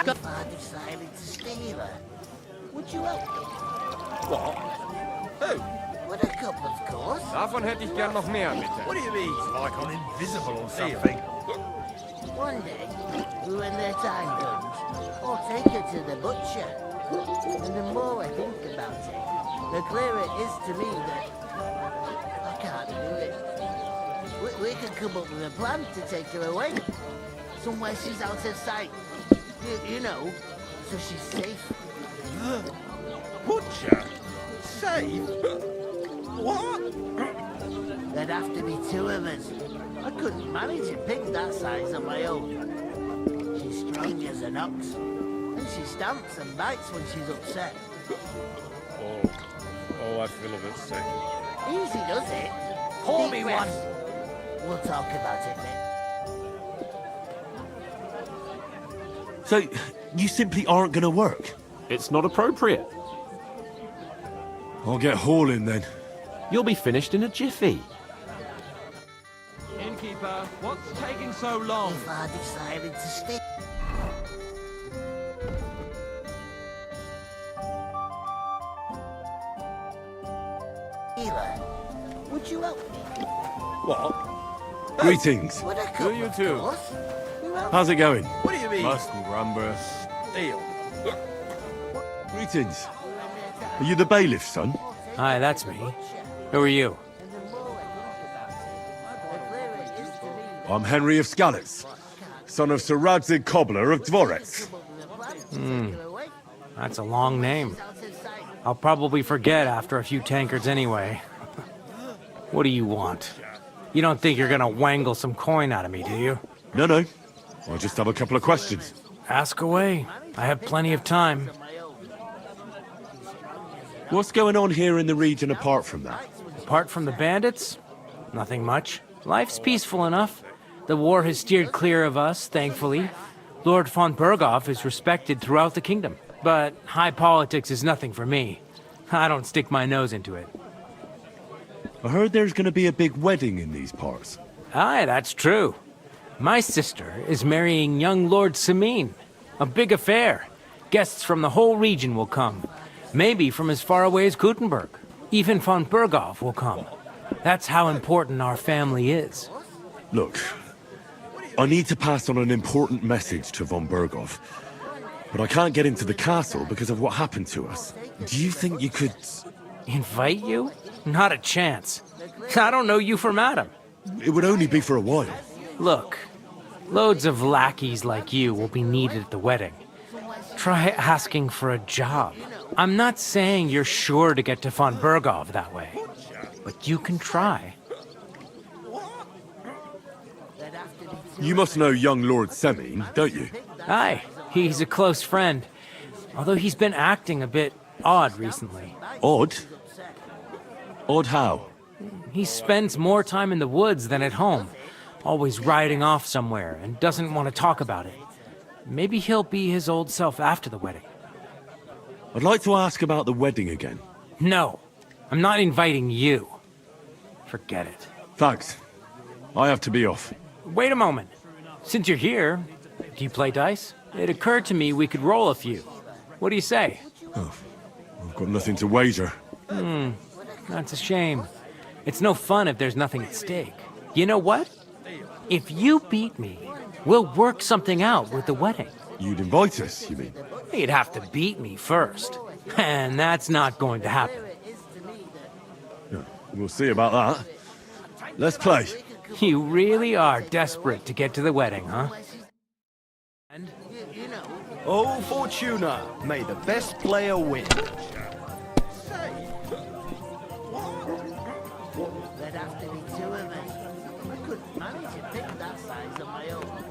If I decided to steal her, would you help me? What? Who? With a cup, of course. Davon hätte ich gern noch mehr, bitte. What do you mean? Like I'm invisible or something? One day, when they're time comes, I'll take her to the butcher. And the more I think about it, the clearer it is to me that I can't do it. We could come up with a plan to take her away. Somewhere she's out of sight. You know, so she's safe. Butcher? Safe? What? There'd have to be two of us. I couldn't manage a pig that size on my own. She's strong as an ox. And she stamps and bites when she's upset. Oh, I feel a bit sick. Easy does it. Pour Deep me breaths. one. We'll talk about it then. So, you simply aren't going to work? It's not appropriate. I'll get hauling then. You'll be finished in a jiffy. Innkeeper, what's taking so long? If I decided to stay... Healer, would you help me? What? Greetings. With a cup, Do you of too? course. Who else? How's it going? What do you mean? Mustn't remember. Steal? Greetings. Are you the bailiff, son? Hi, that's me. Who are you? And the more I think about it, the clearer it is to me. I'm Henry of Skalitz, son of Sir Radzig Cobbler of Dvoretz. That's a long name. Out of sight. I'll probably forget after a few tankards anyway. What do you want? You don't think you're gonna wangle some coin out of me, do you? No. I just have a couple of questions. Ask away. I have plenty of time. What's going on here in the region apart from that? Apart from the bandits, nothing much. Life's peaceful enough. The war has steered clear of us, thankfully. Lord von Berghoff is respected throughout the kingdom. But high politics is nothing for me. I don't stick my nose into it. I heard there's going to be a big wedding in these parts. Aye, that's true. My sister is marrying young Lord Semine. A big affair. Guests from the whole region will come. Maybe from as far away as Gutenberg. Even von Berghoff will come. That's how important our family is. Look, I need to pass on an important message to von Berghoff. But I can't get into the castle because of what happened to us. Do you think you could... Invite you? Not a chance. I don't know you from Adam. It would only be for a while. Look, loads of lackeys like you will be needed at the wedding. Try asking for a job. I'm not saying you're sure to get to von Berghoff that way, but you can try. You must know young Lord Semine, don't you? Aye, he's a close friend. Although he's been acting a bit odd recently. Odd? Odd how? He spends more time in the woods than at home, always riding off somewhere and doesn't want to talk about it. Maybe he'll be his old self after the wedding. I'd like to ask about the wedding again. No, I'm not inviting you. Forget it. Thanks. I have to be off. Wait a moment. Since you're here, do you play dice? It occurred to me we could roll a few. What do you say? I've got nothing to wager. That's a shame. It's no fun if there's nothing at stake. You know what? If you beat me, we'll work something out with the wedding. You'd invite us, you mean? You'd have to beat me first. And that's not going to happen. We'll see about that. Let's play. You really are desperate to get to the wedding, huh? Oh, Fortuna, may the best player win. There'd have to be two of us. I couldn't manage a pig that size on my own.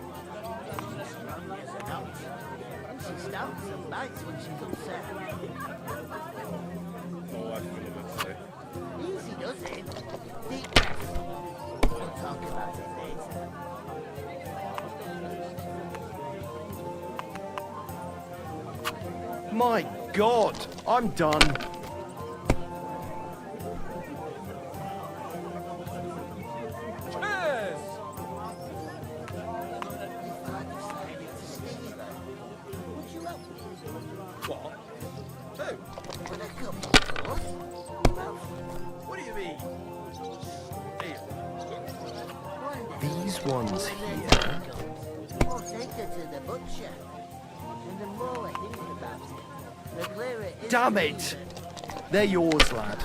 She's strong as an ox. And she stamps and bites when she's upset. Oh, I feel a bit sick. Easy does it. Deep breaths. We'll talk about it later. My God, I'm done. If I decided to steal her, would These ones here. Or take her to the butcher. And the more I think about it, the clearer it is. Damn to me it! They're yours, lad.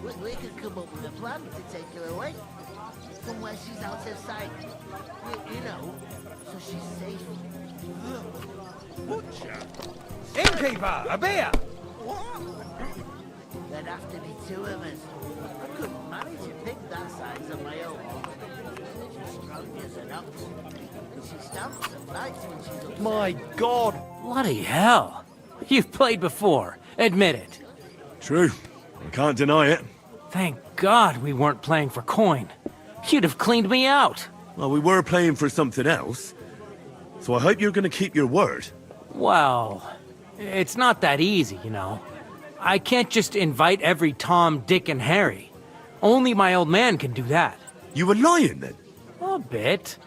that we could come up with a plan to take her away. From where she's out of sight. You know, so she's safe. Innkeeper, a beer! There'd have to be two of us. I couldn't manage a pig that size on my own. She's strong as an ox. And she stamps and bites when she's upset. My God! Bloody hell. You've played before. Admit it. True. I can't deny it. Thank God we weren't playing for coin. You'd have cleaned me out. Well, we were playing for something else. So I hope you're going to keep your word. Well, it's not that easy, you know. I can't just invite every Tom, Dick, and Harry. Only my old man can do that. You were lying then? A bit.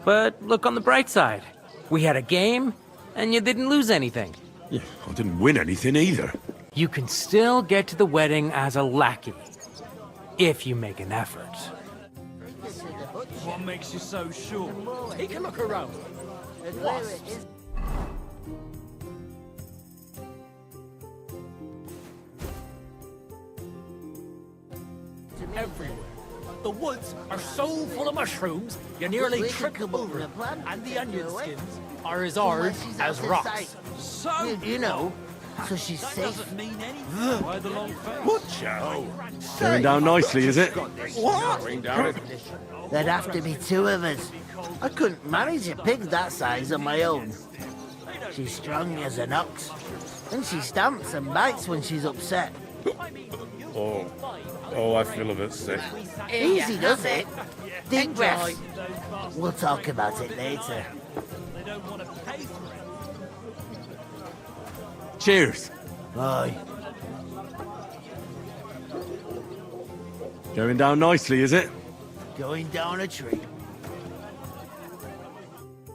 But look on the bright side. We had a game, and you didn't lose anything. Yeah, I didn't win anything either. You can still get to the wedding as a lackey. If you make an effort. Take her to the butcher. What makes you so sure? More I Take a look around. the clearer it is. Everywhere. The woods are so full of mushrooms, you nearly We could trip come up over with a them. plan And to the take onion her away. skins are as From where hard she's as out of rocks. sight. So You know, so she's that safe. doesn't mean anything. Why the long face? Going down nicely, is it? Bring down it. There'd have to be two of us. I couldn't manage a pig that size on my own. She's strong as an ox. And she stamps and bites when she's upset. Oh, I feel a bit sick. Easy does it. Deep breaths. We'll talk about it later. They don't want to pay for it. Cheers. Aye. Going down nicely, is it? Going down a tree.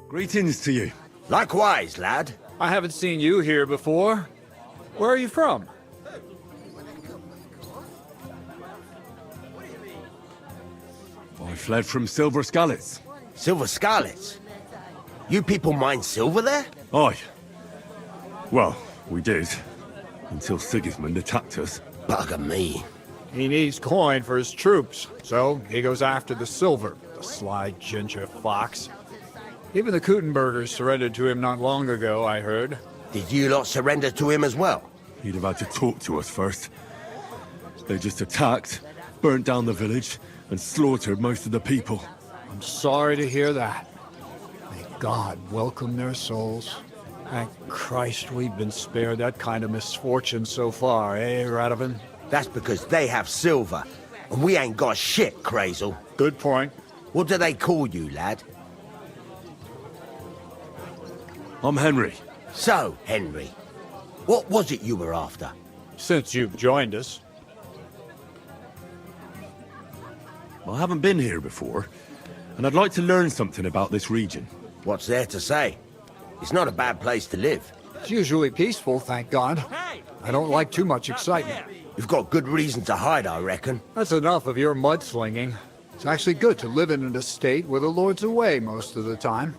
Greetings to you. Likewise, lad. I haven't seen you here before. Where are you from? I fled from Silver Scalets. Silver Scarlets. You people mine silver there? Aye. Well, we did. Until Sigismund attacked us. Bugger me. He needs coin for his troops, so he goes after the silver. The sly ginger fox. Even the Kuttenbergers surrendered to him not long ago, I heard. Did you lot surrender to him as well? He'd have had to talk to us first. They just attacked, burnt down the village, and slaughtered most of the people. I'm sorry to hear that. May God welcome their souls. Thank Christ we've been spared that kind of misfortune so far, eh, Radovan? That's because they have silver, and we ain't got shit, Crazel. Good point. What do they call you, lad? I'm Henry. So, Henry, what was it you were after? Since you've joined us. I haven't been here before, and I'd like to learn something about this region. What's there to say? It's not a bad place to live. It's usually peaceful, thank God. I don't like too much excitement. You've got good reason to hide, I reckon. That's enough of your mudslinging. It's actually good to live in an estate where the Lord's away most of the time.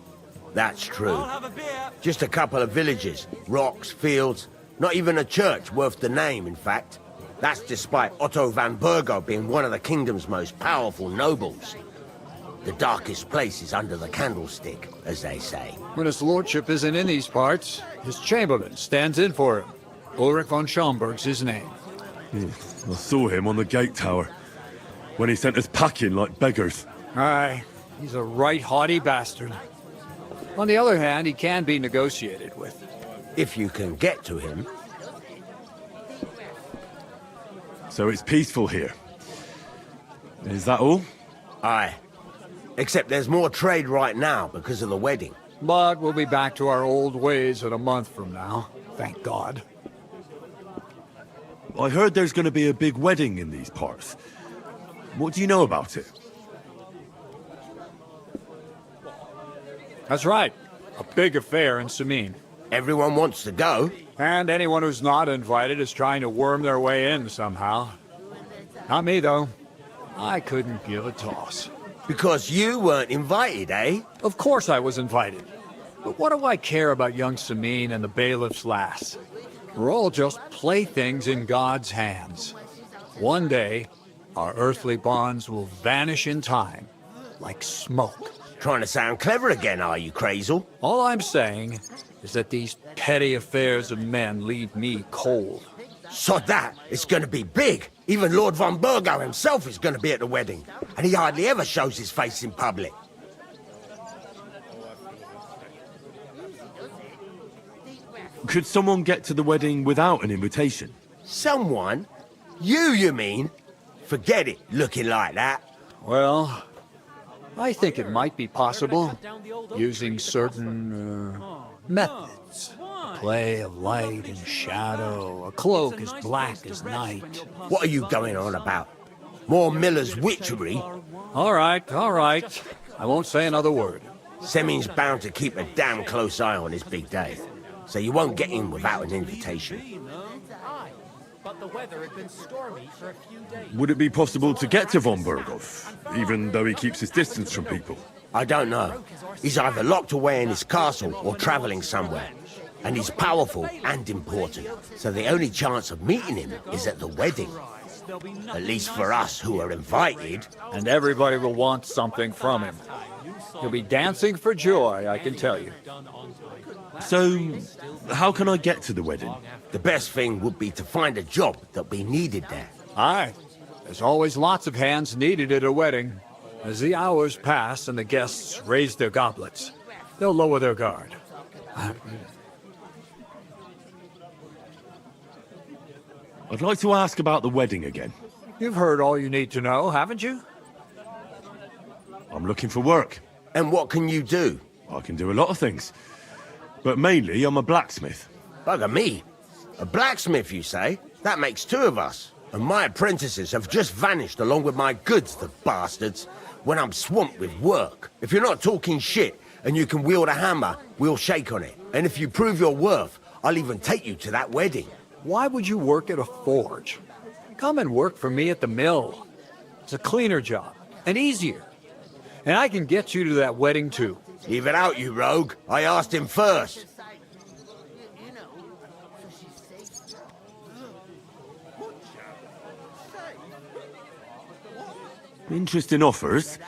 That's true. I'll have a beer. Just a couple of villages, rocks, fields, not even a church worth the name, in fact. That's despite Otto van Burgo being one of the kingdom's most powerful nobles. The darkest place is under the candlestick, as they say. When his lordship isn't in these parts, his chamberlain stands in for him. Ulrich von Schomberg's his name. I saw him on the gate tower, when he sent us packing like beggars. Aye, he's a right haughty bastard. On the other hand, he can be negotiated with. If you can get to him. So it's peaceful here. Is that all? Aye. Except there's more trade right now because of the wedding. But we'll be back to our old ways in a month from now. Thank God. I heard there's going to be a big wedding in these parts. What do you know about it? That's right. A big affair in Samin. Everyone wants to go. And anyone who's not invited is trying to worm their way in somehow. Not me, though. I couldn't give a toss. Because you weren't invited, eh? Of course I was invited. But what do I care about young Sameen and the bailiff's lass? We're all just playthings in God's hands. One day, our earthly bonds will vanish in time, like smoke. Trying to sound clever again, are you, Crazel? All I'm saying is that these petty affairs of men leave me cold. Sod that, it's gonna be big. Even Lord von Burgo himself is gonna be at the wedding. And he hardly ever shows his face in public. Could someone get to the wedding without an invitation? Someone? You mean? Forget it, looking like that. Well, I think it might be possible, using certain methods. Play of light and shadow, a cloak as black as night. What are you going on about? More Miller's witchery? All right. I won't say another word. Seming's bound to keep a damn close eye on his big day. So you won't get in without an invitation. But the weather had been stormy for a few days. Would it be possible to get to von Burgov, even though he keeps his distance from people? I don't know. He's either locked away in his castle or traveling somewhere. And he's powerful and important. So the only chance of meeting him is at the wedding. At least for us who are invited. And everybody will want something from him. He'll be dancing for joy, I can tell you. So, how can I get to the wedding? The best thing would be to find a job that'll be needed there. Aye. There's always lots of hands needed at a wedding. As the hours pass and the guests raise their goblets, they'll lower their guard. I'd like to ask about the wedding again. You've heard all you need to know, haven't you? I'm looking for work. And what can you do? I can do a lot of things. But mainly, I'm a blacksmith. Bugger me. A blacksmith, you say? That makes two of us. And my apprentices have just vanished along with my goods, the bastards, when I'm swamped with work. If you're not talking shit and you can wield a hammer, we'll shake on it. And if you prove your worth, I'll even take you to that wedding. Why would you work at a forge? Come and work for me at the mill. It's a cleaner job, and easier. And I can get you to that wedding, too. Leave it out, you rogue. I asked him first. Interesting offers.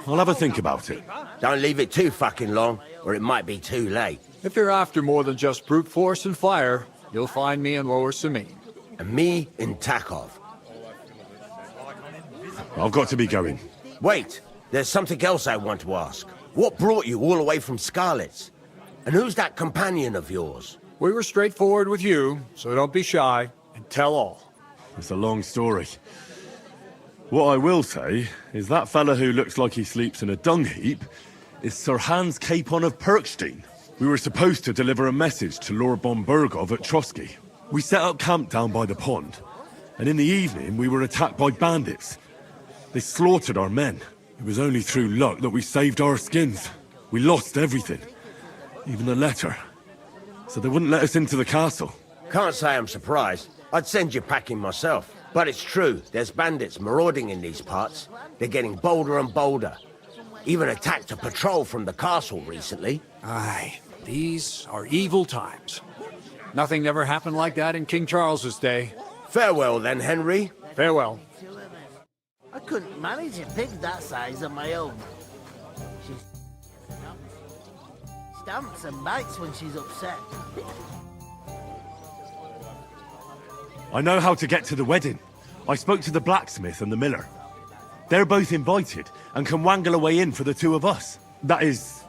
I'll have a think about it. Don't leave it too fucking long, or it might be too late. If you're after more than just brute force and fire, you'll find me in Lower Sameen. And me in Takov. I've got to be going. Wait, there's something else I want to ask. What brought you all the way from Scarlet's? And who's that companion of yours? We were straightforward with you, so don't be shy, and tell all. It's a long story. What I will say is that fella who looks like he sleeps in a dung heap is Sir Hans Capon of Perkstein. We were supposed to deliver a message to Lord von Burgov at Troskowitz. We set up camp down by the pond, and in the evening we were attacked by bandits. They slaughtered our men. It was only through luck that we saved our skins. We lost everything, even the letter. So they wouldn't let us into the castle. Can't say I'm surprised. I'd send you packing myself. But it's true, there's bandits marauding in these parts. They're getting bolder and bolder. Even attacked a patrol from the castle recently. Aye, these are evil times. Nothing ever happened like that in King Charles's day. Farewell then, Henry. Farewell. I couldn't manage a pig that size on my own. She stamps and bites when she's upset. I know how to get to the wedding. I spoke to the blacksmith and the miller. They're both invited and can wangle a way in for the two of us. That is,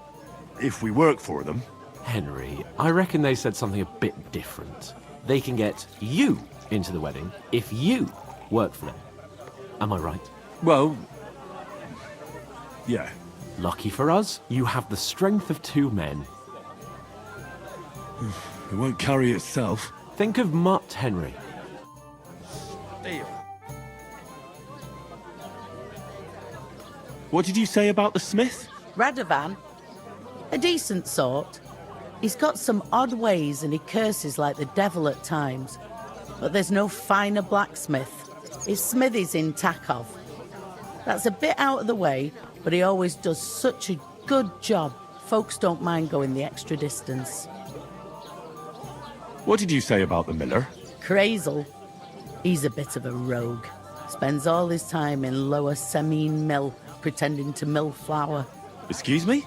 if we work for them. Henry, I reckon they said something a bit different. They can get you into the wedding if you work for them. Am I right? Well, yeah. Lucky for us, you have the strength of two men. It won't carry itself. Think of Mutt, Henry. What did you say about the smith? Radovan. A decent sort. He's got some odd ways and he curses like the devil at times. But there's no finer blacksmith. His smithy's in Takov. That's a bit out of the way, but he always does such a good job. Folks don't mind going the extra distance. What did you say about the miller? Crazel. He's a bit of a rogue. Spends all his time in Lower Semine Mill, pretending to mill flour. Excuse me?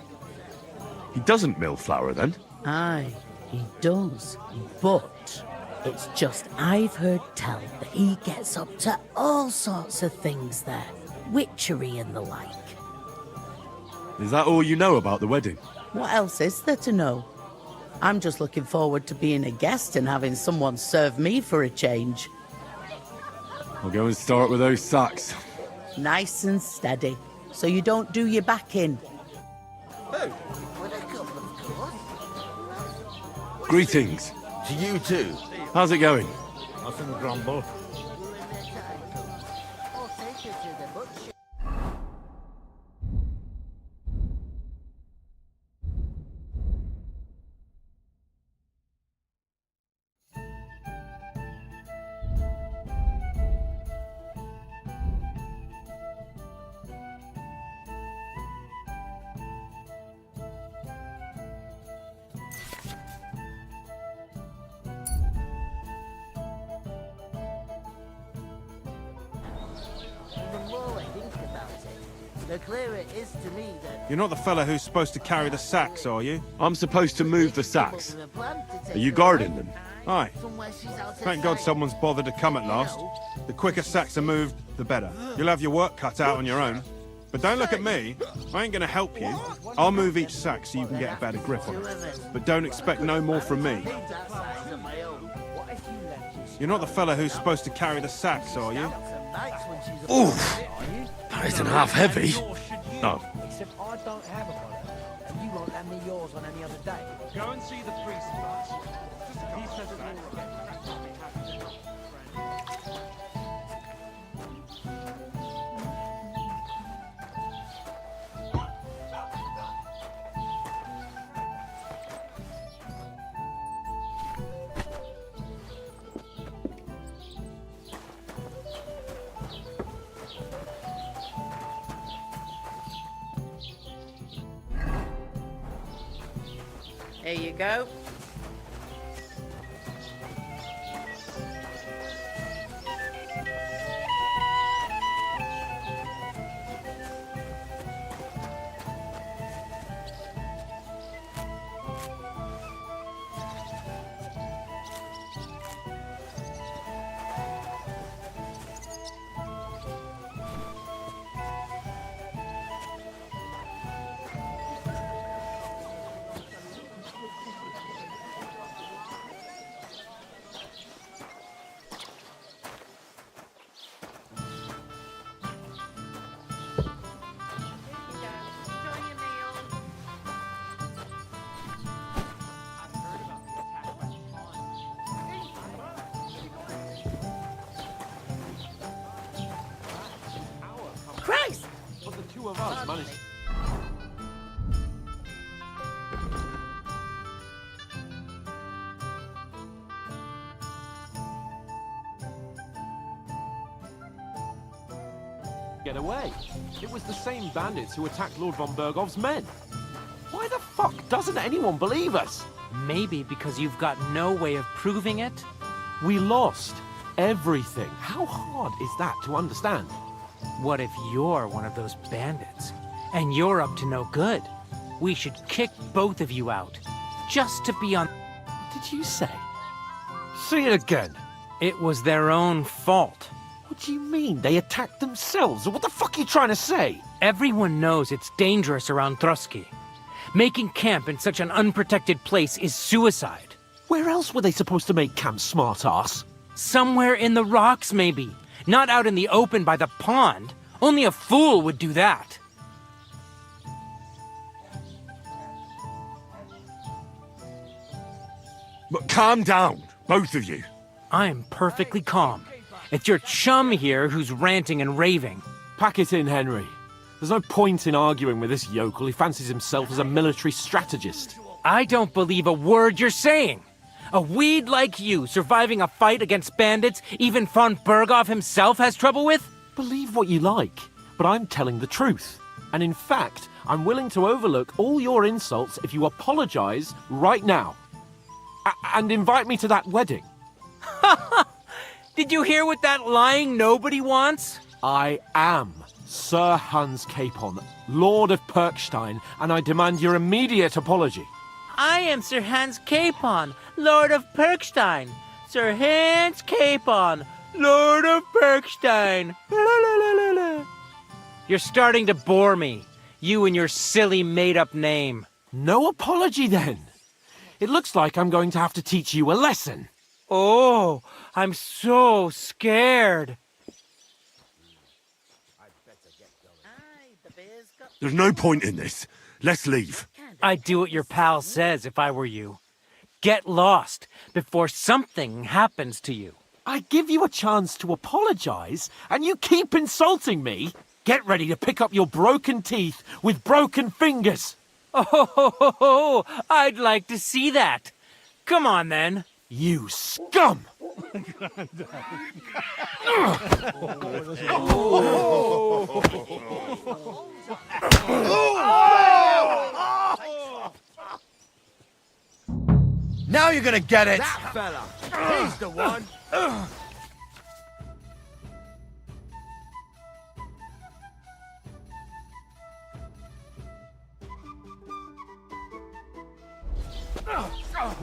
He doesn't mill flour, then? Aye, he does. But it's just I've heard tell that he gets up to all sorts of things there. Witchery and the like. Is that all you know about the wedding? What else is there to know? I'm just looking forward to being a guest and having someone serve me for a change. I'll go and start with those sacks. Nice and steady, so you don't do your back in. Greetings. To you too. How's it going? Nothing grumble. Or take her to the butcher. The more I think about it, the clearer it is to me that You're not the fella who's supposed to carry the sacks, are you? I'm supposed to move the sacks. Are you guarding them? Aye. Thank God someone's bothered to come at last. The quicker sacks are moved, the better. You'll have your work cut out on your own. But don't look at me. I ain't gonna help you. I'll move each sack so you can get a better grip on it. But don't expect no more from me. You're not the fella who's supposed to carry the sacks, are you? Oof! That isn't half heavy. No. Except I don't have a brother, and you won't lend me yours on any other day. Go and see the priest first. He says it's all right. Here you go. Christ! But the two of us managed. Get away. It was the same bandits who attacked Lord von Bergov's men. Why the fuck doesn't anyone believe us? Maybe because you've got no way of proving it? We lost everything. How hard is that to understand? What if you're one of those bandits? And you're up to no good? We should kick both of you out. Just to be on... What did you say? Say it again. It was their own fault. What do you mean? They attacked themselves? What the fuck are you trying to say? Everyone knows it's dangerous around Troski. Making camp in such an unprotected place is suicide. Where else were they supposed to make camp, smart-ass? Somewhere in the rocks, maybe. Not out in the open by the pond. Only a fool would do that. But calm down, both of you. I'm perfectly calm. It's your chum here who's ranting and raving. Pack it in, Henry. There's no point in arguing with this yokel. He fancies himself as a military strategist. I don't believe a word you're saying. A weed like you surviving a fight against bandits even von Berghoff himself has trouble with? Believe what you like, but I'm telling the truth. And in fact, I'm willing to overlook all your insults if you apologize right now. And invite me to that wedding. Did you hear what that lying nobody wants? I am Sir Hans Capon, Lord of Perkstein, and I demand your immediate apology. I am Sir Hans Capon, Lord of Perkstein. Sir Hans Capon, Lord of Perkstein. You're starting to bore me. You and your silly made-up name. No apology, then. It looks like I'm going to have to teach you a lesson. Oh, I'm so scared. There's no point in this. Let's leave. I'd do what your pal says if I were you. Get lost before something happens to you. I give you a chance to apologize, and you keep insulting me? Get ready to pick up your broken teeth with broken fingers. Oh, I'd like to see that. Come on, then. You scum! Now you're gonna get it! That fella! He's the one!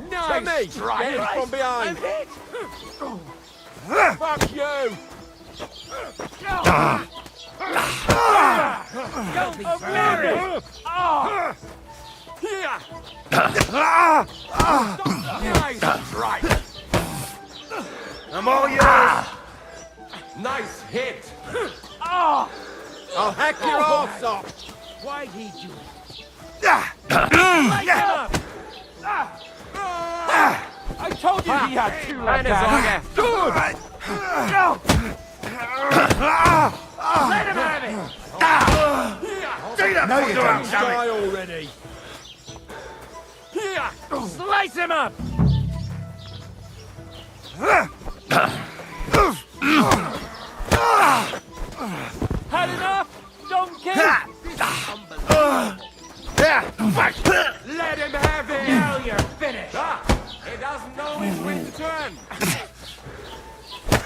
Nice! Strike him from behind! Fuck you! Don't be married! Nice strike! I'm all yours! Nice hit! I'll hack your arse off! Why'd he do it? I told you he had two like that! Let him have it! No, you don't! Die already! Slice him up! Had enough? Donkey? Let him have it! Now you're finished! He doesn't know his when to turn!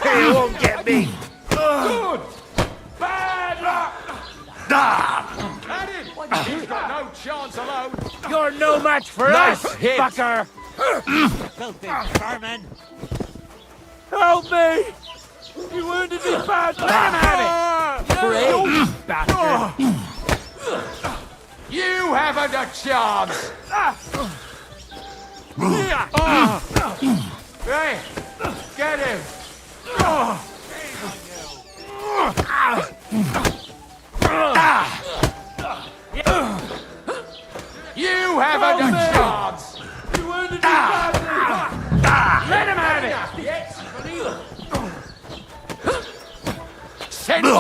He won't get me! Good! Bad luck! At him! He's got no chance alone! You're no match for Nice us, hit. fucker! Filthy vermin! Help me! You wounded me bad! Let him have it! You bastard! You haven't a chance! Hey! Get him! You haven't a chance! You wounded me badly! Let him have it! Send him!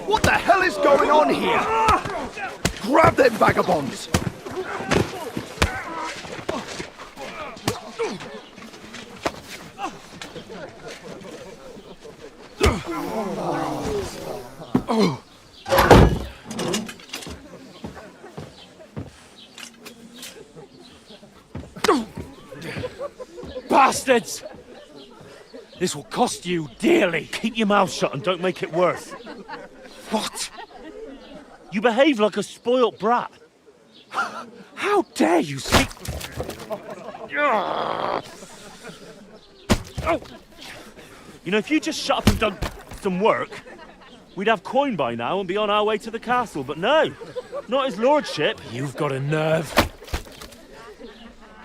What the hell is going on here? Grab them vagabonds! Bastards! This will cost you dearly. Keep your mouth shut and don't make it worse. What? You behave like a spoilt brat. How dare you speak... Oh. You know, if you just shut up and done some work, we'd have coin by now and be on our way to the castle, but no, not his lordship. You've got a nerve.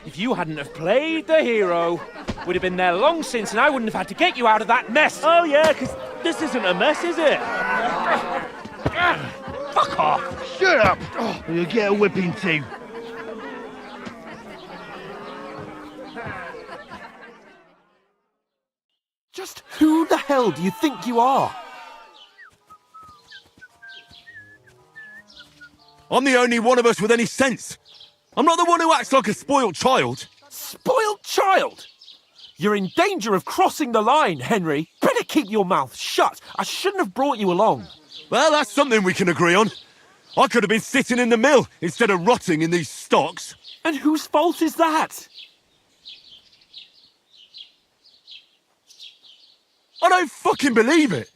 If you hadn't have played the hero, we'd have been there long since and I wouldn't have had to get you out of that mess. Oh yeah, because this isn't a mess, is it? Fuck off! Shut up! Or you'll get a whipping too. Just who the hell do you think you are? I'm the only one of us with any sense. I'm not the one who acts like a spoiled child. Spoiled child? You're in danger of crossing the line, Henry. Better keep your mouth shut. I shouldn't have brought you along. Well, that's something we can agree on. I could have been sitting in the mill instead of rotting in these stocks. And whose fault is that? I don't fucking believe it.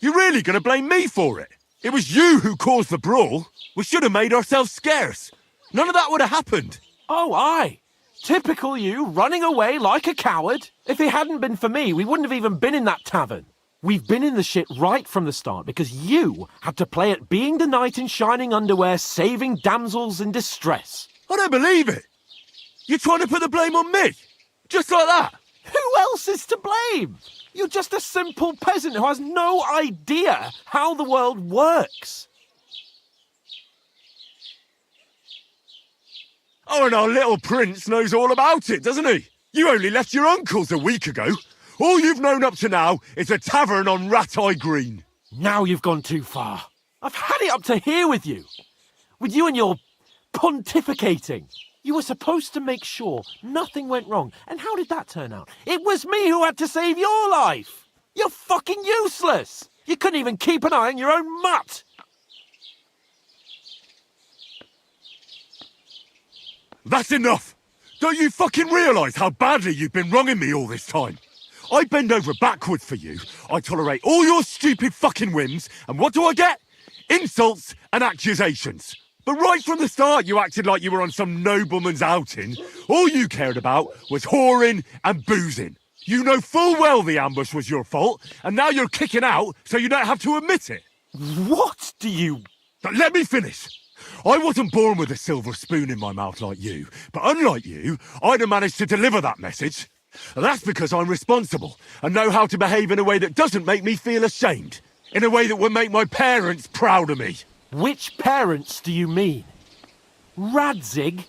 You're really going to blame me for it? It was you who caused the brawl. We should have made ourselves scarce. None of that would have happened. Oh, aye. Typical you, running away like a coward. If it hadn't been for me, we wouldn't have even been in that tavern. We've been in the shit right from the start because you had to play at being the knight in shining underwear, saving damsels in distress. I don't believe it. You're trying to put the blame on me? Just like that? Who else is to blame? You're just a simple peasant who has no idea how the world works. Oh, and our little prince knows all about it, doesn't he? You only left your uncle's a week ago. All you've known up to now is a tavern on Rat-Eye Green. Now you've gone too far. I've had it up to here with you. With you and your pontificating. You were supposed to make sure nothing went wrong. And how did that turn out? It was me who had to save your life. You're fucking useless. You couldn't even keep an eye on your own mutt. That's enough. Don't you fucking realise how badly you've been wronging me all this time? I bend over backwards for you. I tolerate all your stupid fucking whims. And what do I get? Insults and accusations. But right from the start, you acted like you were on some nobleman's outing. All you cared about was whoring and boozing. You know full well the ambush was your fault, and now you're kicking out so you don't have to admit it. What do you... But let me finish. I wasn't born with a silver spoon in my mouth like you, but unlike you, I'd have managed to deliver that message. That's because I'm responsible and know how to behave in a way that doesn't make me feel ashamed. In a way that would make my parents proud of me. Which parents do you mean? Radzig?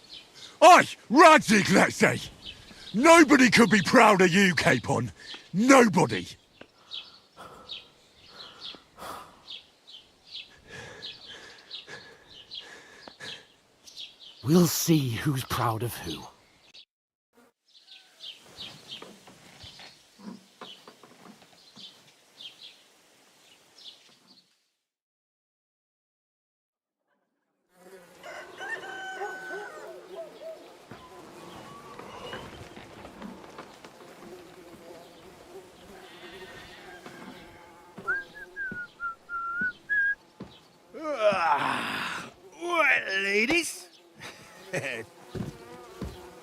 Aye, Radzig, let's say. Nobody could be proud of you, Capon. Nobody. We'll see who's proud of who. Right, ladies.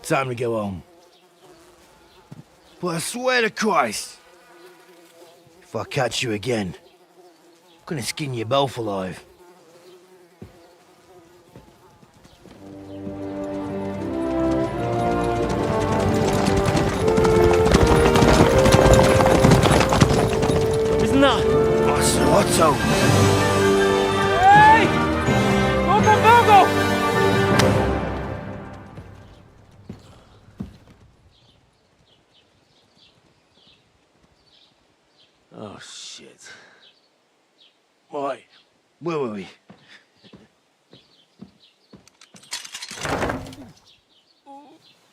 Time to go home. But I swear to Christ, if I catch you again, I'm gonna skin you both alive. Isn't that? Otto! Hey! Lord Virgo! Oh, shit. Right, where were we?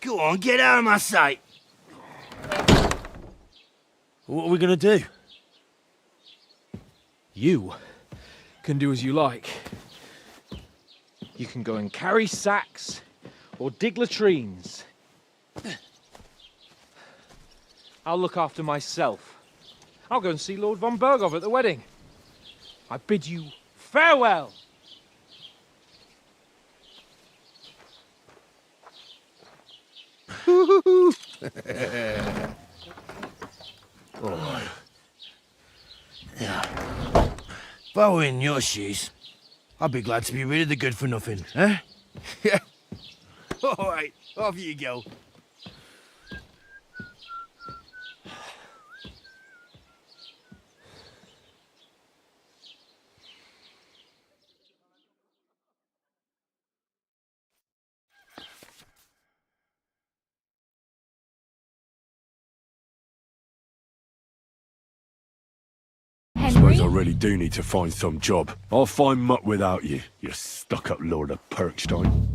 Go on, get out of my sight. What are we gonna do? You can do as you like. You can go and carry sacks or dig latrines. I'll look after myself. I'll go and see Lord von Bergov at the wedding. I bid you farewell. Oh. Yeah. If I were in your shoes, I'd be glad to be rid of the good for nothing, eh? Yeah. All right, off you go. suppose I really do need to find some job. I'll find muck without you, you stuck-up Lord of Perkstein.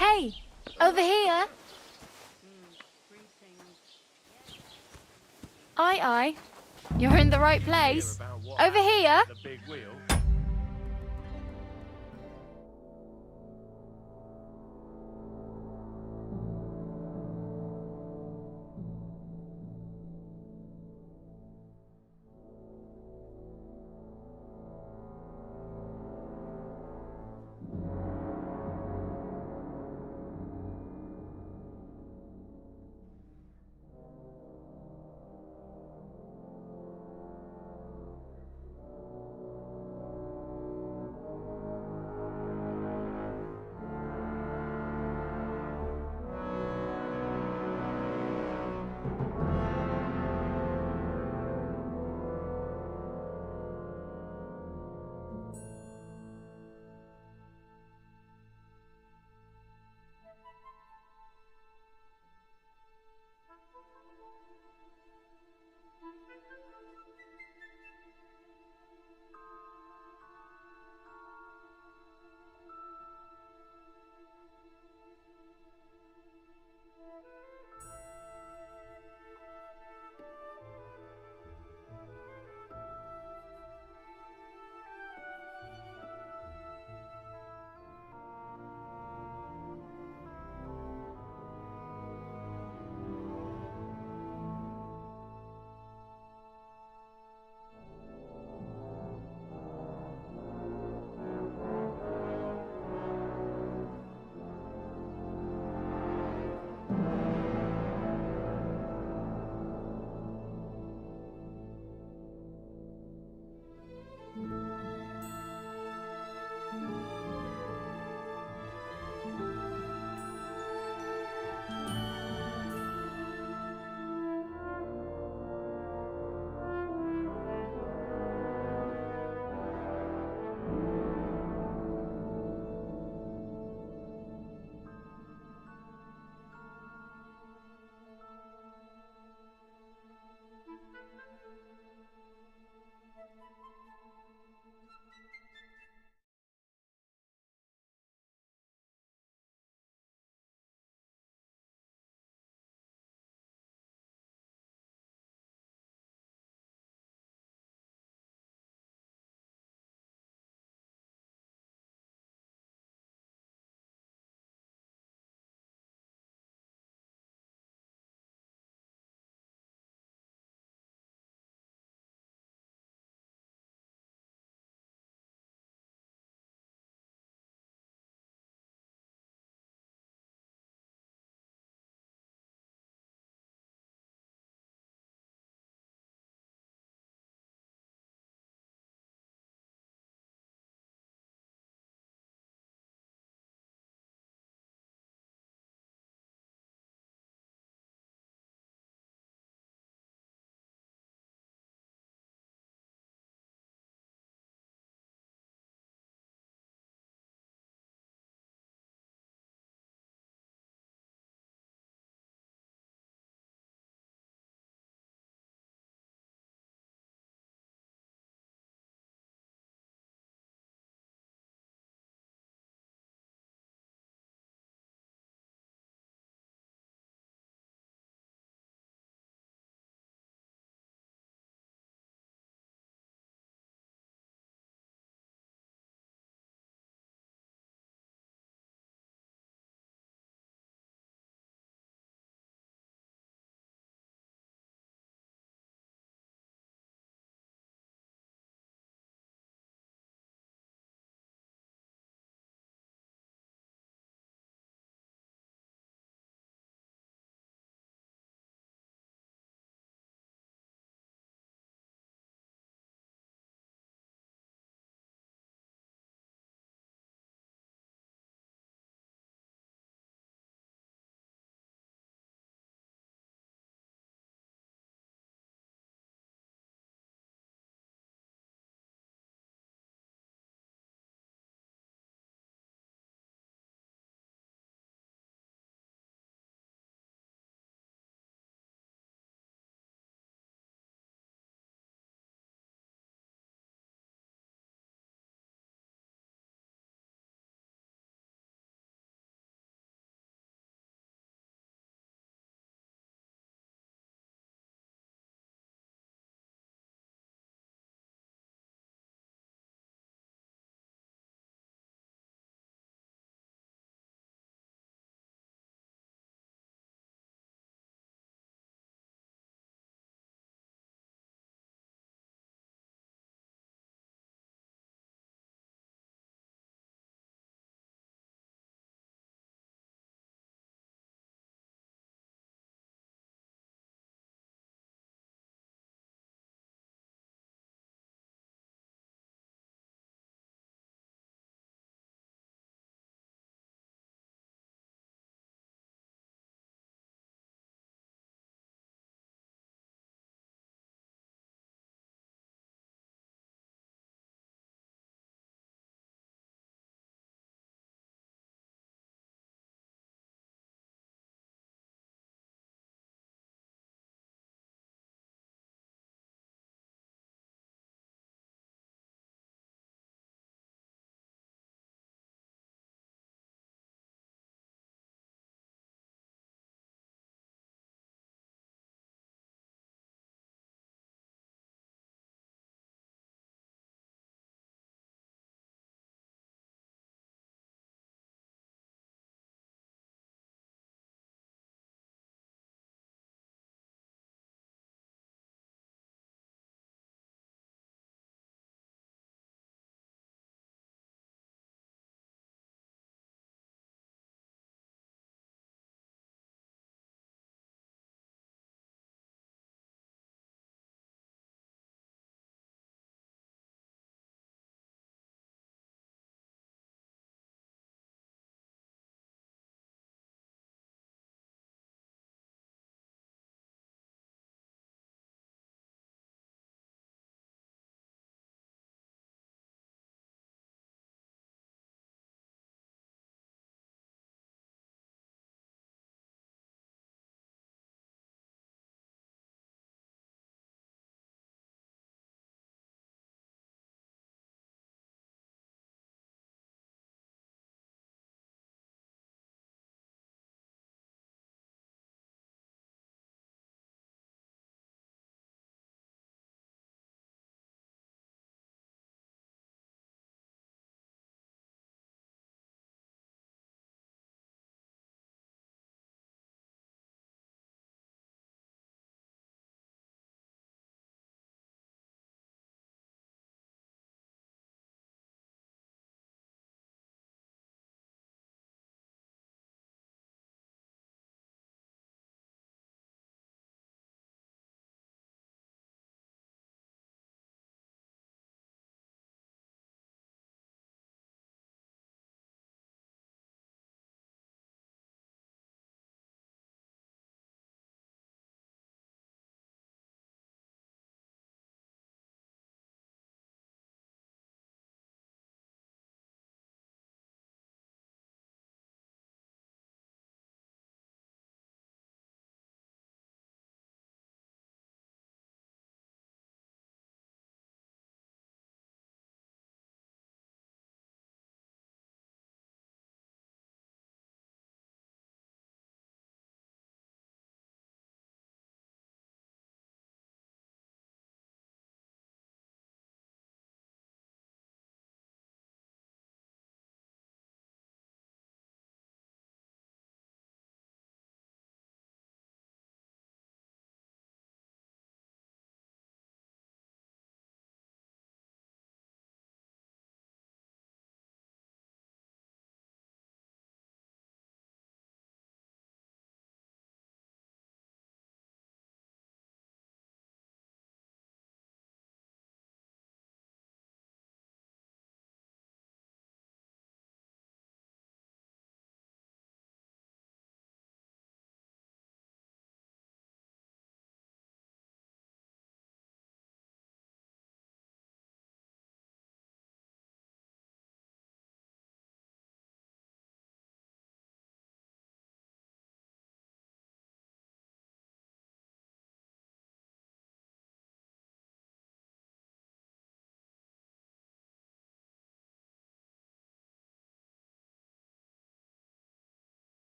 Hey, over here. Aye, aye. You're in the right place. Over here.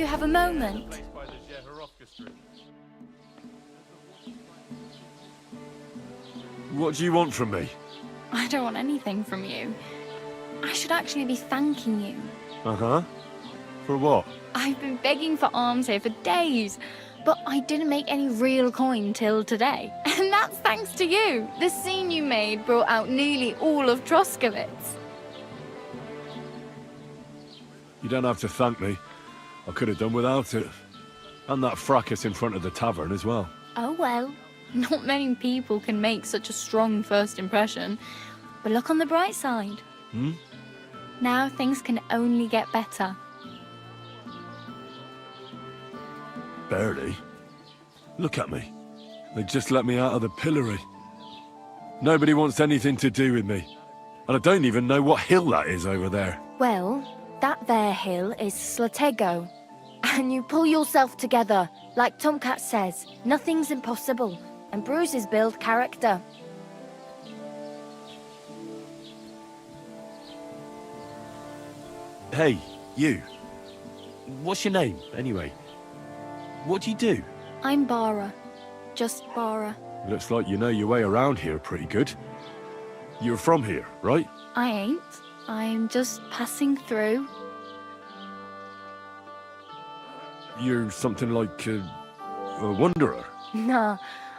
you have a moment? What do you want from me? I don't want anything from you. I should actually be thanking you. Uh-huh. For what? I've been begging for alms here for days, but I didn't make any real coin till today. And that's thanks to you. The scene you made brought out nearly all of Troskowitz. You don't have to thank me. I could have done without it. And that fracas in front of the tavern as well. Oh well, not many people can make such a strong first impression. But look on the bright side. Hmm? Now things can only get better. Barely. Look at me. They just let me out of the pillory. Nobody wants anything to do with me. And I don't even know what hill that is over there. Well, that there hill is Slatego. And you pull yourself together. Like Tomcat says, nothing's impossible. And bruises build character. Hey, you. What's your name, anyway? What do you do? I'm Bara. Just Bara. Looks like you know your way around here pretty good. You're from here, right? I ain't. I'm just passing through. You're something like a wanderer. Nah.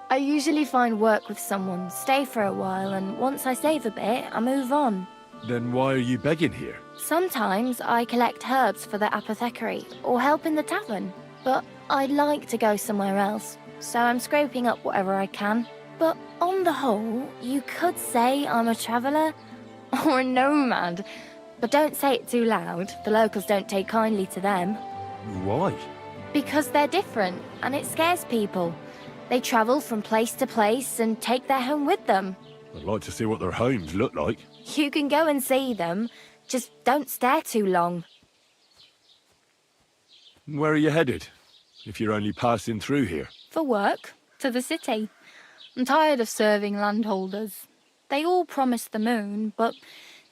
I usually find work with someone, stay for a while, and once I save a bit, I move on. Then why are you begging here? Sometimes I collect herbs for the apothecary, or help in the tavern. But I'd like to go somewhere else, so I'm scraping up whatever I can. But on the whole, you could say I'm a traveller, or a nomad. But don't say it too loud, the locals don't take kindly to them. Why? Because they're different, and it scares people. They travel from place to place and take their home with them. I'd like to see what their homes look like. You can go and see them, just don't stare too long. Where are you headed, if you're only passing through here? For work, to the city. I'm tired of serving landholders. They all promise the moon, but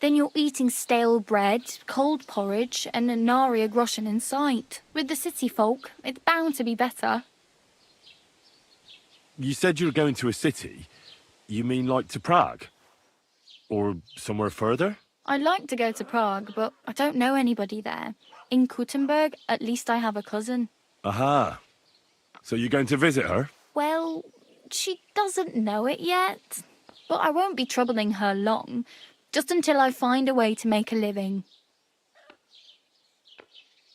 then you're eating stale bread, cold porridge, and a nary a groschen in sight. With the city folk, it's bound to be better. You said you were going to a city. You mean like to Prague? Or somewhere further? I'd like to go to Prague, but I don't know anybody there. In Kuttenberg, at least I have a cousin. Aha. So you're going to visit her? Well, she doesn't know it yet. But I won't be troubling her long, just until I find a way to make a living.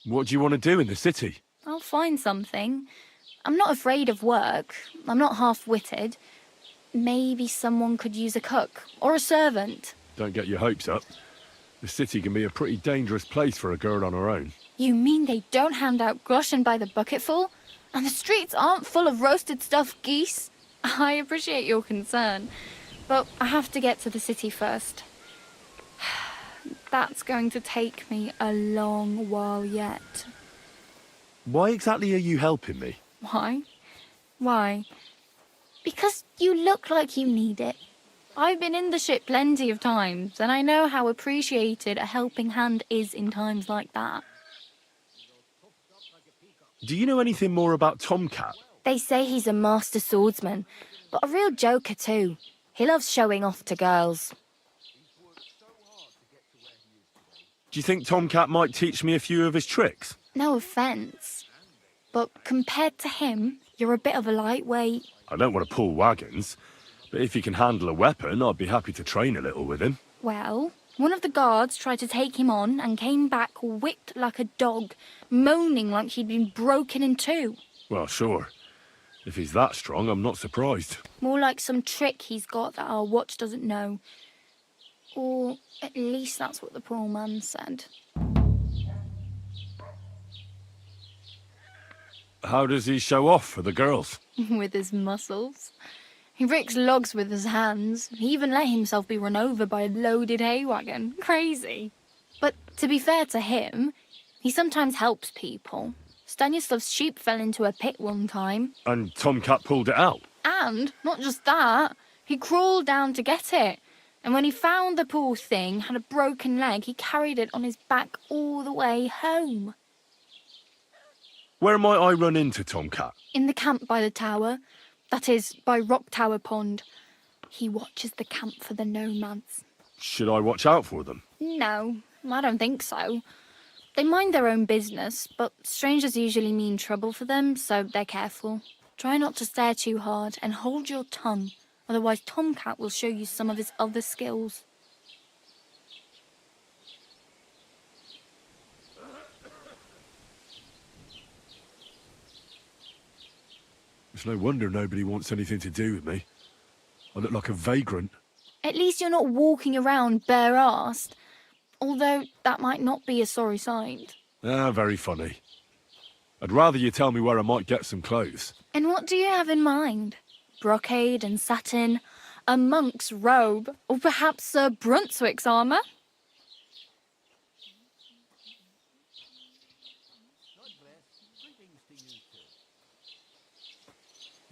What do you want to do in the city? I'll find something. I'm not afraid of work. I'm not half-witted. Maybe someone could use a cook or a servant. Don't get your hopes up. The city can be a pretty dangerous place for a girl on her own. You mean they don't hand out groschen by the bucketful? And the streets aren't full of roasted stuffed geese? I appreciate your concern, but I have to get to the city first. That's going to take me a long while yet. Why exactly are you helping me? Why? Why? Because you look like you need it. I've been in the ship plenty of times, and I know how appreciated a helping hand is in times like that. Do you know anything more about Tomcat? They say he's a master swordsman, but a real joker too. He loves showing off to girls. Do you think Tomcat might teach me a few of his tricks? No offence, but compared to him, you're a bit of a lightweight. I don't want to pull wagons, but if he can handle a weapon, I'd be happy to train a little with him. Well, one of the guards tried to take him on and came back whipped like a dog, moaning like he'd been broken in two. Well, sure. If he's that strong, I'm not surprised. More like some trick he's got that our watch doesn't know. Or at least that's what the poor man said. How does he show off for the girls? With his muscles. He ricks logs with his hands. He even let himself be run over by a loaded hay wagon. Crazy. But to be fair to him, he sometimes helps people. Stanislav's sheep fell into a pit one time. And Tomcat pulled it out? And, not just that, he crawled down to get it. And when he found the poor thing had a broken leg, he carried it on his back all the way home. Where might I run into Tomcat? In the camp by the tower. That is, by Rock Tower Pond. He watches the camp for the nomads. Should I watch out for them? No, I don't think so. They mind their own business, but strangers usually mean trouble for them, so they're careful. Try not to stare too hard and hold your tongue, otherwise Tomcat will show you some of his other skills. It's no wonder nobody wants anything to do with me. I look like a vagrant. At least you're not walking around bare-arsed, although that might not be a sorry sight. Ah, very funny. I'd rather you tell me where I might get some clothes. And what do you have in mind? Brocade and satin, a monk's robe, or perhaps Sir Brunswick's armour?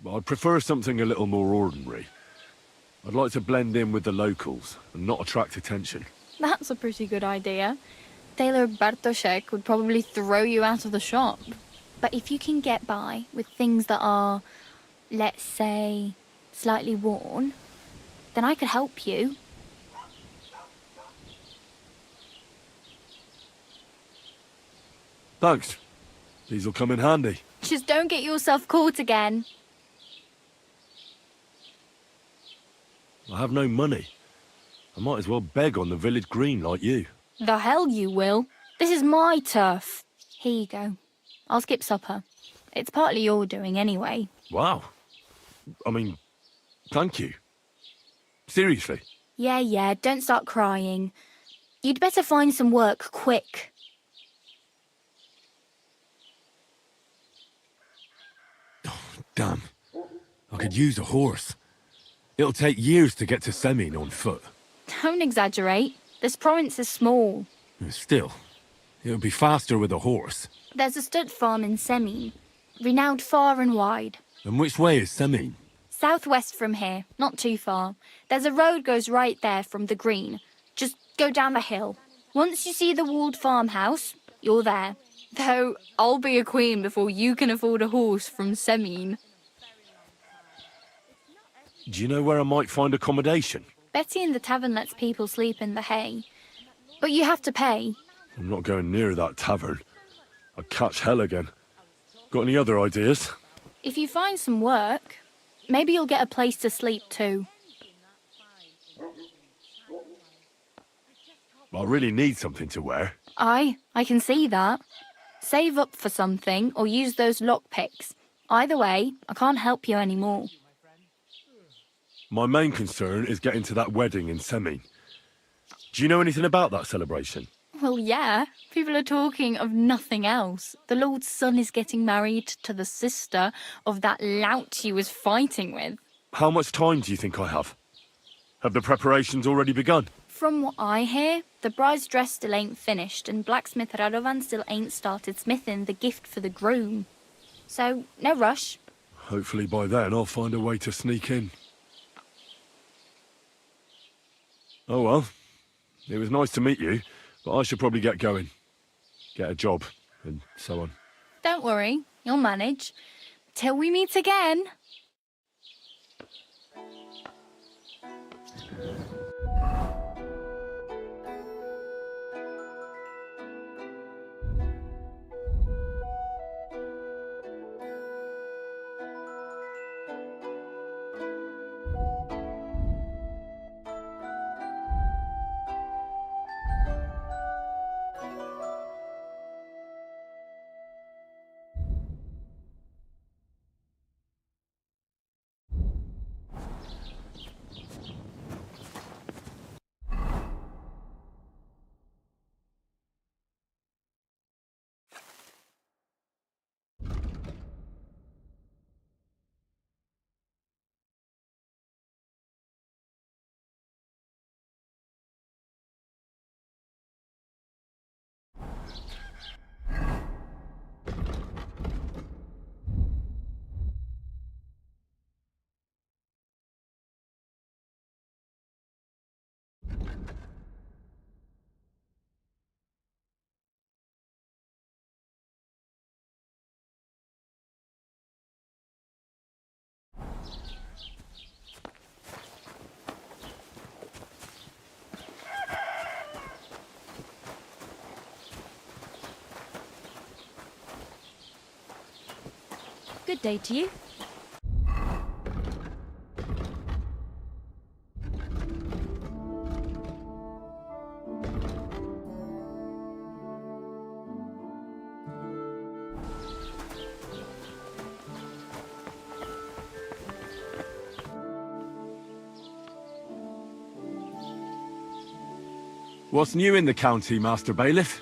I'd prefer something a little more ordinary. I'd like to blend in with the locals and not attract attention. That's a pretty good idea. Tailor Bartoszek would probably throw you out of the shop. But if you can get by with things that are, let's say, slightly worn, then I could help you. Thanks. These'll come in handy. Just don't get yourself caught again. I have no money. I might as well beg on the village green like you. The hell you will. This is my turf. Here you go. I'll skip supper. It's partly your doing anyway. Wow. I mean, thank you. Seriously. Yeah, don't start crying. You'd better find some work quick. Damn. I could use a horse. It'll take years to get to Semin on foot. Don't exaggerate. This province is small. Still, it'll be faster with a horse. There's a stud farm in Semin, renowned far and wide. And which way is Semin? Southwest from here, not too far. There's a road goes right there from the green. Just go down the hill. Once you see the walled farmhouse, you're there. Though, I'll be a queen before you can afford a horse from Semin. Do you know where I might find accommodation? Betty in the tavern lets people sleep in the hay. But you have to pay. I'm not going near that tavern. I'd catch hell again. Got any other ideas? If you find some work, maybe you'll get a place to sleep too. I really need something to wear. I can see that. Save up for something or use those lockpicks. Either way, I can't help you anymore. My main concern is getting to that wedding in Semin. Do you know anything about that celebration? Well, yeah. People are talking of nothing else. The Lord's son is getting married to the sister of that lout he was fighting with. How much time do you think I have? Have the preparations already begun? From what I hear, the bride's dress still ain't finished and blacksmith Radovan still ain't started smithing the gift for the groom. So, no rush. Hopefully by then I'll find a way to sneak in. Oh well, it was nice to meet you, but I should probably get going. Get a job, and so on. Don't worry, you'll manage. Till we meet again. Good day to you. What's new in the county, Master Bailiff?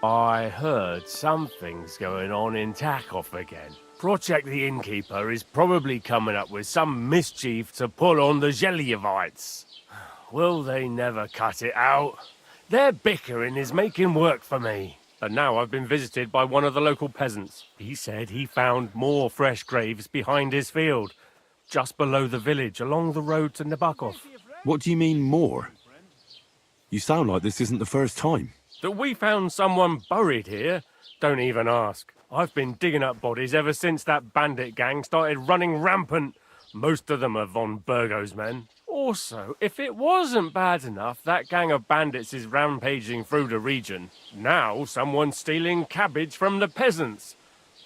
I heard something's going on in Takoff again. Project the Innkeeper is probably coming up with some mischief to pull on the Zhelyevites. Will they never cut it out? Their bickering is making work for me. And now I've been visited by one of the local peasants. He said he found more fresh graves behind his field, just below the village, along the road to Nabokov. What do you mean, more? You sound like this isn't the first time. That we found someone buried here? Don't even ask. I've been digging up bodies ever since that bandit gang started running rampant. Most of them are von Burgo's men. Also, if it wasn't bad enough that gang of bandits is rampaging through the region, now someone's stealing cabbage from the peasants.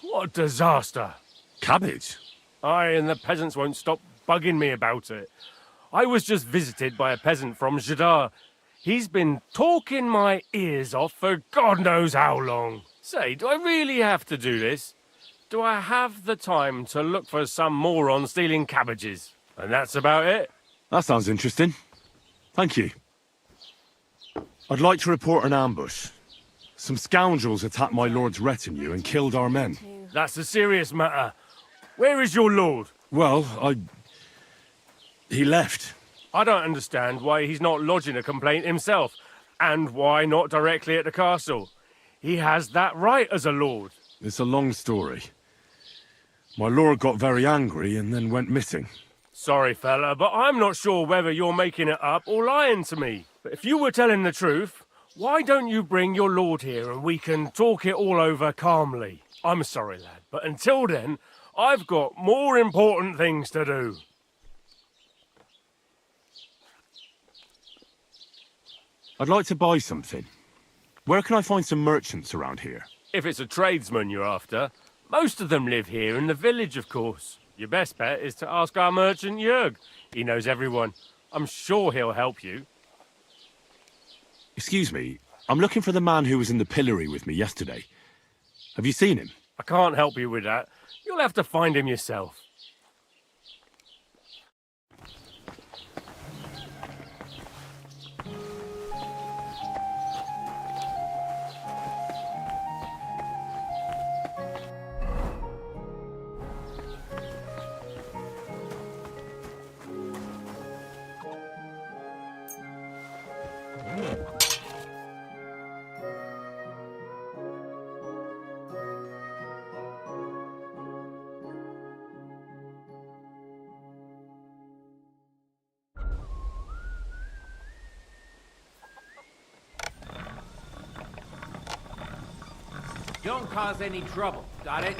What a disaster. Cabbage? Aye, and the peasants won't stop bugging me about it. I was just visited by a peasant from Jadar. He's been talking my ears off for God knows how long. Say, do I really have to do this? Do I have the time to look for some moron stealing cabbages? And that's about it? That sounds interesting. Thank you. I'd like to report an ambush. Some scoundrels attacked my lord's retinue and killed our men. That's a serious matter. Where is your lord? Well, he left. I don't understand why he's not lodging a complaint himself, and why not directly at the castle. He has that right as a lord. It's a long story. My lord got very angry and then went missing. Sorry, fella, but I'm not sure whether you're making it up or lying to me. But if you were telling the truth, why don't you bring your lord here and we can talk it all over calmly? I'm sorry, lad, but until then, I've got more important things to do. I'd like to buy something. Where can I find some merchants around here? If it's a tradesman you're after, most of them live here in the village, of course. Your best bet is to ask our merchant Jörg. He knows everyone. I'm sure he'll help you. Excuse me, I'm looking for the man who was in the pillory with me yesterday. Have you seen him? I can't help you with that. You'll have to find him yourself. Don't cause any trouble, got it?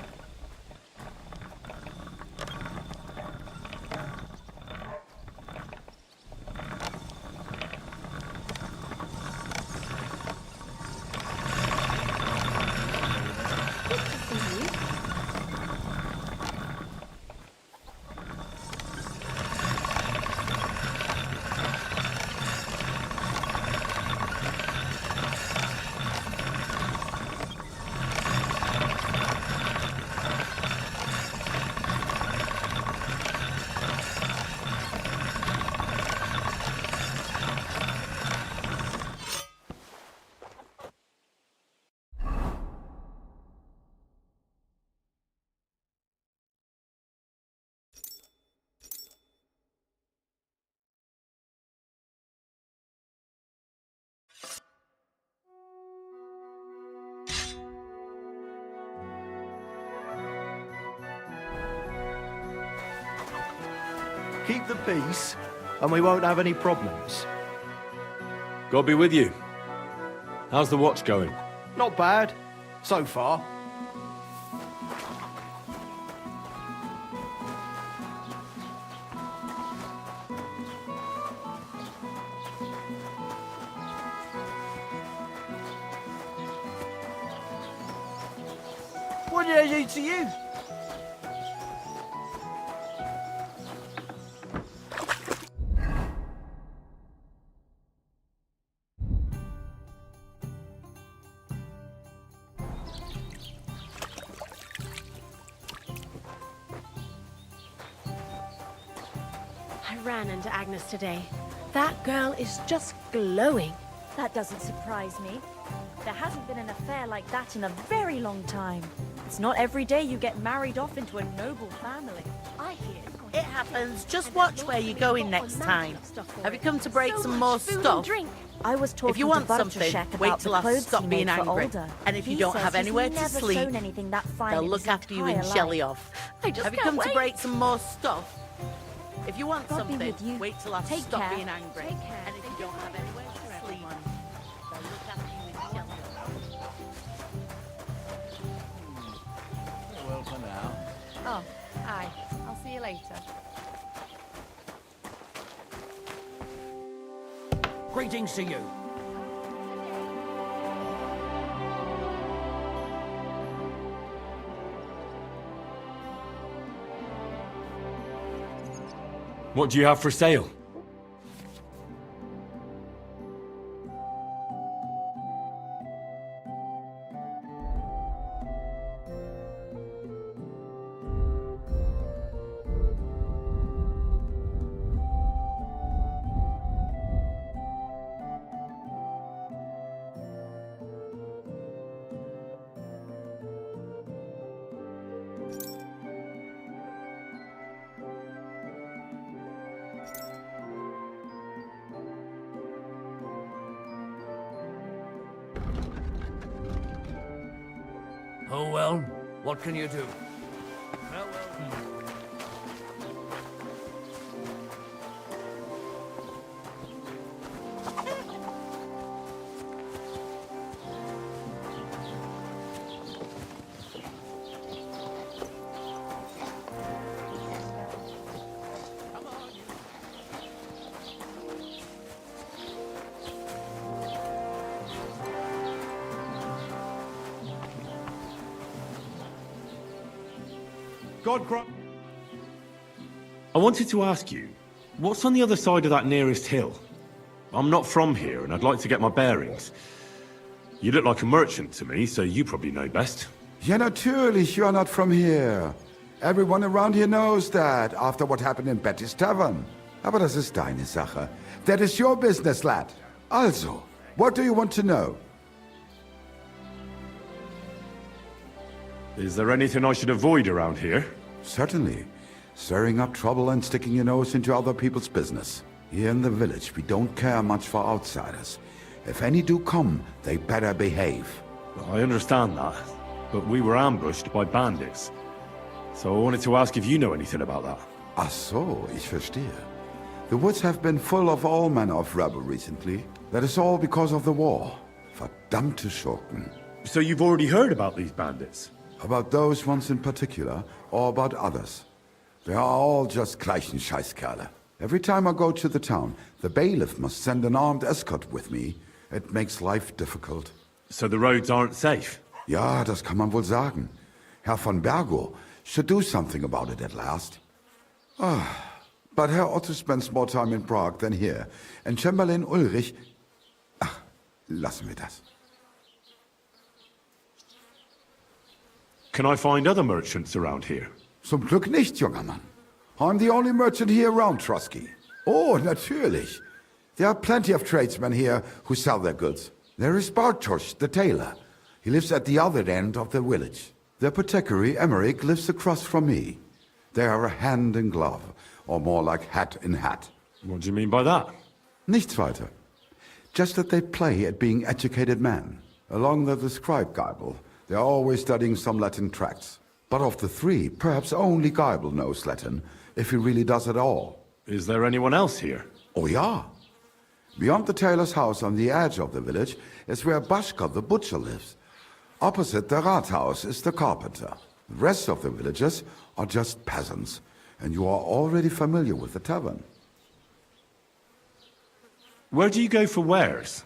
Keep the peace, and we won't have any problems. God be with you. How's the watch going? Not bad, so far. What did I do to you? I ran into Agnes today. That girl is just glowing. That doesn't surprise me. There hasn't been an affair like that in a very long time. It's not every day you get married off into a noble family. I hear It happens. Just watch where you're going next time. Have you come to break some more stuff? I was talking If you want to something, wait till I stop being angry. And if you don't have anywhere to sleep, they'll look after you in Shelley off. Have you come to break some more stuff? If you want something, wait till I stop being angry. And if you don't have anywhere to sleep, they'll look after you in Shelley off. Well, for now. Oh, aye. I'll see you later. Greetings to you. What do you have for sale? Oh well, what can you do? I wanted to ask you, what's on the other side of that nearest hill? I'm not from here, and I'd like to get my bearings. You look like a merchant to me, so you probably know best. Ja, natürlich, you're not from here. Everyone around here knows that, after what happened in Betty's Tavern. Aber das ist deine Sache. That is your business, lad. Also, what do you want to know? Is there anything I should avoid around here? Certainly. Stirring up trouble and sticking your nose into other people's business. Here in the village, we don't care much for outsiders. If any do come, they better behave. I understand that, but we were ambushed by bandits. So I wanted to ask if you know anything about that. Ach so, ich verstehe. The woods have been full of all manner of rebel recently. That is all because of the war. Verdammte Schurken. So you've already heard about these bandits? About those ones in particular, or about others? They are all just gleichen Scheißkerle. Every time I go to the town, the bailiff must send an armed escort with me. It makes life difficult. So the roads aren't safe? Ja, das kann man wohl sagen. Herr von Bergo should do something about it at last. But Herr Otto spends more time in Prague than here, and Chamberlain Ulrich... Ach, lassen wir das. Can I find other merchants around here? Zum Glück nicht, junger Mann. I'm the only merchant here around Troskowitz. Oh, natürlich. There are plenty of tradesmen here who sell their goods. There is Bartosz, the tailor. He lives at the other end of the village. The apothecary, Emmerich, lives across from me. They are hand in glove, or more like hat in hat. What do you mean by that? Nichts weiter. Just that they play at being educated men. Along the scribe Geibel, they are always studying some Latin tracts. But of the three, perhaps only Geibel knows Latin, if he really does at all. Is there anyone else here? Oh, yeah. Beyond the tailor's house on the edge of the village is where Bashka the butcher lives. Opposite the Rathaus is the carpenter. The rest of the villagers are just peasants, and you are already familiar with the tavern. Where do you go for wares?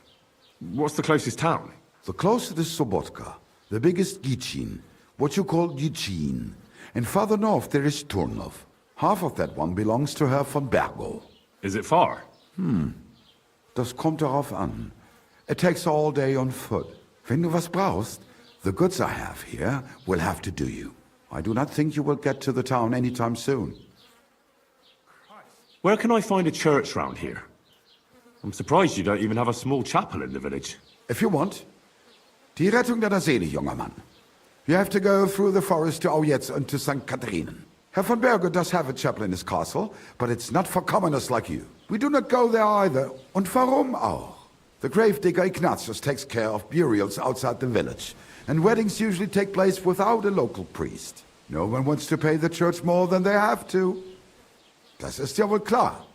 What's the closest town? The closest is Sobotka, the biggest Gichin, what you call Gichin. And farther north there is Turnov. Half of that one belongs to Herr von Bergo. Is it far? Das kommt darauf an. It takes all day on foot. Wenn du was brauchst, the goods I have here will have to do you. I do not think you will get to the town anytime soon. Where can I find a church round here? I'm surprised you don't even have a small chapel in the village. If you want. Die Rettung deiner Seele, junger Mann. You have to go through the forest to Aujetz and to St. Catharinen. Herr von Berger does have a chapel in his castle, but it's not for commoners like you. We do not go there either. Und warum auch? The gravedigger Ignatius takes care of burials outside the village, and weddings usually take place without a local priest. No one wants to pay the church more than they have to. Das ist ja wohl klar.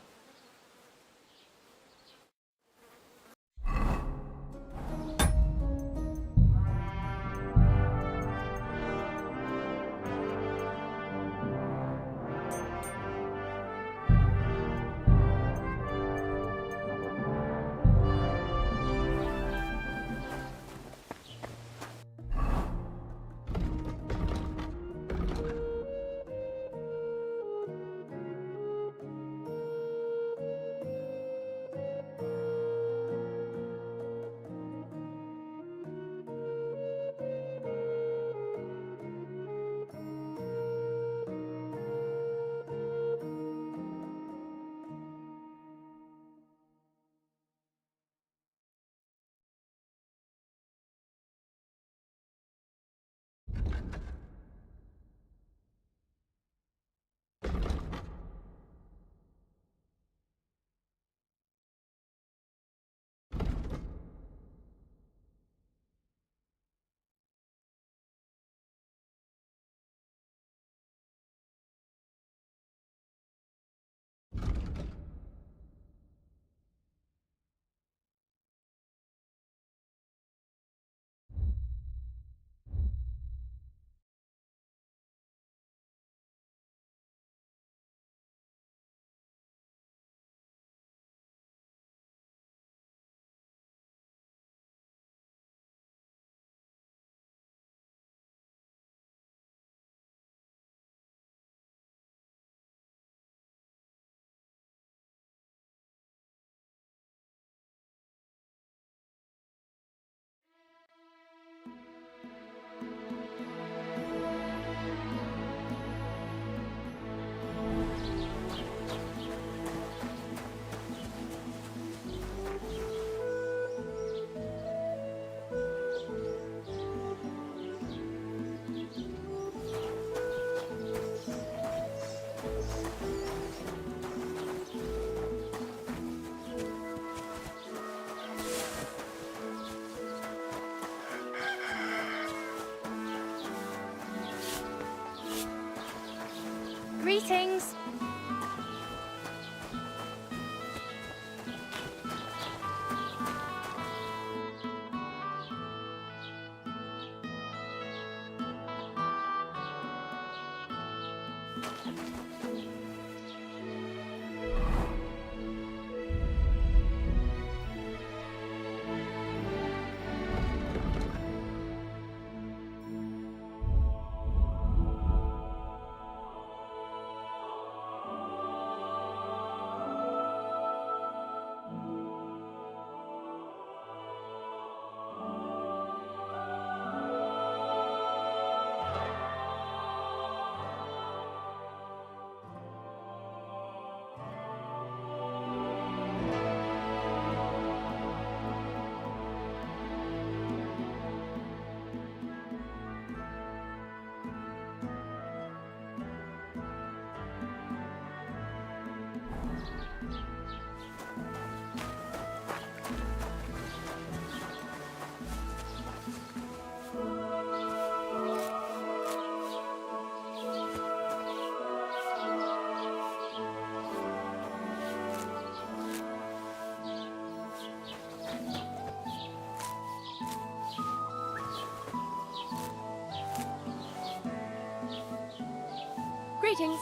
Greetings. Greetings.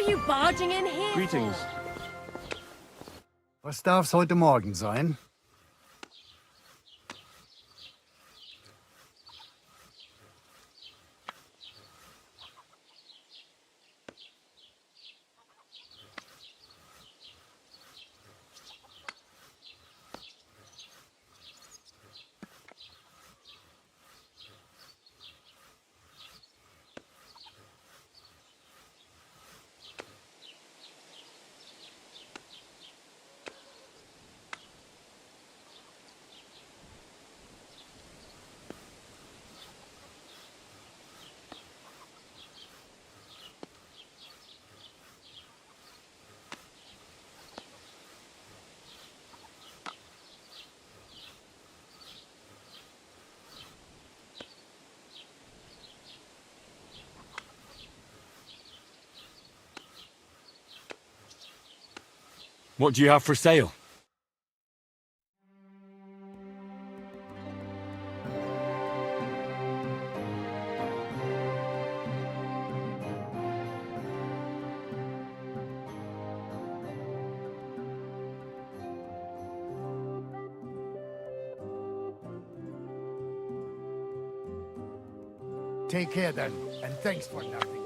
you barging in here Greetings. Was darf's heute Morgen sein? What do you have for sale? Take care then, and thanks for nothing.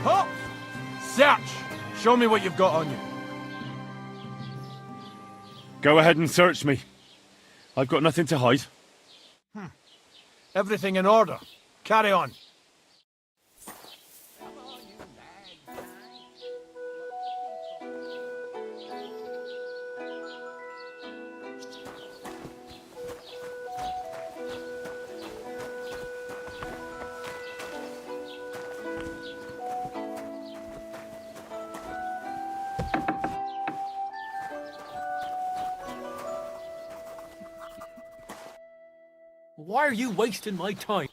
Hop! Search! Show me what you've got on you. Go ahead and search me. I've got nothing to hide. Everything in order. Carry on. Why are you wasting my time?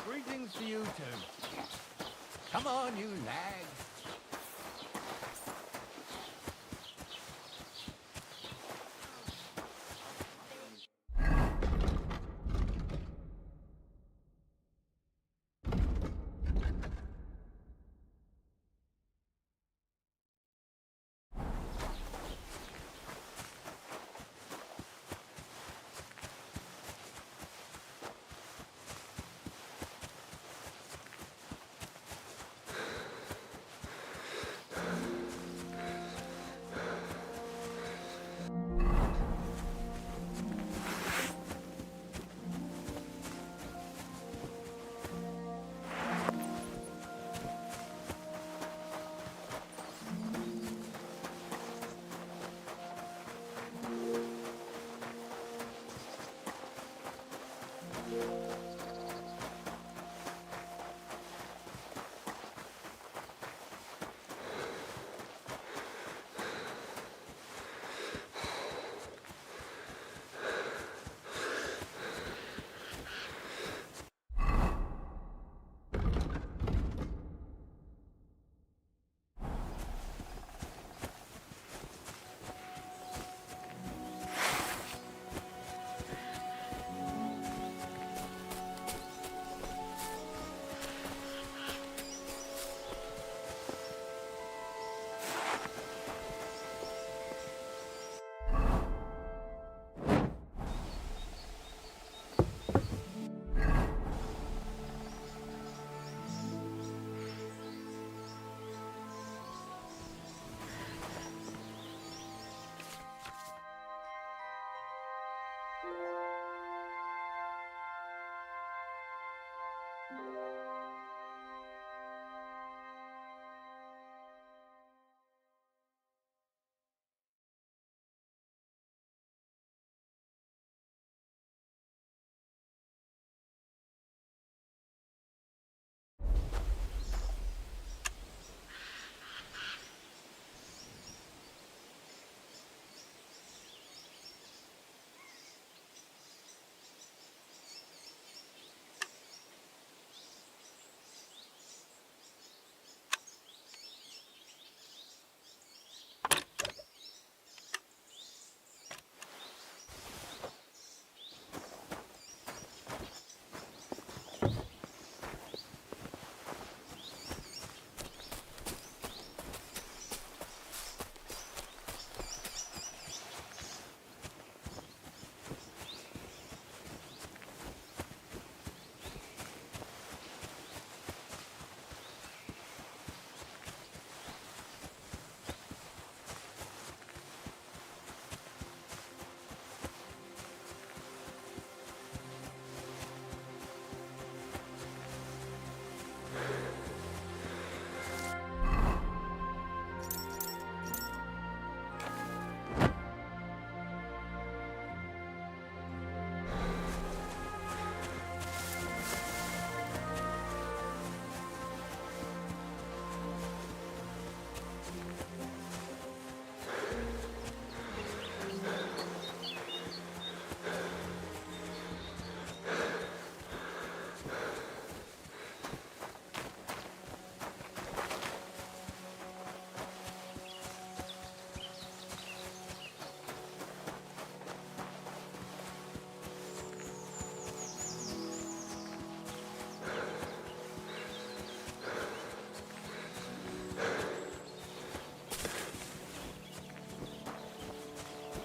Greetings to you too. Come on, you lags.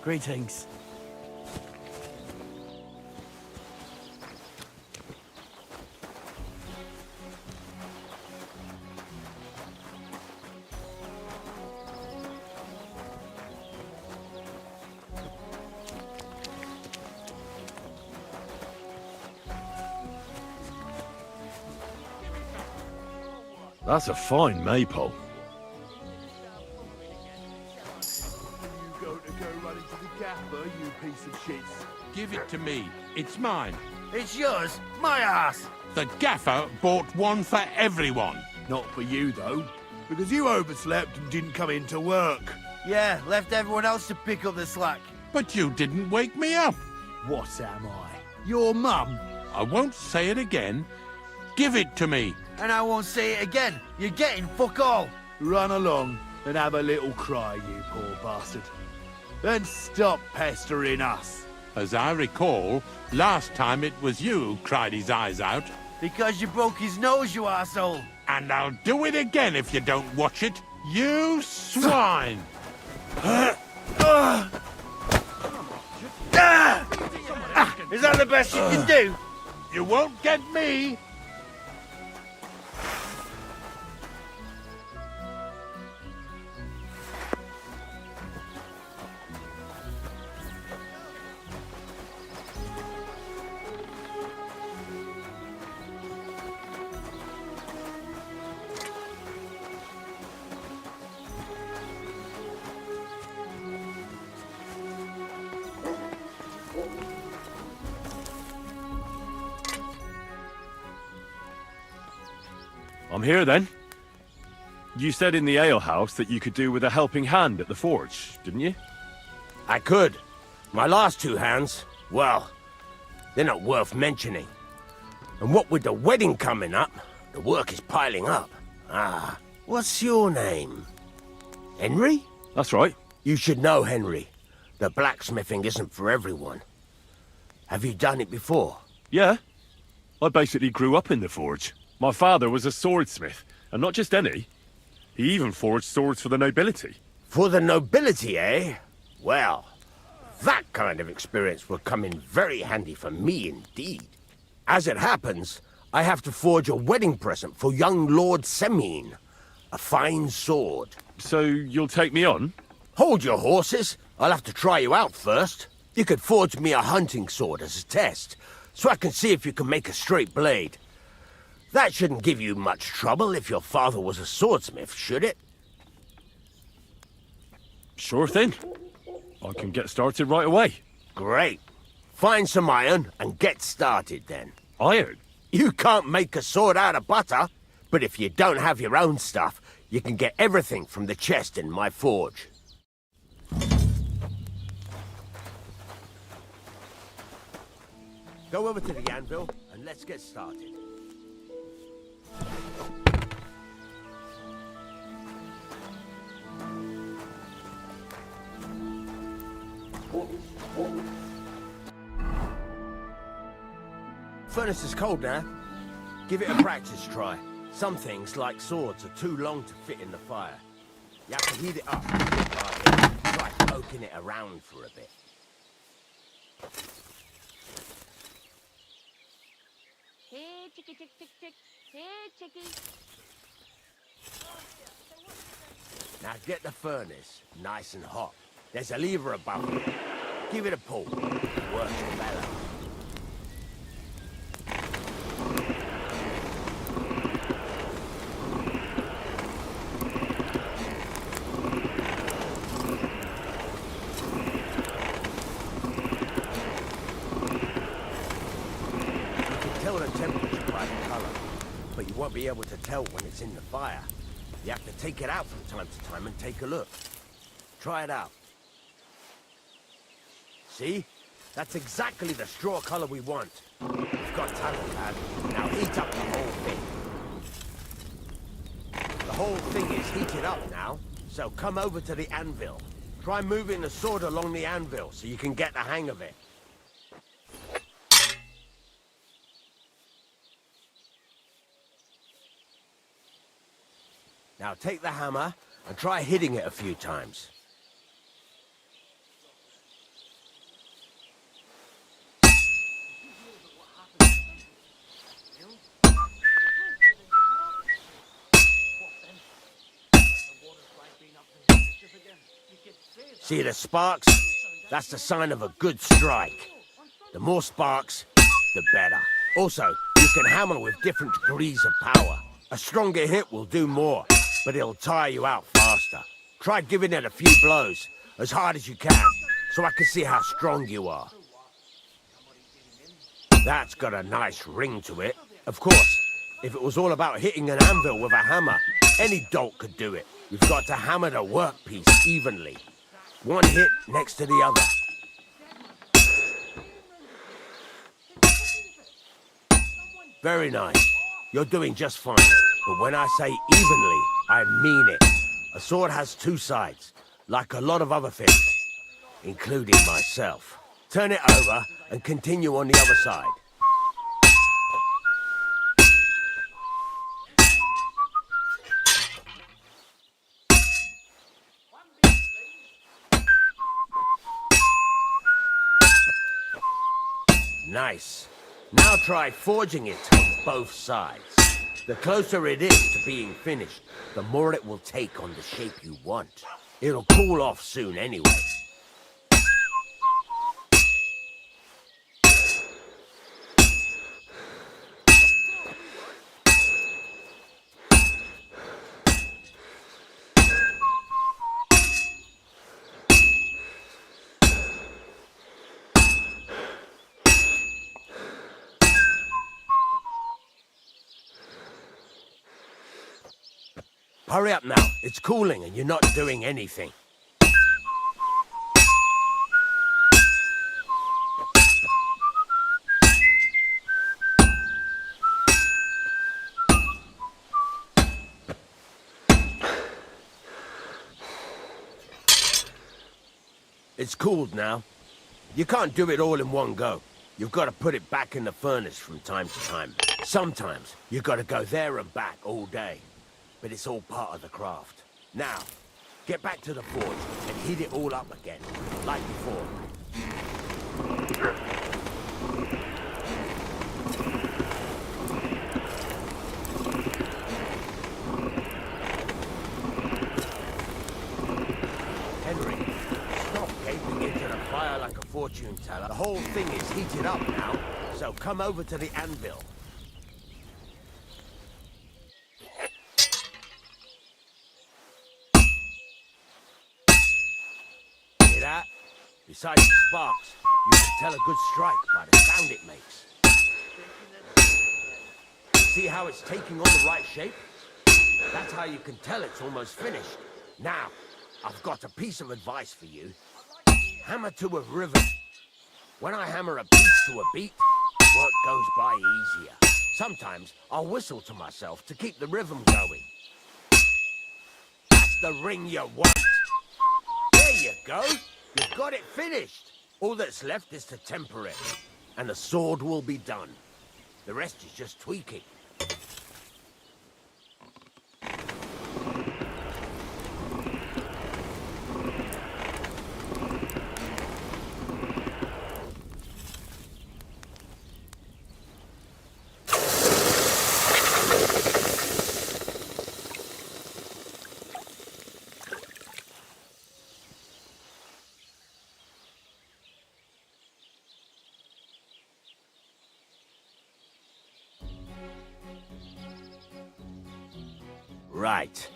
Greetings. That's a fine maypole. Give it to me. It's mine. It's yours? My ass! The gaffer bought one for everyone. Not for you, though. Because you overslept and didn't come in to work. Yeah, left everyone else to pick up the slack. But you didn't wake me up. What am I? Your mum? I won't say it again. Give it to me. And I won't say it again. You're getting fuck all. Run along and have a little cry, you poor bastard. Then stop pestering us. As I recall, last time it was you who cried his eyes out. Because you broke his nose, you arsehole. And I'll do it again if you don't watch it. You swine! Is that the best you can do? You won't get me! I'm here then. You said in the alehouse that you could do with a helping hand at the forge, didn't you? I could. My last two hands, well, they're not worth mentioning. And what with the wedding coming up, the work is piling up. Ah, what's your name? Henry? That's right. You should know, Henry. The blacksmithing isn't for everyone. Have you done it before? Yeah. I basically grew up in the forge. My father was a swordsmith, and not just any. He even forged swords for the nobility. For the nobility, eh? Well, that kind of experience will come in very handy for me indeed. As it happens, I have to forge a wedding present for young Lord Semine. A fine sword. So you'll take me on? Hold your horses. I'll have to try you out first. You could forge me a hunting sword as a test, so I can see if you can make a straight blade. That shouldn't give you much trouble if your father was a swordsmith, should it? Sure thing. I can get started right away. Great. Find some iron and get started then. Iron? You can't make a sword out of butter, but if you don't have your own stuff, you can get everything from the chest in my forge. Go over to the anvil and let's get started. Furnace is cold now. Give it a practice try. Some things, like swords, are too long to fit in the fire. You have to heat it up. Try poking it around for a bit. Here, chicky, chick, chick, chick. Here, chicky. Now get the furnace nice and hot. There's a lever above it. Give it a pull. Work your bellows. Tell the temperature by the color, but you won't be able to tell when it's in the fire. You have to take it out from time to time and take a look. Try it out. See? That's exactly the straw color we want. We've got talent, lad. Now heat up the whole thing. The whole thing is heated up now, so come over to the anvil. Try moving the sword along the anvil so you can get the hang of it. Now take the hammer and try hitting it a few times. See the sparks? That's the sign of a good strike. The more sparks, the better. Also, you can hammer with different degrees of power. A stronger hit will do more, but it'll tire you out faster. Try giving it a few blows, as hard as you can, so I can see how strong you are. That's got a nice ring to it. Of course, if it was all about hitting an anvil with a hammer, any dolt could do it. You've got to hammer the workpiece evenly. One hit next to the other. Very nice. You're doing just fine. But when I say evenly, I mean it. A sword has two sides, like a lot of other things, including myself. Turn it over and continue on the other side. Nice. Now try forging it on both sides. The closer it is to being finished, the more it will take on the shape you want. It'll cool off soon anyway. Hurry up now. It's cooling and you're not doing anything. It's cooled now. You can't do it all in one go. You've got to put it back in the furnace from time to time. Sometimes you've got to go there and back all day. But it's all part of the craft. Now, get back to the forge and heat it all up again, like before. Henry, stop gaping into the fire like a fortune teller. The whole thing is heated up now, so come over to the anvil. That. Besides the sparks, you can tell a good strike by the sound it makes. See how it's taking on the right shape? That's how you can tell it's almost finished. Now, I've got a piece of advice for you. Hammer to a rhythm. When I hammer a piece to a beat, work goes by easier. Sometimes I'll whistle to myself to keep the rhythm going. That's the ring you want. There you go. You've got it finished. All that's left is to temper it, and the sword will be done. The rest is just tweaking. Right.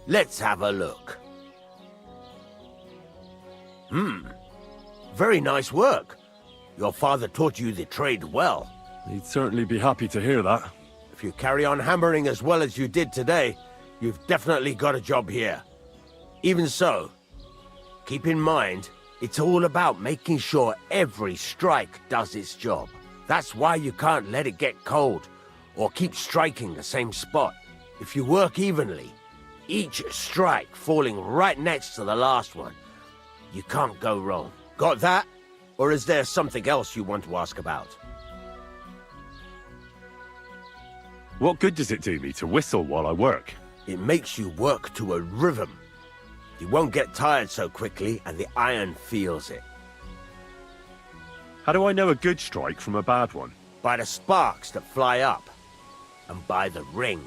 Let's have a look. Very nice work. Your father taught you the trade well. He'd certainly be happy to hear that. If you carry on hammering as well as you did today, you've definitely got a job here. Even so, keep in mind, it's all about making sure every strike does its job. That's why you can't let it get cold, or keep striking the same spot. If you work evenly, each strike falling right next to the last one, you can't go wrong. Got that? Or is there something else you want to ask about? What good does it do me to whistle while I work? It makes you work to a rhythm. You won't get tired so quickly, and the iron feels it. How do I know a good strike from a bad one? By the sparks that fly up, and by the ring.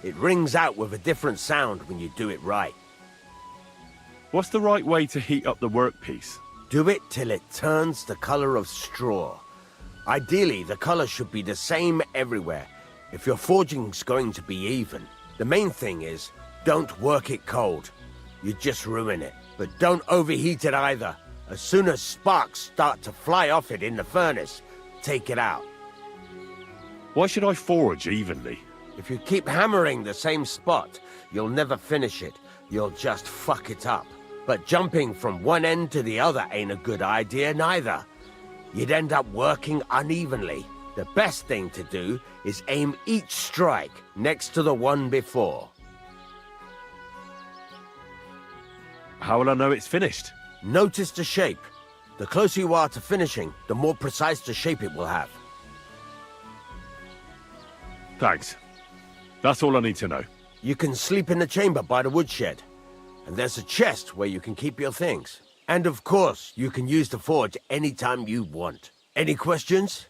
It rings out with a different sound when you do it right. What's the right way to heat up the workpiece? Do it till it turns the color of straw. Ideally, the color should be the same everywhere, if your forging's going to be even. The main thing is, don't work it cold. You just ruin it. But don't overheat it either. As soon as sparks start to fly off it in the furnace, take it out. Why should I forge evenly? If you keep hammering the same spot, you'll never finish it. You'll just fuck it up. But jumping from one end to the other ain't a good idea neither. You'd end up working unevenly. The best thing to do is aim each strike next to the one before. How will I know it's finished? Notice the shape. The closer you are to finishing, the more precise the shape it will have. Thanks. That's all I need to know. You can sleep in the chamber by the woodshed. And there's a chest where you can keep your things. And of course, you can use the forge anytime you want. Any questions?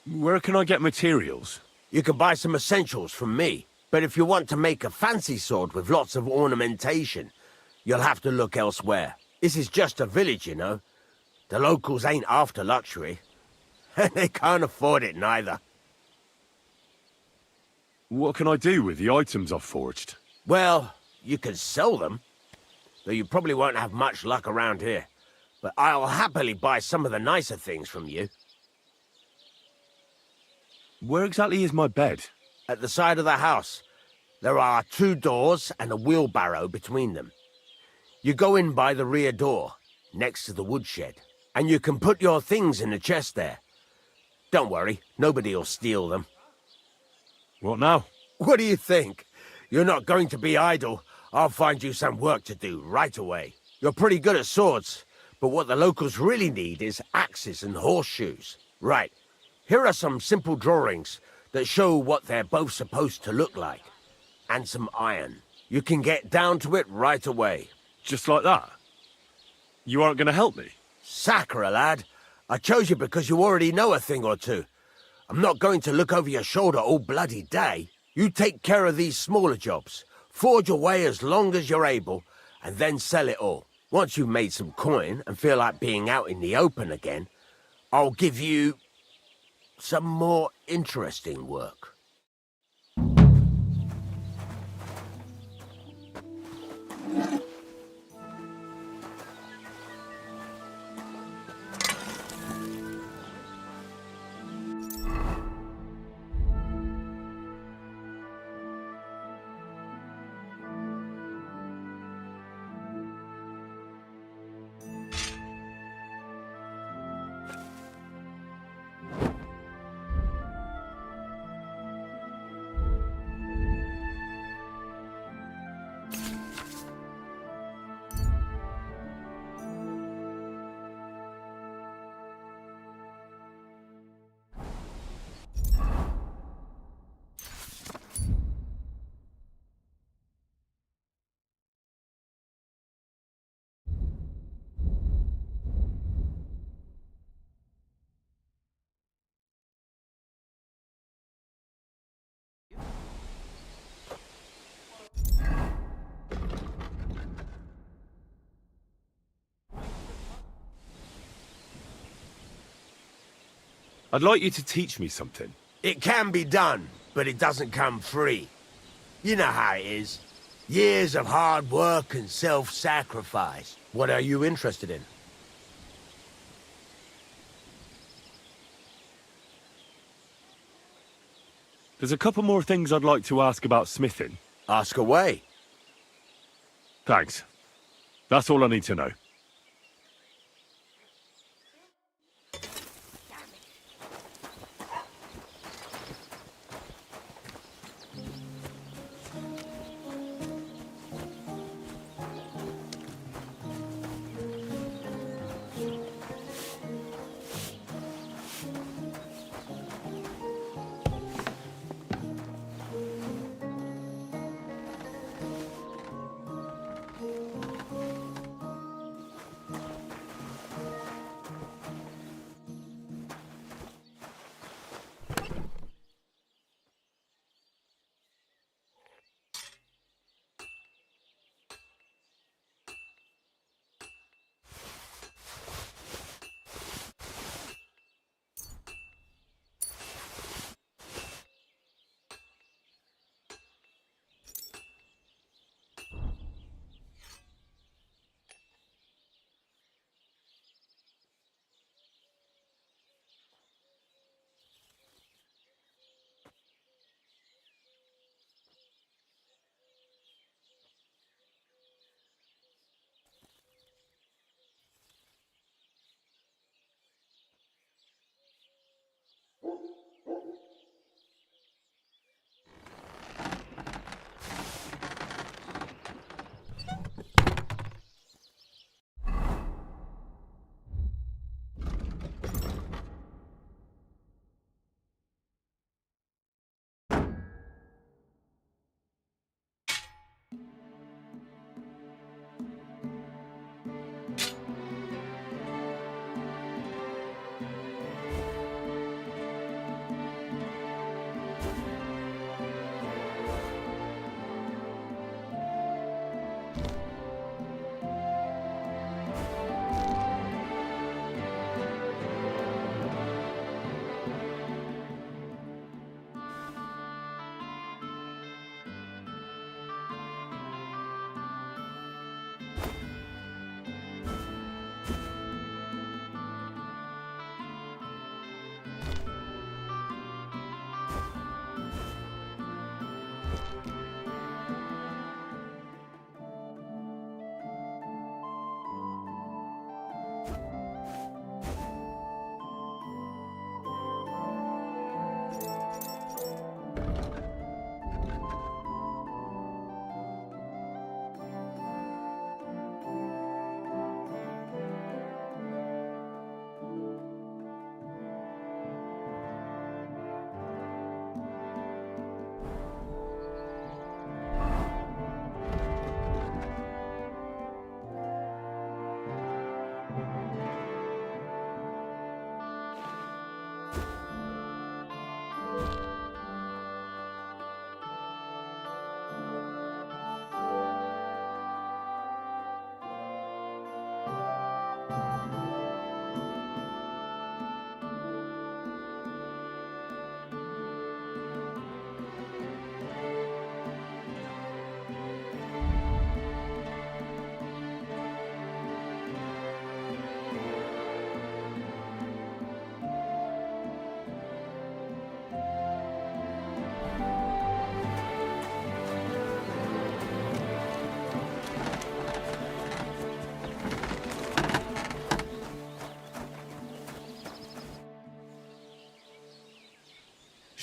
Where can I get materials? You can buy some essentials from me. But if you want to make a fancy sword with lots of ornamentation, you'll have to look elsewhere. This is just a village, you know. The locals ain't after luxury. And they can't afford it neither. What can I do with the items I've forged? Well, you can sell them. Though you probably won't have much luck around here. But I'll happily buy some of the nicer things from you. Where exactly is my bed? At the side of the house. There are 2 doors and a wheelbarrow between them. You go in by the rear door, next to the woodshed, and you can put your things in the chest there. Don't worry, nobody'll steal them. What now? What do you think? You're not going to be idle. I'll find you some work to do right away. You're pretty good at swords, but what the locals really need is axes and horseshoes. Right, here are some simple drawings that show what they're both supposed to look like. And some iron. You can get down to it right away. Just like that? You aren't going to help me? Sacre, lad. I chose you because you already know a thing or two. I'm not going to look over your shoulder all bloody day. You take care of these smaller jobs. Forge away as long as you're able, and then sell it all. Once you've made some coin and feel like being out in the open again, I'll give you some more interesting work. I'd like you to teach me something. It can be done, but it doesn't come free. You know how it is. Years of hard work and self-sacrifice. What are you interested in? There's a couple more things I'd like to ask about smithing. Ask away. Thanks. That's all I need to know.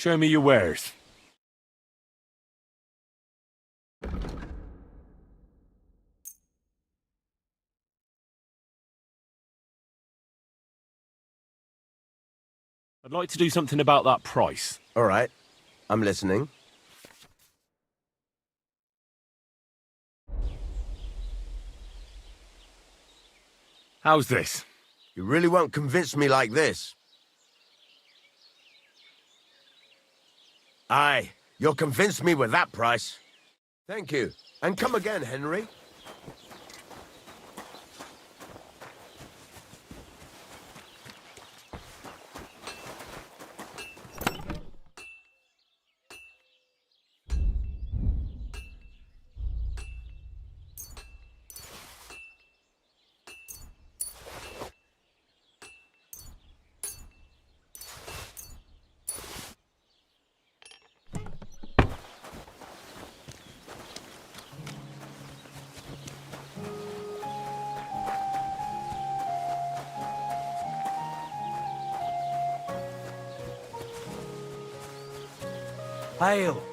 Show me your wares. I'd like to do something about that price. All right. I'm listening. How's this? You really won't convince me like this. Aye, you'll convince me with that price. Thank you. And come again, Henry. Hail.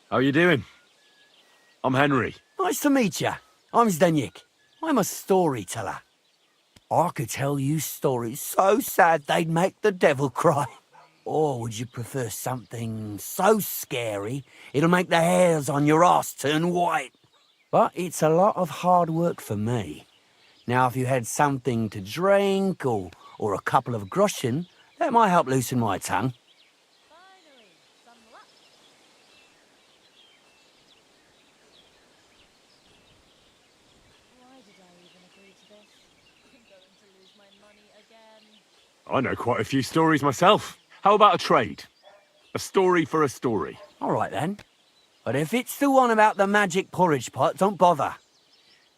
How are you doing? I'm Henry. Nice to meet you. I'm Zdeněk. I'm a storyteller. I could tell you stories so sad they'd make the devil cry. Or would you prefer something so scary it'll make the hairs on your ass turn white? But it's a lot of hard work for me. Now, if you had something to drink or a couple of groschen, that might help loosen my tongue. I know quite a few stories myself. How about a trade? A story for a story. All right, then. But if it's the one about the magic porridge pot, don't bother.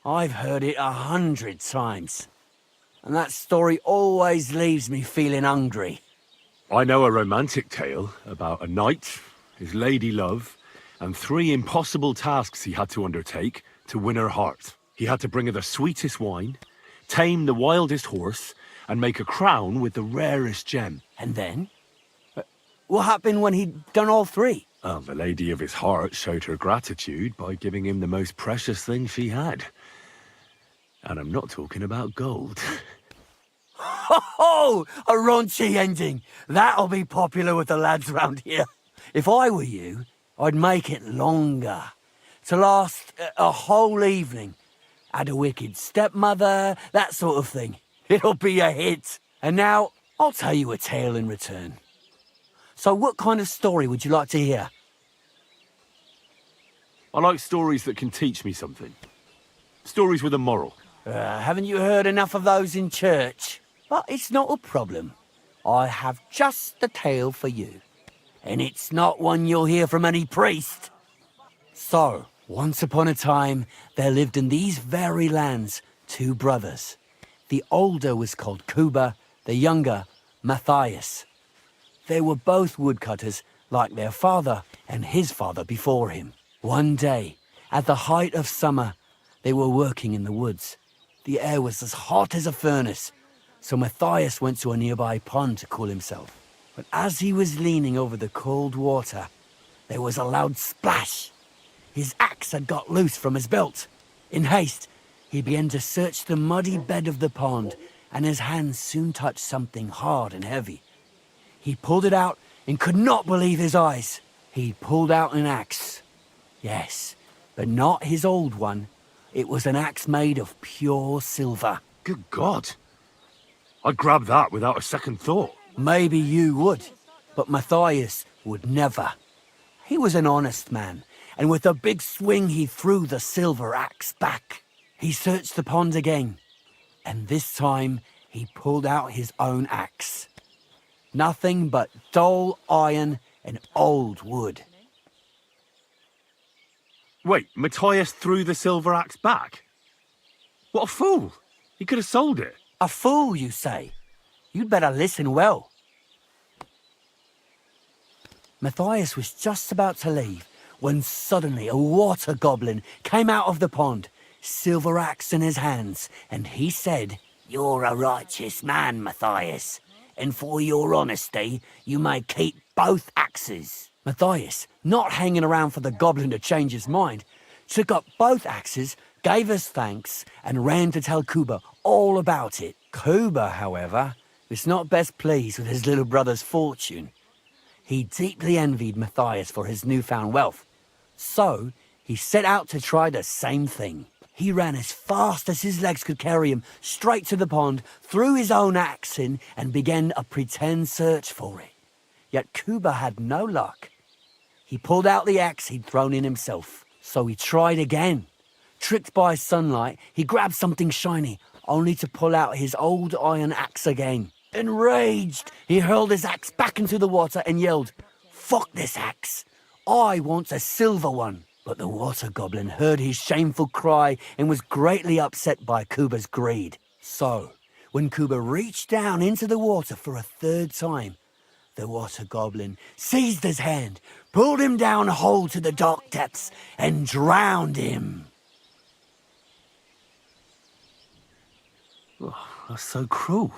I've heard it 100 times. And that story always leaves me feeling hungry. I know a romantic tale about a knight, his lady love, and 3 impossible tasks he had to undertake to win her heart. He had to bring her the sweetest wine, tame the wildest horse, and make a crown with the rarest gem. And then? What happened when he'd done all 3? Well, the lady of his heart showed her gratitude by giving him the most precious thing she had. And I'm not talking about gold. Ho! A raunchy ending. That'll be popular with the lads round here. If I were you, I'd make it longer. To last a whole evening. Add a wicked stepmother, that sort of thing. It'll be a hit. And now, I'll tell you a tale in return. So what kind of story would you like to hear? I like stories that can teach me something. Stories with a moral. Haven't you heard enough of those in church? But it's not a problem. I have just the tale for you. And it's not one you'll hear from any priest. So, once upon a time, there lived in these very lands 2 brothers. The older was called Kuba, the younger, Matthias. They were both woodcutters, like their father and his father before him. One day, at the height of summer, they were working in the woods. The air was as hot as a furnace, so Matthias went to a nearby pond to cool himself. But as he was leaning over the cold water, there was a loud splash. His axe had got loose from his belt. In haste, he began to search the muddy bed of the pond, and his hands soon touched something hard and heavy. He pulled it out and could not believe his eyes. He pulled out an axe. Yes, but not his old one. It was an axe made of pure silver. Good God. I'd grab that without a second thought. Maybe you would, but Matthias would never. He was an honest man, and with a big swing he threw the silver axe back. He searched the pond again, and this time he pulled out his own axe. Nothing but dull iron and old wood. Wait, Matthias threw the silver axe back? What a fool! He could have sold it. A fool, you say? You'd better listen well. Matthias was just about to leave when suddenly a water goblin came out of the pond. silver axe in his hands, and he said, "You're a righteous man, Matthias, and for your honesty, you may keep both axes." Matthias, not hanging around for the goblin to change his mind, took up both axes, gave us thanks, and ran to tell Kuba all about it. Kuba, however, was not best pleased with his little brother's fortune. He deeply envied Matthias for his newfound wealth, so he set out to try the same thing. He ran as fast as his legs could carry him straight to the pond, threw his own axe in, and began a pretend search for it. Yet Kuba had no luck. He pulled out the axe he'd thrown in himself, so he tried again. Tricked by sunlight, he grabbed something shiny, only to pull out his old iron axe again. Enraged, he hurled his axe back into the water and yelled, "Fuck this axe! I want a silver one!" But the water goblin heard his shameful cry and was greatly upset by Kuba's greed. So, when Kuba reached down into the water for a third time, the water goblin seized his hand, pulled him down whole to the dark depths, and drowned him. Oh, that's so cruel.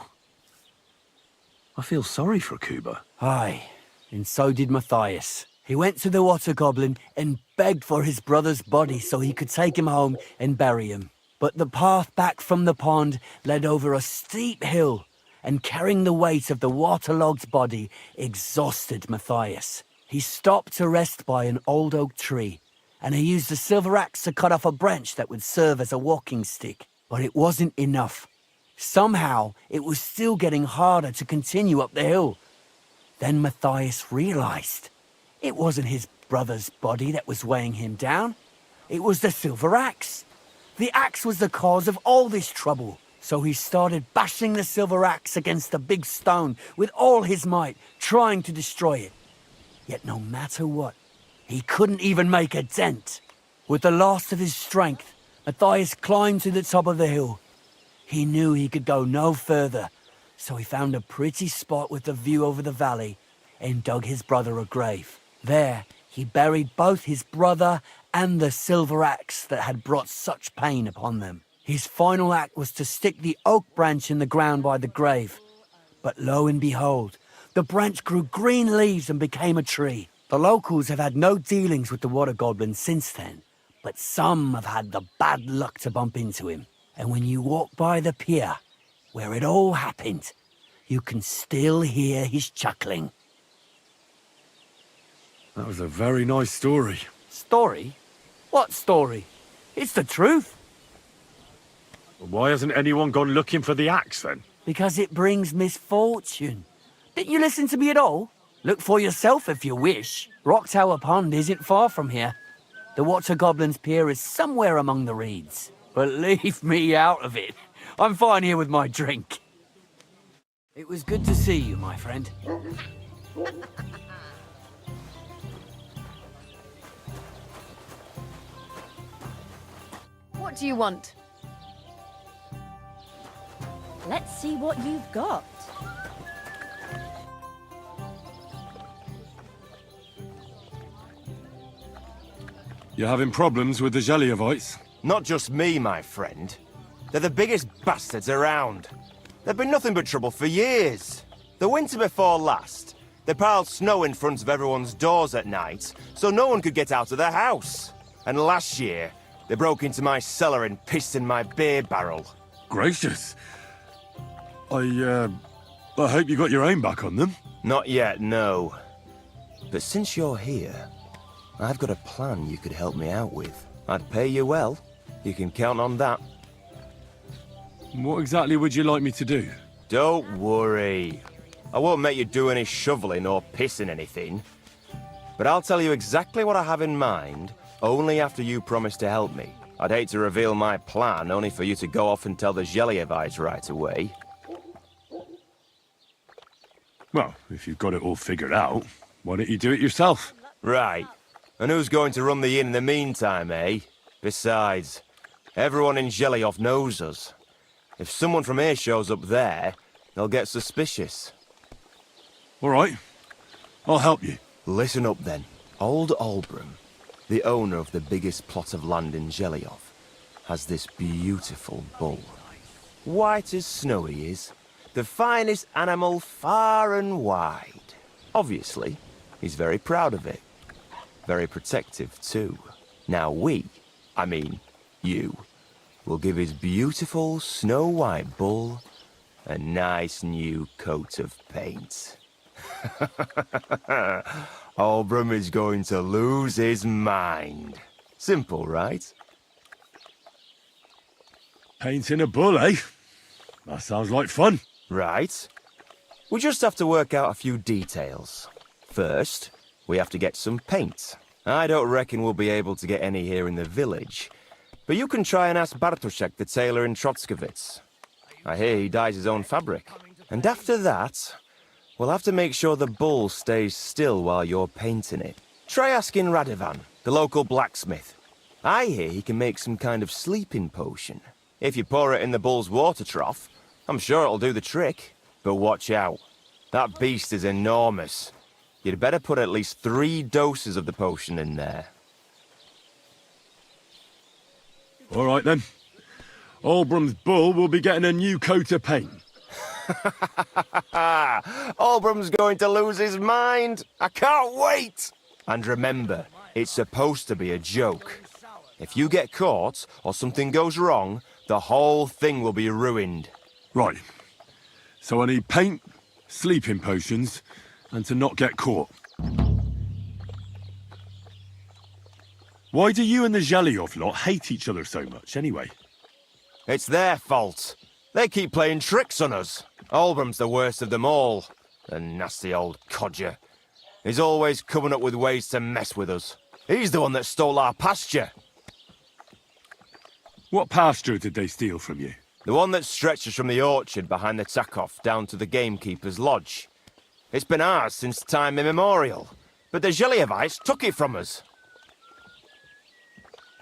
I feel sorry for Kuba. Aye, and so did Matthias. He went to the water goblin and begged for his brother's body so he could take him home and bury him. But the path back from the pond led over a steep hill, and carrying the weight of the waterlogged body exhausted Matthias. He stopped to rest by an old oak tree, and he used a silver axe to cut off a branch that would serve as a walking stick. But it wasn't enough. Somehow, it was still getting harder to continue up the hill. Then Matthias realized it wasn't his brother's body that was weighing him down. It was the silver axe. The axe was the cause of all this trouble. So he started bashing the silver axe against the big stone with all his might, trying to destroy it. Yet no matter what, he couldn't even make a dent. With the last of his strength, Matthias climbed to the top of the hill. He knew he could go no further, so he found a pretty spot with a view over the valley and dug his brother a grave. There, he buried both his brother and the silver axe that had brought such pain upon them. His final act was to stick the oak branch in the ground by the grave. But lo and behold, the branch grew green leaves and became a tree. The locals have had no dealings with the water goblin since then, but some have had the bad luck to bump into him. And when you walk by the pier, where it all happened, you can still hear his chuckling. That was a very nice story. Story? What story? It's the truth. Why hasn't anyone gone looking for the axe then? Because it brings misfortune. Didn't you listen to me at all? Look for yourself if you wish. Rock Tower Pond isn't far from here. The Water Goblin's pier is somewhere among the reeds. But leave me out of it. I'm fine here with my drink. It was good to see you, my friend. What do you want? Let's see what you've got. You having problems with the Geliovites? Not just me, my friend. They're the biggest bastards around. They've been nothing but trouble for years. The winter before last, they piled snow in front of everyone's doors at night, so no one could get out of their house. And last year, they broke into my cellar and pissed in my beer barrel. Gracious. I hope you got your aim back on them. Not yet, no. But since you're here, I've got a plan you could help me out with. I'd pay you well. You can count on that. What exactly would you like me to do? Don't worry. I won't make you do any shoveling or pissing anything. But I'll tell you exactly what I have in mind, only after you promise to help me. I'd hate to reveal my plan, only for you to go off and tell the Geliovites right away. Well, if you've got it all figured out, why don't you do it yourself? Right. And who's going to run the inn in the meantime, eh? Besides, everyone in Geliov knows us. If someone from here shows up there, they'll get suspicious. All right. I'll help you. Listen up then. Old Albram, the owner of the biggest plot of land in Geliov, has this beautiful bull. White as snow he is, the finest animal far and wide. Obviously, he's very proud of it. Very protective, too. Now you, will give his beautiful snow-white bull a nice new coat of paint. Albram is going to lose his mind. Simple, right? Painting a bull, eh? That sounds like fun. Right. We just have to work out a few details. First, we have to get some paint. I don't reckon we'll be able to get any here in the village, but you can try and ask Bartoszek, the tailor in Troskowitz. I hear he dyes his own fabric. And after that, we'll have to make sure the bull stays still while you're painting it. Try asking Radovan, the local blacksmith. I hear he can make some kind of sleeping potion. If you pour it in the bull's water trough, I'm sure it'll do the trick. But watch out. That beast is enormous. You'd better put at least 3 doses of the potion in there. All right, then. Albram's bull will be getting a new coat of paint. Albram's going to lose his mind. I can't wait. And remember, it's supposed to be a joke. If you get caught or something goes wrong, the whole thing will be ruined. Right. So I need paint, sleeping potions, and to not get caught. Why do you and the Zhelyov lot hate each other so much, anyway? It's their fault. They keep playing tricks on us. Albram's the worst of them all. The nasty old codger. He's always coming up with ways to mess with us. He's the one that stole our pasture. What pasture did they steal from you? The one that stretches from the orchard behind the Takov down to the gamekeeper's lodge. It's been ours since time immemorial, but the Zhelyevites took it from us.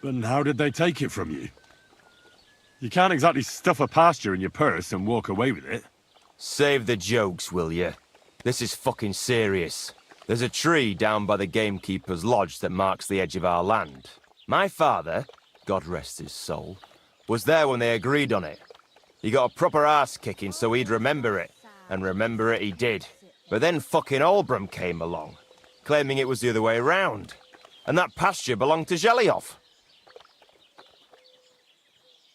And how did they take it from you? You can't exactly stuff a pasture in your purse and walk away with it. Save the jokes, will you? This is fucking serious. There's a tree down by the gamekeeper's lodge that marks the edge of our land. My father, God rest his soul, was there when they agreed on it. He got a proper ass-kicking so he'd remember it, and remember it he did. But then fucking Albram came along, claiming it was the other way around, and that pasture belonged to Zhelyov.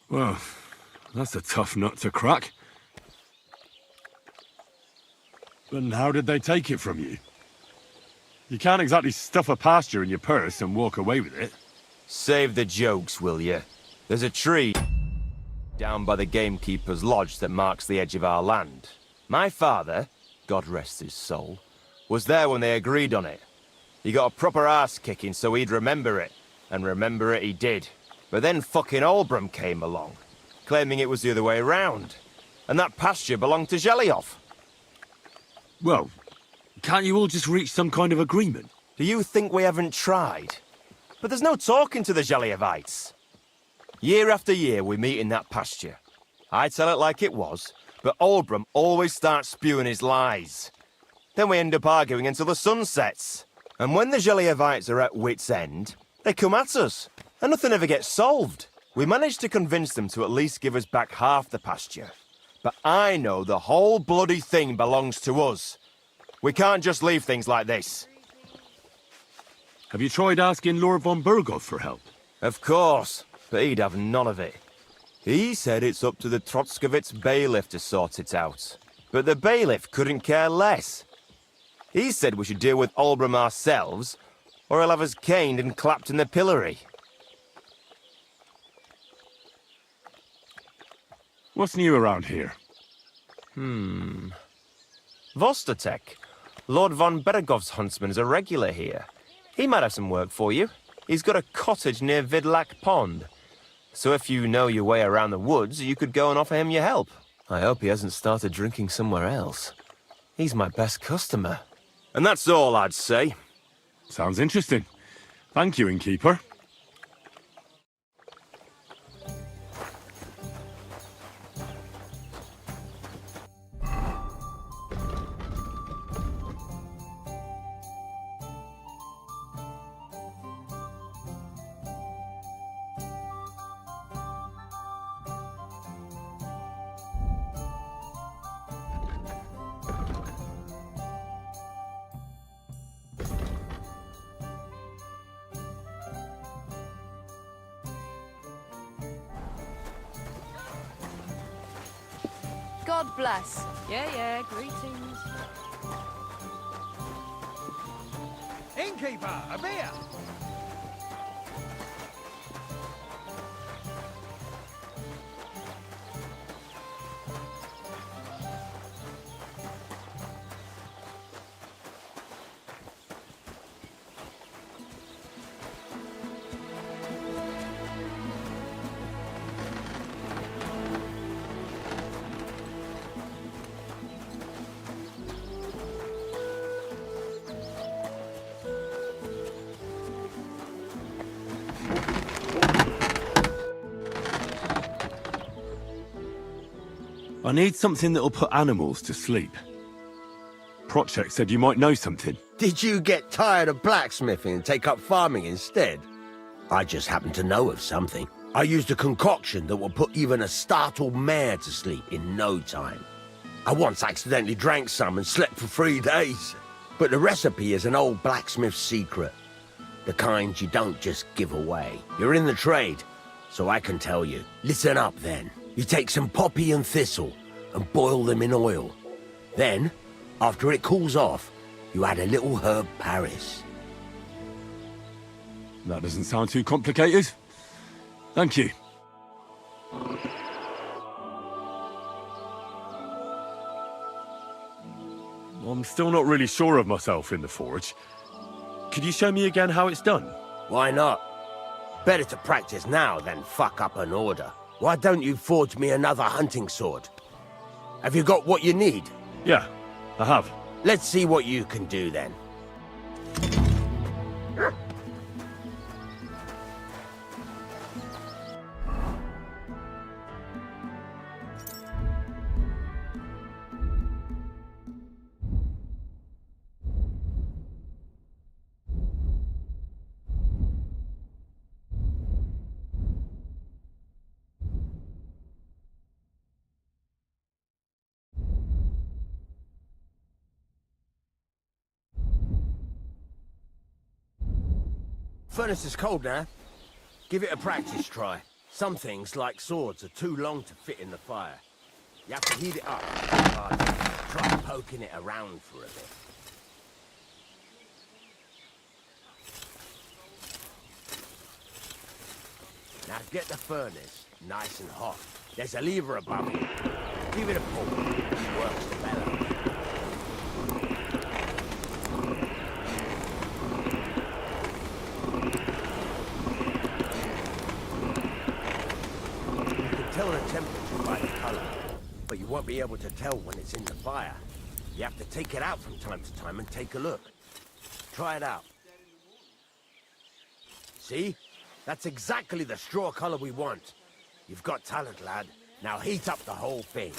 Well, that's a tough nut to crack. And how did they take it from you? You can't exactly stuff a pasture in your purse and walk away with it. Save the jokes, will you? There's a tree down by the gamekeeper's lodge that marks the edge of our land. My father, God rest his soul, was there when they agreed on it. He got a proper ass-kicking so he'd remember it, and remember it he did. But then fucking Albram came along, claiming it was the other way around, and that pasture belonged to Zhelyov. Well, can't you all just reach some kind of agreement? Do you think we haven't tried? But there's no talking to the Zhelyevites. Year after year we meet in that pasture. I tell it like it was, but Albram always starts spewing his lies. Then we end up arguing until the sun sets. And when the Zhelyevites are at wit's end, they come at us, and nothing ever gets solved. We managed to convince them to at least give us back half the pasture. But I know the whole bloody thing belongs to us. We can't just leave things like this. Have you tried asking Lord von Burgov for help? Of course, but he'd have none of it. He said it's up to the Troskowitz bailiff to sort it out. But the bailiff couldn't care less. He said we should deal with Albram ourselves, or he'll have us caned and clapped in the pillory. What's new around here? Vostotek. Lord von Beregov's huntsman's a regular here. He might have some work for you. He's got a cottage near Vidlak Pond. So if you know your way around the woods, you could go and offer him your help. I hope he hasn't started drinking somewhere else. He's my best customer. And that's all I'd say. Sounds interesting. Thank you, innkeeper. God bless. Yeah, greetings. Innkeeper, a beer! I need something that'll put animals to sleep. Prochek said you might know something. Did you get tired of blacksmithing and take up farming instead? I just happen to know of something. I used a concoction that will put even a startled mare to sleep in no time. I once accidentally drank some and slept for 3 days. But the recipe is an old blacksmith's secret. The kind you don't just give away. You're in the trade, so I can tell you. Listen up then. You take some poppy and thistle and boil them in oil. Then, after it cools off, you add a little herb Paris. That doesn't sound too complicated. Thank you. I'm still not really sure of myself in the forge. Could you show me again how it's done? Why not? Better to practice now than fuck up an order. Why don't you forge me another hunting sword? Have you got what you need? Yeah, I have. Let's see what you can do then. Furnace is cold now. Give it a practice try. Some things, like swords, are too long to fit in the fire. You have to heat it up. Try poking it around for a bit. Now get the furnace nice and hot. There's a lever above it. Give it a pull. It works the bellows. Tell the temperature by the color, but you won't be able to tell when it's in the fire. You have to take it out from time to time and take a look. Try it out. See? That's exactly the straw color we want. You've got talent, lad. Now heat up the whole thing.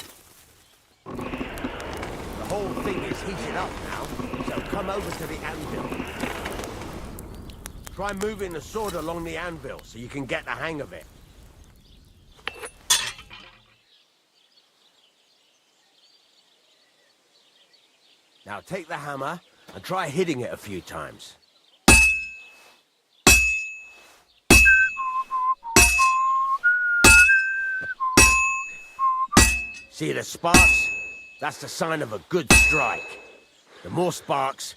The whole thing is heated up now, so come over to the anvil. Try moving the sword along the anvil so you can get the hang of it. Now take the hammer and try hitting it a few times. See the sparks? That's the sign of a good strike. The more sparks,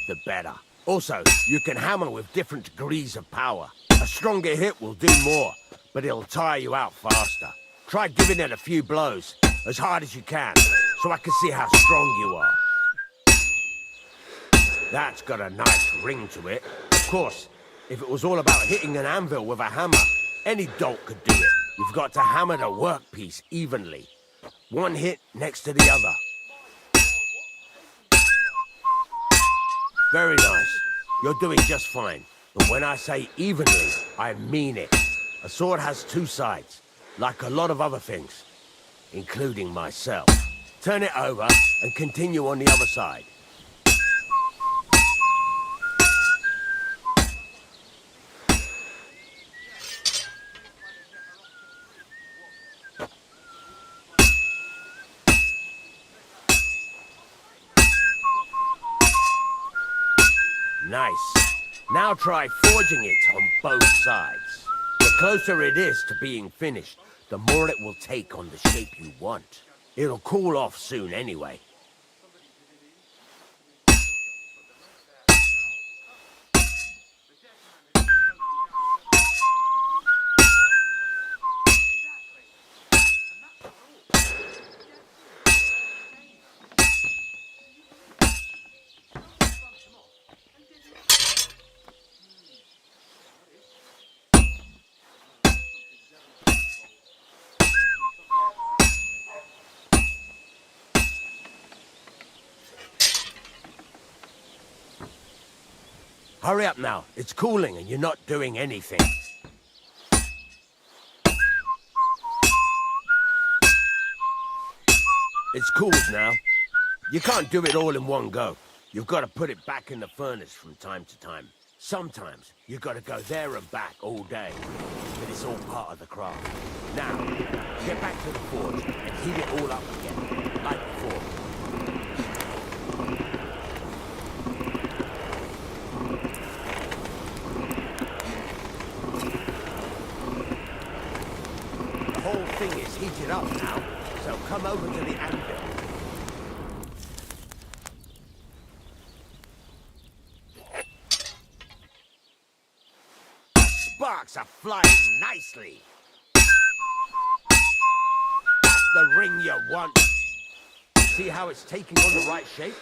the better. Also, you can hammer with different degrees of power. A stronger hit will do more, but it'll tire you out faster. Try giving it a few blows, as hard as you can, so I can see how strong you are. That's got a nice ring to it. Of course, if it was all about hitting an anvil with a hammer, any dolt could do it. You've got to hammer the workpiece evenly. One hit next to the other. Very nice. You're doing just fine. But when I say evenly, I mean it. A sword has two sides, like a lot of other things, including myself. Turn it over and continue on the other side. Nice. Now try forging it on both sides. The closer it is to being finished, the more it will take on the shape you want. It'll cool off soon anyway. Hurry up now. It's cooling and you're not doing anything. It's cooled now. You can't do it all in one go. You've got to put it back in the furnace from time to time. Sometimes you've got to go there and back all day. But it's all part of the craft. Now, get back to the forge and heat it all up again, like before. The whole thing is heated up now, so come over to the anvil. Sparks are flying nicely. That's the ring you want. See how it's taking on the right shape?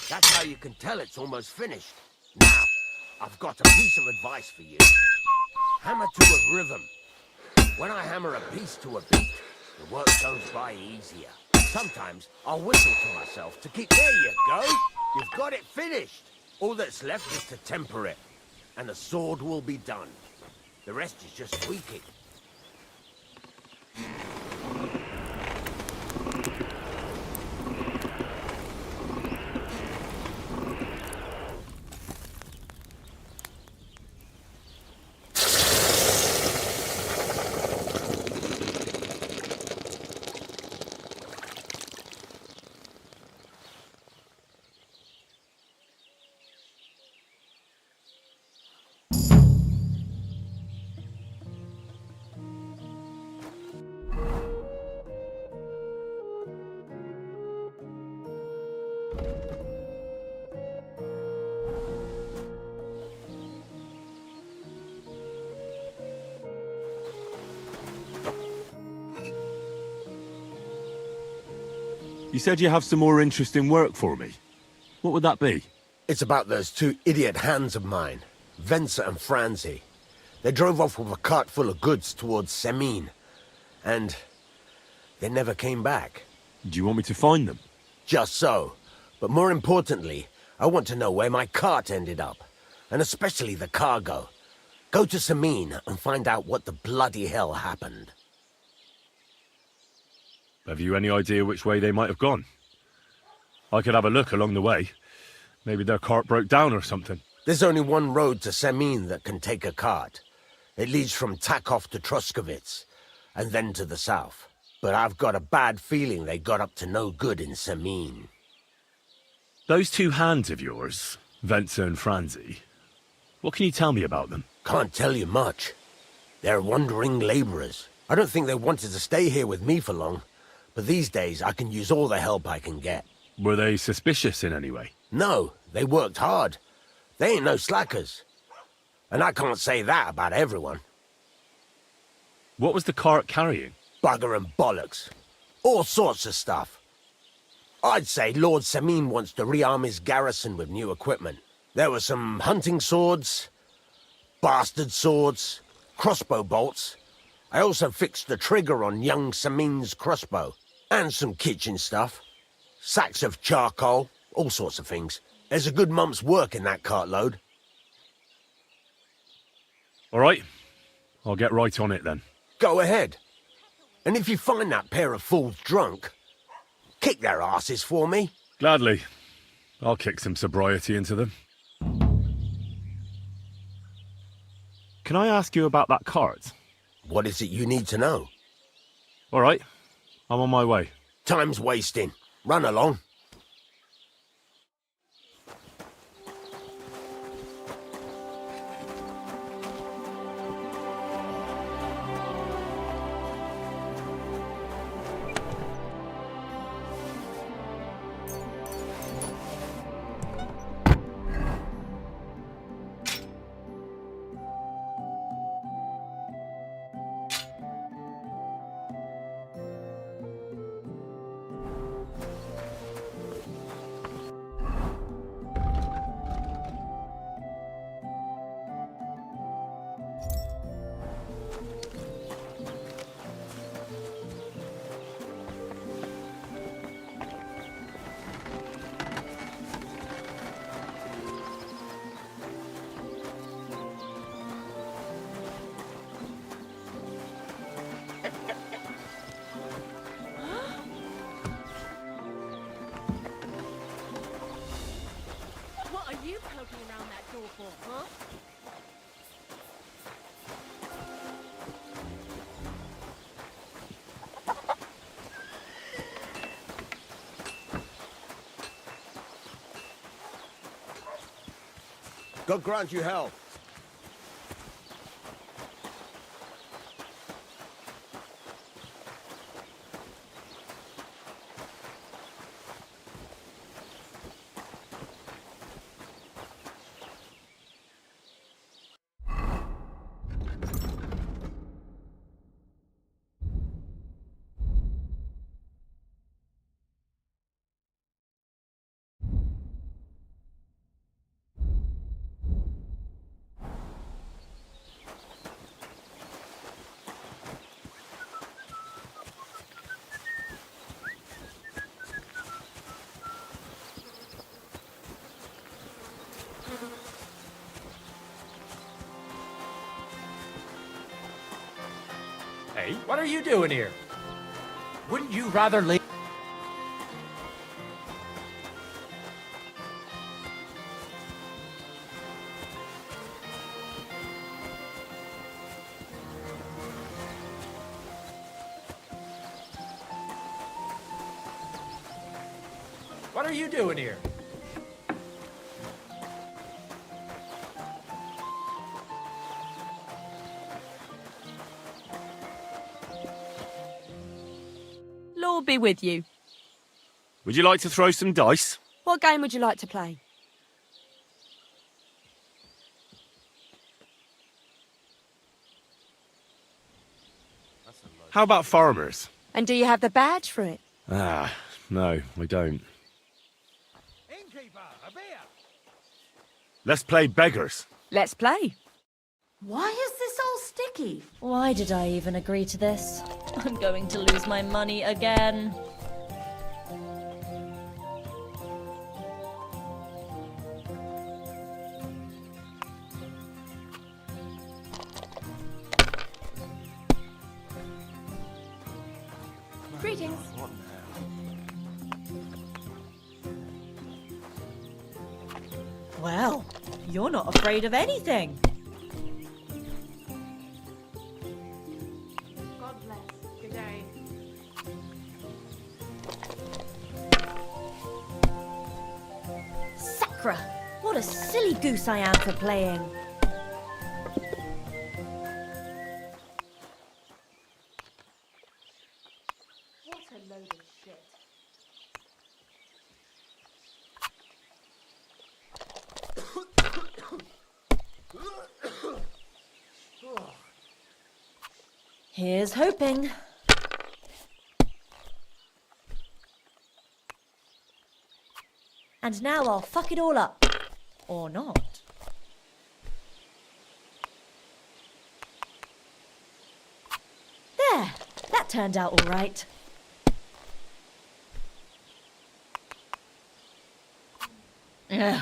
That's how you can tell it's almost finished. Now, I've got a piece of advice for you. Hammer to a rhythm. When I hammer a piece to a beat, the work goes by easier. Sometimes I'll whistle to myself to keep... There you go! You've got it finished! All that's left is to temper it, and the sword will be done. The rest is just tweaking. You said you have some more interesting work for me. What would that be? It's about those two idiot hands of mine, Venser and Franzi. They drove off with a cart full of goods towards Semine, and they never came back. Do you want me to find them? Just so. But more importantly, I want to know where my cart ended up, and especially the cargo. Go to Semine and find out what the bloody hell happened. Have you any idea which way they might have gone? I could have a look along the way. Maybe their cart broke down or something. There's only one road to Semine that can take a cart. It leads from Takov to Troskowitz, and then to the south. But I've got a bad feeling they got up to no good in Semine. Those two hands of yours, Venser and Franzi, what can you tell me about them? Can't tell you much. They're wandering laborers. I don't think they wanted to stay here with me for long. But these days, I can use all the help I can get. Were they suspicious in any way? No, they worked hard. They ain't no slackers. And I can't say that about everyone. What was the cart carrying? Bugger and bollocks. All sorts of stuff. I'd say Lord Semine wants to rearm his garrison with new equipment. There were some hunting swords, bastard swords, crossbow bolts. I also fixed the trigger on young Semine's crossbow. And some kitchen stuff. Sacks of charcoal, all sorts of things. There's a good month's work in that cartload. All right. I'll get right on it then. Go ahead. And if you find that pair of fools drunk, kick their asses for me. Gladly. I'll kick some sobriety into them. Can I ask you about that cart? What is it you need to know? All right. I'm on my way. Time's wasting. Run along. God grant you health. Hey, what are you doing here? Wouldn't you rather leave? What are you doing here? Lord be with you. Would you like to throw some dice? What game would you like to play? How about farmers? And do you have the badge for it? Ah, no, I don't. Let's play beggars. Let's play. Why is this all sticky? Why did I even agree to this? I'm going to lose my money again. Greetings. Well, you're not afraid of anything. God bless. Good day. Sacra! What a silly goose I am for playing. What a load of shit. Here's hoping. And now I'll fuck it all up. Or not. There! That turned out all right. Ugh.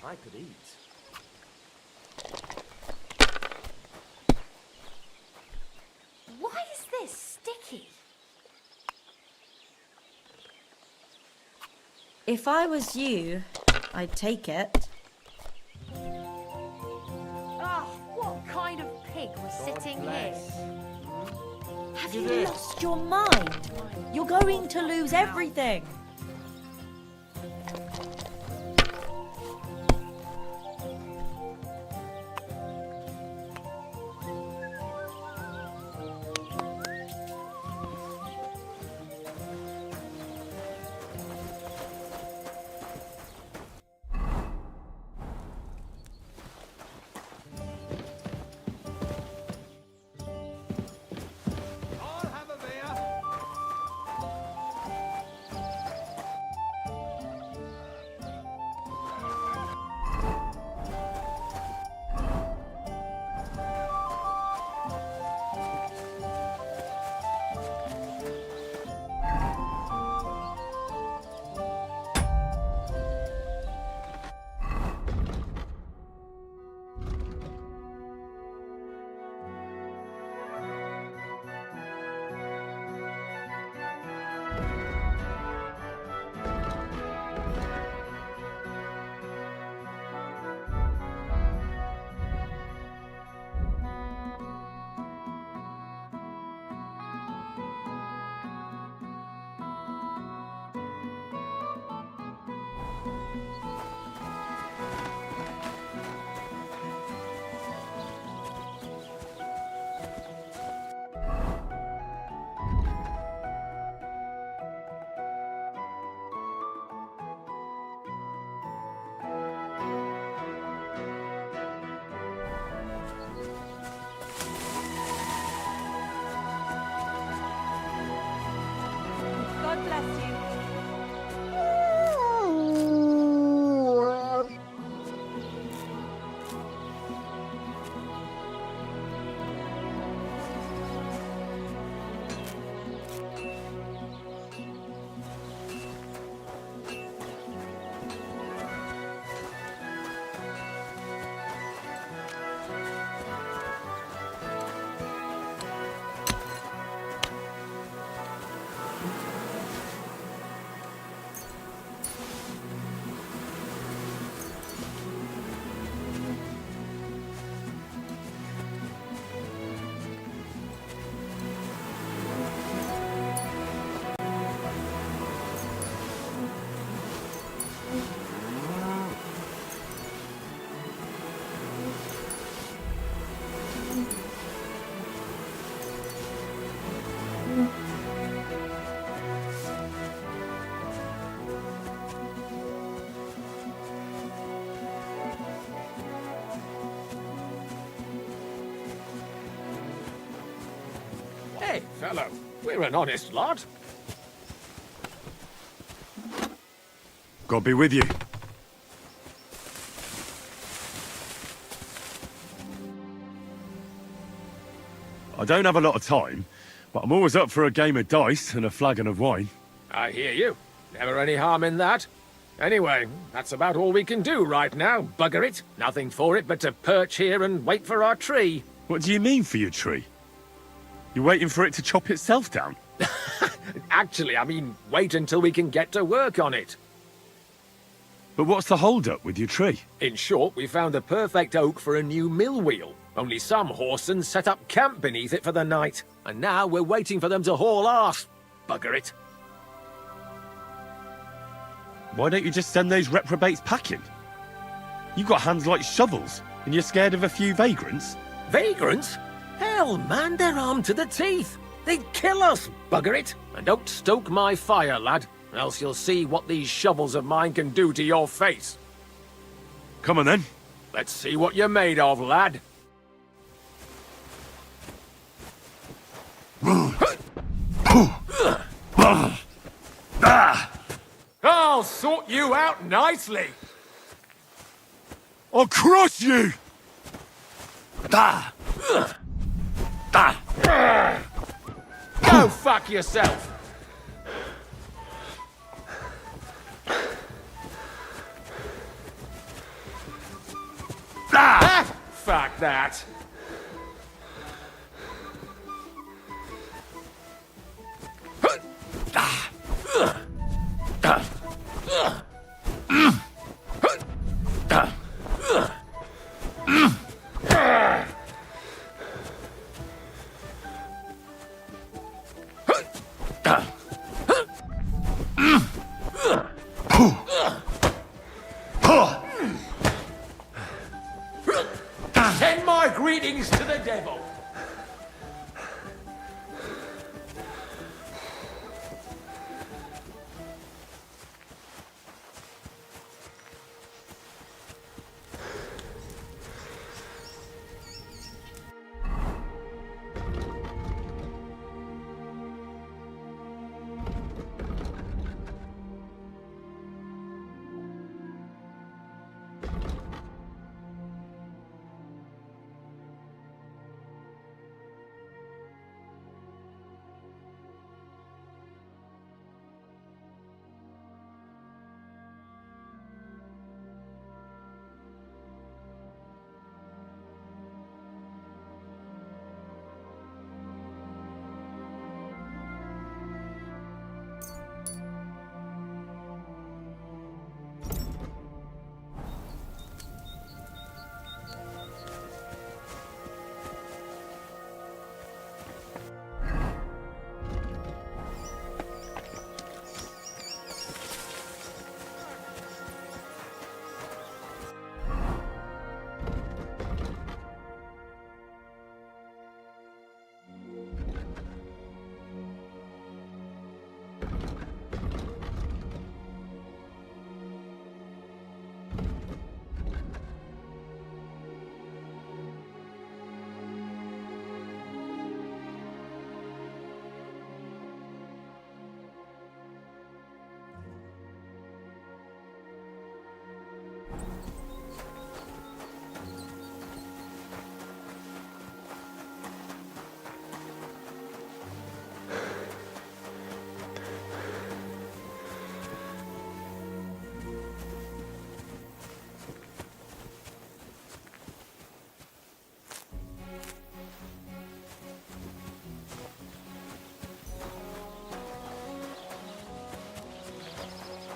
I could eat. Why is this sticky? If I was you, I'd take it. Ah, what kind of pig was sitting here? Have you lost your mind? You're going to lose everything. Hey, fellow, we're an honest lot. God be with you. I don't have a lot of time, but I'm always up for a game of dice and a flagon of wine. I hear you. Never any harm in that. Anyway, that's about all we can do right now, bugger it. Nothing for it but to perch here and wait for our tree. What do you mean for your tree? You're waiting for it to chop itself down? Actually, I mean, wait until we can get to work on it. But what's the hold-up with your tree? In short, we found the perfect oak for a new mill wheel. Only some horsens set up camp beneath it for the night. And now we're waiting for them to haul arse. Bugger it. Why don't you just send those reprobates packing? You've got hands like shovels, and you're scared of a few vagrants? Vagrants? Hell, man, they're armed to the teeth. They'd kill us, bugger it. And don't stoke my fire, lad, else you'll see what these shovels of mine can do to your face. Come on, then. Let's see what you're made of, lad. I'll sort you out nicely. I'll crush you! Go fuck yourself. Fuck that. Send my greetings to the devil.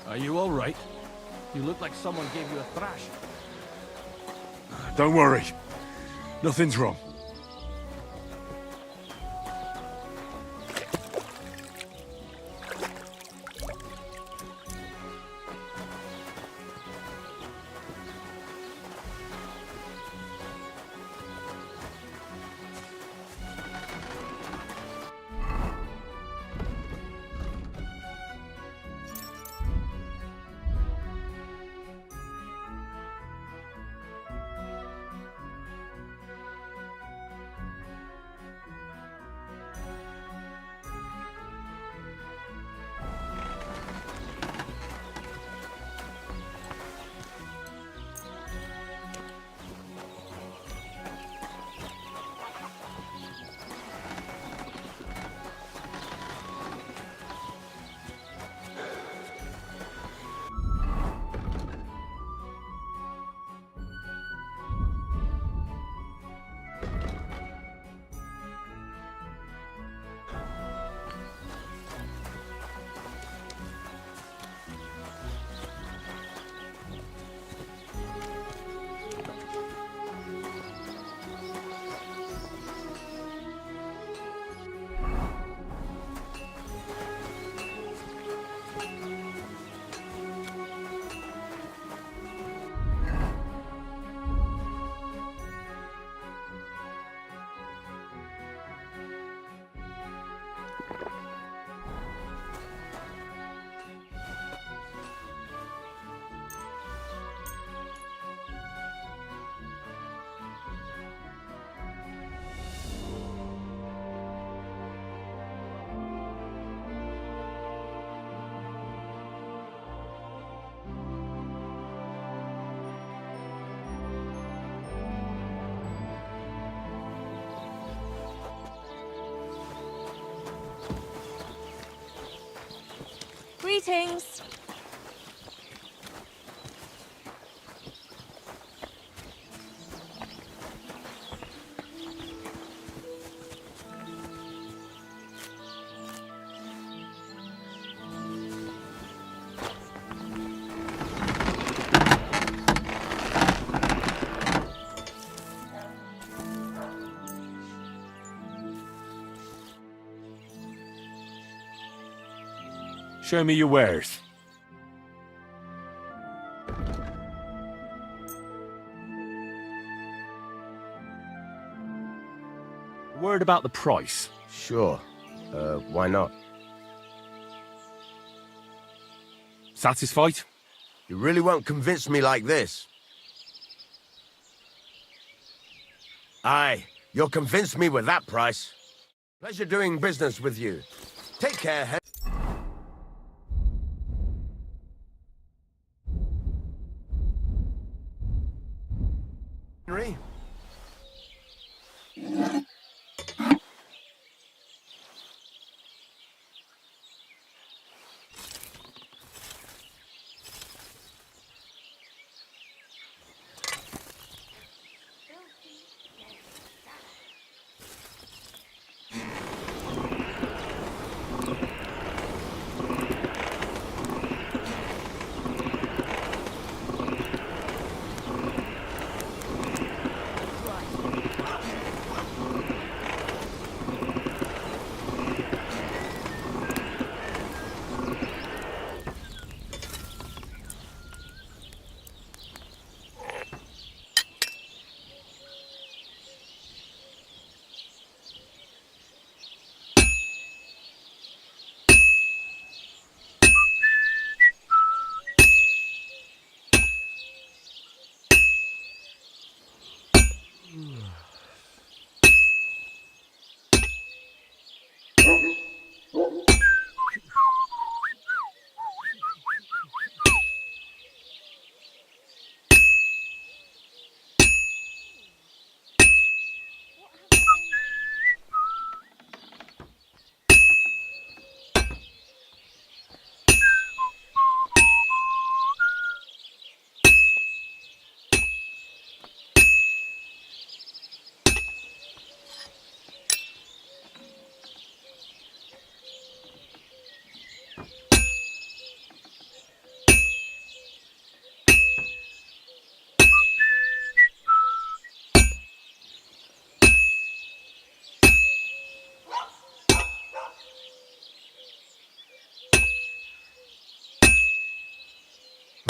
Are you all right? You look like someone gave you a thrash. Don't worry. Nothing's wrong. Greetings. Show me your wares. Word about the price. Sure. Why not? Satisfied? You really won't convince me like this. Aye, you'll convince me with that price. Pleasure doing business with you. Take care, Henry.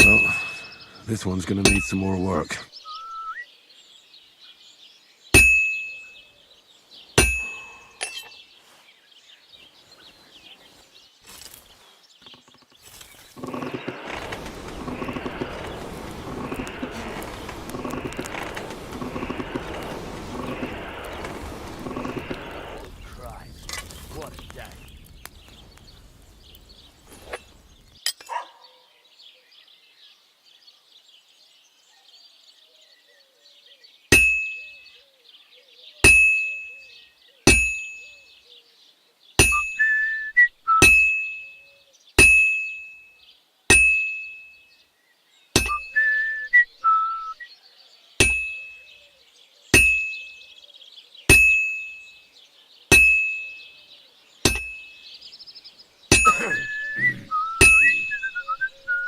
Well, this one's gonna need some more work. Christ, what a day.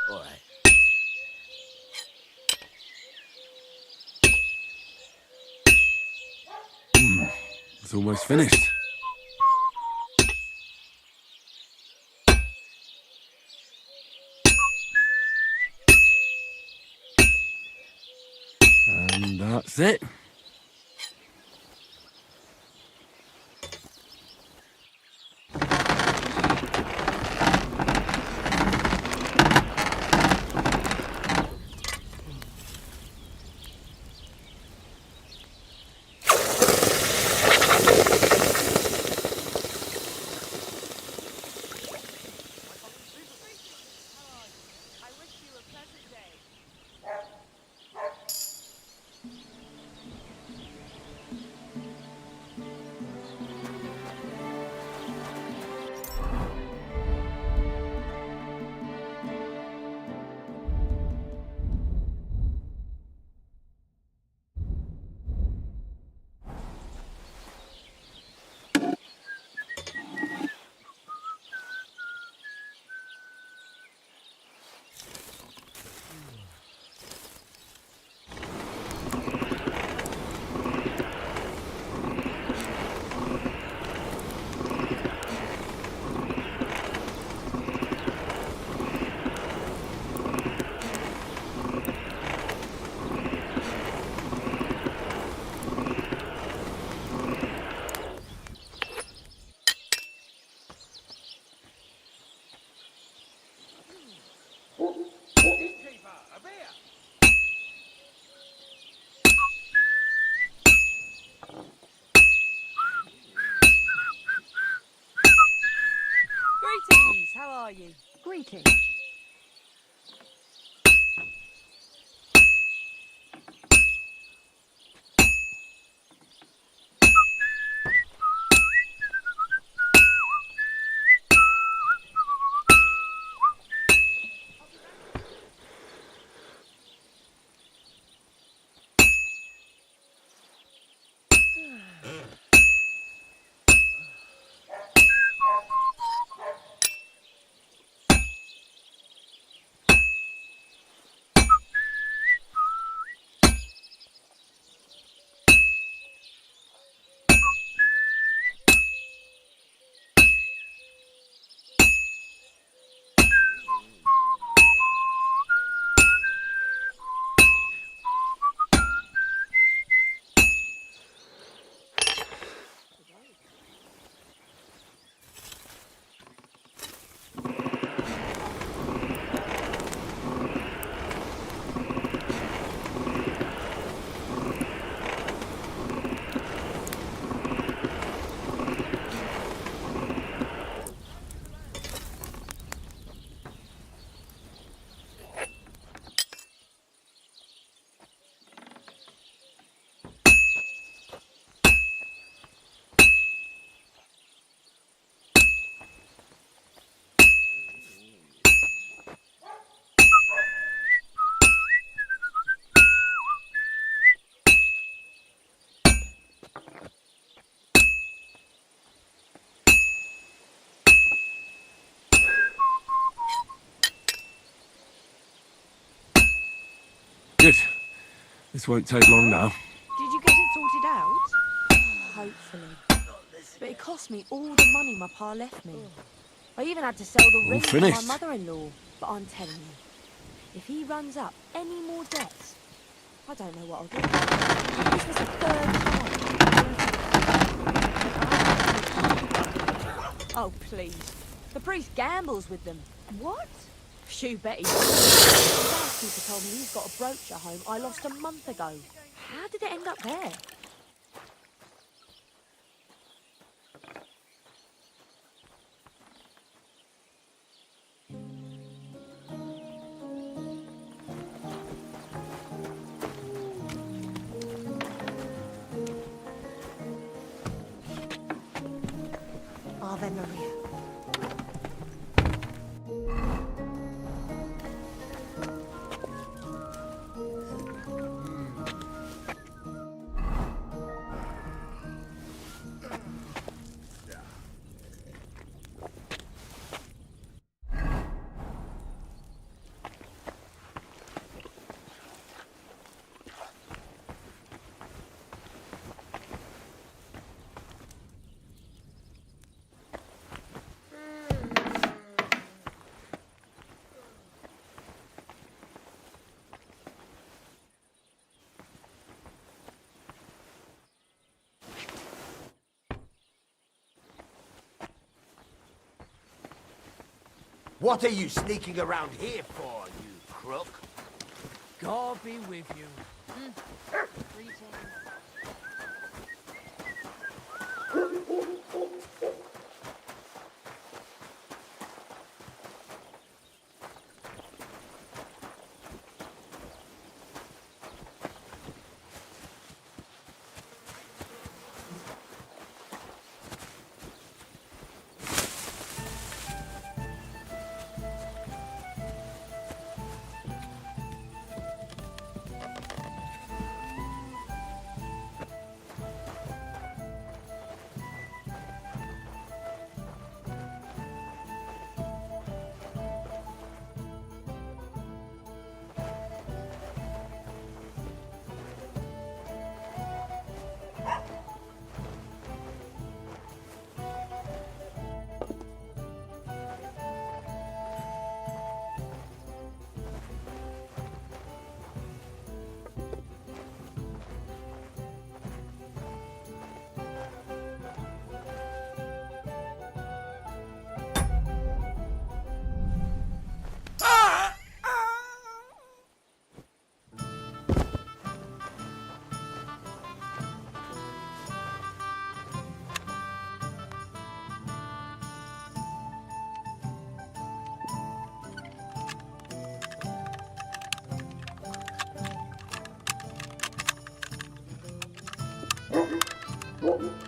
All right. It's almost finished. And that's it. Greetings. Good. This won't take long now. Did you get it sorted out? Hopefully. But it cost me all the money my pa left me. I even had to sell the ring to my finished. mother-in-law. But I'm telling you, if he runs up any more debts, I don't know what I'll do. This was the third time. Oh, please. The priest gambles with them. What? You bet he does. The housekeeper told me he's got a brooch at home I lost a month ago. How did it end up there? Ave Maria. What are you sneaking around here for, you crook? God be with you.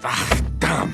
Ah, damn!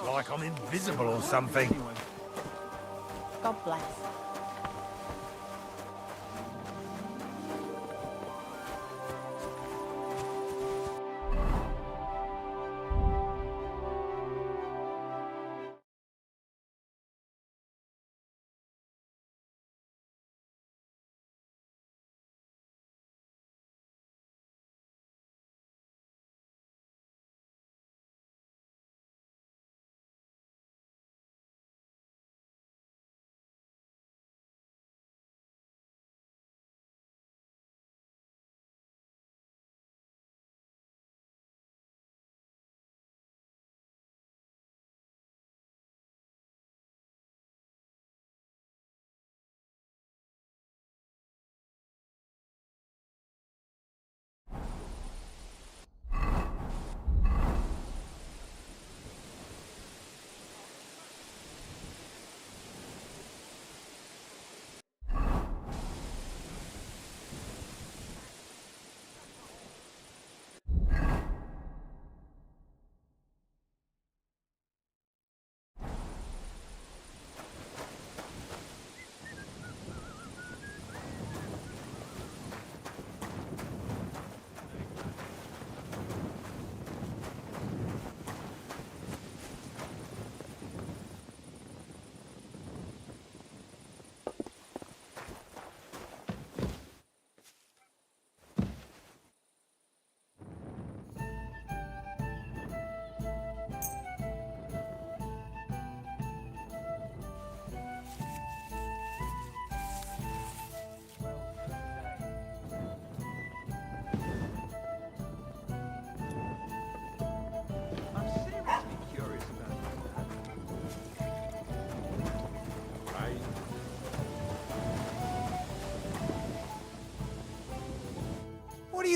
Like I'm invisible or something. God bless.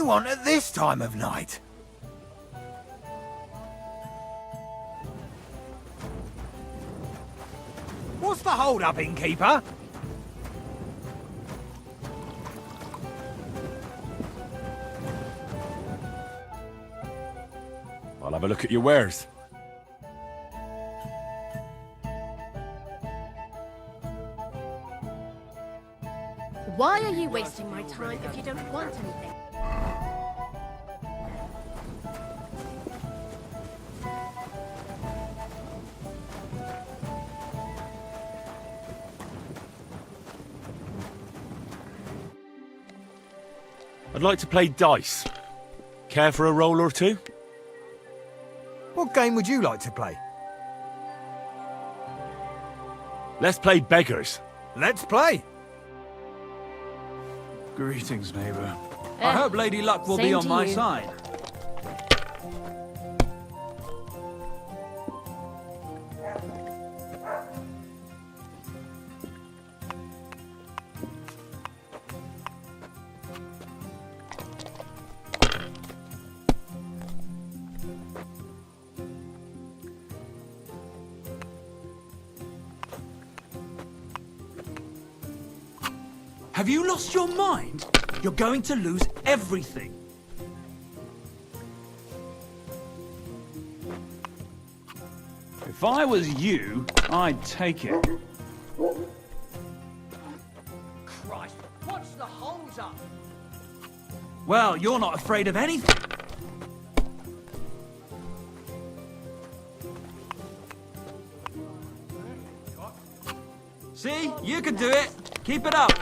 you want at this time of night? What's the hold-up, innkeeper? I'll have a look at your wares. Why are you wasting my time if you don't want anything? I'd like to play dice. Care for a roll or two? What game would you like to play? Let's play beggars. Let's play. Greetings, neighbor. I hope Lady Luck will be on my side. Have you lost your mind? You're going to lose everything. If I was you, I'd take it. Christ, what's the holes up? Well, you're not afraid of anything. See? You can do it. Keep it up.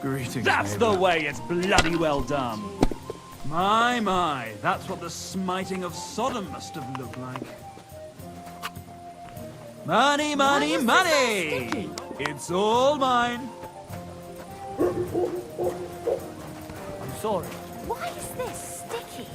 Greetings, That's neighbor. the way it's bloody well done. My, that's what the smiting of Sodom must have looked like. Money, money, money! It's all mine. I'm sorry. Why is this sticky?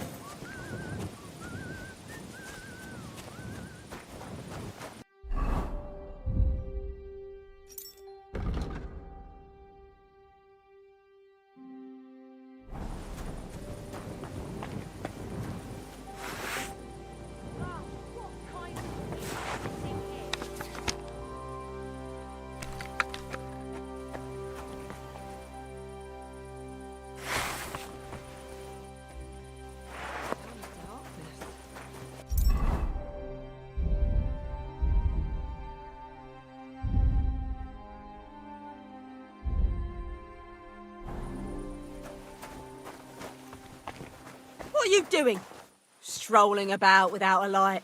What are you doing? Strolling about without a light.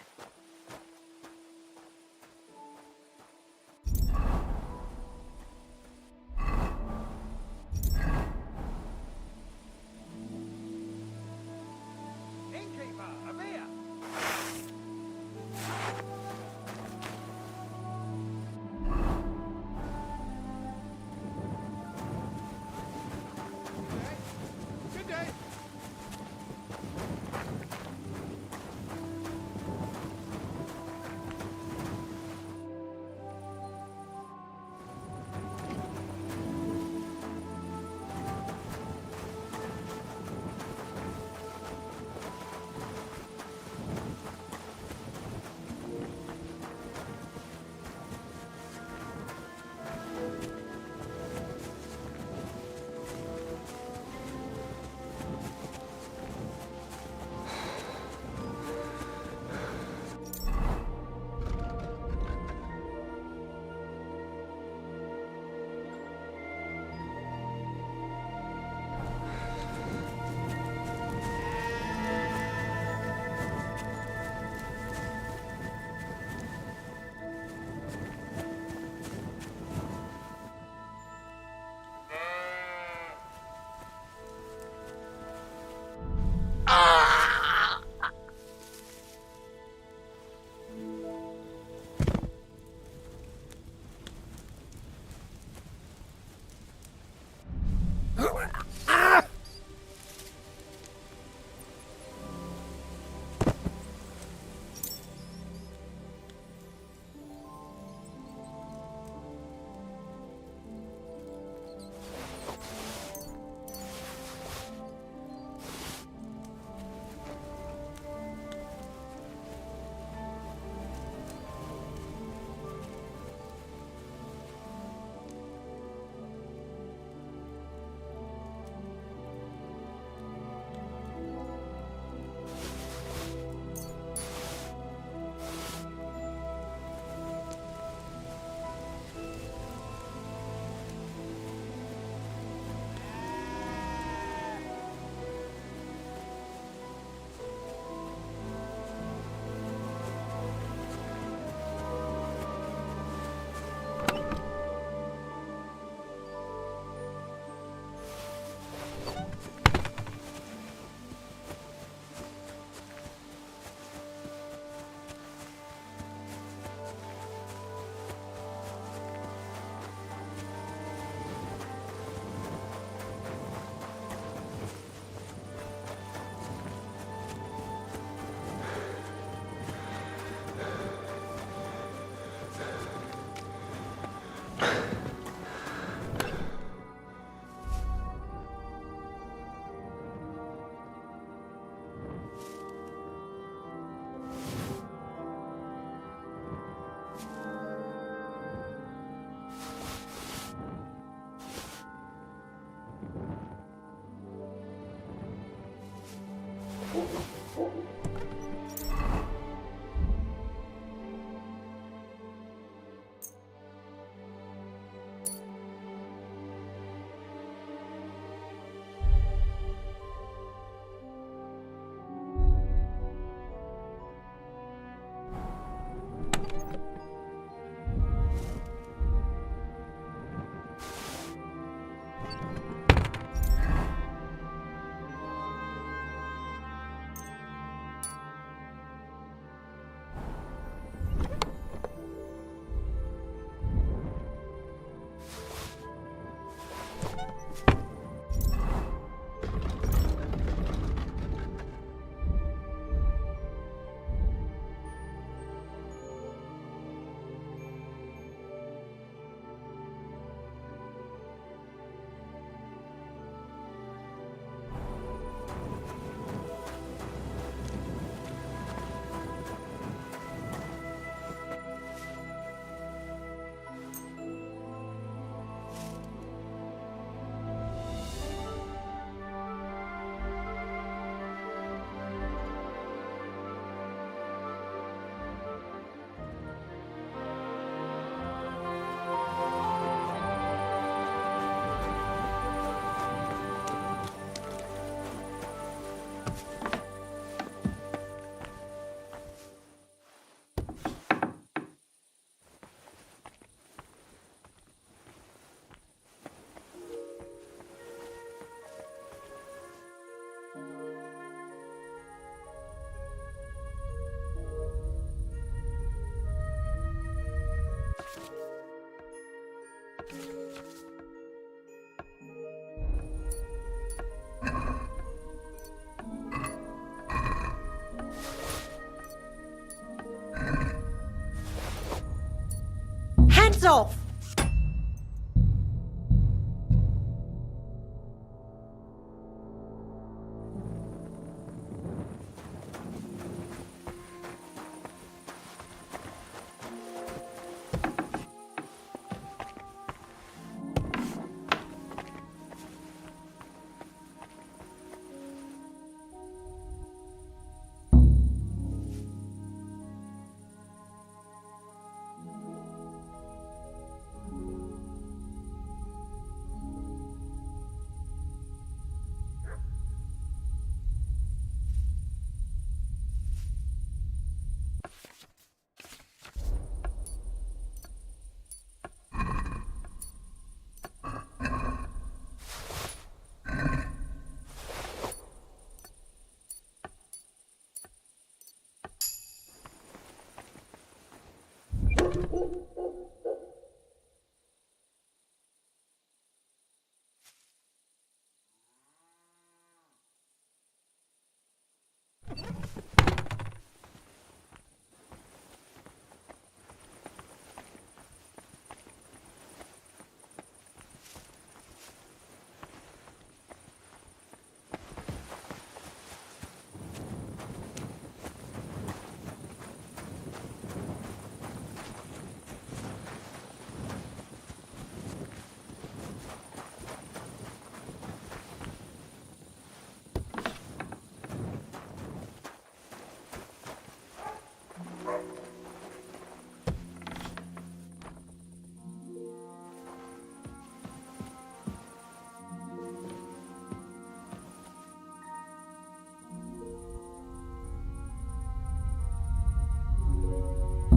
off!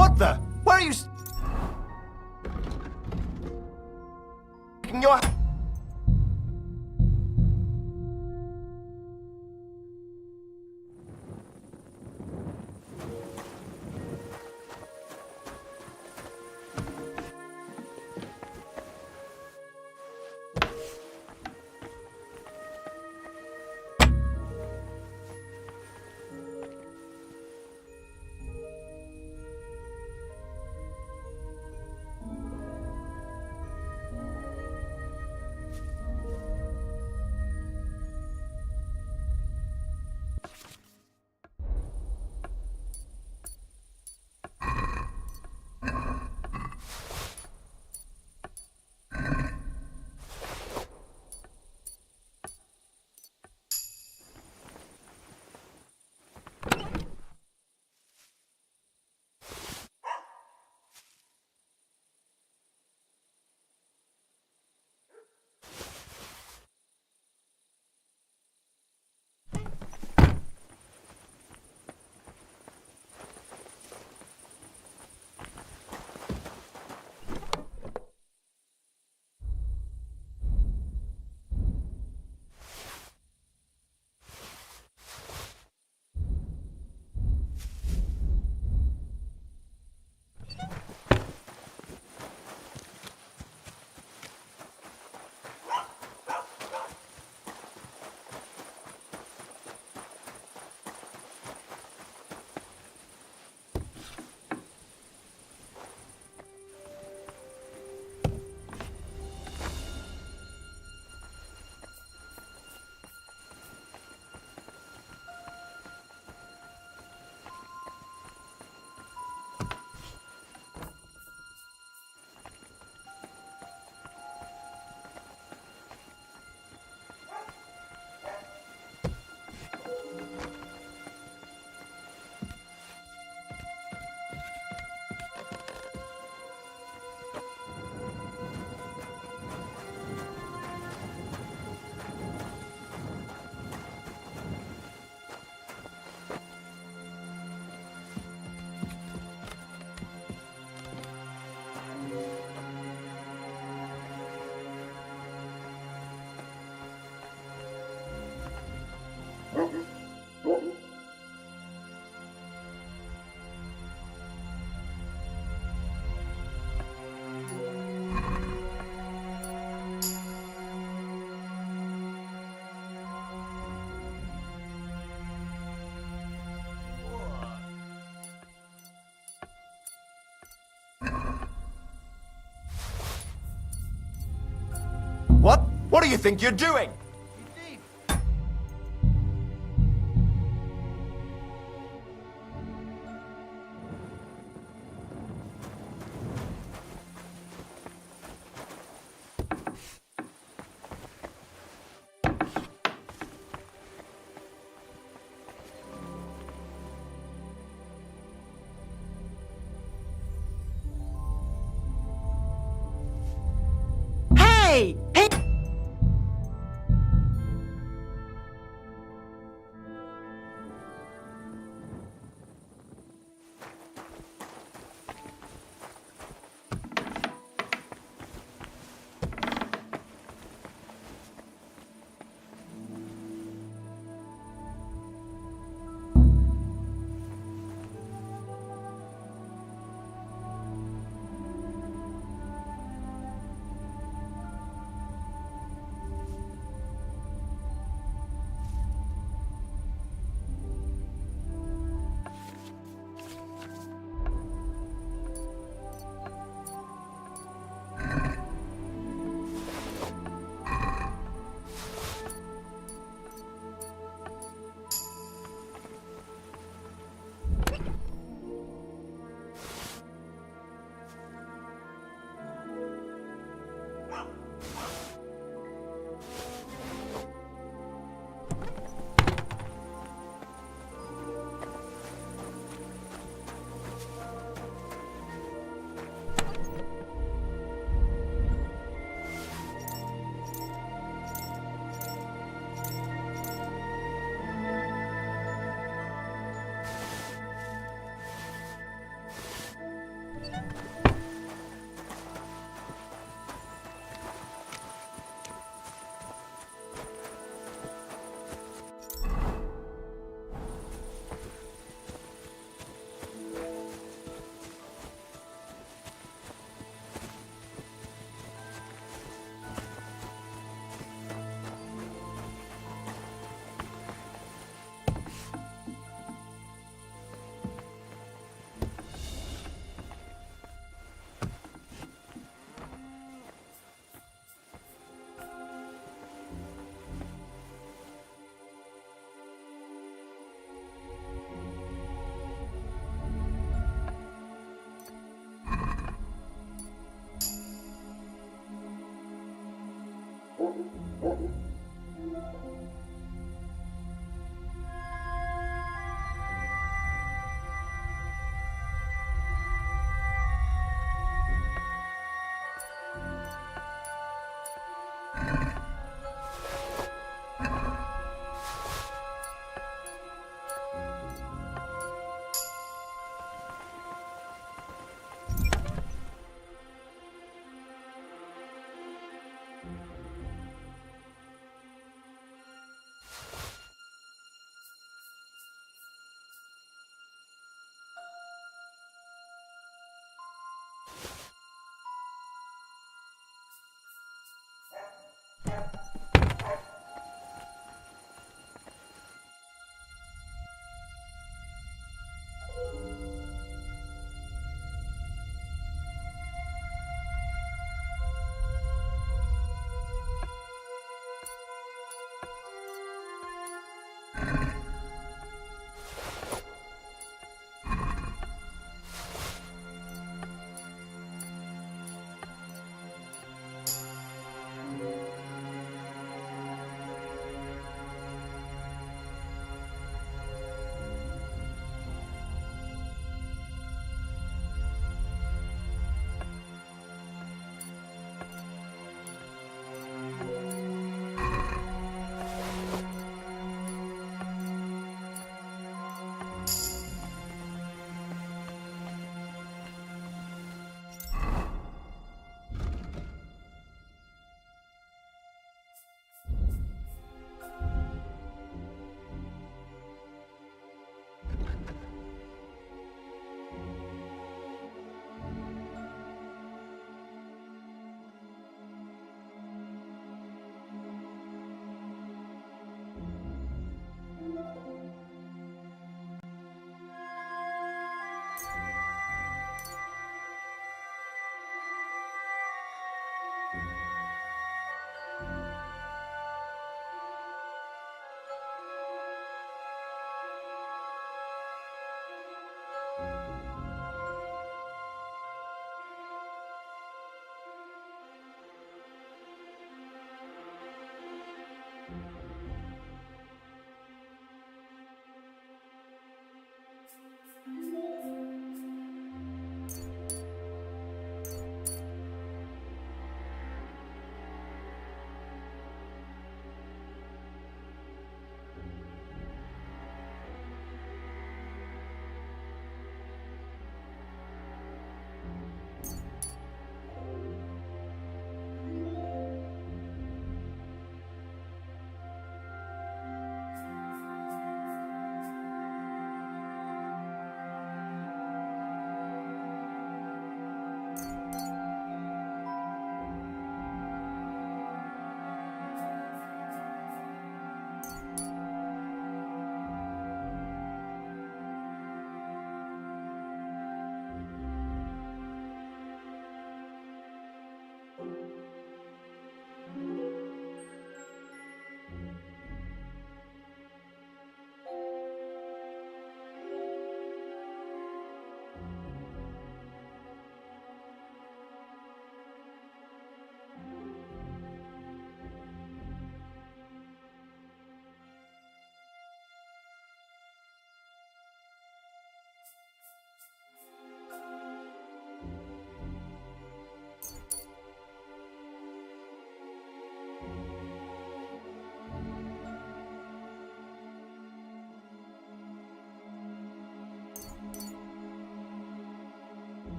What the? Why are you... Your... What? What do you think you're doing? Hey! Hey!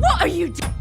What are you doing?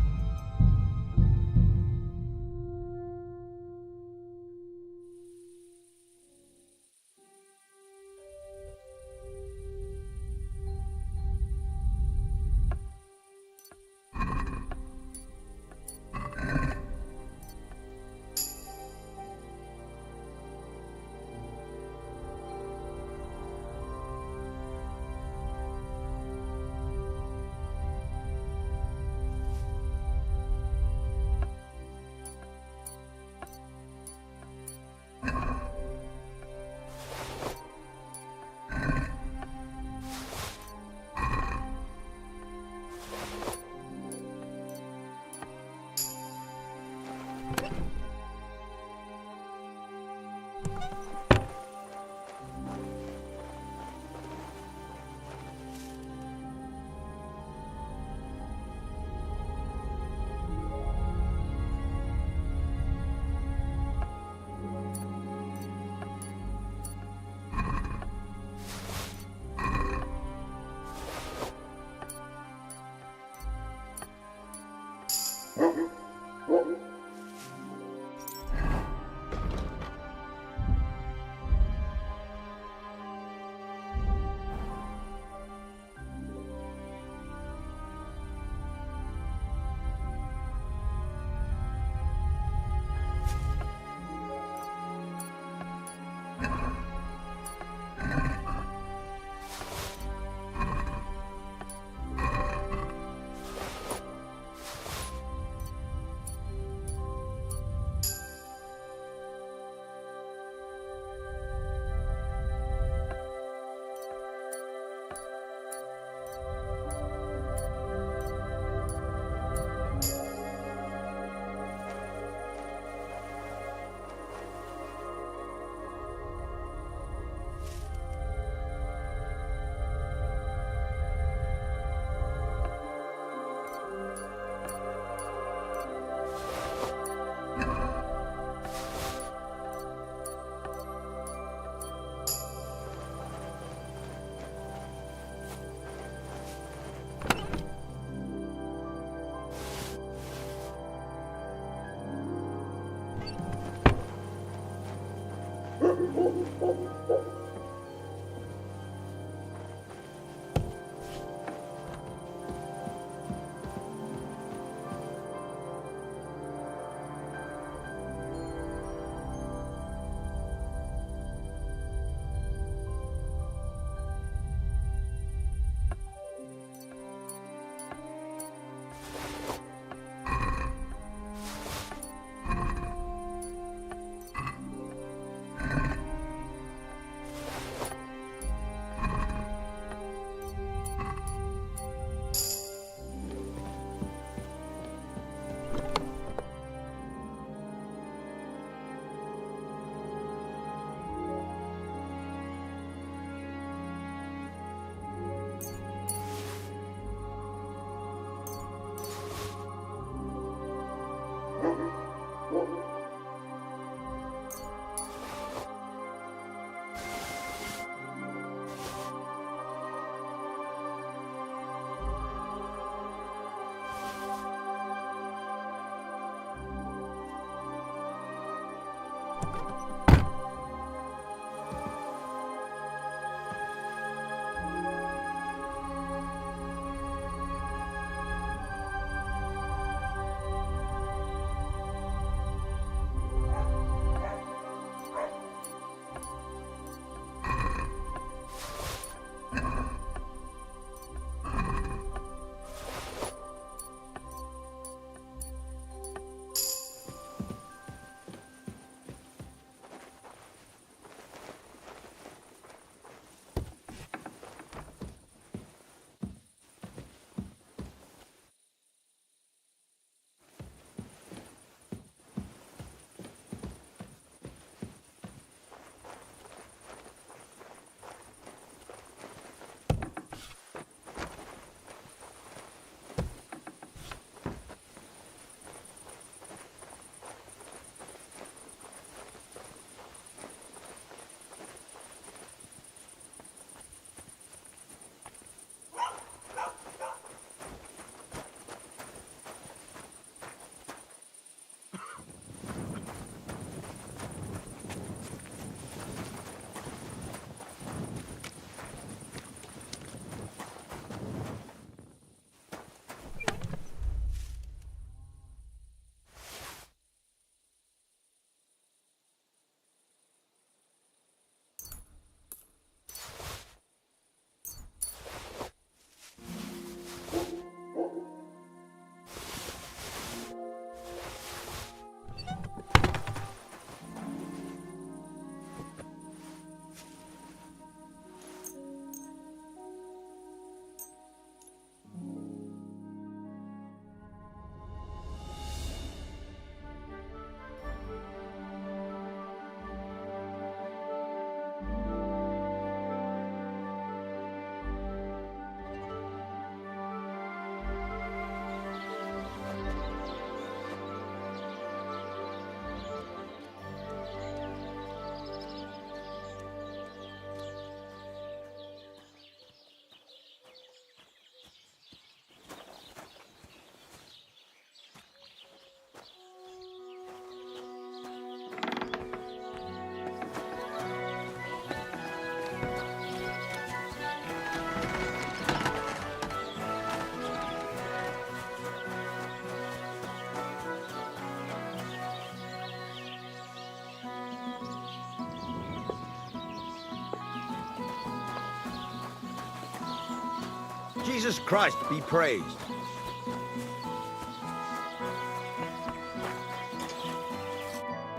Jesus Christ be praised.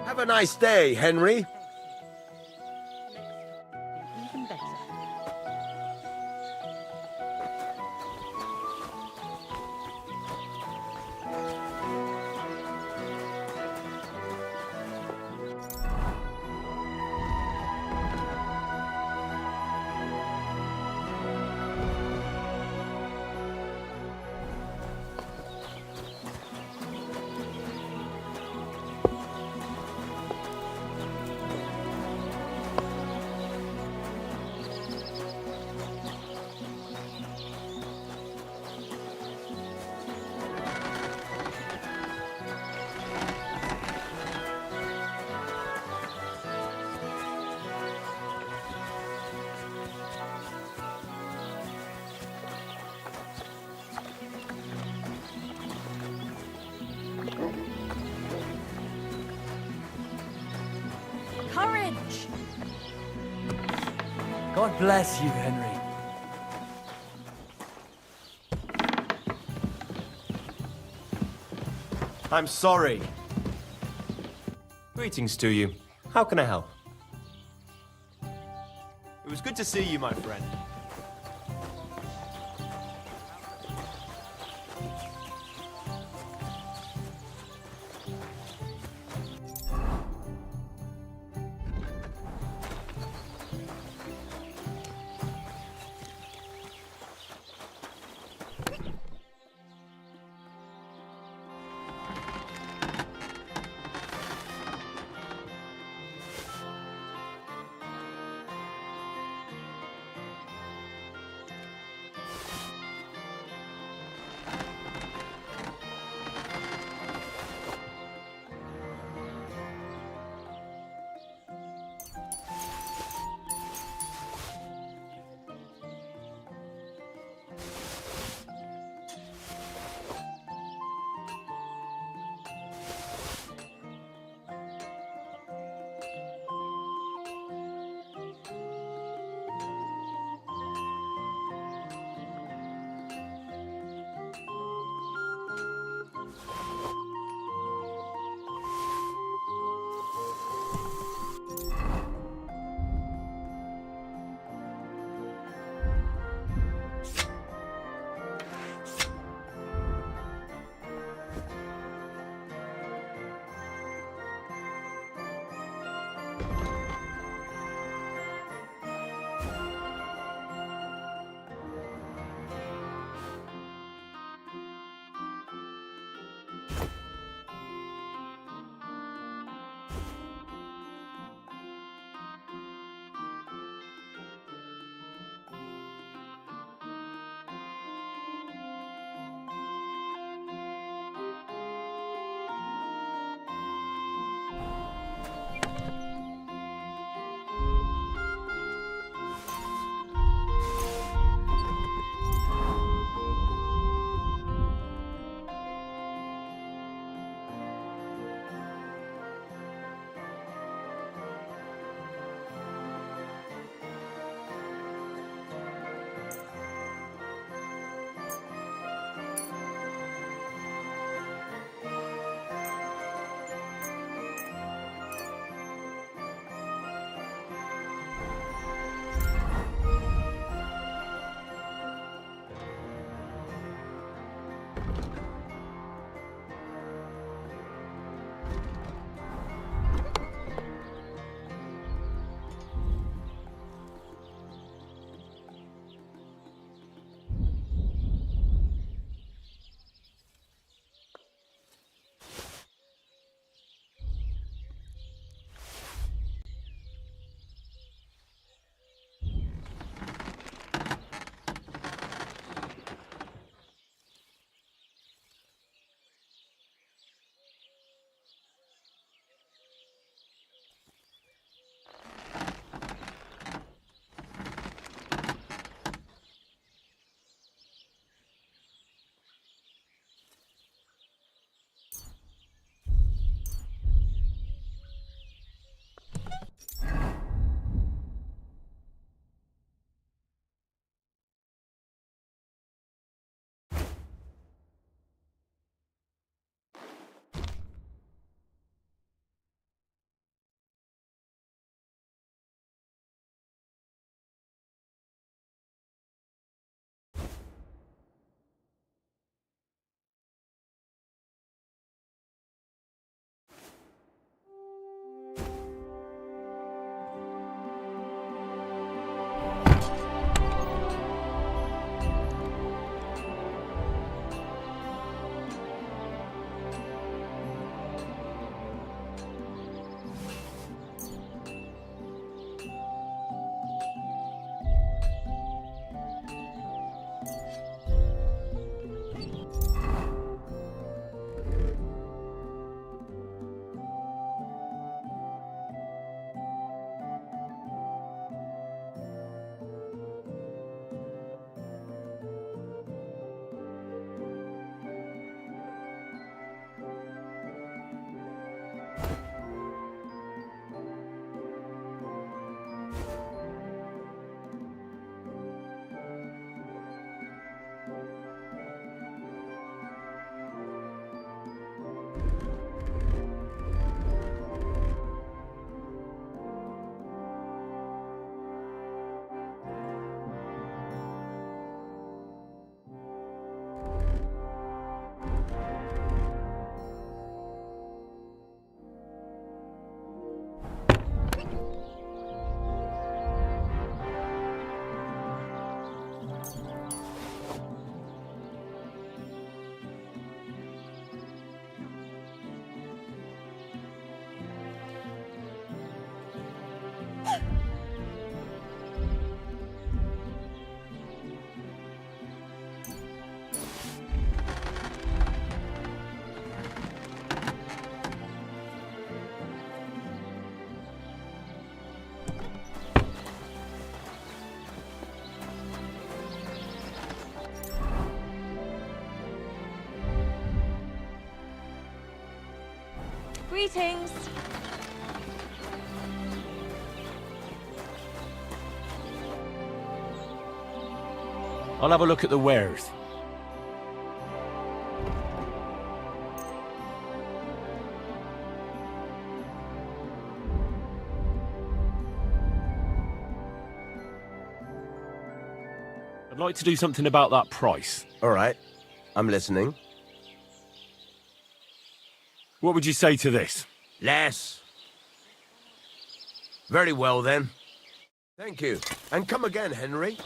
Have a nice day, Henry. Even better. Courage! God bless you, Henry. I'm sorry. Greetings to you. How can I help? It was good to see you, my friend. Greetings. I'll have a look at the wares. I'd like to do something about that price. All right. I'm listening. What would you say to this? Less. Very well, then. Thank you. And come again, Henry.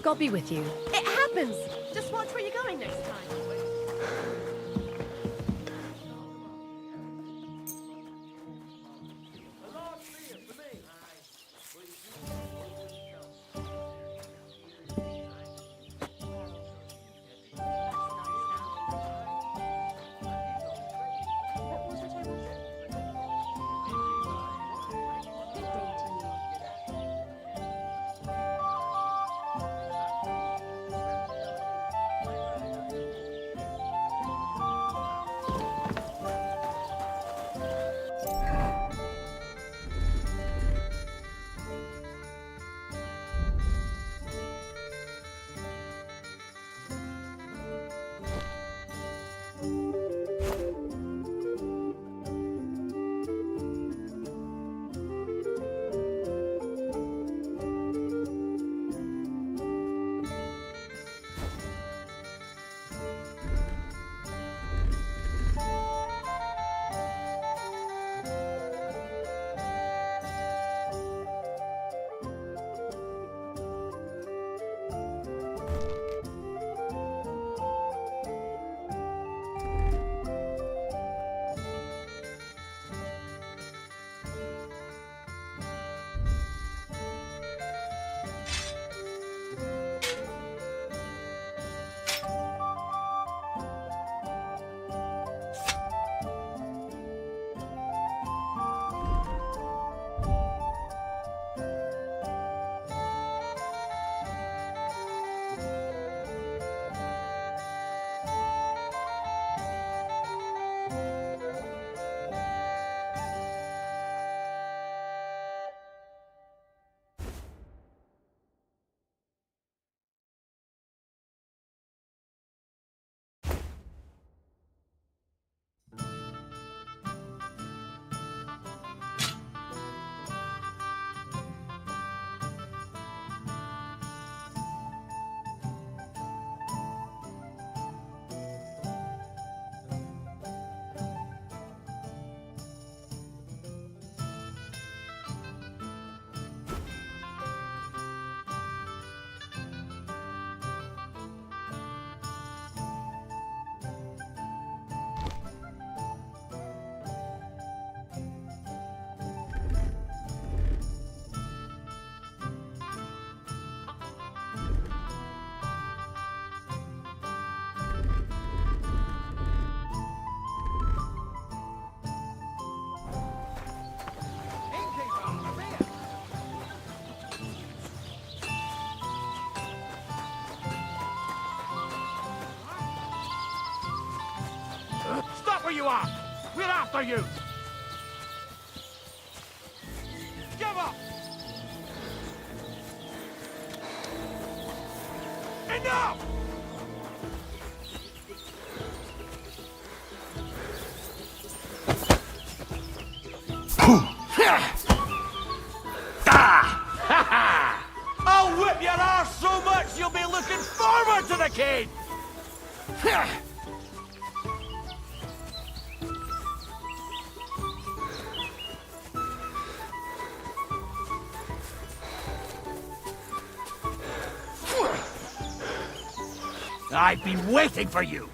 God be with you. It happens! Just watch where you're going next time. Stop where you are! We're after you! Give up! Enough! looking forward to the king! I've been waiting for you!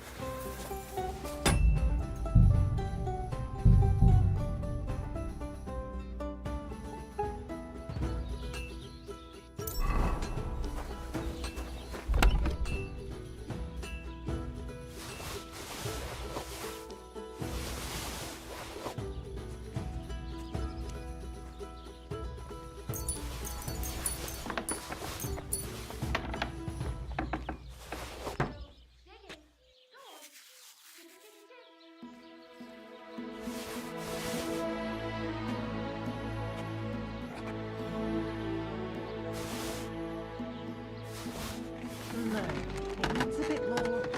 It's a bit more.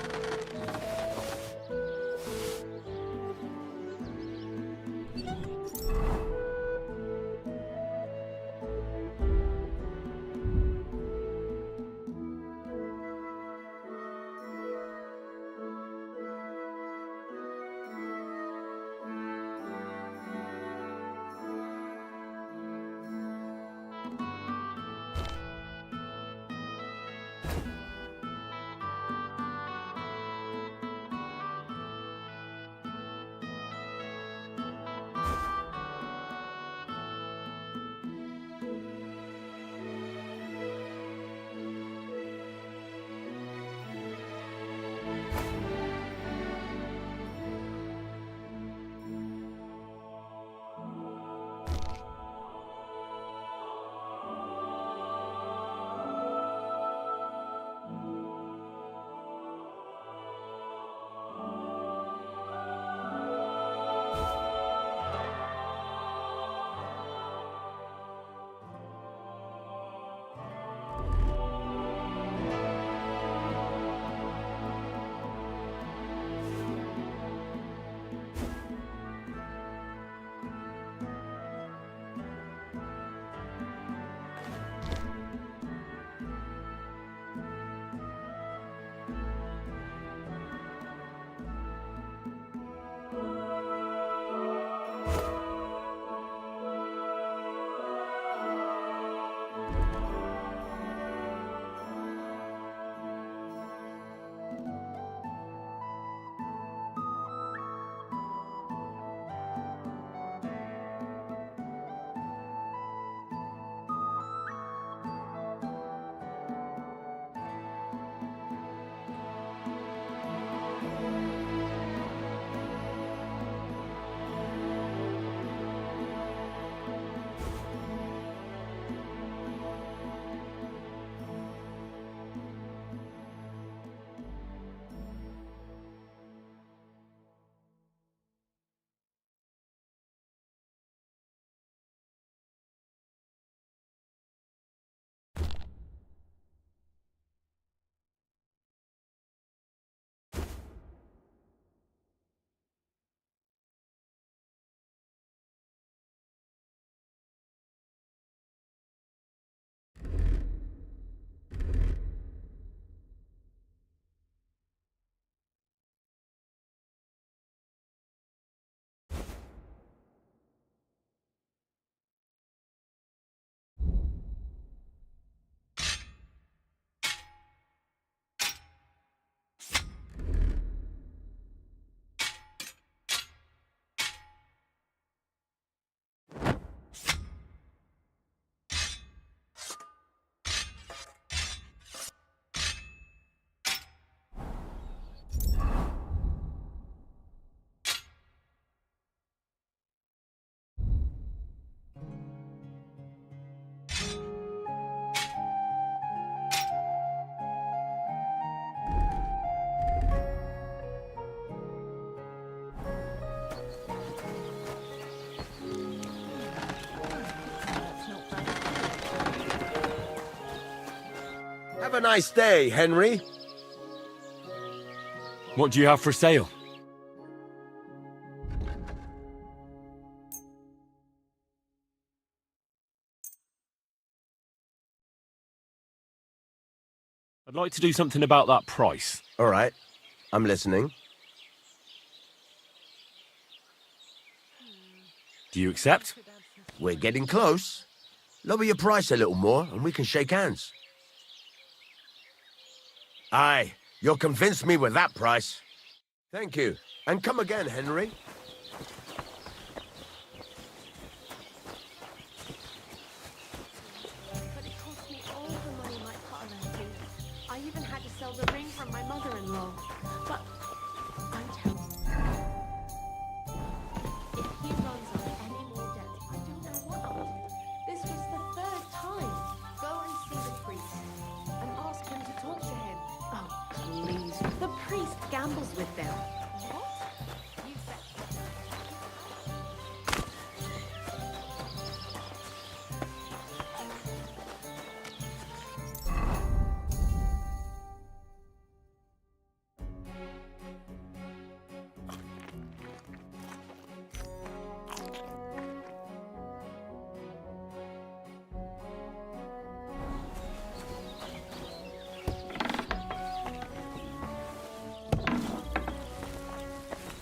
Have a nice day, Henry. What do you have for sale? I'd like to do something about that price. All right. I'm listening. Do you accept? We're getting close. Lower your price a little more, and we can shake hands. Aye, you'll convince me with that price. Thank you. And come again, Henry. But it cost me all the money my father had. I even had to sell the ring from my mother-in-law. But I'm telling you, if he runs up any more debt, I don't know what I'll do. This was the third time. Go and see the priest and ask him to talk to him. Oh, please. The priest gambles with them. What? You bet.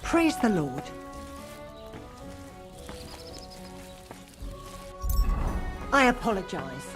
Praise the Lord. I apologize.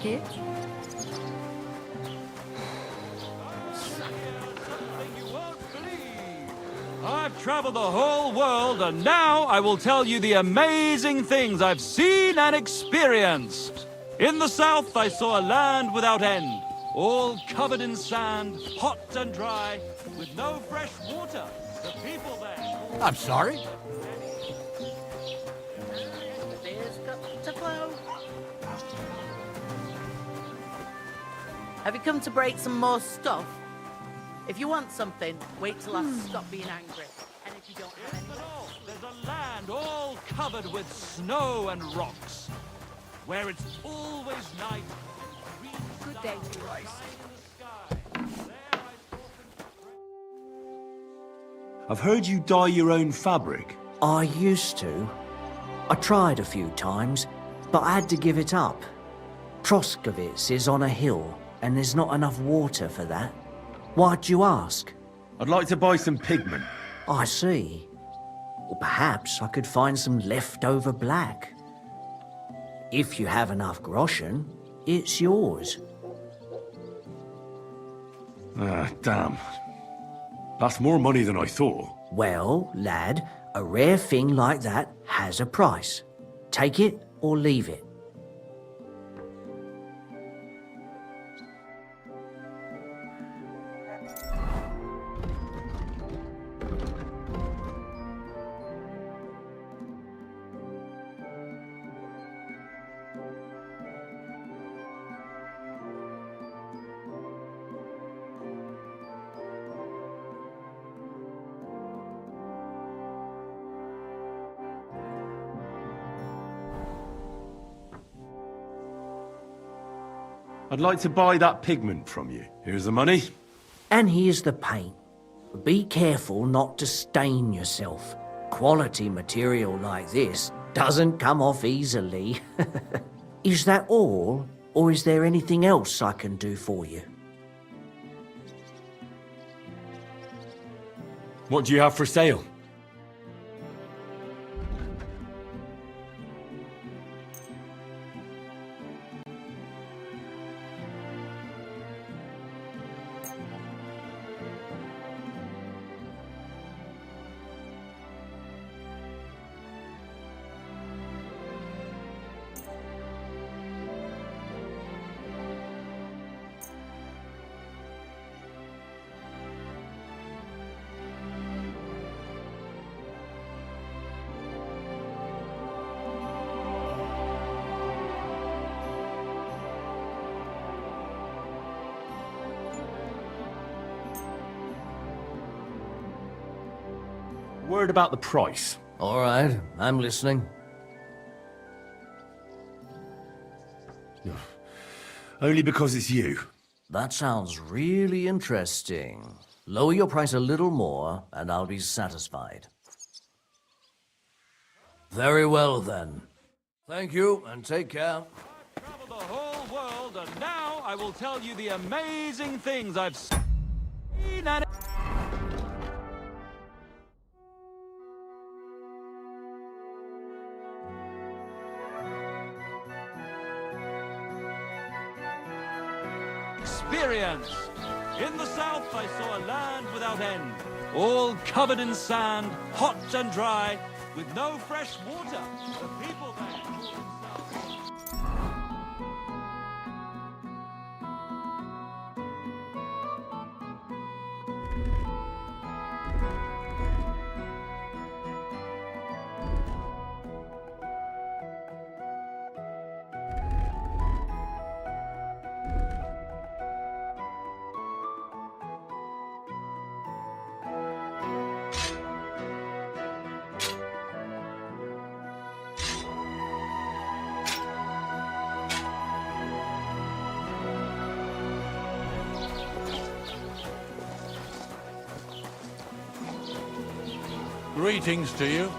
here. I've traveled the whole world, and now I will tell you the amazing things I've seen and experienced. In the south, I saw a land without end, all covered in sand, hot and dry, with no fresh water. The people there... I'm sorry? The beer's got to flow. Have you come to break some more stuff? If you want something, wait till I stop being angry. And if you don't have any... There's a land all covered with snow and rocks, where it's always night. Good day, I've heard you dye your own fabric. I used to. I tried a few times, but I had to give it up. Troskowitz is on a hill, and there's not enough water for that. Why'd you ask? I'd like to buy some pigment. I see. Or perhaps I could find some leftover black. If you have enough groschen, it's yours. Ah, damn. That's more money than I thought. Well, lad, a rare thing like that has a price. Take it or leave it. I'd like to buy that pigment from you. Here's the money. And here's the paint. Be careful not to stain yourself. Quality material like this doesn't come off easily. Is that all, or is there anything else I can do for you? What do you have for sale? Word about the price. All right, I'm listening. Only because it's you. That sounds really interesting. Lower your price a little more, and I'll be satisfied. Very well, then. Thank you, and take care. I've traveled the whole world, and now I will tell you the amazing things I've seen and... experienced. In the south, I saw a land without end, all covered in sand, hot and dry, with no fresh water. The people there call themselves... Greetings to you.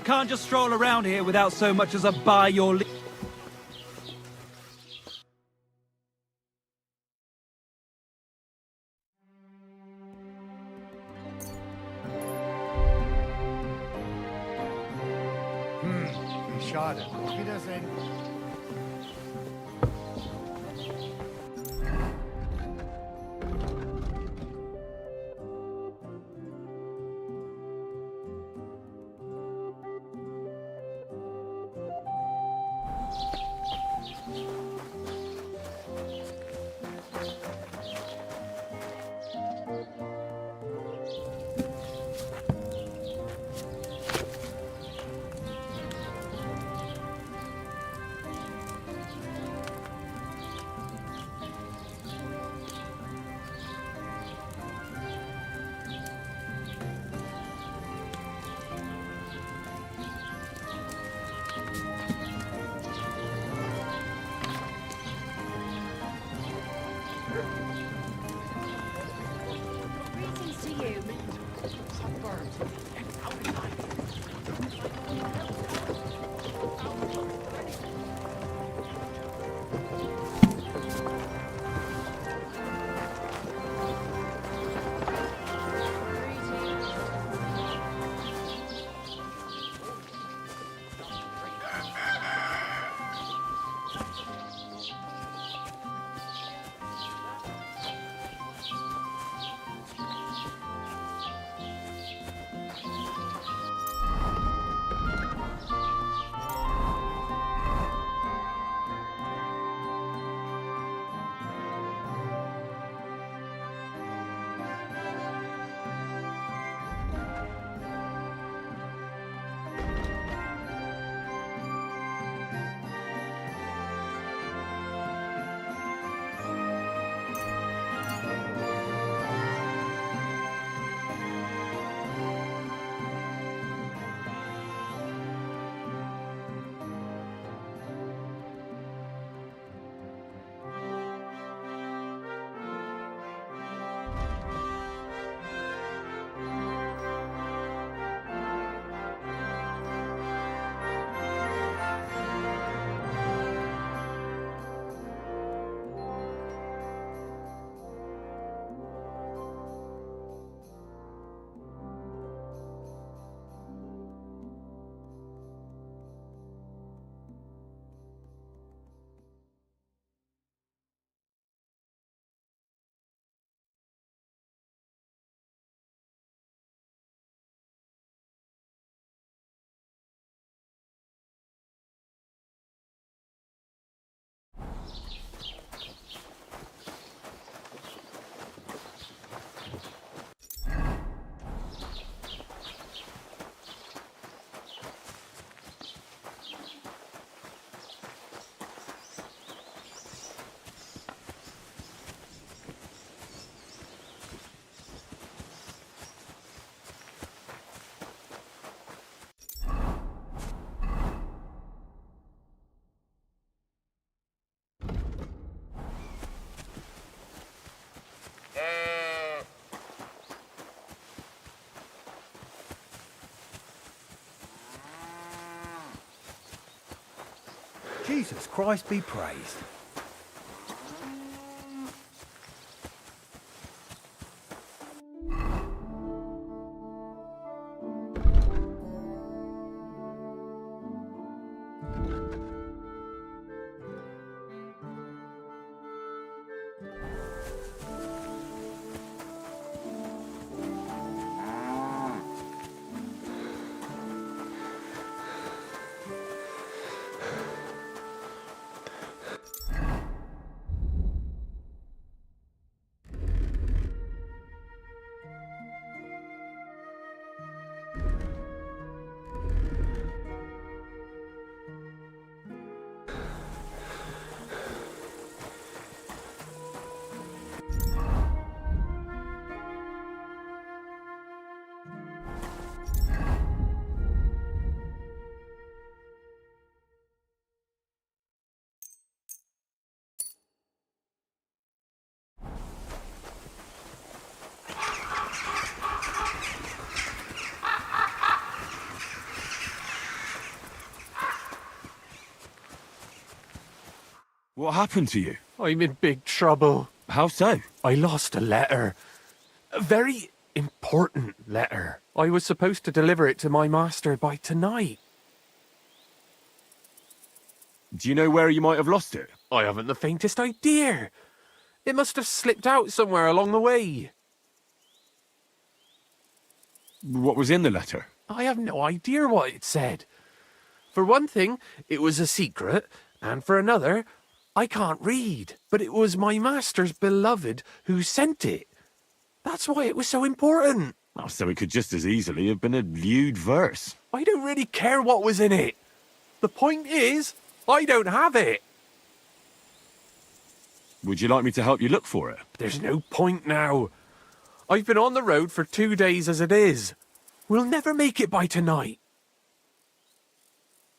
You can't just stroll around here without so much as a by your leave. Schade. Auf Wiedersehen. Greetings to you. Jesus Christ be praised. What happened to you? I'm in big trouble. How so? I lost a letter. A very important letter. I was supposed to deliver it to my master by tonight. Do you know where you might have lost it? I haven't the faintest idea. It must have slipped out somewhere along the way. What was in the letter? I have no idea what it said. For one thing, it was a secret, and for another, I can't read. But it was my master's beloved who sent it. That's why it was so important. Oh, so it could just as easily have been a lewd verse. I don't really care what was in it. The point is, I don't have it. Would you like me to help you look for it? There's no point now. I've been on the road for 2 days as it is. We'll never make it by tonight.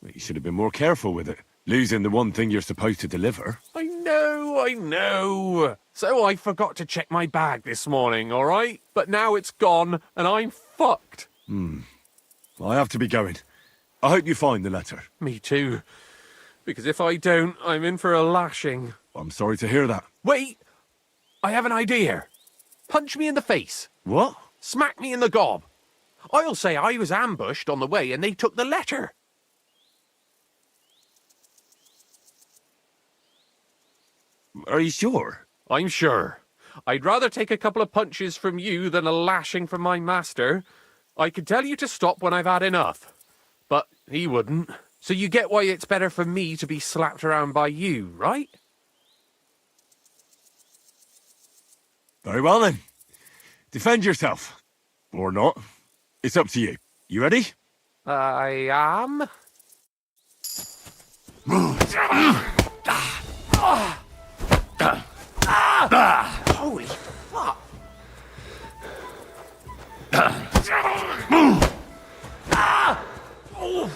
You should have been more careful with it. Losing the one thing you're supposed to deliver. I know. So I forgot to check my bag this morning, all right? But now it's gone, and I'm fucked. I have to be going. I hope you find the letter. Me too. Because if I don't, I'm in for a lashing. I'm sorry to hear that. Wait! I have an idea. Punch me in the face. What? Smack me in the gob. I'll say I was ambushed on the way and they took the letter. Are you sure? I'm sure. I'd rather take a couple of punches from you than a lashing from my master. I could tell you to stop when I've had enough. But he wouldn't. So you get why it's better for me to be slapped around by you, right? Very well then. Defend yourself. Or not. It's up to you. You ready? I am. Holy fuck! Oh,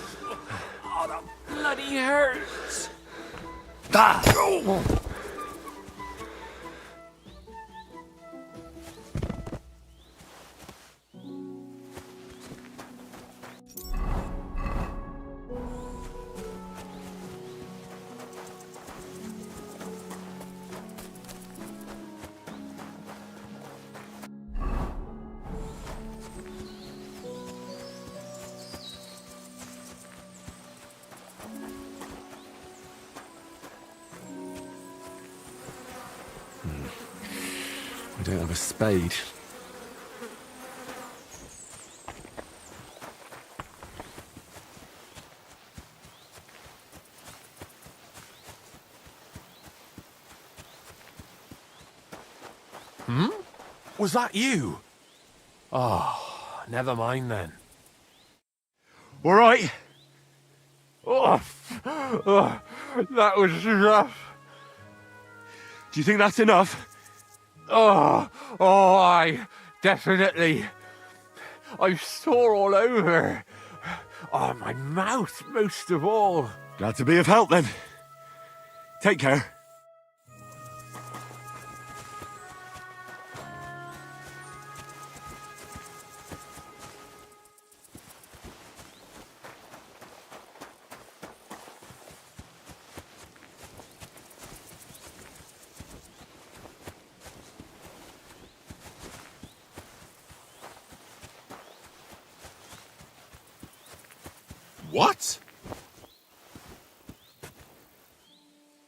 that bloody hurts! I don't have a spade. Was that you? Oh, never mind then. All right. That was rough. Do you think that's enough? I definitely. I'm sore all over. Oh, my mouth most of all. Glad to be of help then. Take care. What?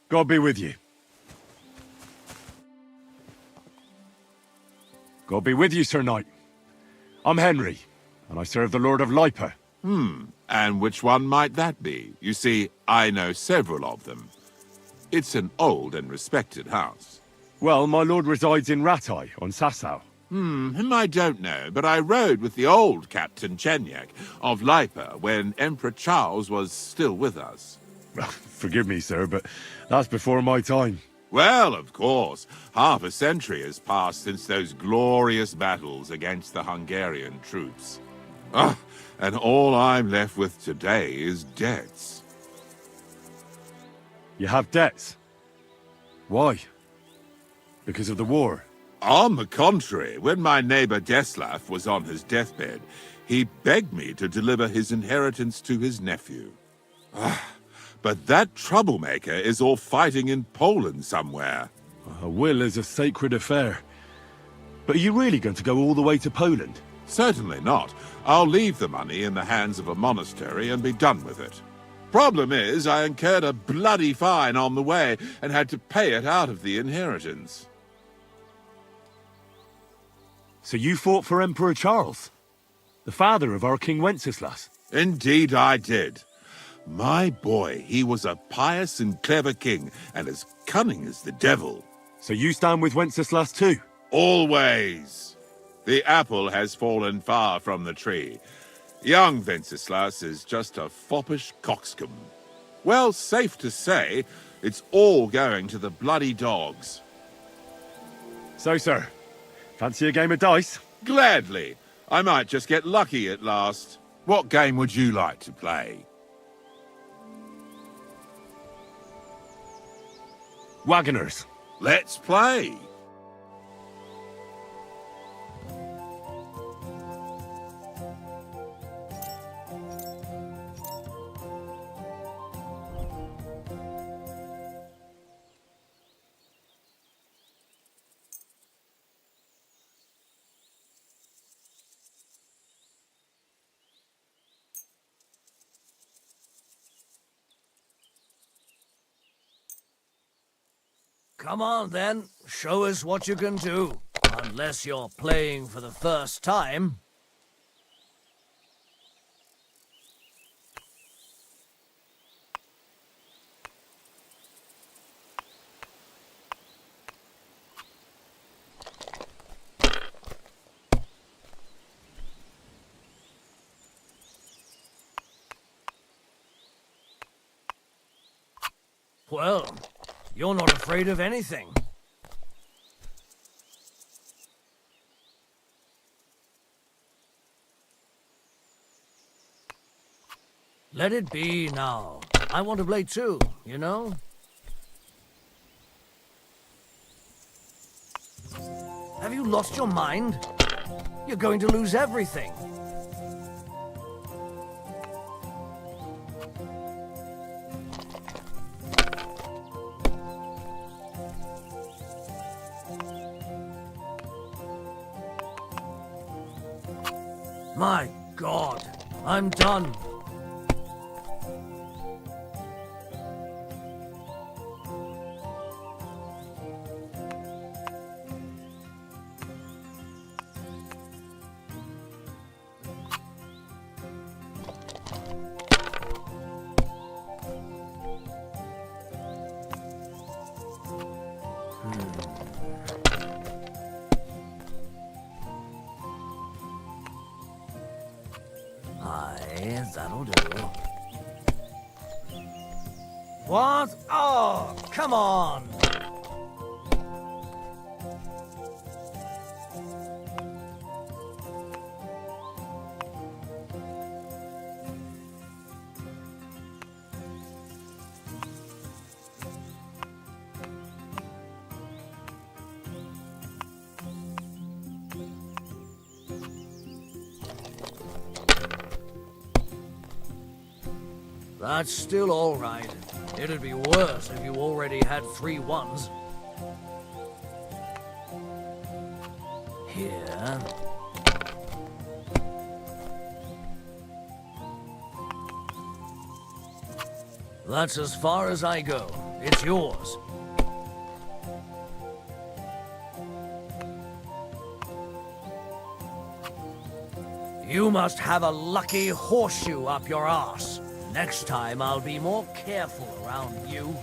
God be with you. God be with you, Sir Knight. I'm Henry, and I serve the Lord of Lipa. And which one might that be? You see, I know several of them. It's an old and respected house. Well, my lord resides in Ratai, on Sasau. Him I don't know, but I rode with the old Captain Chenyak of Lipa when Emperor Charles was still with us. Forgive me, sir, but that's before my time. Well, of course. Half a century has passed since those glorious battles against the Hungarian troops. And all I'm left with today is debts. You have debts? Why? Because of the war? On the contrary, when my neighbor Deslav was on his deathbed, he begged me to deliver his inheritance to his nephew. but that troublemaker is all fighting in Poland somewhere. A will is a sacred affair. But are you really going to go all the way to Poland? Certainly not. I'll leave the money in the hands of a monastery and be done with it. Problem is, I incurred a bloody fine on the way and had to pay it out of the inheritance. So you fought for Emperor Charles, the father of our King Wenceslas? Indeed I did. My boy, he was a pious and clever king, and as cunning as the devil. So you stand with Wenceslas too? Always. The apple has fallen far from the tree. Young Wenceslas is just a foppish coxcomb. Well, safe to say, it's all going to the bloody dogs. So, sir, fancy a game of dice? Gladly. I might just get lucky at last. What game would you like to play? Wagoners. Let's play. Come on, then. Show us what you can do. Unless you're playing for the first time. Well, you're not afraid of anything. Let it be now. I want to play too, you know? Have you lost your mind? You're going to lose everything. My God, I'm done. That'll do. What? Oh, come on! That's still all right. It'd be worse if you already had 3 ones. Here. That's as far as I go. It's yours. You must have a lucky horseshoe up your arse. Next time, I'll be more careful around you.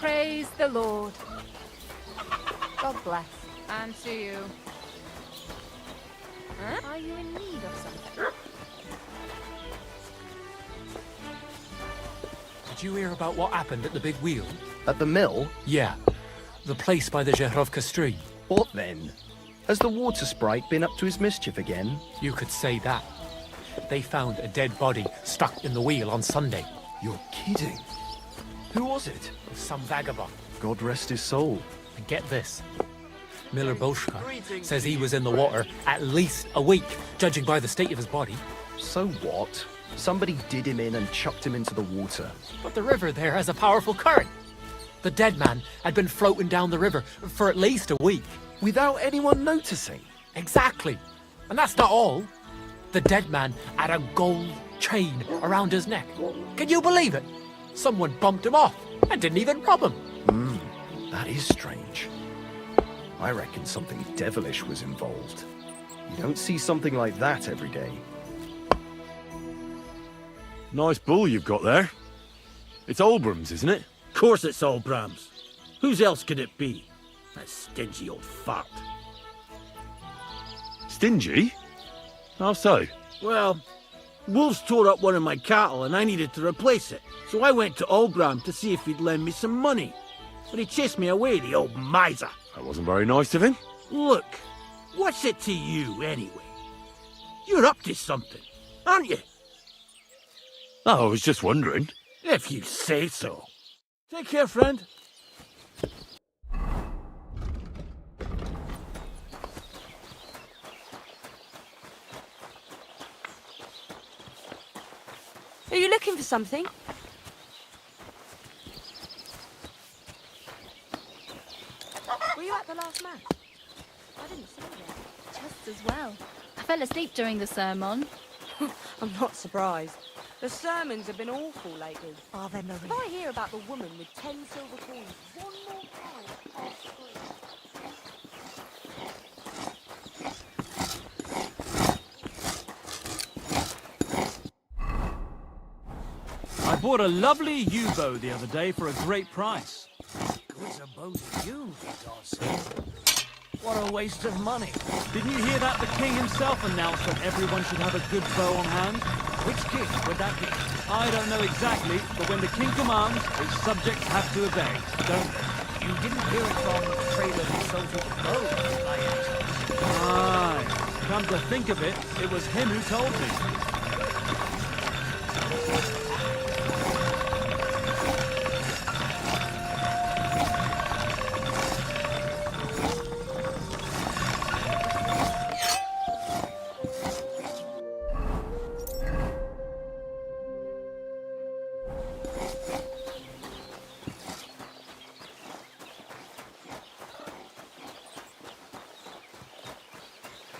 Praise the Lord. God bless. And to you. Huh? Are you in need of something? Did you hear about what happened at the big wheel? At the mill? Yeah. The place by the Zherovka stream. What then? Has the water sprite been up to his mischief again? You could say that. They found a dead body stuck in the wheel on Sunday. You're kidding. Who was it? Some vagabond. God rest his soul. And get this. Miller Boschka says he was in the water at least a week, judging by the state of his body. So what? Somebody did him in and chucked him into the water. But the river there has a powerful current. The dead man had been floating down the river for at least a week. Without anyone noticing? Exactly. And that's not all. The dead man had a gold chain around his neck. Can you believe it? Someone bumped him off and didn't even rob him. That is strange. I reckon something devilish was involved. You don't see something like that every day. Nice bull you've got there. It's Olbram's, isn't it? Of course it's Olbram's. Whose else could it be? That stingy old fart. Stingy? How so? Well, wolves tore up one of my cattle and I needed to replace it. So I went to Olbram to see if he'd lend me some money. But he chased me away, the old miser. That wasn't very nice of him. Look, what's it to you anyway? You're up to something, aren't you? Oh, I was just wondering. If you say so. Take care, friend. Are you looking for something? Were you at the last mass? I didn't see you there. Just as well. I fell asleep during the sermon. I'm not surprised. The sermons have been awful lately. Are they, Marie? If I hear about the woman with 10 silver coins one more time, I'll scream. I bought a lovely yew-bow the other day for a great price. Good a bow to use, I said. What a waste of money. Didn't you hear that the king himself announced that everyone should have a good bow on hand? Which king would that be? I don't know exactly, but when the king commands, his subjects have to obey, don't they? You didn't hear it from the trader who sold you the bow, by any chance? Aye. Come to think of it, it was him who told me.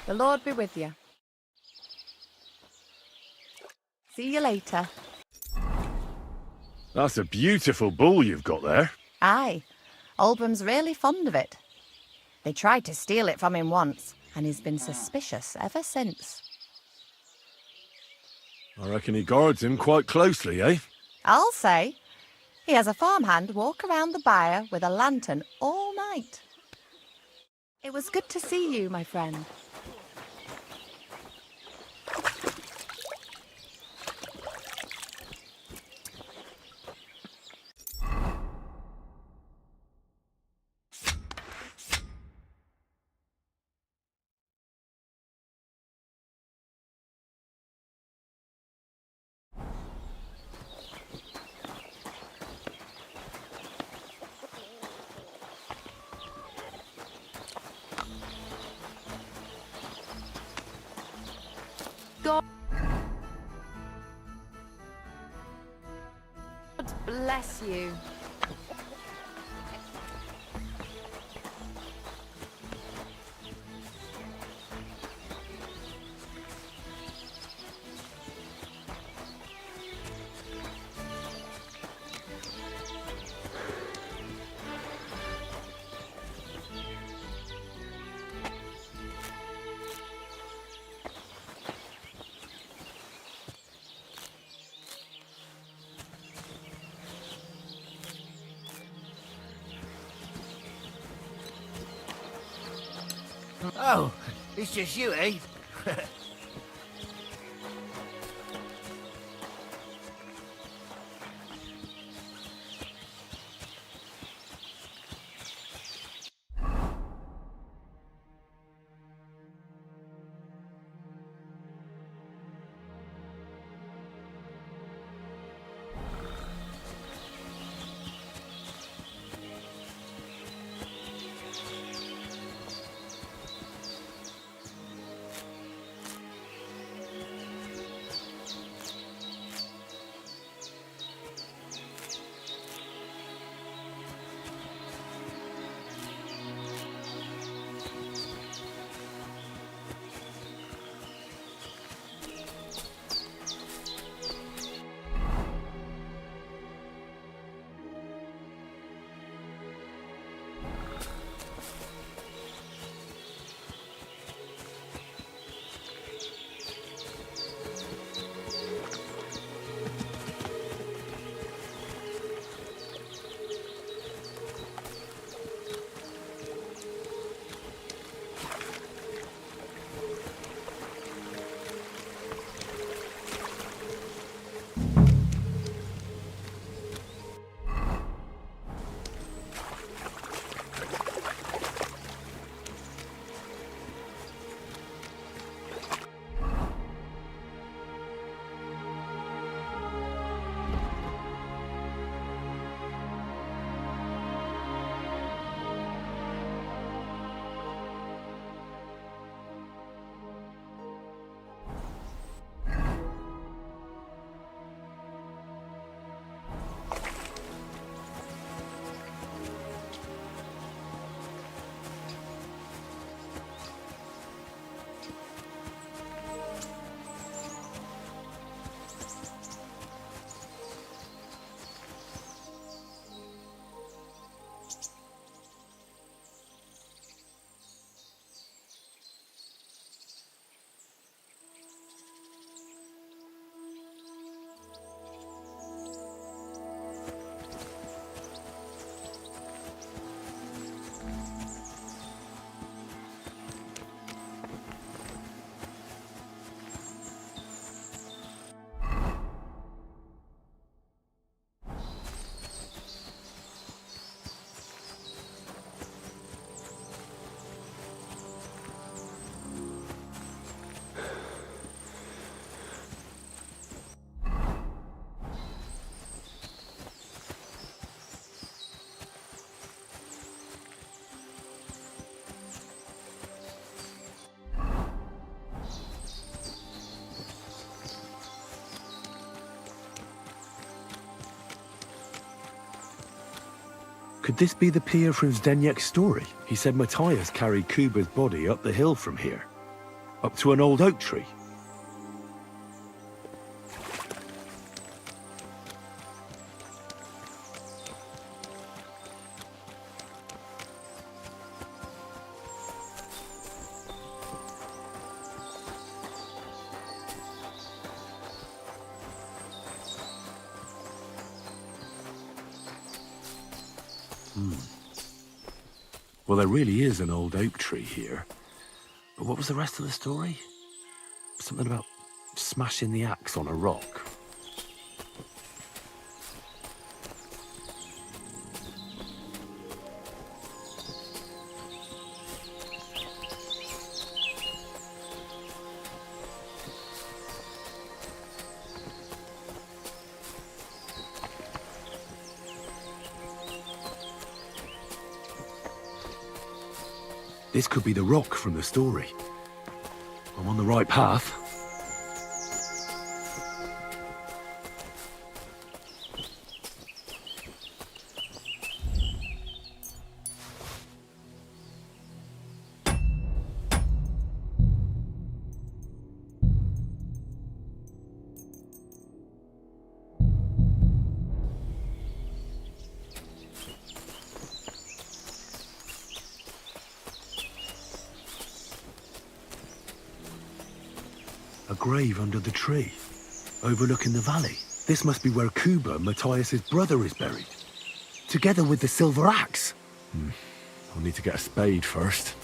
The Lord be with you. See you later. That's a beautiful bull you've got there. Aye. Olbram's really fond of it. They tried to steal it from him once, and he's been suspicious ever since. I reckon he guards him quite closely, eh? I'll say. He has a farmhand walk around the byre with a lantern all night. It was good to see you, my friend. God bless you. Oh, it's just you, eh? Could this be the pier from Zdeněk's story? He said Matthias carried Kuba's body up the hill from here, up to an old oak tree. Well, there really is an old oak tree here. But what was the rest of the story? Something about smashing the axe on a rock. This could be the rock from the story. I'm on the right path. A grave under the tree, overlooking the valley. This must be where Kuba, Matthias's brother, is buried, together with the silver axe. I'll need to get a spade first.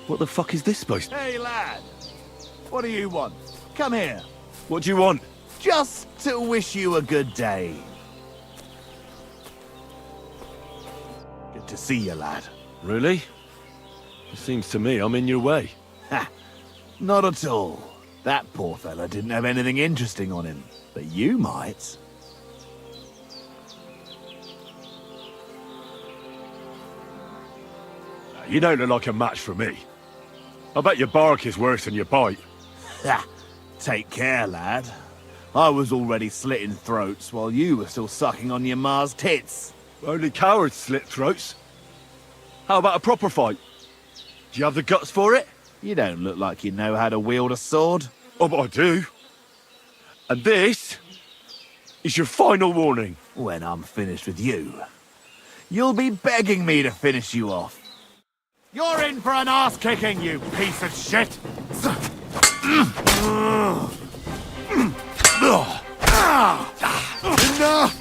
What the fuck is this supposed to be? Hey, lad. What do you want? Come here. What do you want? Just to wish you a good day. Good to see you, lad. Really? It seems to me I'm in your way. Ha! Not at all. That poor fella didn't have anything interesting on him. But you might. You don't look like a match for me. I bet your bark is worse than your bite. Ha! Take care, lad. I was already slitting throats while you were still sucking on your ma's tits. Only cowards slit throats. How about a proper fight? Do you have the guts for it? You don't look like you know how to wield a sword. Oh, but I do. And this is your final warning. When I'm finished with you, you'll be begging me to finish you off. You're in for an ass-kicking, you piece of shit! Enough!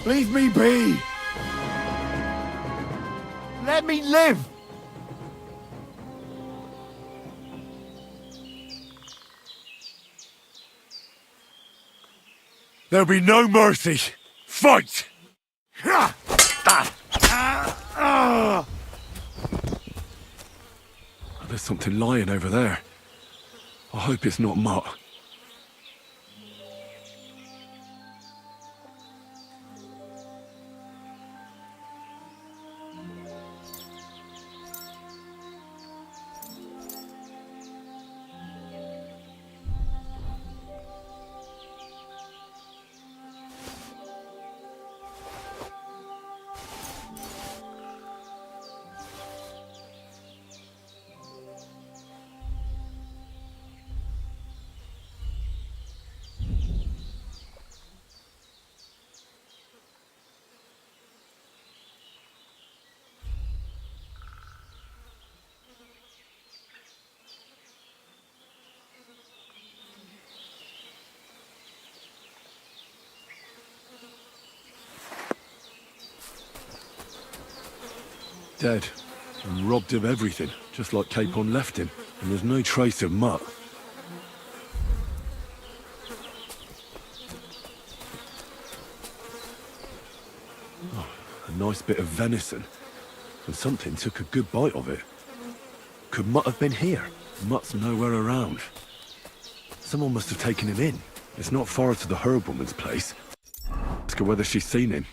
Leave me be! Let me live! There'll be no mercy. Fight! There's something lying over there. I hope it's not Mutt. Dead. and robbed of everything, just like Capon left him. And there's no trace of Mutt. Oh, a nice bit of venison. And something took a good bite of it. Could Mutt have been here? Mutt's nowhere around. Someone must have taken him in. It's not far to the herb woman's place. Ask her whether she's seen him.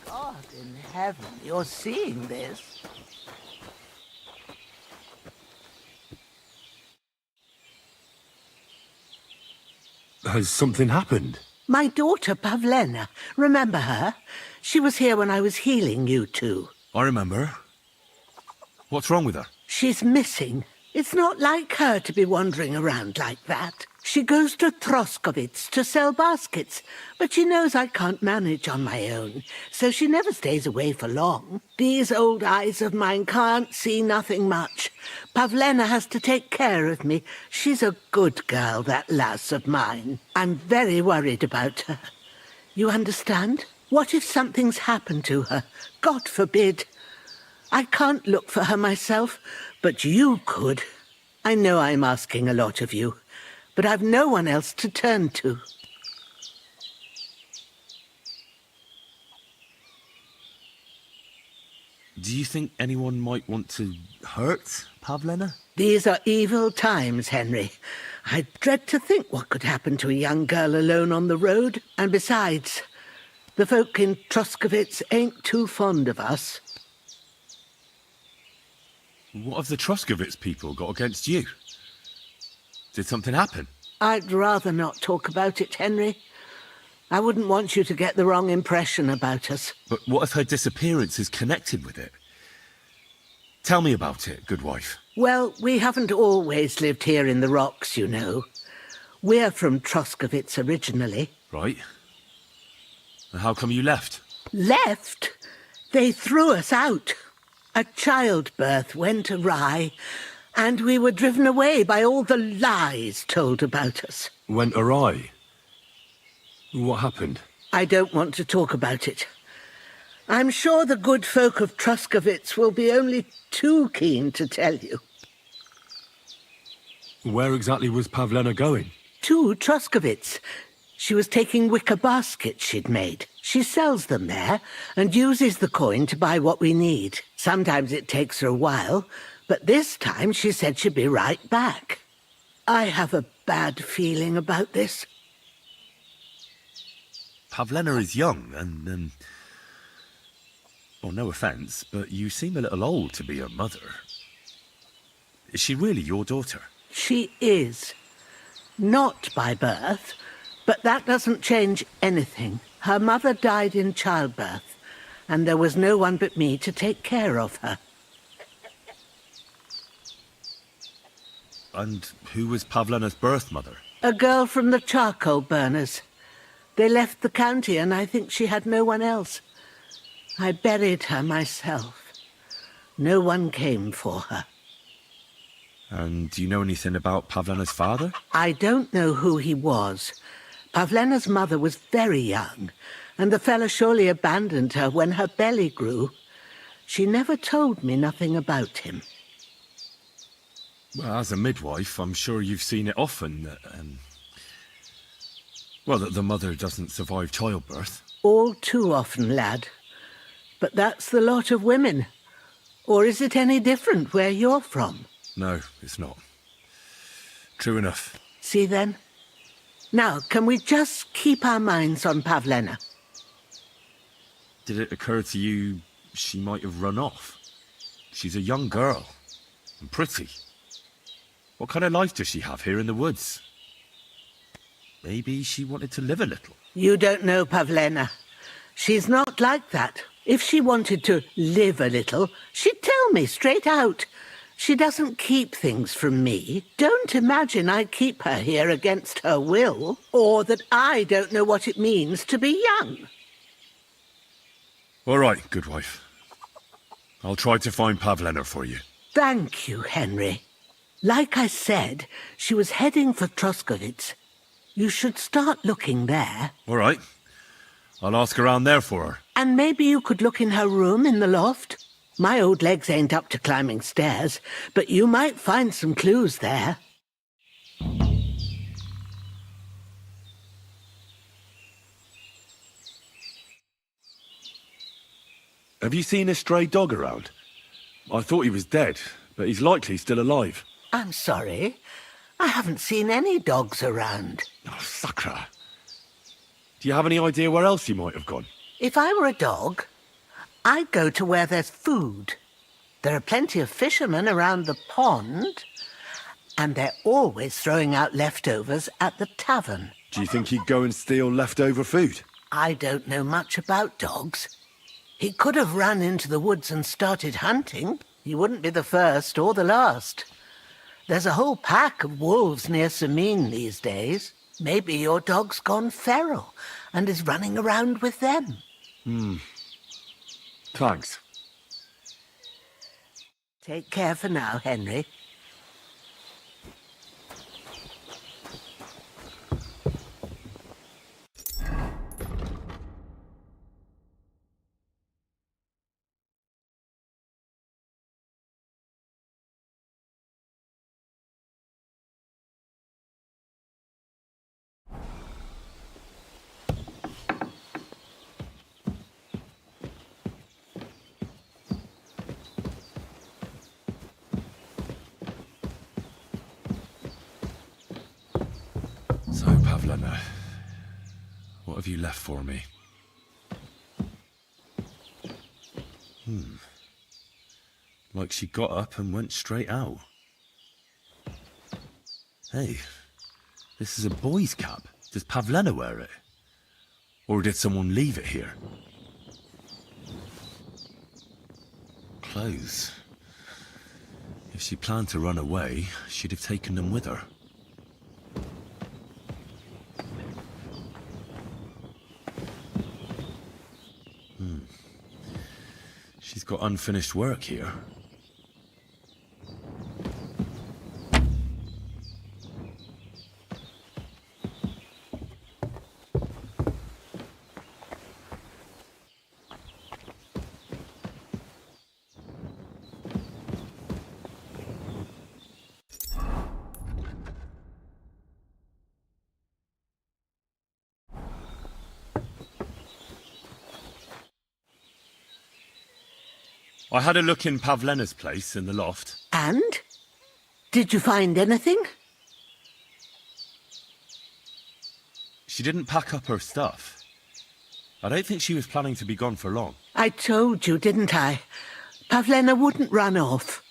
God in heaven, you're seeing this? Has something happened? My daughter Pavlena, remember her? She was here when I was healing you two. I remember. What's wrong with her? She's missing. It's not like her to be wandering around like that. She goes to Troskowitz to sell baskets, but she knows I can't manage on my own, so she never stays away for long. These old eyes of mine can't see nothing much. Pavlena has to take care of me. She's a good girl, that lass of mine. I'm very worried about her. You understand? What if something's happened to her? God forbid. I can't look for her myself, but you could. I know I'm asking a lot of you, but I've no one else to turn to. Do you think anyone might want to hurt Pavlena? These are evil times, Henry. I dread to think what could happen to a young girl alone on the road. And besides, the folk in Troskowitz ain't too fond of us. What have the Troskowitz people got against you? Did something happen? I'd rather not talk about it, Henry. I wouldn't want you to get the wrong impression about us. But what if her disappearance is connected with it? Tell me about it, good wife. Well, we haven't always lived here in the rocks, you know. We're from Troskowitz originally. Right. And how come you left? Left? They threw us out. A childbirth went awry, and we were driven away by all the lies told about us. Went awry? What happened? I don't want to talk about it. I'm sure the good folk of Troskowitz will be only too keen to tell you. Where exactly was Pavlena going? To Troskowitz. She was taking wicker baskets she'd made. She sells them there and uses the coin to buy what we need. Sometimes it takes her a while, but this time she said she'd be right back. I have a bad feeling about this. Pavlena is young and, well, no offence, but you seem a little old to be her mother. Is she really your daughter? She is. Not by birth, but that doesn't change anything. Her mother died in childbirth, and there was no one but me to take care of her. And who was Pavlena's birth mother? A girl from the charcoal burners. They left the county, and I think she had no one else. I buried her myself. No one came for her. And do you know anything about Pavlena's father? I don't know who he was. Pavlena's mother was very young, and the fella surely abandoned her when her belly grew. She never told me nothing about him. Well, as a midwife, I'm sure you've seen it often, well, that the mother doesn't survive childbirth. All too often, lad. But that's the lot of women. Or is it any different where you're from? No, it's not. True enough. See then? Now, can we just keep our minds on Pavlena? Did it occur to you she might have run off? She's a young girl, and pretty. What kind of life does she have here in the woods? Maybe she wanted to live a little. You don't know Pavlena. She's not like that. If she wanted to live a little, she'd tell me straight out. She doesn't keep things from me. Don't imagine I keep her here against her will, or that I don't know what it means to be young. All right, good wife. I'll try to find Pavlena for you. Thank you, Henry. Like I said, she was heading for Troskowitz. You should start looking there. All right. I'll ask around there for her. And maybe you could look in her room in the loft. My old legs ain't up to climbing stairs, but you might find some clues there. Have you seen a stray dog around? I thought he was dead, but he's likely still alive. I'm sorry. I haven't seen any dogs around. Oh, sacre. Do you have any idea where else he might have gone? If I were a dog, I'd go to where there's food. There are plenty of fishermen around the pond, and they're always throwing out leftovers at the tavern. Do you think he'd go and steal leftover food? I don't know much about dogs. He could have run into the woods and started hunting. He wouldn't be the first or the last. There's a whole pack of wolves near Sameen these days. Maybe your dog's gone feral and is running around with them. Thanks. Take care for now, Henry. So, Pavlena, what have you left for me? Like she got up and went straight out. Hey, this is a boy's cap. Does Pavlena wear it? Or did someone leave it here? Clothes. If she planned to run away, she'd have taken them with her. She's got unfinished work here. I had a look in Pavlena's place in the loft. And? Did you find anything? She didn't pack up her stuff. I don't think she was planning to be gone for long. I told you, didn't I? Pavlena wouldn't run off.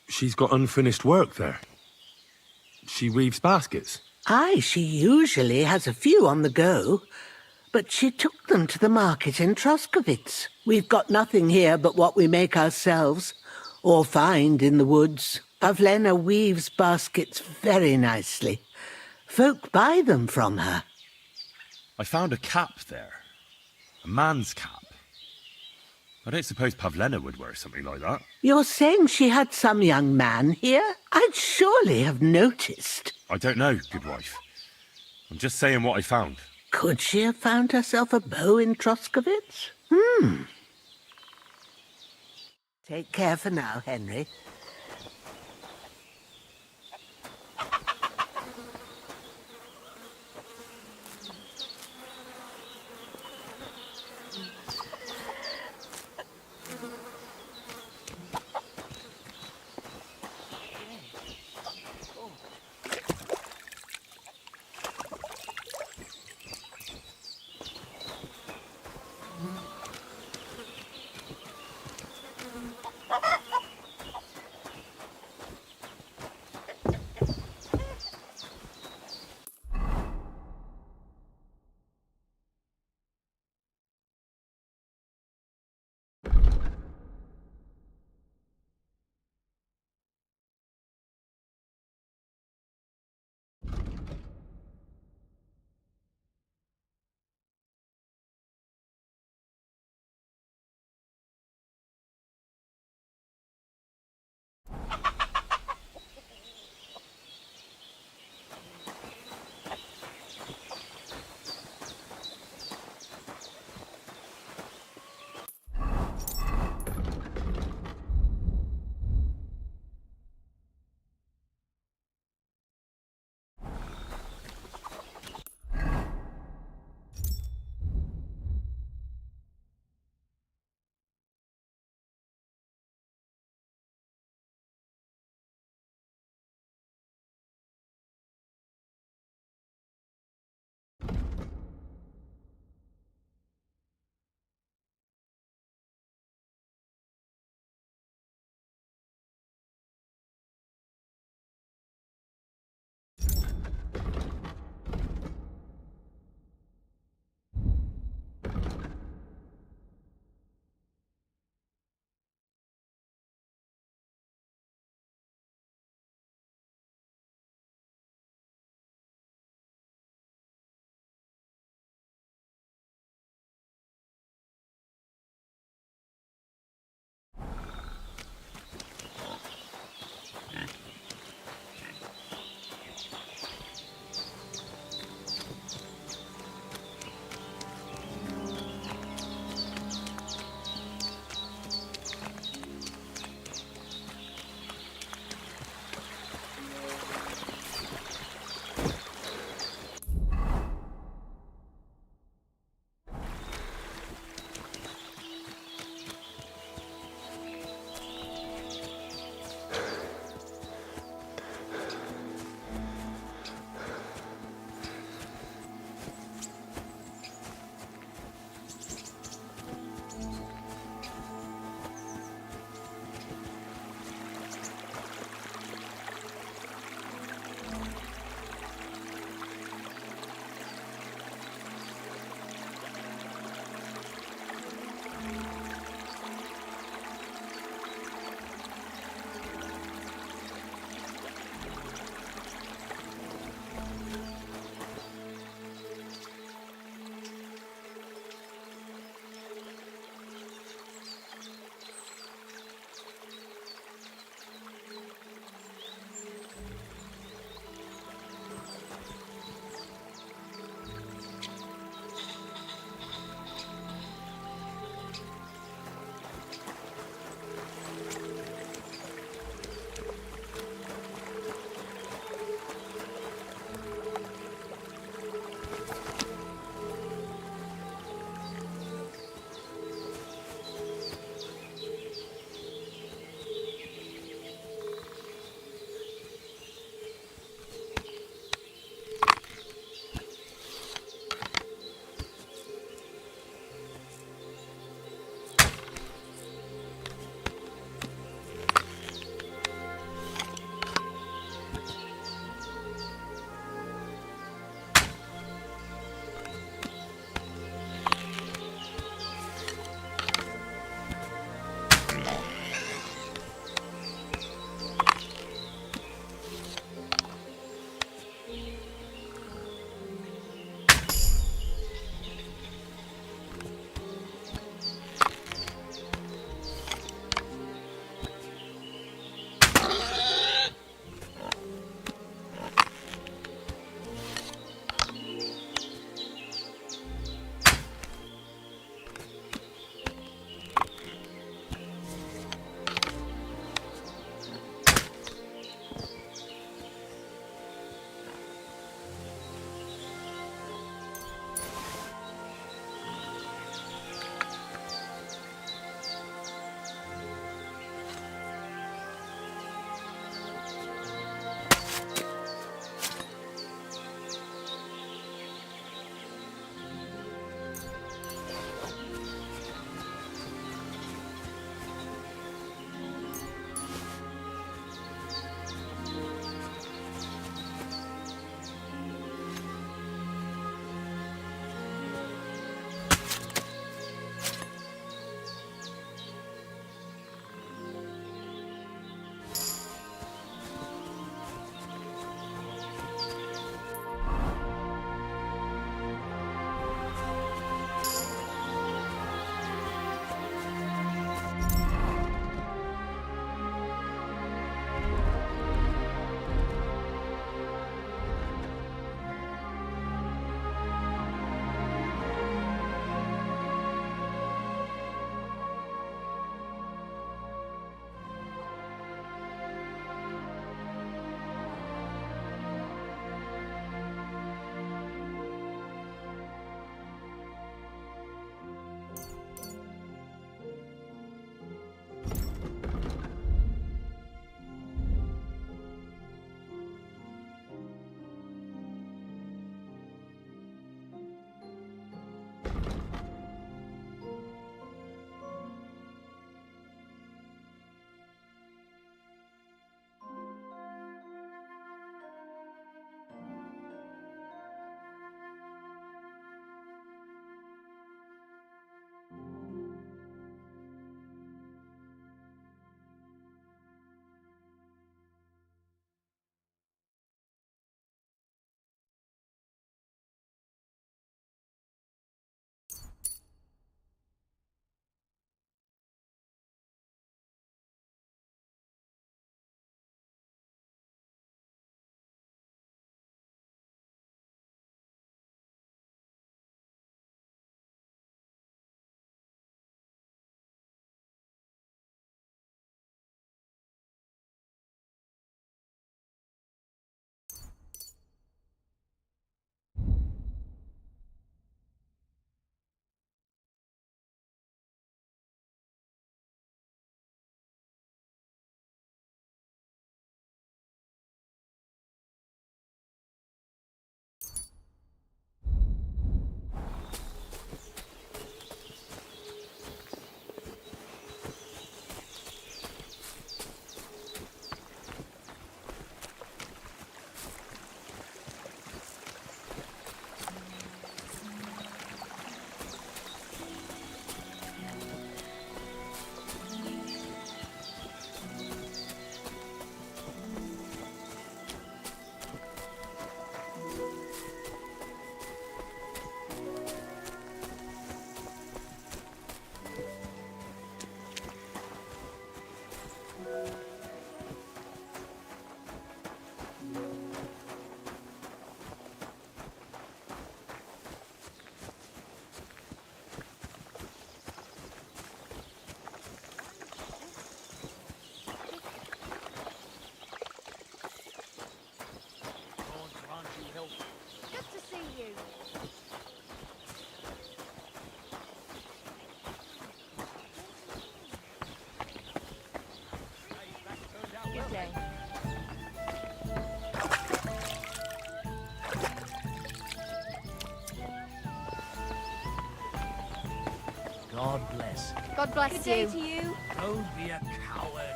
She's got unfinished work there. She weaves baskets. Aye, she usually has a few on the go. But she took them to the market in Troskowitz. We've got nothing here but what we make ourselves, or find in the woods. Pavlena weaves baskets very nicely. Folk buy them from her. I found a cap there. A man's cap. I don't suppose Pavlena would wear something like that. You're saying she had some young man here? I'd surely have noticed. I don't know, good wife. I'm just saying what I found. Could she have found herself a beau in Troskowitz? Take care for now, Henry. God bless. God bless Good day you. to you. Don't be a coward.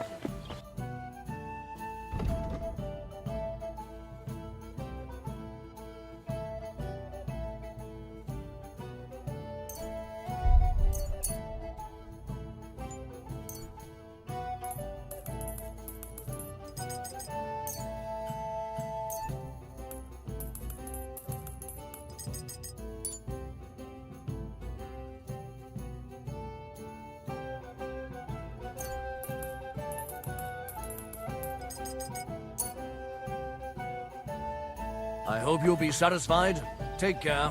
I hope you'll be satisfied. Take care.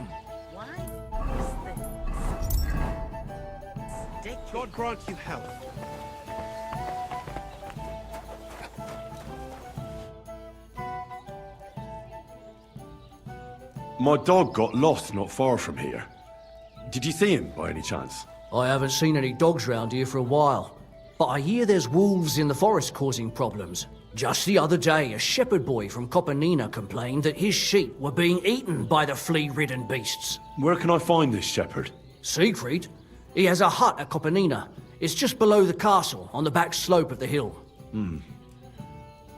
God grant you health. My dog got lost not far from here. Did you see him by any chance? I haven't seen any dogs round here for a while, but I hear there's wolves in the forest causing problems. Just the other day, a shepherd boy from Kopanina complained that his sheep were being eaten by the flea-ridden beasts. Where can I find this shepherd? Siegfried? He has a hut at Kopanina. It's just below the castle, on the back slope of the hill. And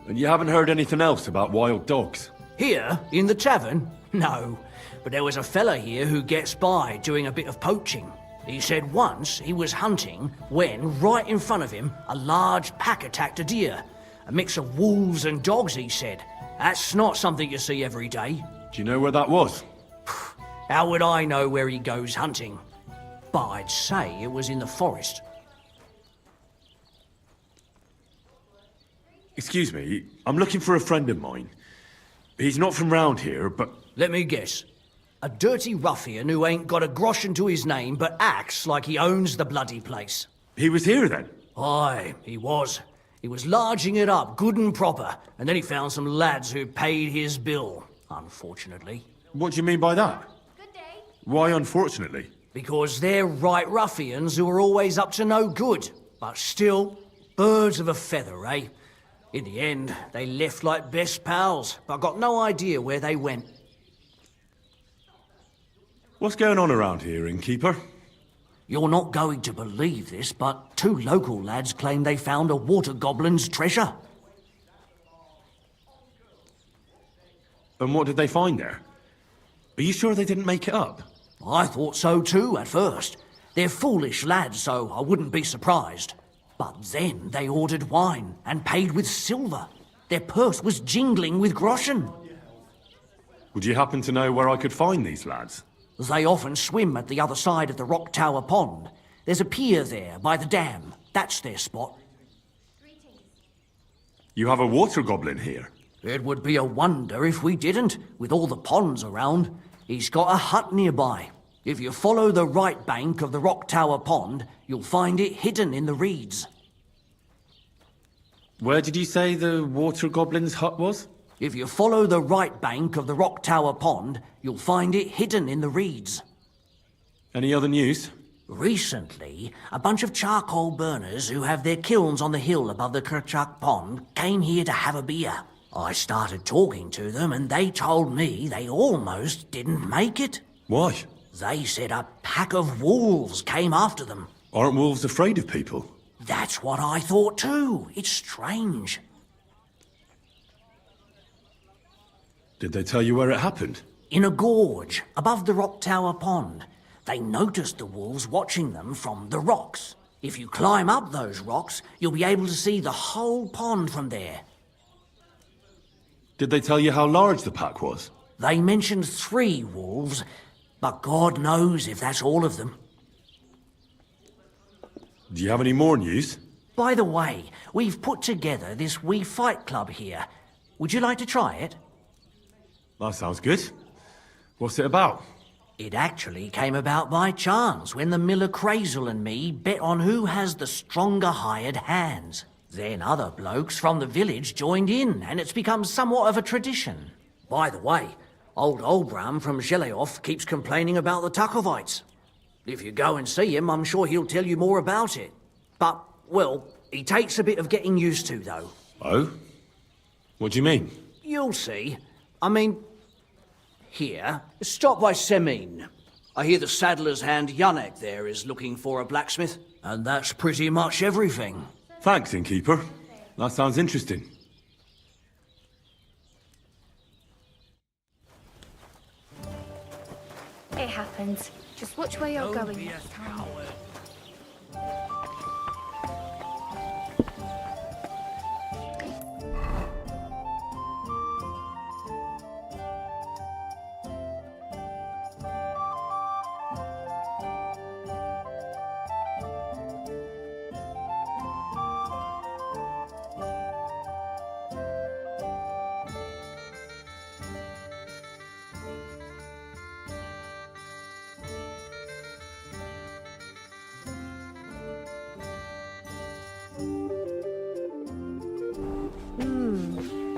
you haven't heard anything else about wild dogs? Here, in the tavern? No. But there was a fella here who gets by doing a bit of poaching. He said once he was hunting when, right in front of him, a large pack attacked a deer. A mix of wolves and dogs, he said. That's not something you see every day. Do you know where that was? How would I know where he goes hunting? But I'd say it was in the forest. Excuse me, I'm looking for a friend of mine. He's not from round here, but... Let me guess. A dirty ruffian who ain't got a groschen to his name but acts like he owns the bloody place. He was here then? Aye, he was. He was larging it up, good and proper, and then he found some lads who paid his bill, unfortunately. What do you mean by that? Good day. Why unfortunately? Because they're right ruffians who are always up to no good. But still, birds of a feather, eh? In the end, they left like best pals, but got no idea where they went. What's going on around here, innkeeper? You're not going to believe this, but 2 local lads claim they found a water goblin's treasure. And what did they find there? Are you sure they didn't make it up? I thought so too, at first. They're foolish lads, so I wouldn't be surprised. But then they ordered wine and paid with silver. Their purse was jingling with groschen. Would you happen to know where I could find these lads? They often swim at the other side of the Rock Tower Pond. There's a pier there by the dam. That's their spot. You have a water goblin here? It would be a wonder if we didn't, with all the ponds around. He's got a hut nearby. If you follow the right bank of the Rock Tower Pond, you'll find it hidden in the reeds. Where did you say the water goblin's hut was? If you follow the right bank of the Rock Tower Pond, you'll find it hidden in the reeds. Any other news? Recently, a bunch of charcoal burners who have their kilns on the hill above the Kerchak Pond came here to have a beer. I started talking to them and they told me they almost didn't make it. Why? They said a pack of wolves came after them. Aren't wolves afraid of people? That's what I thought too. It's strange. Did they tell you where it happened? In a gorge, above the Rock Tower Pond. They noticed the wolves watching them from the rocks. If you climb up those rocks, you'll be able to see the whole pond from there. Did they tell you how large the pack was? They mentioned 3 wolves, but God knows if that's all of them. Do you have any more news? By the way, we've put together this wee fight club here. Would you like to try it? That sounds good. What's it about? It actually came about by chance when the miller Crazel and me bet on who has the stronger hired hands. Then other blokes from the village joined in, and it's become somewhat of a tradition. By the way, old Olbram from Zheleov keeps complaining about the Takovites. If you go and see him, I'm sure he'll tell you more about it. But, well, he takes a bit of getting used to, though. Oh? What do you mean? You'll see. I mean, here, stop by Semin. I hear the saddler's hand Yannick there is looking for a blacksmith, and that's pretty much everything. Thanks, innkeeper. That sounds interesting. It happens. Just watch where you're going next time.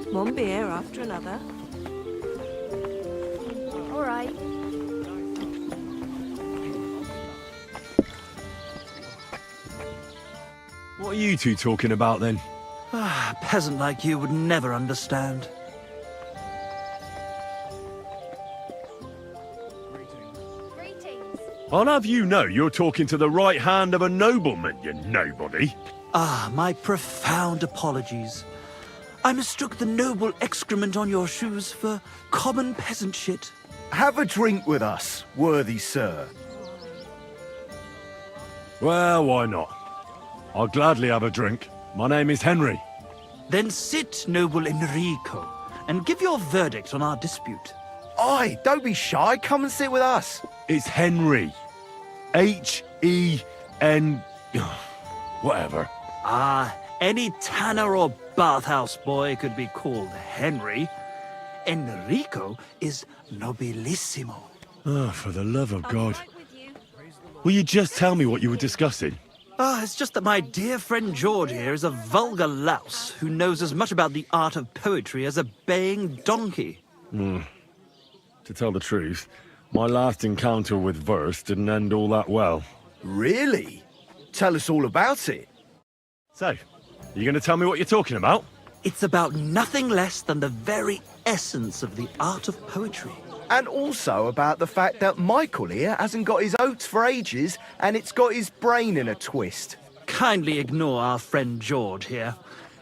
One beer after another. All right. What are you two talking about then? A peasant like you would never understand. I'll have you know you're talking to the right hand of a nobleman, you nobody. Ah, my profound apologies. I mistook the noble excrement on your shoes for common peasant shit. Have a drink with us, worthy sir. Well, why not? I'll gladly have a drink. My name is Henry. Then sit, noble Enrico, and give your verdict on our dispute. Aye, don't be shy. Come and sit with us. It's Henry. H-E-N... whatever. Ah, any tanner or bathhouse boy could be called Henry. Enrico is nobilissimo. Oh, for the love of God. Will you just tell me what you were discussing? Ah, it's just that my dear friend George here is a vulgar louse who knows as much about the art of poetry as a baying donkey. To tell the truth, my last encounter with verse didn't end all that well. Really? Tell us all about it. So, you going to tell me what you're talking about? It's about nothing less than the very essence of the art of poetry. And also about the fact that Michael here hasn't got his oats for ages and it's got his brain in a twist. Kindly ignore our friend George here.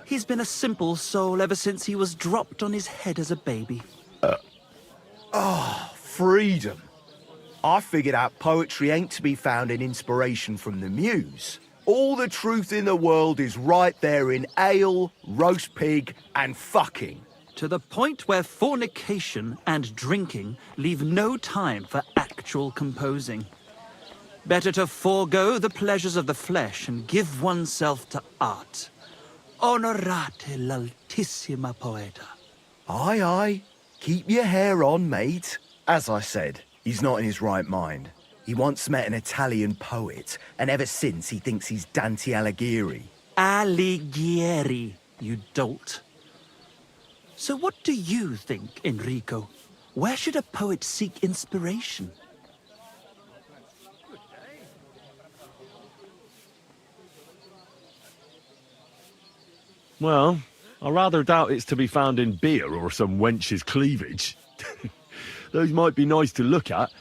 He's been a simple soul ever since he was dropped on his head as a baby. Freedom. I figured out poetry ain't to be found in inspiration from the muse. All the truth in the world is right there in ale, roast pig, and fucking. To the point where fornication and drinking leave no time for actual composing. Better to forego the pleasures of the flesh and give oneself to art. Onorate l'altissima poeta. Aye, aye. Keep your hair on, mate. As I said, he's not in his right mind. He once met an Italian poet, and ever since he thinks he's Dante Alighieri. Alighieri, you dolt. So what do you think, Enrico? Where should a poet seek inspiration? Well, I rather doubt it's to be found in beer or some wench's cleavage. Those might be nice to look at,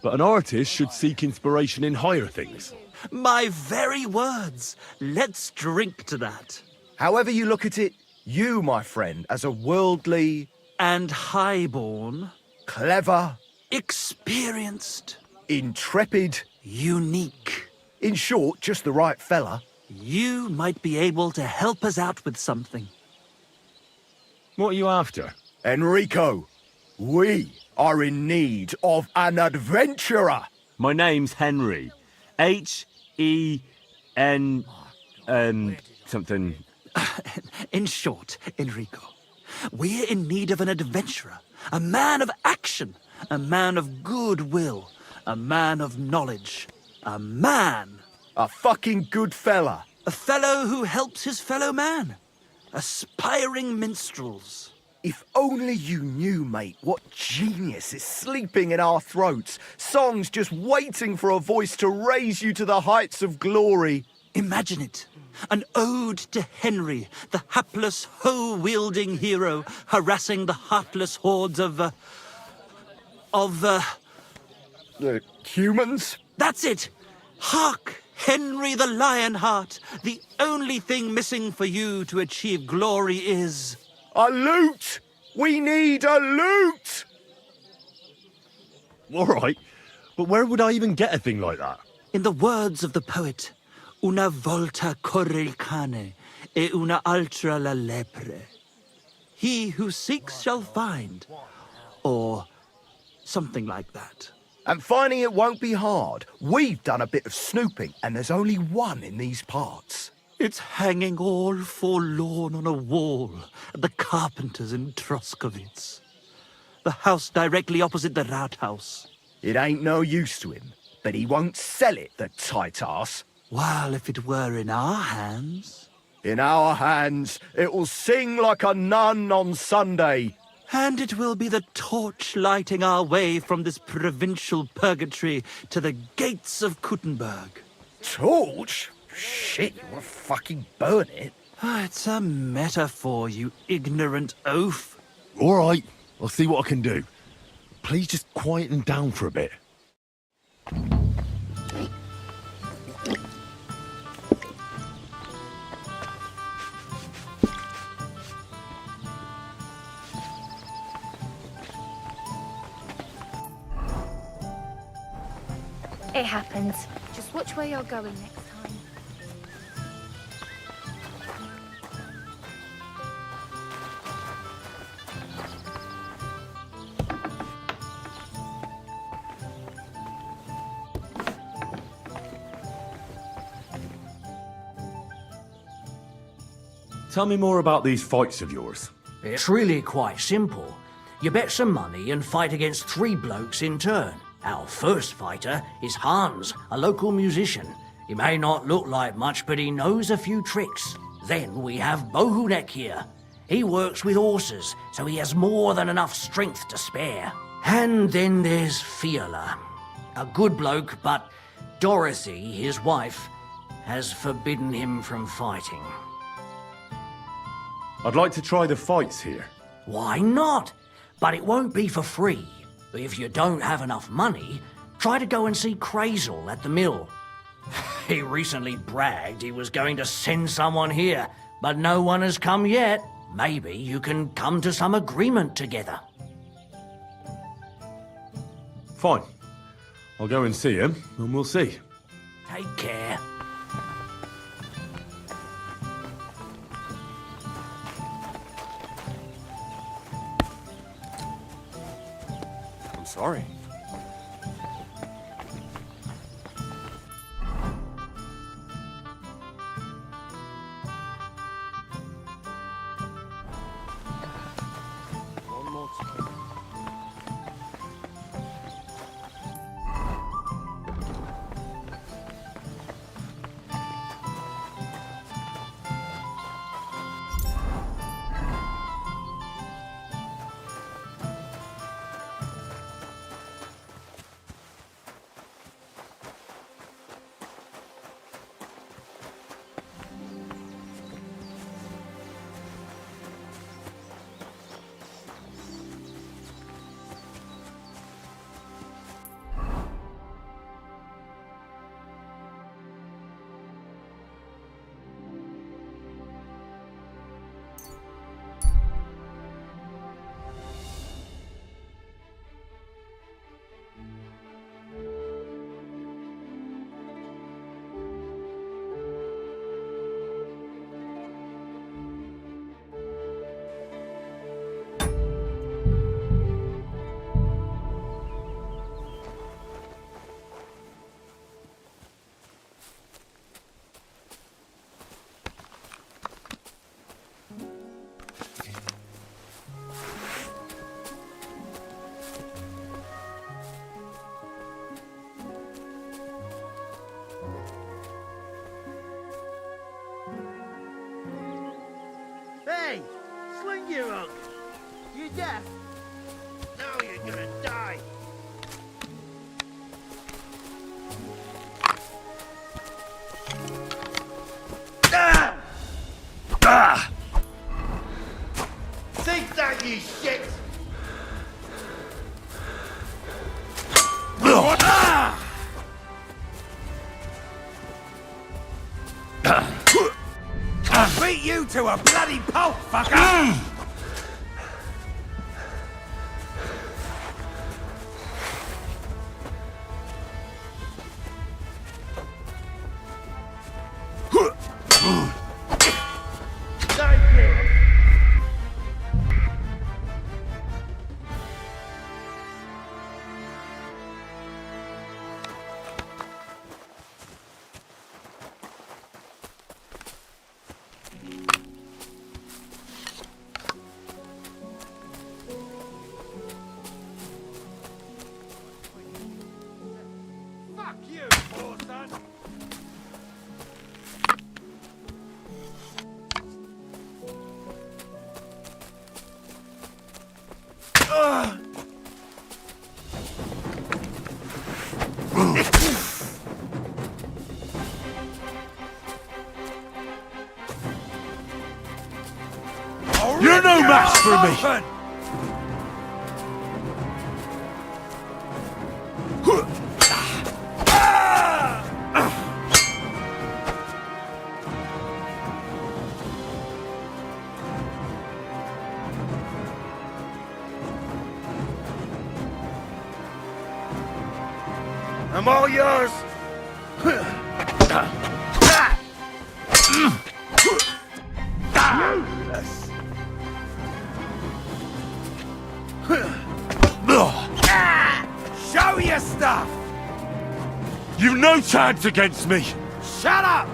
but an artist should seek inspiration in higher things. My very words. Let's drink to that. However you look at it, you, my friend, as a worldly... and highborn... clever... experienced... intrepid... unique... in short, just the right fella. You might be able to help us out with something. What are you after? Enrico, we are in need of an adventurer. My name's Henry. H-E-N... something... In short, Enrico, we're in need of an adventurer, a man of action, a man of goodwill, a man of knowledge, a man... a fucking good fella. A fellow who helps his fellow man. Aspiring minstrels. If only you knew, mate, what genius is sleeping in our throats. Songs just waiting for a voice to raise you to the heights of glory. Imagine it. An ode to Henry, the hapless, hoe-wielding hero, harassing the heartless hordes of The humans? That's it! Hark, Henry the Lionheart! The only thing missing for you to achieve glory is... a loot! We need a loot! All right, but where would I even get a thing like that? In the words of the poet, una volta corre il cane, e una altra la lepre. He who seeks shall find, or something like that. And finding it won't be hard. We've done a bit of snooping, and there's only one in these parts. It's hanging all forlorn on a wall at the carpenter's in Troskowitz. The house directly opposite the Rathaus. It ain't no use to him, but he won't sell it, the tight ass. While if it were in our hands... In our hands, it will sing like a nun on Sunday. And it will be the torch lighting our way from this provincial purgatory to the gates of Kuttenberg. Torch? Shit, you want to fucking burn it? It's a metaphor, you ignorant oaf. All right, I'll see what I can do. Please just quieten down for a bit. It happens. Just watch where you're going next time. Tell me more about these fights of yours. It's really quite simple. You bet some money and fight against 3 blokes in turn. Our first fighter is Hans, a local musician. He may not look like much, but he knows a few tricks. Then we have Bohunek here. He works with horses, so he has more than enough strength to spare. And then there's Fiala. A good bloke, but Dorothy, his wife, has forbidden him from fighting. I'd like to try the fights here. Why not? But it won't be for free. If you don't have enough money, try to go and see Crazel at the mill. He recently bragged he was going to send someone here, but no one has come yet. Maybe you can come to some agreement together. Fine. I'll go and see him, and we'll see. Take care. I'm sorry. One more time. Hey, sling your hook. You deaf? Now you're gonna die. Ah! Ah! Think that, you shit! Ah! I'll beat you to a bloody pulp, fucker! You're no match for me! I'm all yours. Show your stuff! You've no chance against me! Shut up!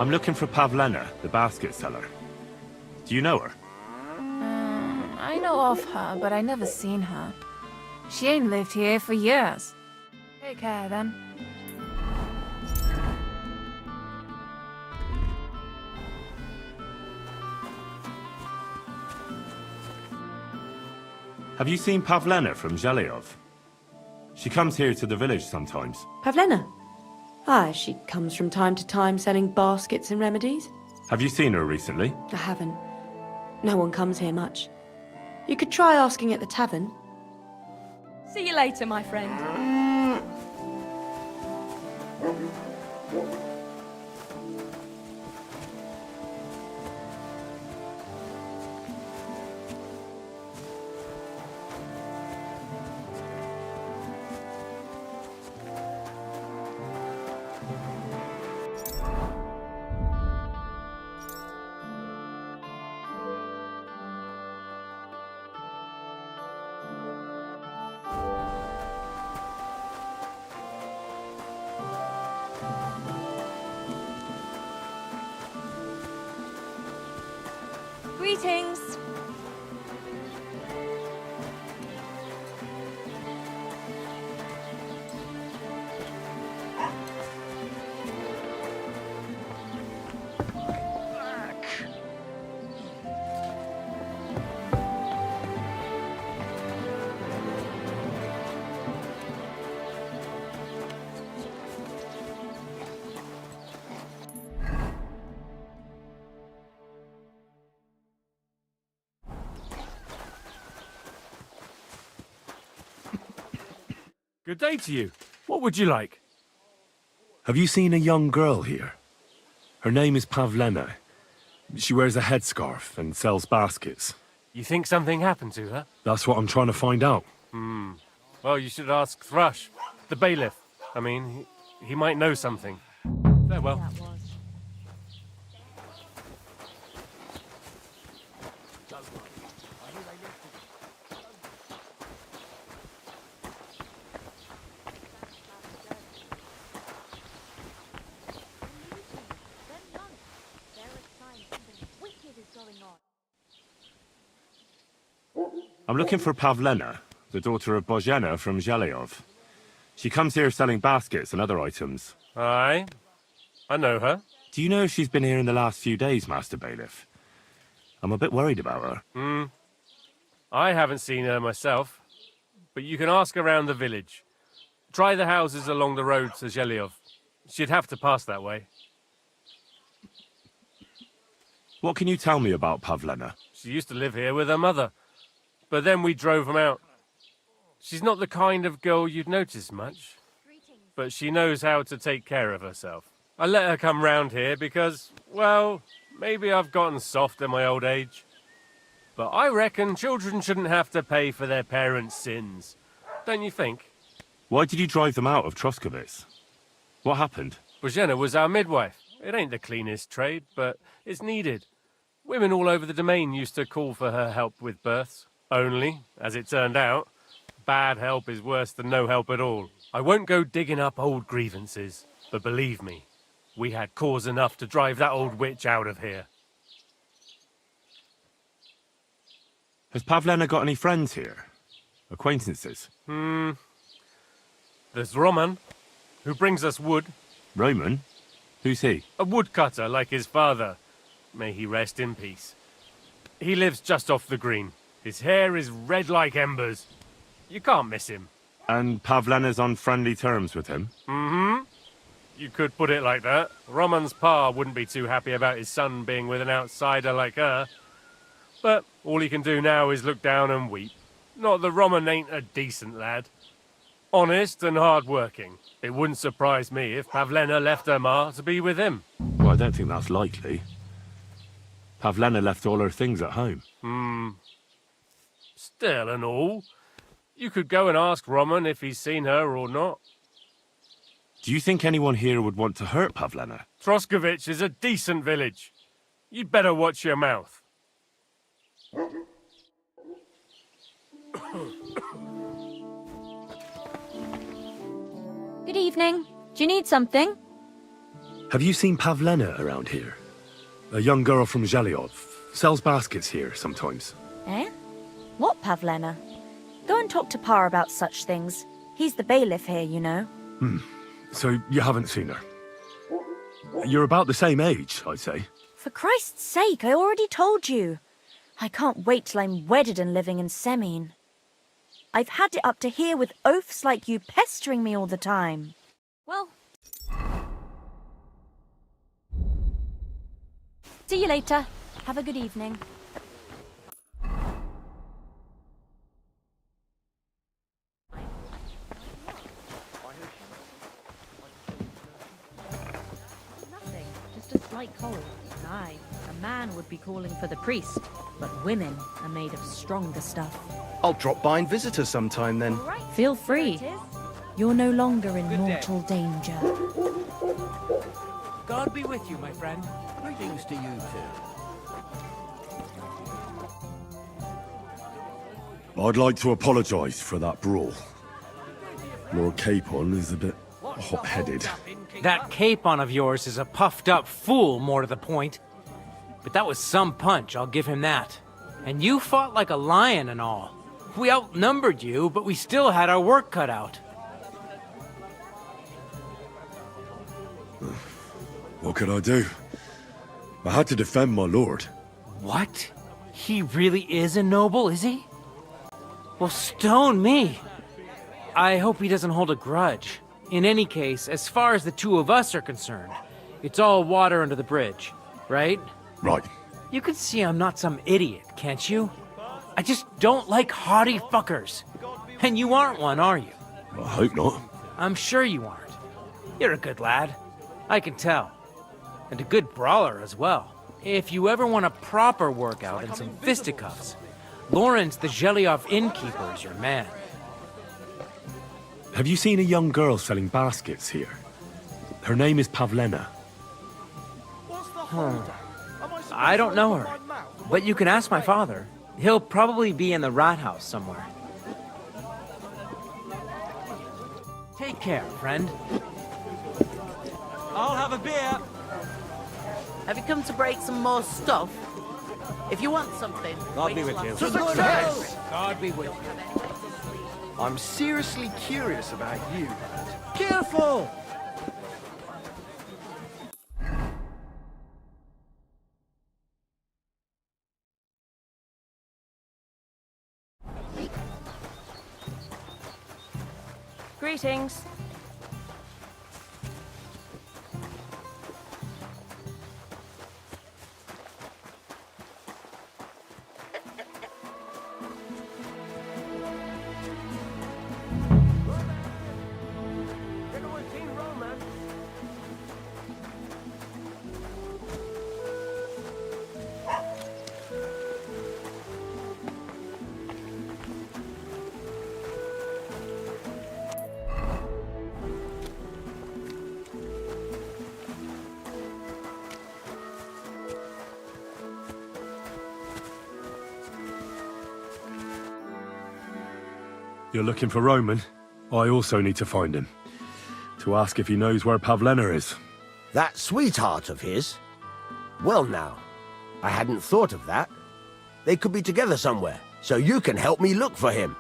I'm looking for Pavlena, the basket seller. Do you know her? I know of her, but I never seen her. She ain't lived here for years. Take care, then. Have you seen Pavlena from Zhelyov? She comes here to the village sometimes. Pavlena? Ah, she comes from time to time selling baskets and remedies. Have you seen her recently? I haven't. No one comes here much. You could try asking at the tavern. See you later, my friend. Greetings. Good day to you. What would you like? Have you seen a young girl here? Her name is Pavlena. She wears a headscarf and sells baskets. You think something happened to her? That's what I'm trying to find out. Well, you should ask Thrush, the bailiff. I mean, he might know something. Farewell. I'm looking for Pavlena, the daughter of Bozhena from Zhelyov. She comes here selling baskets and other items. Aye, I know her. Do you know if she's been here in the last few days, Master Bailiff? I'm a bit worried about her. I haven't seen her myself, but you can ask around the village. Try the houses along the road to Zhelyov. She'd have to pass that way. What can you tell me about Pavlena? She used to live here with her mother, but then we drove them out. She's not the kind of girl you'd notice much, but she knows how to take care of herself. I let her come round here because, well, maybe I've gotten soft in my old age. But I reckon children shouldn't have to pay for their parents' sins. Don't you think? Why did you drive them out of Troskowitz? What happened? Bozhena was our midwife. It ain't the cleanest trade, but it's needed. Women all over the domain used to call for her help with births. Only, as it turned out, bad help is worse than no help at all. I won't go digging up old grievances, but believe me, we had cause enough to drive that old witch out of here. Has Pavlena got any friends here? Acquaintances? There's Roman, who brings us wood. Roman? Who's he? A woodcutter like his father. May he rest in peace. He lives just off the green. His hair is red like embers. You can't miss him. And Pavlena's on friendly terms with him? You could put it like that. Roman's pa wouldn't be too happy about his son being with an outsider like her. But all he can do now is look down and weep. Not that Roman ain't a decent lad. Honest and hard-working. It wouldn't surprise me if Pavlena left her ma to be with him. Well, I don't think that's likely. Pavlena left all her things at home. Still and all, you could go and ask Roman if he's seen her or not. Do you think anyone here would want to hurt Pavlena? Troskowitz is a decent village. You'd better watch your mouth. Good evening. Do you need something? Have you seen Pavlena around here? A young girl from Zhelyov. Sells baskets here sometimes. Eh? What Pavlena? Go and talk to Pa about such things. He's the bailiff here, you know. So you haven't seen her? You're about the same age, I'd say. For Christ's sake, I already told you. I can't wait till I'm wedded and living in Semien. I've had it up to here with oafs like you pestering me all the time. Well, see you later. Have a good evening. Nothing, just a slight cold. Aye, a man would be calling for the priest, but women are made of stronger stuff. I'll drop by and visit her sometime then. Feel free. You're no longer in mortal danger. God be with you, my friend. Greetings to you too. I'd like to apologise for that brawl. Lord Capon is a bit hot-headed. That Capon of yours is a puffed-up fool, more to the point. But that was some punch, I'll give him that. And you fought like a lion and all. We outnumbered you, but we still had our work cut out. What could I do? I had to defend my lord. What? He really is a noble, is he? Well, stone me. I hope he doesn't hold a grudge. In any case, as far as the two of us are concerned, it's all water under the bridge, right? Right. You can see I'm not some idiot, can't you? I just don't like haughty fuckers. And you aren't one, are you? I hope not. I'm sure you aren't. You're a good lad. I can tell. And a good brawler as well. If you ever want a proper workout and some fisticuffs, Lawrence the Zhelyov innkeeper is your man. Have you seen a young girl selling baskets here? Her name is Pavlena. I don't know her, but you can ask my father. He'll probably be in the rat house somewhere. Take care, friend. I'll have a beer. Have you come to break some more stuff? If you want something, God be with you. Success! God be with you. I'm seriously curious about you. Careful! Greetings. You're looking for Roman? I also need to find him. To ask if he knows where Pavlena is. That sweetheart of his? Well now, I hadn't thought of that. They could be together somewhere, so you can help me look for him.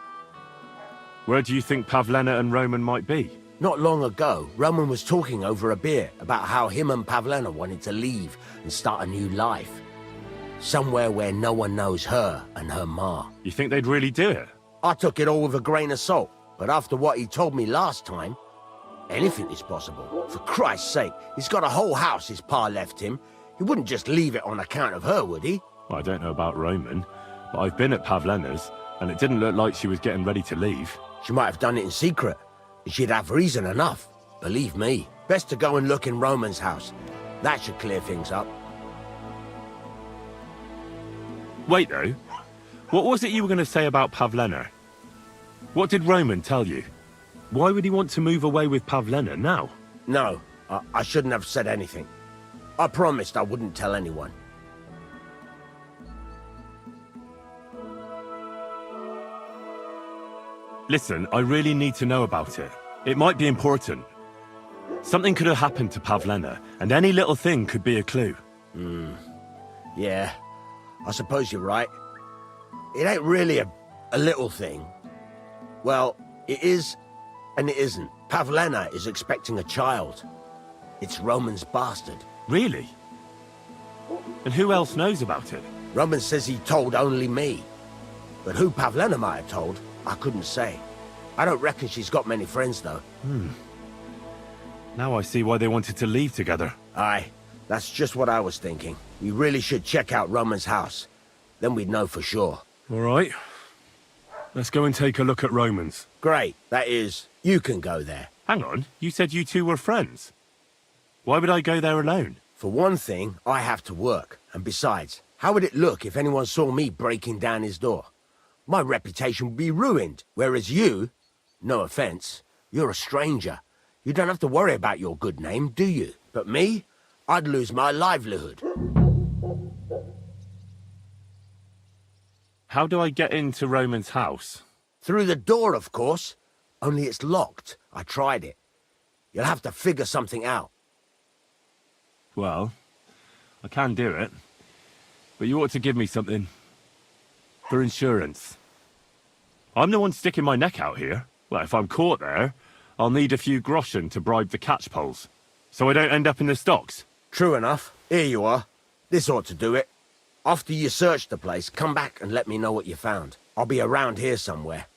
Where do you think Pavlena and Roman might be? Not long ago, Roman was talking over a beer about how him and Pavlena wanted to leave and start a new life. Somewhere where no one knows her and her ma. You think they'd really do it? I took it all with a grain of salt, but after what he told me last time, anything is possible. For Christ's sake, he's got a whole house his pa left him. He wouldn't just leave it on account of her, would he? I don't know about Roman, but I've been at Pavlena's, and it didn't look like she was getting ready to leave. She might have done it in secret, and she'd have reason enough. Believe me. Best to go and look in Roman's house. That should clear things up. Wait, though. What was it you were going to say about Pavlena? What did Roman tell you? Why would he want to move away with Pavlena now? No, I shouldn't have said anything. I promised I wouldn't tell anyone. Listen, I really need to know about it. It might be important. Something could have happened to Pavlena, and any little thing could be a clue. Yeah, I suppose you're right. It ain't really a little thing. Well, it is and it isn't. Pavlena is expecting a child. It's Roman's bastard. Really? And who else knows about it? Roman says he told only me. But who Pavlena might have told, I couldn't say. I don't reckon she's got many friends, though. Now I see why they wanted to leave together. Aye, that's just what I was thinking. We really should check out Roman's house. Then we'd know for sure. All right. Let's go and take a look at Roman's. Great. That is, you can go there. Hang on, you said you two were friends. Why would I go there alone? For one thing, I have to work. And besides, how would it look if anyone saw me breaking down his door? My reputation would be ruined. Whereas you, no offense, you're a stranger. You don't have to worry about your good name, do you? But me, I'd lose my livelihood. How do I get into Roman's house? Through the door, of course. Only it's locked. I tried it. You'll have to figure something out. Well, I can do it. But you ought to give me something. For insurance. I'm the one sticking my neck out here. Well, if I'm caught there, I'll need a few groschen to bribe the catchpoles. So I don't end up in the stocks. True enough. Here you are. This ought to do it. After you search the place, come back and let me know what you found. I'll be around here somewhere.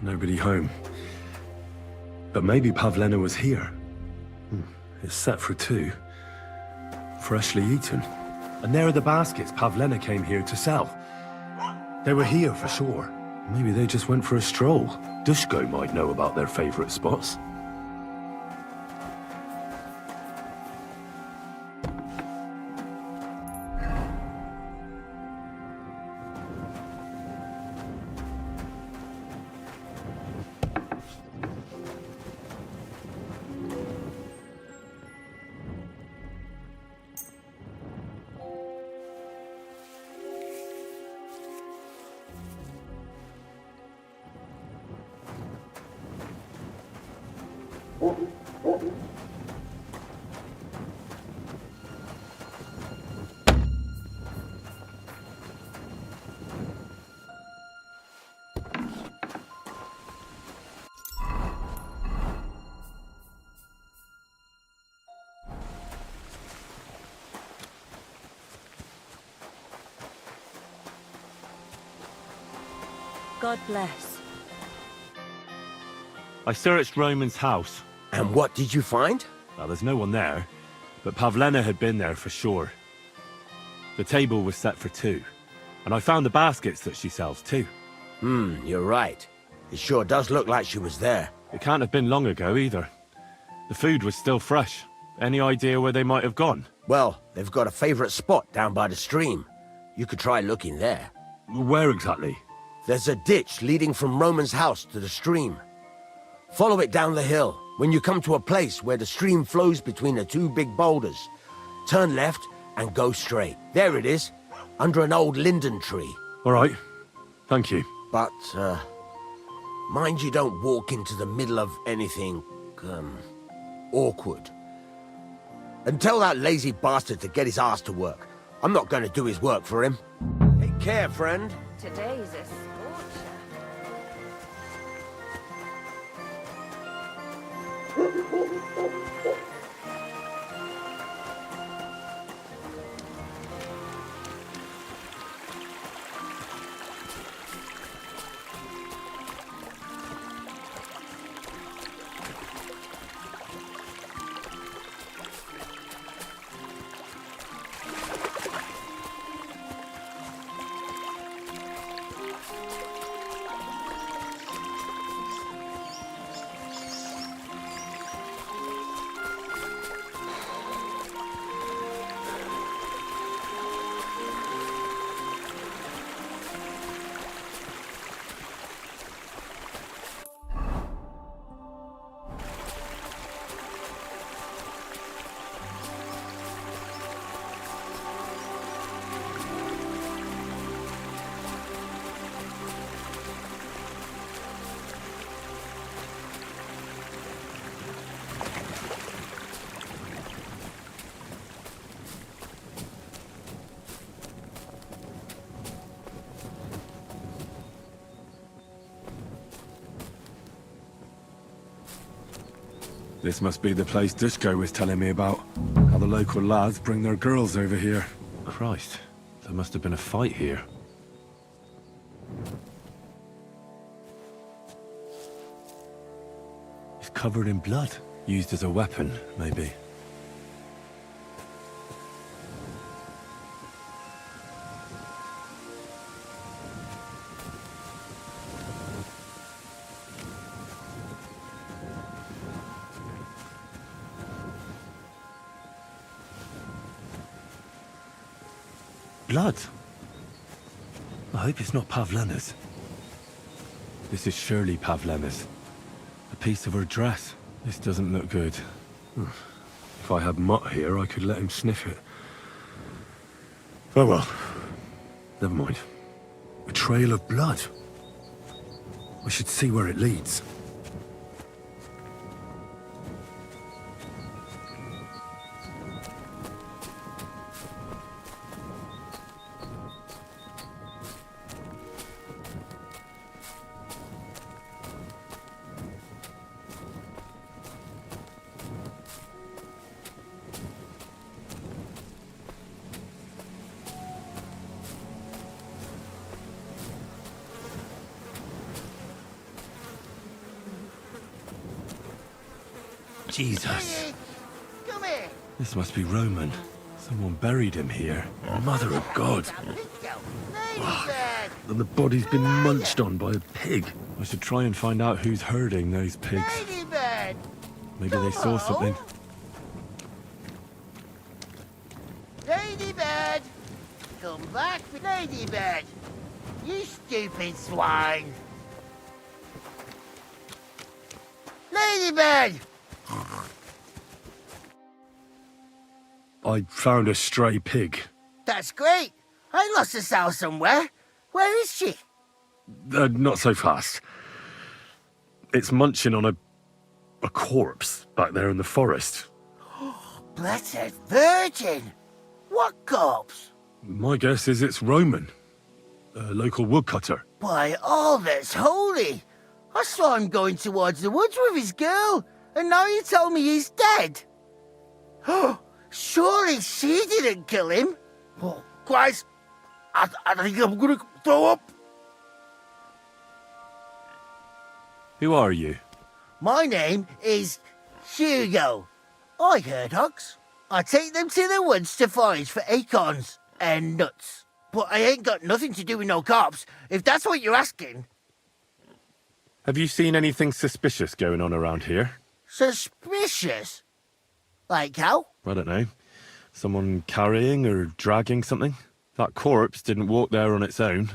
Nobody home. But maybe Pavlena was here. It's set for 2. Freshly eaten. And there are the baskets Pavlena came here to sell. They were here for sure. Maybe they just went for a stroll. Dushko might know about their favourite spots. God bless. I searched Roman's house. And what did you find? Well, there's no one there, but Pavlena had been there for sure. The table was set for 2, and I found the baskets that she sells too. You're right. It sure does look like she was there. It can't have been long ago either. The food was still fresh. Any idea where they might have gone? Well, they've got a favourite spot down by the stream. You could try looking there. Where exactly? There's a ditch leading from Roman's house to the stream. Follow it down the hill. When you come to a place where the stream flows between the 2 big boulders, turn left and go straight. There it is, under an old linden tree. All right. Thank you. But, mind you don't walk into the middle of anything, awkward. And tell that lazy bastard to get his ass to work. I'm not going to do his work for him. Take care, friend. Today's a scorcher. This must be the place Dushko was telling me about. How the local lads bring their girls over here. Christ, there must have been a fight here. It's covered in blood. Used as a weapon, maybe. Blood? I hope it's not Pavlena's. This is surely Pavlena's. A piece of her dress. This doesn't look good. If I had Mutt here, I could let him sniff it. Oh well. Never mind. A trail of blood. I should see where it leads. Jesus. Come here. This must be Roman. Someone buried him here. Mother of God. And the body's been munched on by a pig. I should try and find out who's herding those pigs. Ladybird. Maybe they saw something. Ladybird. Come back, Ladybird. You stupid swine. Ladybird. I found a stray pig. That's great. I lost a sow somewhere. Where is she? Not so fast. It's munching on a corpse back there in the forest. Blessed Virgin. What corpse? My guess is it's Roman. A local woodcutter. By all that's holy. I saw him going towards the woods with his girl, and now you tell me he's dead. Surely she didn't kill him. Oh, Christ, I think I'm gonna throw up. Who are you? My name is Hugo. I herd hogs. I take them to the woods to forage for acorns and nuts. But I ain't got nothing to do with no cops, if that's what you're asking. Have you seen anything suspicious going on around here? Suspicious? Like how? I don't know. Someone carrying or dragging something? That corpse didn't walk there on its own.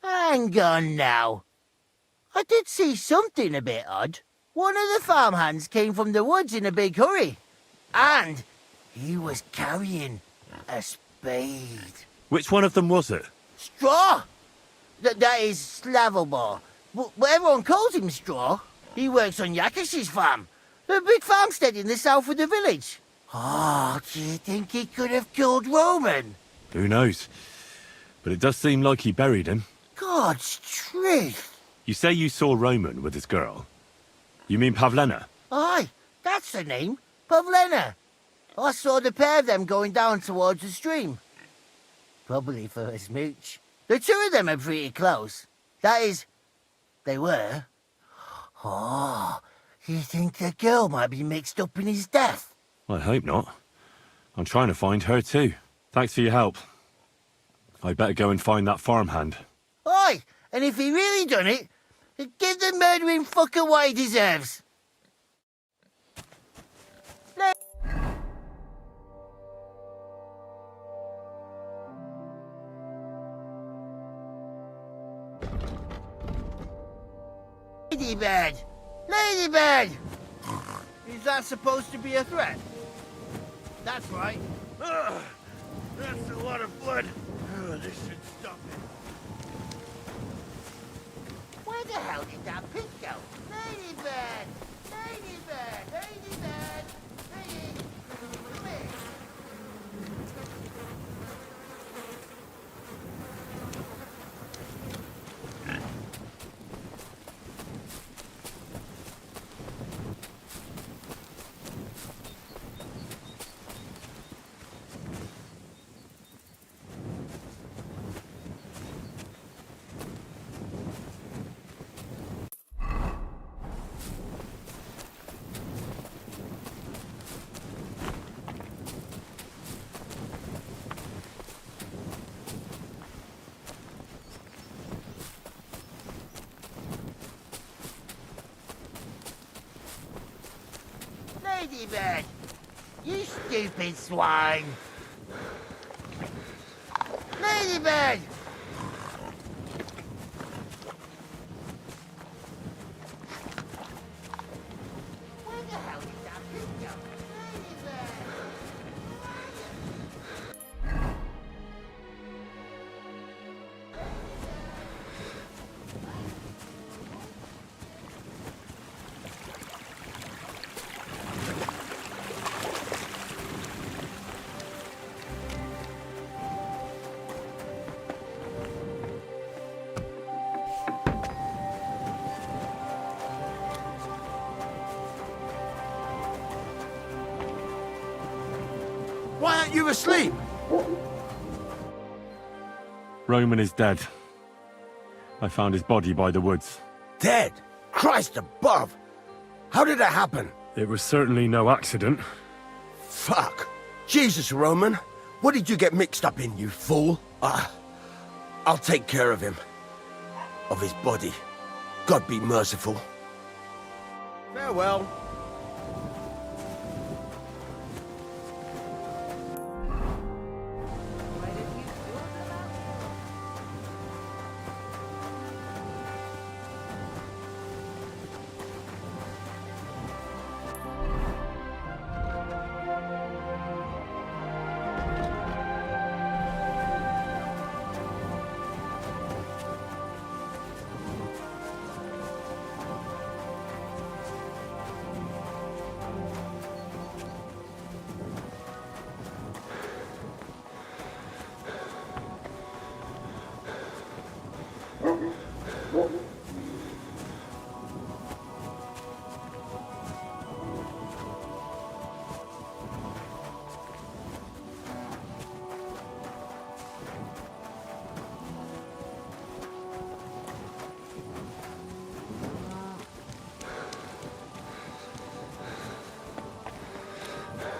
Hang on now. I did see something a bit odd. One of the farmhands came from the woods in a big hurry. And he was carrying a spade. Which one of them was it? Straw! That is Slavobor. But everyone calls him Straw. He works on Yakish's farm. The big farmstead in the south of the village. Oh, do you think he could have killed Roman? Who knows? But it does seem like he buried him. God's truth. You say you saw Roman with his girl. You mean Pavlena? Aye, that's the name. Pavlena. I saw the pair of them going down towards the stream. Probably for a smooch. The two of them are pretty close. That is, they were. Oh, you think the girl might be mixed up in his death? I hope not. I'm trying to find her too. Thanks for your help. I'd better go and find that farmhand. Aye, and if he really done it, give the murdering fucker what he deserves. Ladybird! Ladybird! Is that supposed to be a threat? That's right. That's a lot of blood. This should stop it. Where the hell did that pig go? Ladybird! Ladybird! Ladybird! Hey, come here. Ladybird! You stupid swine! Ladybird! Where the hell did that pig go? Ladybird! Why aren't you asleep? Roman is dead. I found his body by the woods. Dead? Christ above! How did that happen? It was certainly no accident. Fuck! Jesus, Roman! What did you get mixed up in, you fool? I'll take care of him. Of his body. God be merciful. Farewell.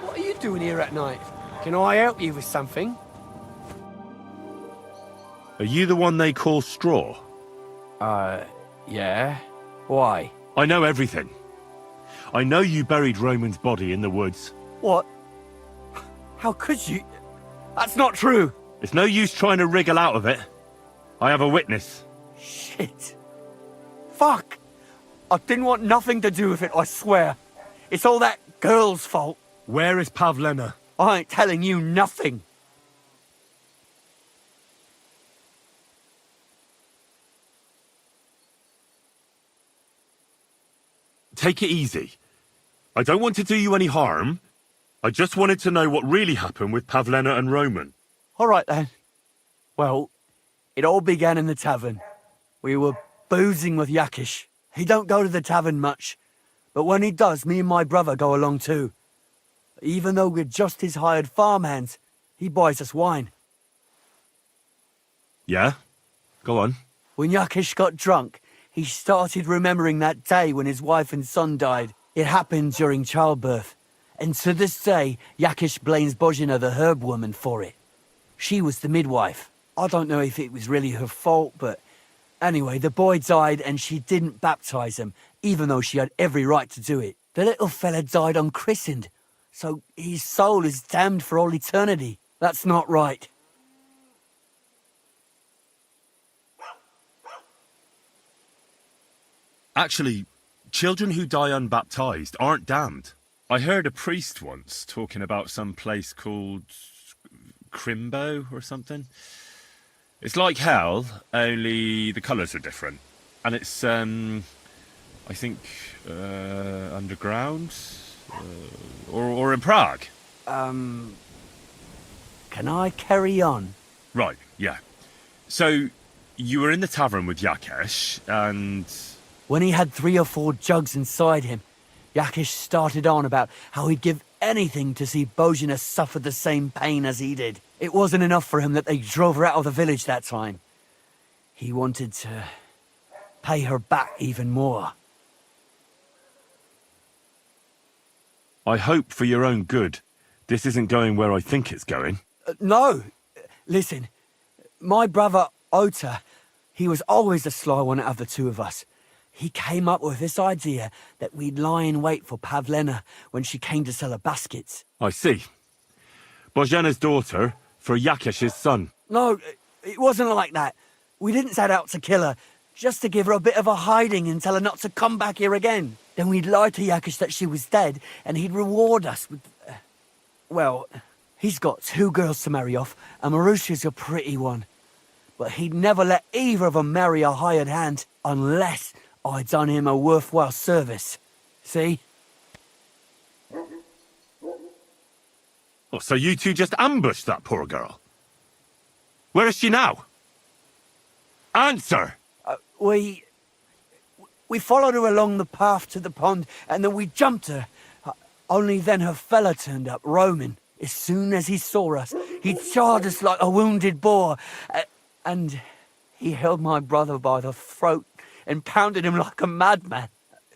What are you doing here at night? Can I help you with something? Are you the one they call Straw? Yeah. Why? I know everything. I know you buried Roman's body in the woods. What? How could you? That's not true. It's no use trying to wriggle out of it. I have a witness. Shit. Fuck. I didn't want nothing to do with it, I swear. It's all that girl's fault. Where is Pavlena? I ain't telling you nothing. Take it easy. I don't want to do you any harm. I just wanted to know what really happened with Pavlena and Roman. All right, then. Well, it all began in the tavern. We were boozing with Yakish. He don't go to the tavern much, but when he does, me and my brother go along too. Even though we're just his hired farmhands, he buys us wine. Yeah? Go on. When Yakish got drunk, he started remembering that day when his wife and son died. It happened during childbirth. And to this day, Yakish blames Bozhina, the herb woman, for it. She was the midwife. I don't know if it was really her fault, but anyway, the boy died and she didn't baptize him, even though she had every right to do it. The little fella died unchristened, so his soul is damned for all eternity. That's not right. Actually, children who die unbaptized aren't damned. I heard a priest once talking about some place called Crimbo or something. It's like hell, only the colours are different. And it's, I think, underground? Or in Prague. Can I carry on? Right, yeah. So, you were in the tavern with Yakesh, and... When he had 3 or 4 jugs inside him, Yakish started on about how he'd give anything to see Bozhina suffer the same pain as he did. It wasn't enough for him that they drove her out of the village that time. He wanted to pay her back even more. I hope for your own good, this isn't going where I think it's going. No. Listen, my brother Ota, he was always the sly one out of the two of us. He came up with this idea that we'd lie in wait for Pavlena when she came to sell her baskets. I see. Božena's daughter for Yakish's son. No, it wasn't like that. We didn't set out to kill her, just to give her a bit of a hiding and tell her not to come back here again. Then we'd lie to Yakish that she was dead, and he'd reward us with... well, he's got 2 girls to marry off, and Marusha's a pretty one. But he'd never let either of them marry a hired hand unless I'd done him a worthwhile service. See? Oh, so you two just ambushed that poor girl? Where is she now? Answer! We followed her along the path to the pond, and then we jumped her. Only then her fella turned up, Roman. As soon as he saw us, he charged us like a wounded boar. And he held my brother by the throat and pounded him like a madman.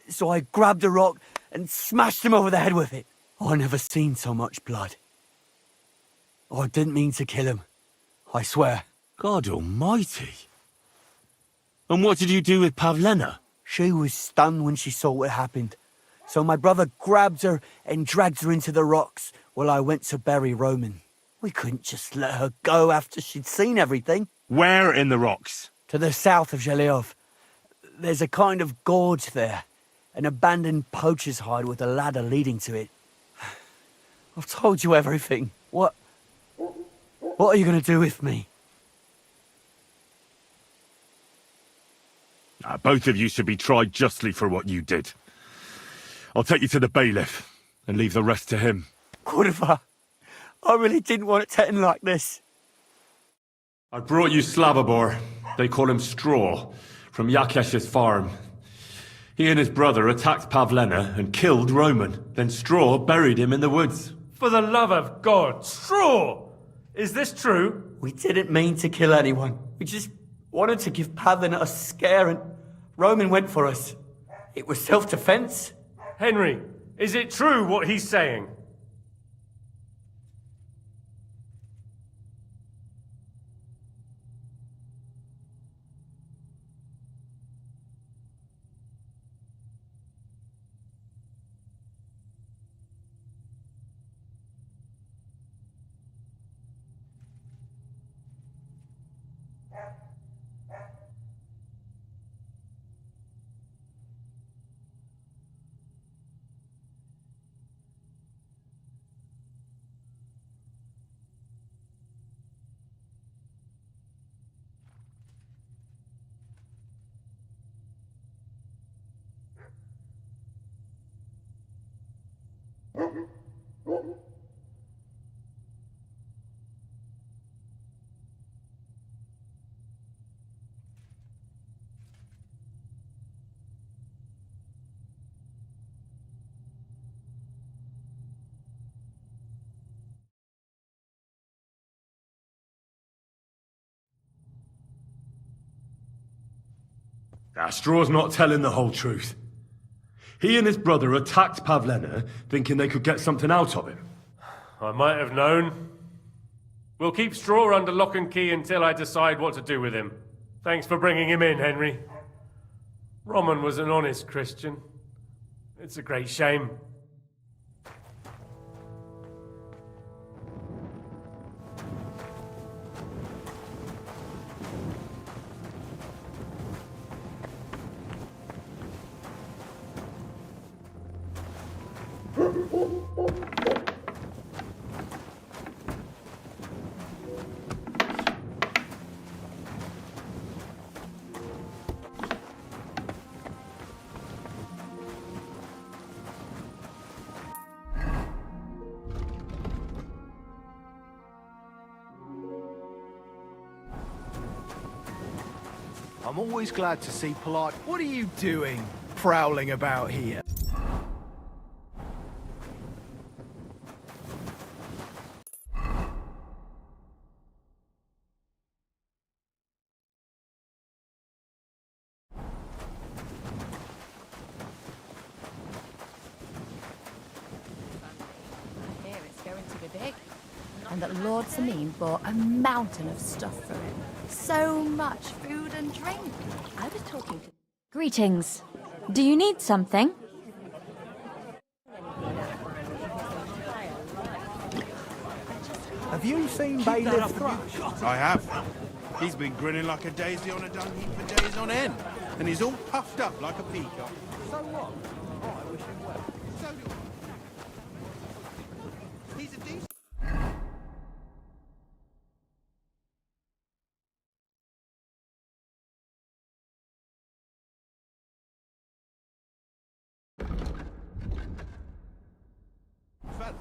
So I grabbed a rock and smashed him over the head with it. I never seen so much blood. I didn't mean to kill him, I swear. God almighty. And what did you do with Pavlena? She was stunned when she saw what happened. So my brother grabbed her and dragged her into the rocks while I went to bury Roman. We couldn't just let her go after she'd seen everything. Where in the rocks? To the south of Zhelyov. There's a kind of gorge there. An abandoned poacher's hide with a ladder leading to it. I've told you everything. What are you going to do with me? Both of you should be tried justly for what you did. I'll take you to the bailiff and leave the rest to him. Kurva, I really didn't want it to end like this. I brought you Slavobor, they call him Straw, from Yakesh's farm. He and his brother attacked Pavlena and killed Roman. Then Straw buried him in the woods. For the love of God, Straw! Is this true? We didn't mean to kill anyone. We just wanted to give Pavlena a scare, and Roman went for us. It was self-defense. Henry, is it true what he's saying? Straw's not telling the whole truth. He and his brother attacked Pavlena, thinking they could get something out of him. I might have known. We'll keep Straw under lock and key until I decide what to do with him. Thanks for bringing him in, Henry. Roman was an honest Christian. It's a great shame. I'm always glad to see polite. What are you doing, prowling about here? I hear it's going to be big. And that Lord Samin bought a mountain of stuff for it. So much food and drink. I was talking to Greetings. Do you need something? Have you seen Bailiff Thrush? I have. He's been grinning like a daisy on a dung heap for days on end. And he's all puffed up like a peacock. So what? Oh, I wish him well. So do I. He's a decent... fella.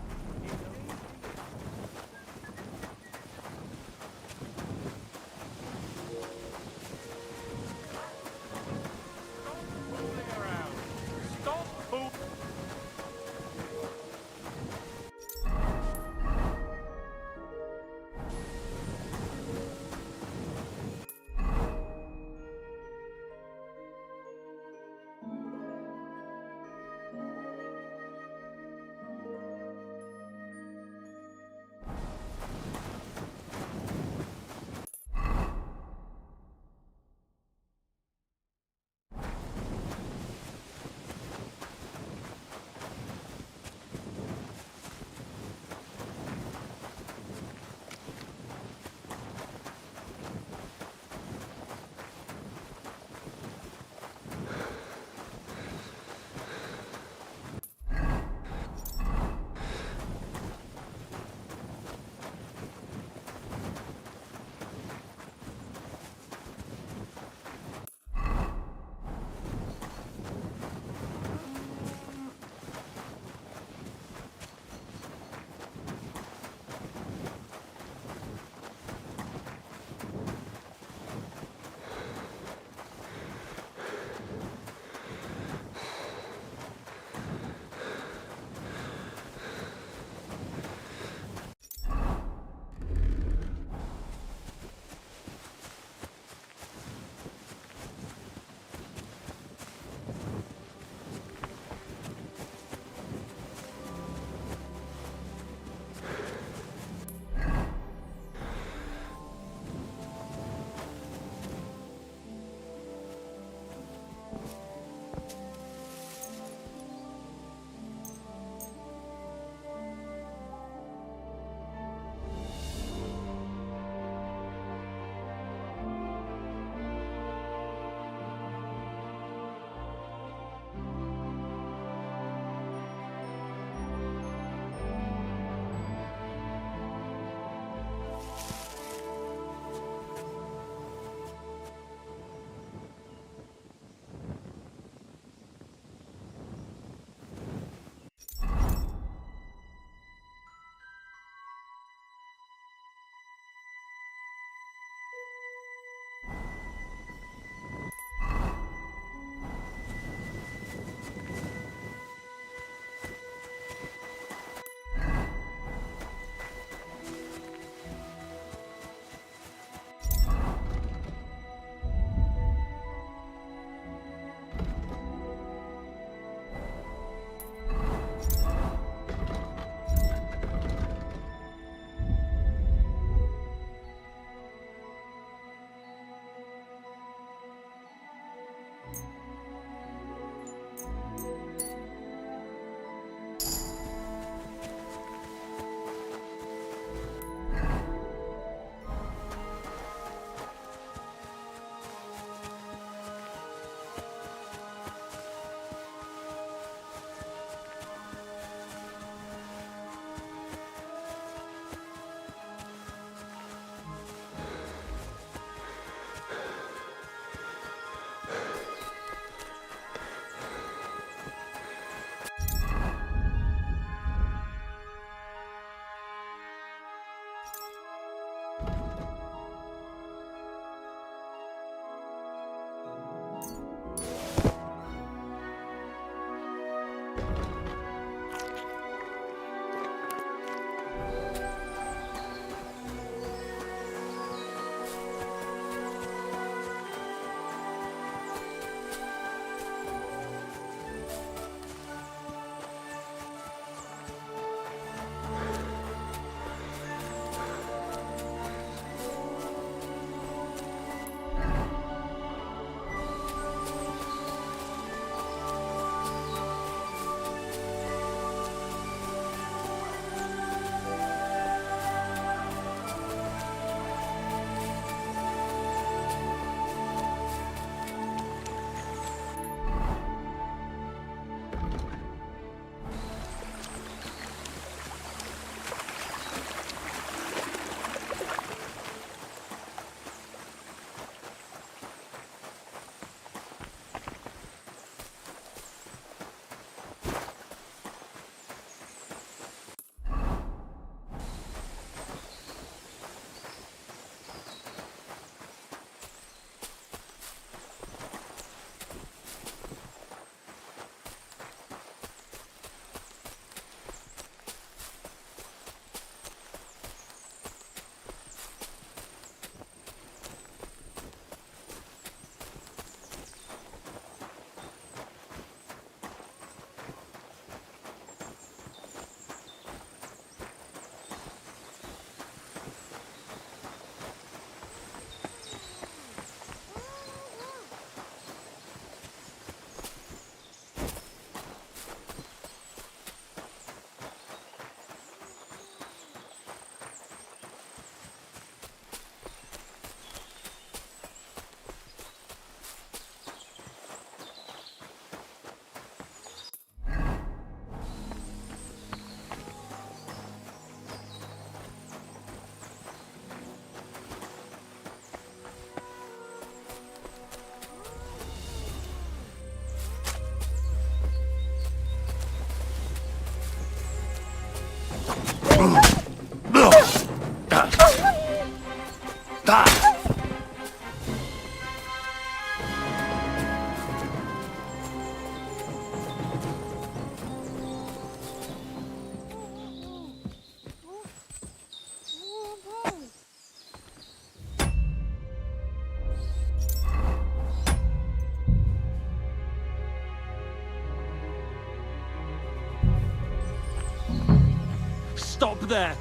Stop there!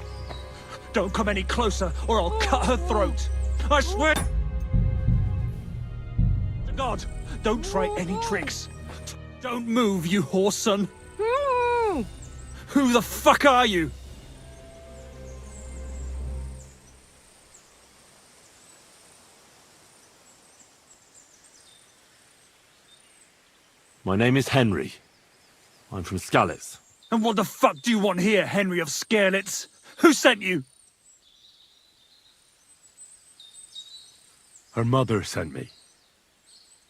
Don't come any closer, or I'll cut her throat! I swear... to God, don't try any tricks. Don't move, you horse son. Who the fuck are you? My name is Henry. I'm from Skalitz. And what the fuck do you want here, Henry of Skalitz? Who sent you? Her mother sent me.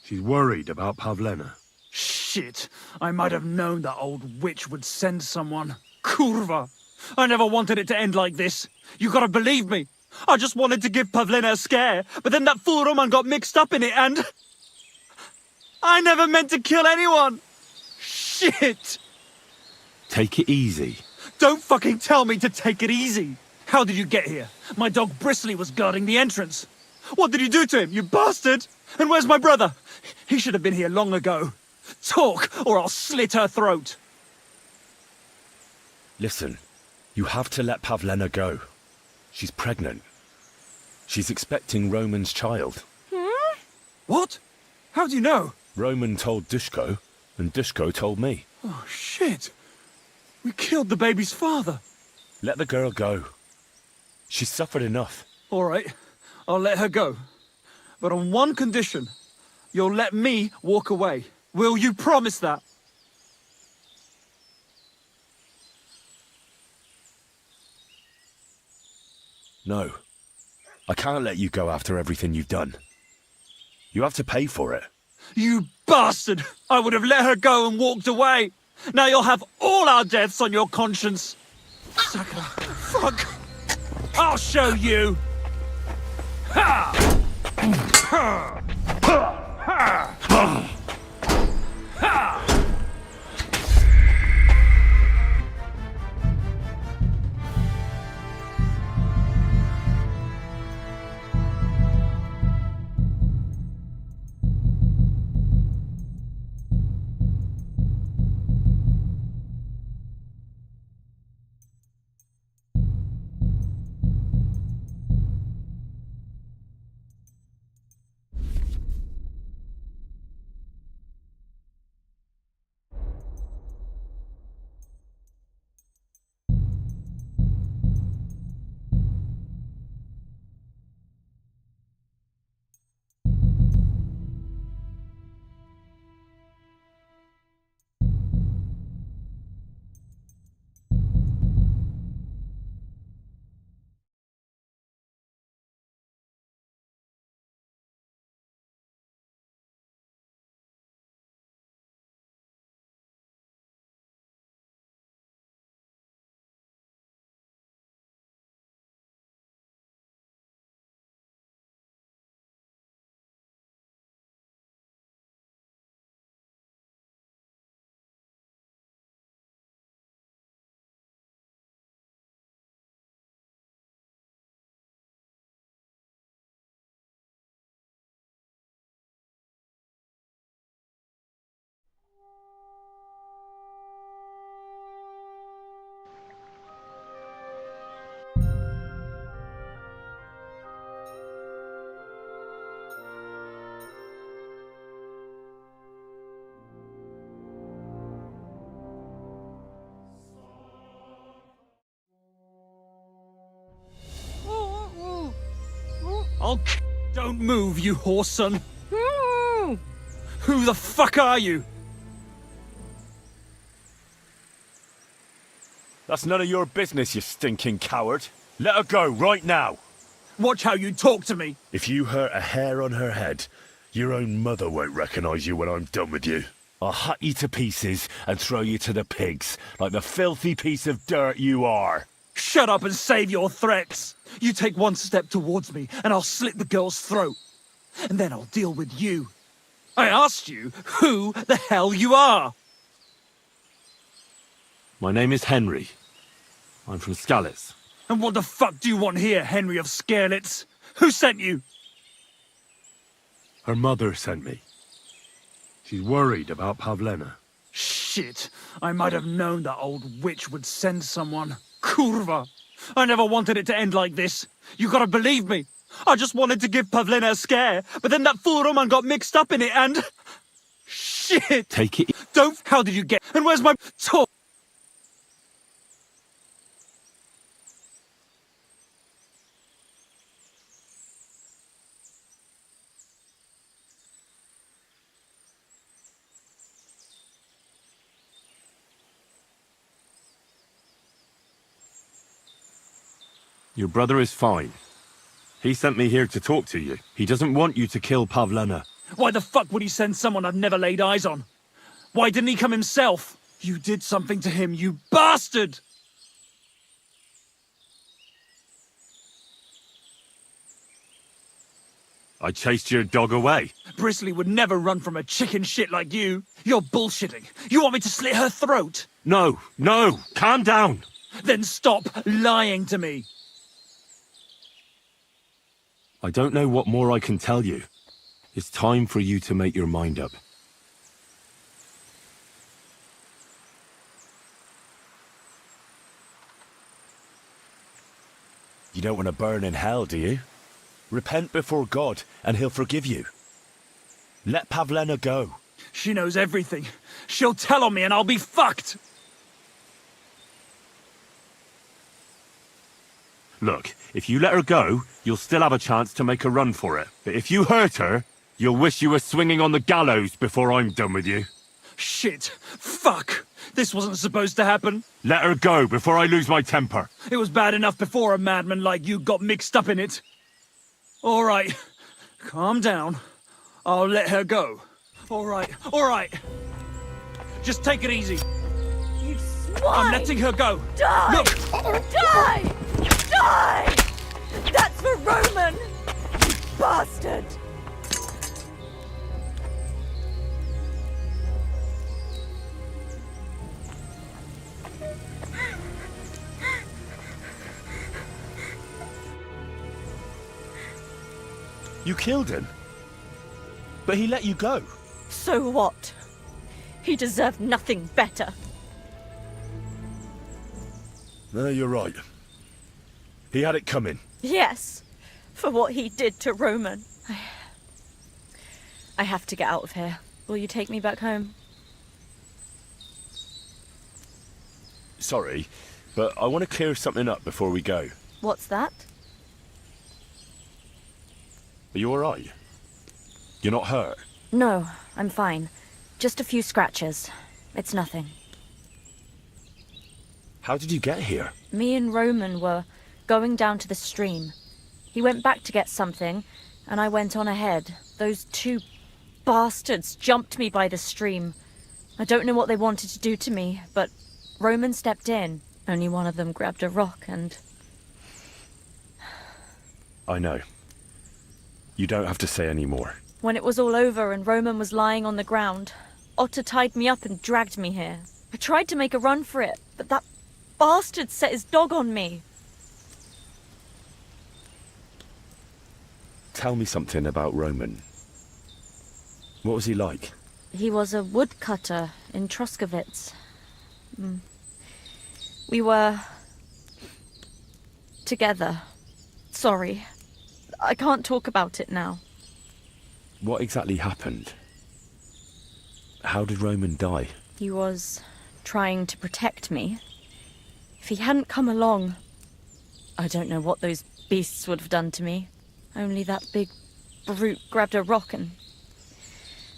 She's worried about Pavlena. Shit, I might have known that old witch would send someone. Kurva! I never wanted it to end like this. You gotta believe me. I just wanted to give Pavlena a scare, but then that fool Roman got mixed up in it and... I never meant to kill anyone! Shit! Take it easy. Don't fucking tell me to take it easy! How did you get here? My dog Bristly was guarding the entrance. What did you do to him, you bastard? And where's my brother? He should have been here long ago. Talk, or I'll slit her throat. Listen, you have to let Pavlena go. She's pregnant. She's expecting Roman's child. What? How do you know? Roman told Dushko, and Dushko told me. Oh, shit. We killed the baby's father. Let the girl go. She's suffered enough. All right, I'll let her go. But on one condition. You'll let me walk away. Will you promise that? No. I can't let you go after everything you've done. You have to pay for it. You bastard! I would have let her go and walked away. Now you'll have all our deaths on your conscience. Sucker. Fuck. I'll show you. Ha! Ha! Ha! Ha! Ha! Don't move, you horse son. Who the fuck are you? That's none of your business, you stinking coward. Let her go, right now. Watch how you talk to me. If you hurt a hair on her head, your own mother won't recognize you when I'm done with you. I'll hut you to pieces and throw you to the pigs, like the filthy piece of dirt you are. Shut Shut up and save your threats. You take one step towards me, and I'll slit the girl's throat. And then I'll deal with you. I asked you who the hell you are. My name is Henry. I'm from Skalitz. And what the fuck do you want here, Henry of Skalitz? Who sent you? Her mother sent me. She's worried about Pavlena. Shit, I might have known that old witch would send someone. Kurva! I never wanted it to end like this. You gotta believe me. I just wanted to give Pavlena a scare, but then that fool Roman got mixed up in it and... Shit! Take it... Don't... How did you get... And where's my... Talk? Your brother is fine. He sent me here to talk to you. He doesn't want you to kill Pavlena. Why the fuck would he send someone I've never laid eyes on? Why didn't he come himself? You did something to him, you bastard! I chased your dog away. Brisley would never run from a chicken shit like you. You're bullshitting. You want me to slit her throat? No, no, calm down. Then stop lying to me. I don't know what more I can tell you. It's time for you to make your mind up. You don't want to burn in hell, do you? Repent before God, and he'll forgive you. Let Pavlena go. She knows everything. She'll tell on me and I'll be fucked! Look, if you let her go, you'll still have a chance to make a run for it. But if you hurt her, you'll wish you were swinging on the gallows before I'm done with you. Shit! Fuck! This wasn't supposed to happen. Let her go before I lose my temper. It was bad enough before a madman like you got mixed up in it. All right. Calm down. I'll let her go. All right. All right. Just take it easy. You swine! I'm letting her go. Die! Look! Die! Die! That's for Roman! You bastard! You killed him. But he let you go. So what? He deserved nothing better. No, you're right. He had it coming. Yes, for what he did to Roman. I have to get out of here. Will you take me back home? Sorry, but I want to clear something up before we go. What's that? Are you alright? You're not hurt? No, I'm fine. Just a few scratches. It's nothing. How did you get here? Me and Roman were going down to the stream. He went back to get something, and I went on ahead. Those two bastards jumped me by the stream. I don't know what they wanted to do to me, but Roman stepped in. Only one of them grabbed a rock and... I know. You don't have to say any more. When it was all over and Roman was lying on the ground, Otter tied me up and dragged me here. I tried to make a run for it, but that bastard set his dog on me. Tell me something about Roman. What was he like? He was a woodcutter in Troskowitz. We were... together. Sorry. I can't talk about it now. What exactly happened? How did Roman die? He was trying to protect me. If he hadn't come along, I don't know what those beasts would have done to me. Only that big brute grabbed a rock and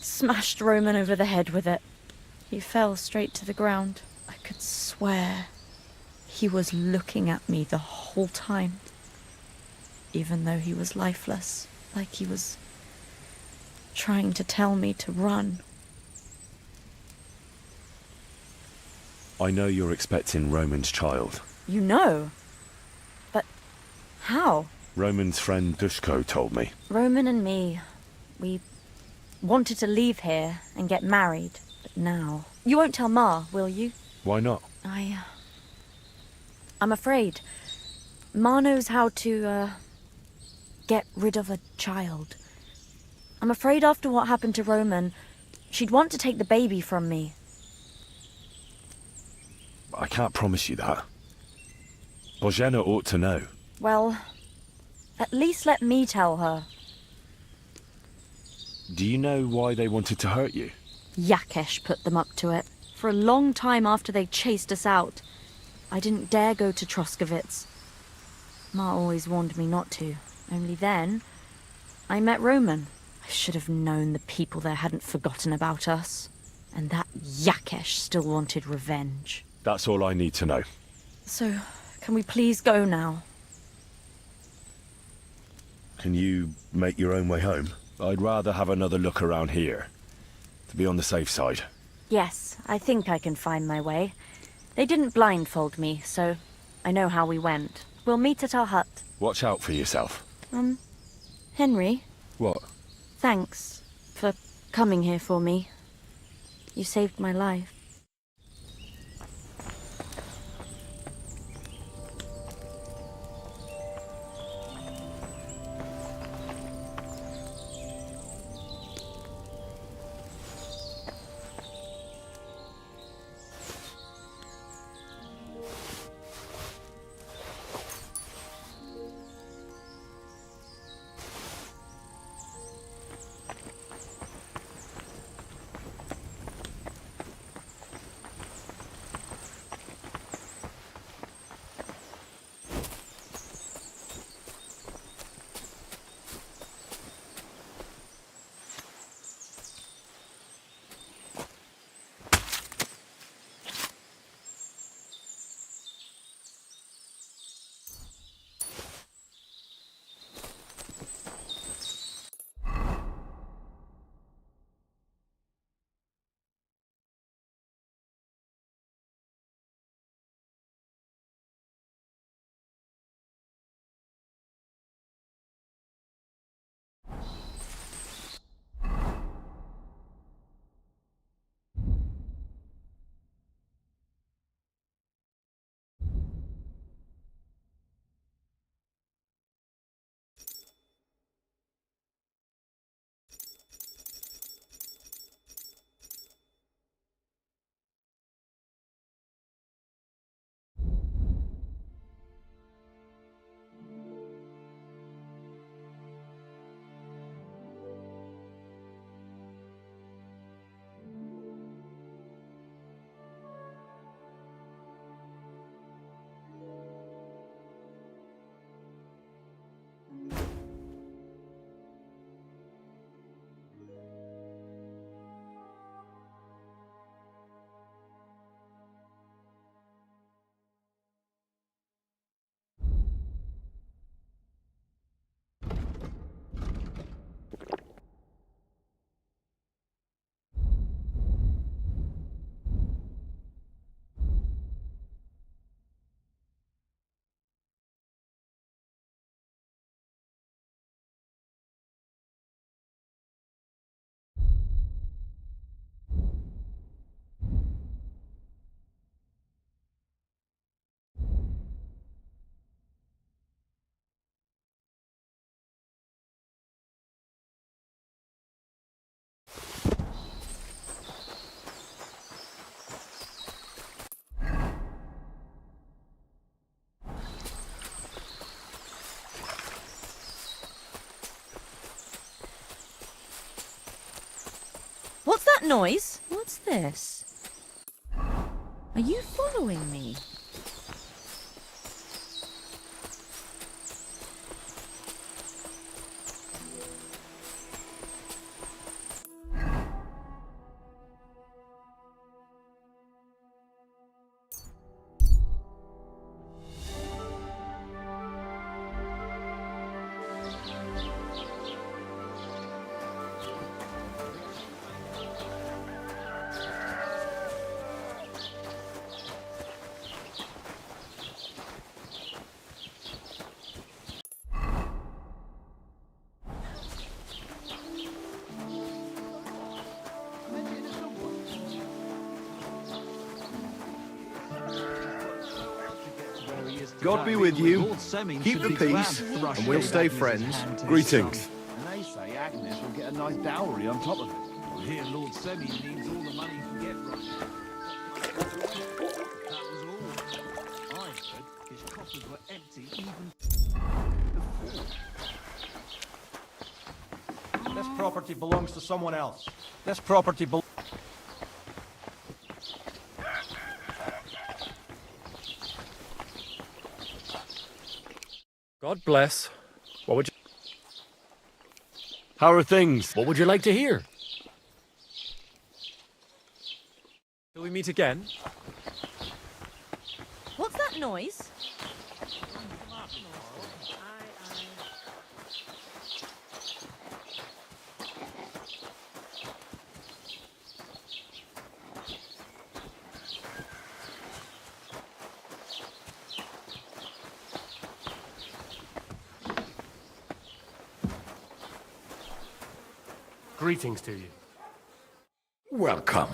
smashed Roman over the head with it. He fell straight to the ground. I could swear he was looking at me the whole time. Even though he was lifeless, like he was trying to tell me to run. I know you're expecting Roman's child. You know? How? Roman's friend Dushko told me. Roman and me, we wanted to leave here and get married, but now... You won't tell Ma, will you? Why not? I'm afraid. Ma knows how to, get rid of a child. I'm afraid after what happened to Roman, she'd want to take the baby from me. I can't promise you that. Bozhena ought to know. Well, at least let me tell her. Do you know why they wanted to hurt you? Yakesh put them up to it. For a long time after they chased us out, I didn't dare go to Troskowitz. Ma always warned me not to. Only then, I met Roman. I should have known the people there hadn't forgotten about us. And that Yakesh still wanted revenge. That's all I need to know. So, can we please go now? Can you make your own way home? I'd rather have another look around here, to be on the safe side. Yes, I think I can find my way. They didn't blindfold me, so I know how we went. We'll meet at our hut. Watch out for yourself. Henry, What? thanks for coming here for me. You saved my life. What's that noise? What's this? Are you following me? God be with you. Keep the peace, and we'll stay friends. Greetings. And they say Agnes will get a nice dowry on top of it. Well, here Lord Semi needs all the money he can get right. That was all. I heard his coffers were empty even before. This property belongs to someone else. This property belongs... God bless. What would you... How are things? What would you like to hear? Till we meet again. What's that noise? Greetings to you. Welcome.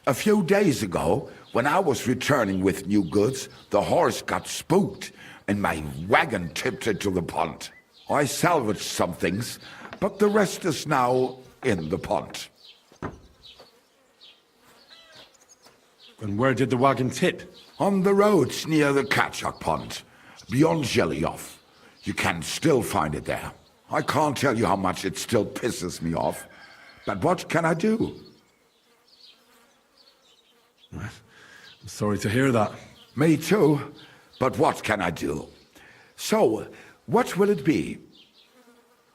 A few days ago, when I was returning with new goods, the horse got spooked and my wagon tipped into the pond. I salvaged some things, but the rest is now in the pond. And where did the wagon tip? On the roads near the Katchak Pond, beyond Jelioff. You can still find it there. I can't tell you how much it still pisses me off, but what can I do? I'm sorry to hear that. Me too, but what can I do? So, what will it be?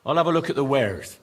I'll have a look at the wares.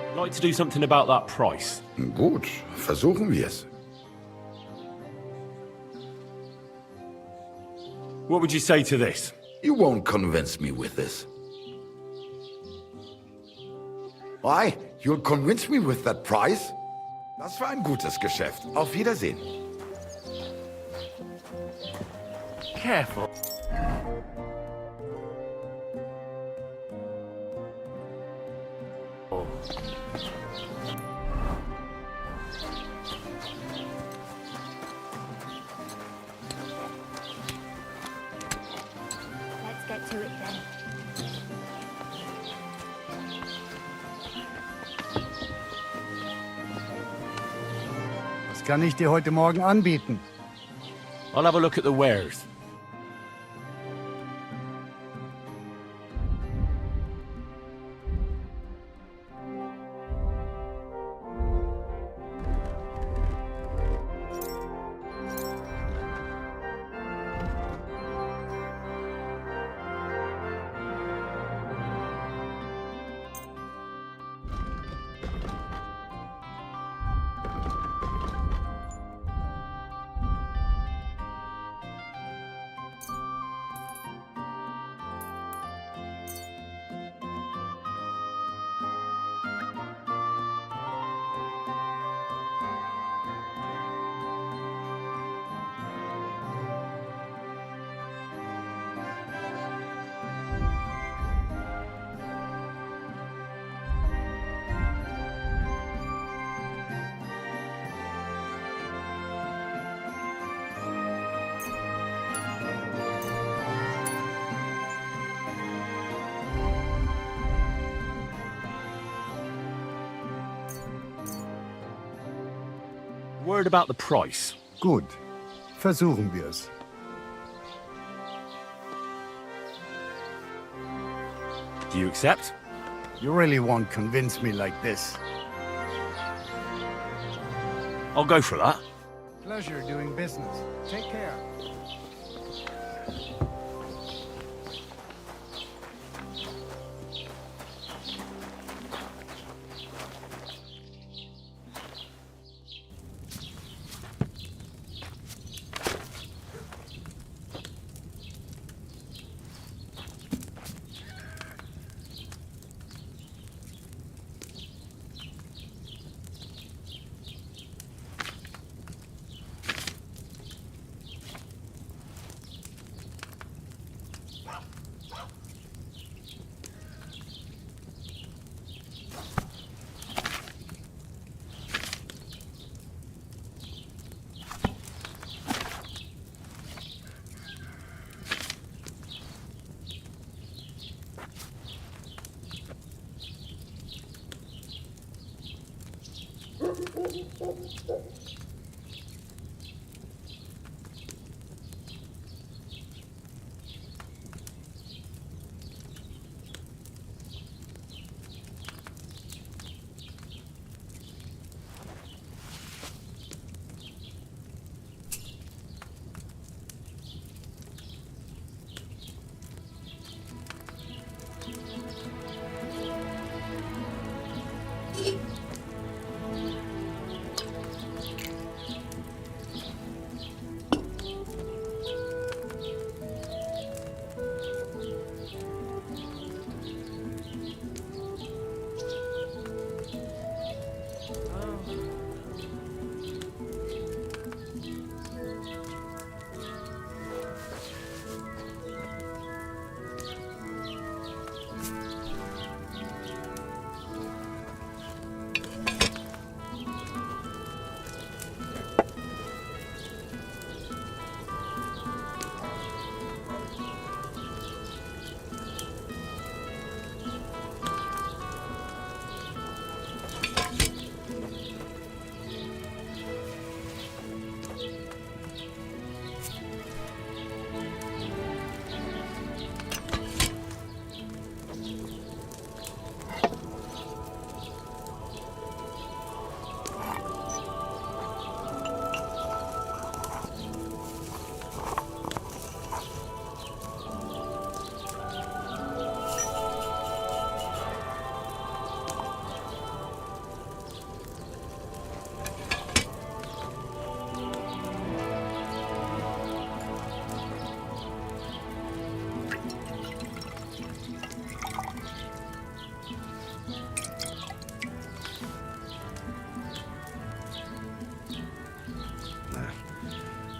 I'd like to do something about that price. Gut, versuchen wir's. What would you say to this? You won't convince me with this. Why? You'll convince me with that price? Das war ein gutes Geschäft. Auf Wiedersehen. Careful. Let's get to it then. Was kann ich dir heute Morgen anbieten? I'll have a look at the wares. Word about the price. Gut. Versuchen wir's. Do you accept? You really won't convince me like this. I'll go for that. Pleasure doing business. Take care.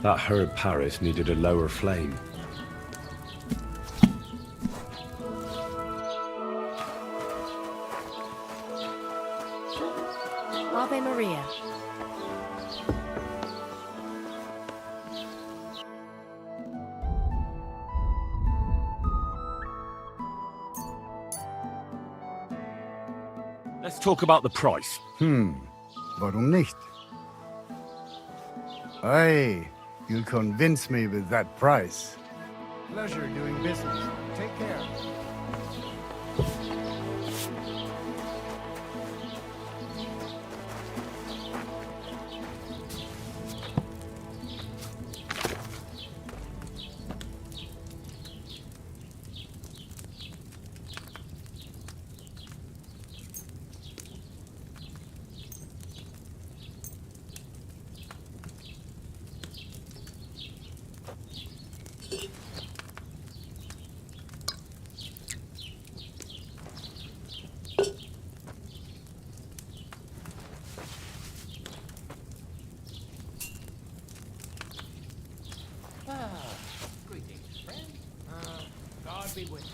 That herb Paris needed a lower flame. Ave Maria. Let's talk about the price. Warum nicht? Aye, you'll convince me with that price. Pleasure doing business. Take care. Greetings, friend. God be with you.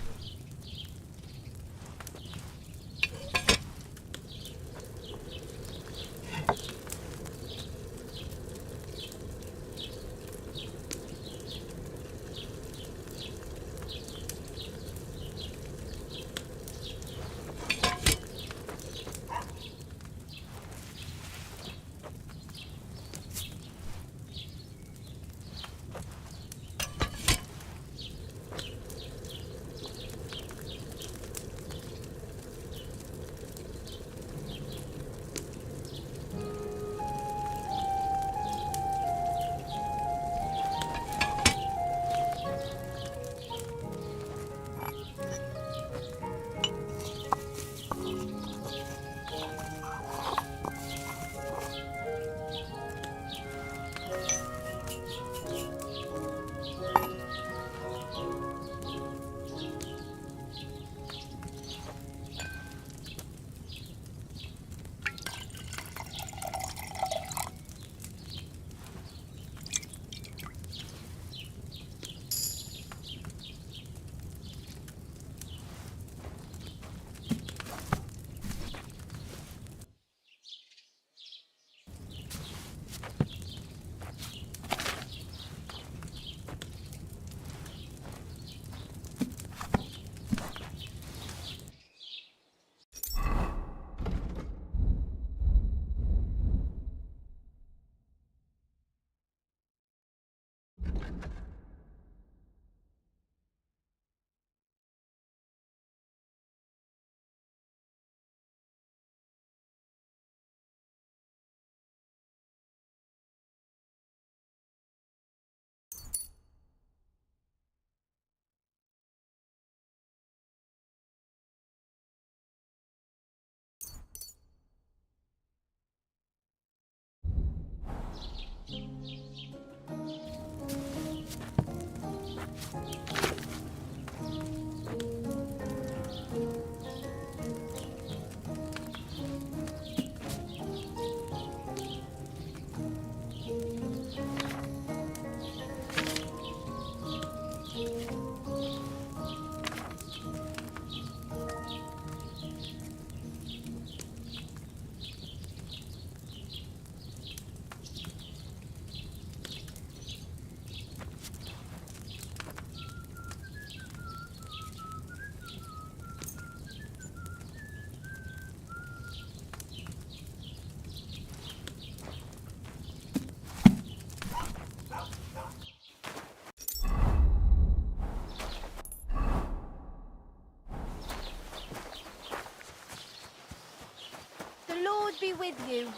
Lord be with you.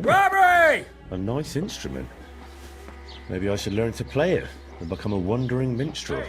Robbery! A nice instrument. Maybe I should learn to play it and become a wandering minstrel.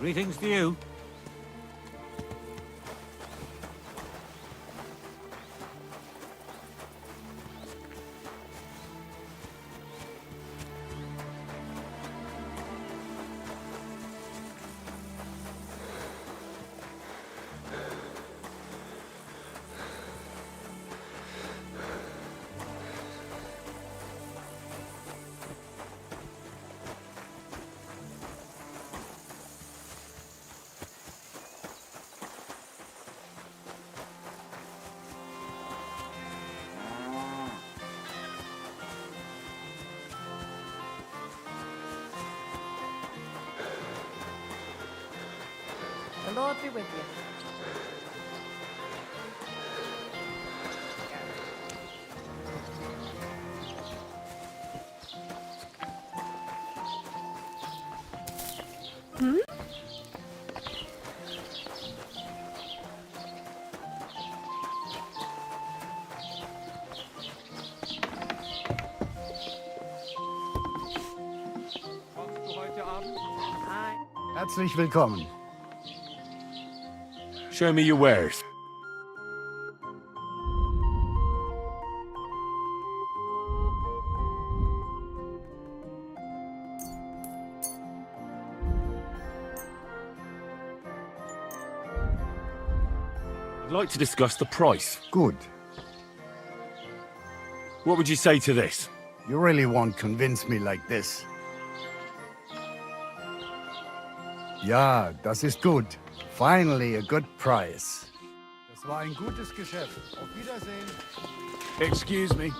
Greetings to you. The Lord be with you. Hmm? Herzlich willkommen. Show me your wares. I'd like to discuss the price. Good. What would you say to this? You really won't convince me like this. Ja, das ist gut. Finally a good price. Das war ein gutes Geschäft. Auf Wiedersehen. Excuse me.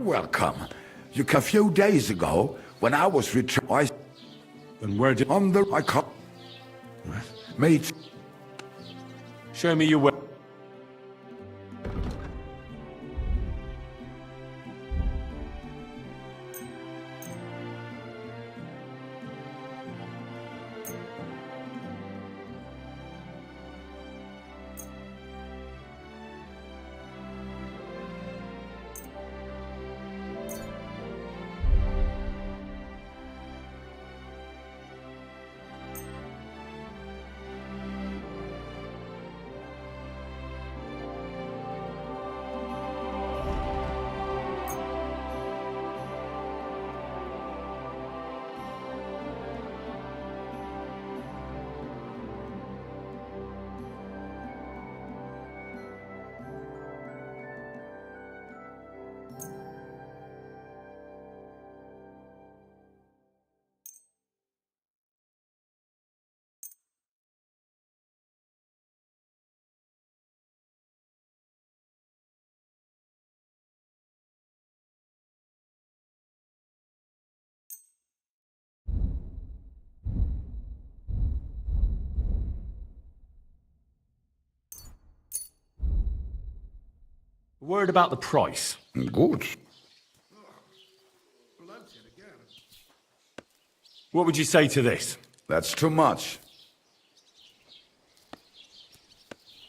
Welcome. A few days ago, when I was returning, And where did... on the... I can't... Mate. Show me your way. Word about the price. Good. What would you say to this? That's too much.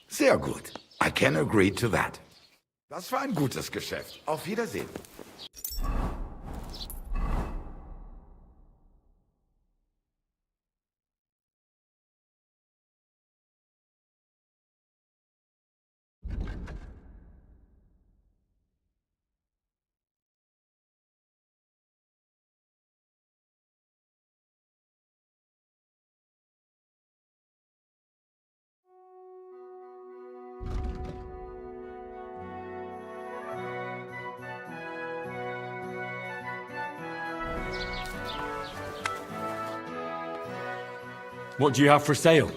Sehr gut. I can agree to that. Das war ein gutes Geschäft. Auf Wiedersehen. What do you have for sale?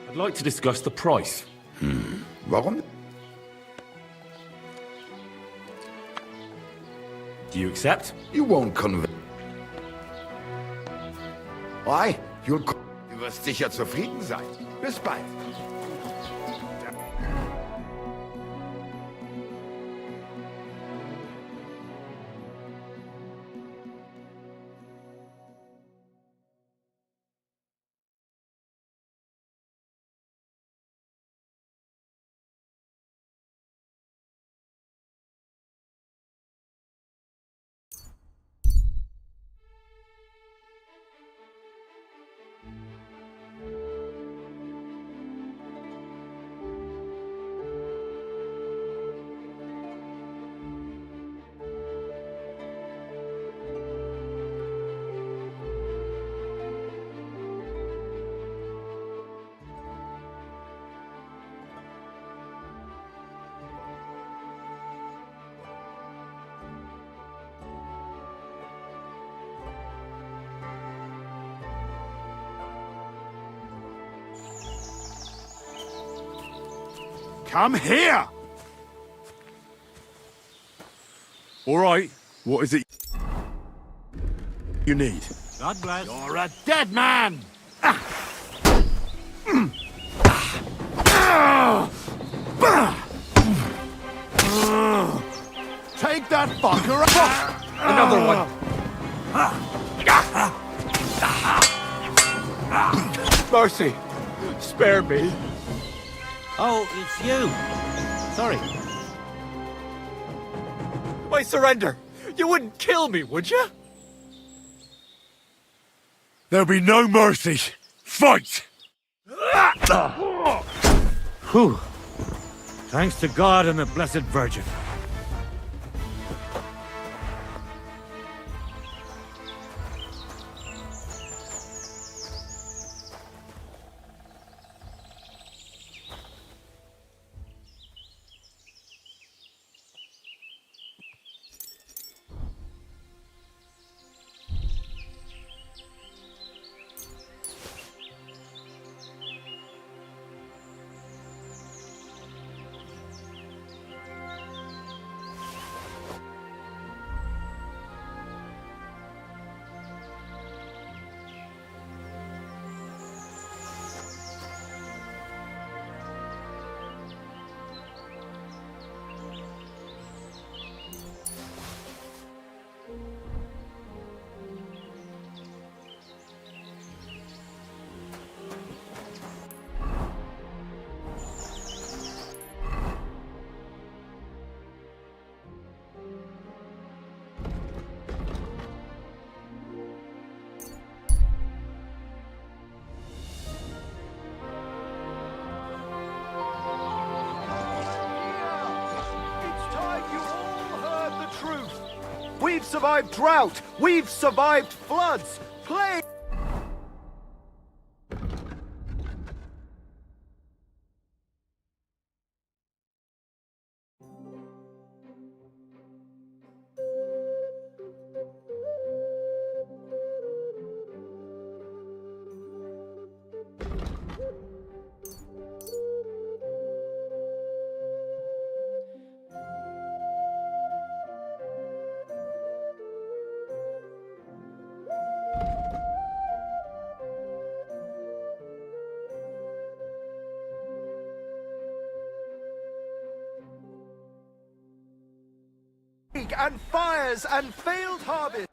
I'd like to discuss the price. Warum? Do you accept? You won't convince. Why? Du wirst sicher zufrieden sein. Bis bald. Come here! All right, what is it you need? God bless. You're a dead man! Take that fucker out! Another one. Mercy! Spare me! Oh, it's you. Sorry. I surrender! You wouldn't kill me, would you? There'll be no mercy. Fight! Whew. Thanks to God and the Blessed Virgin. We've survived drought! We've survived floods! Plague! plague and fires and failed harvest.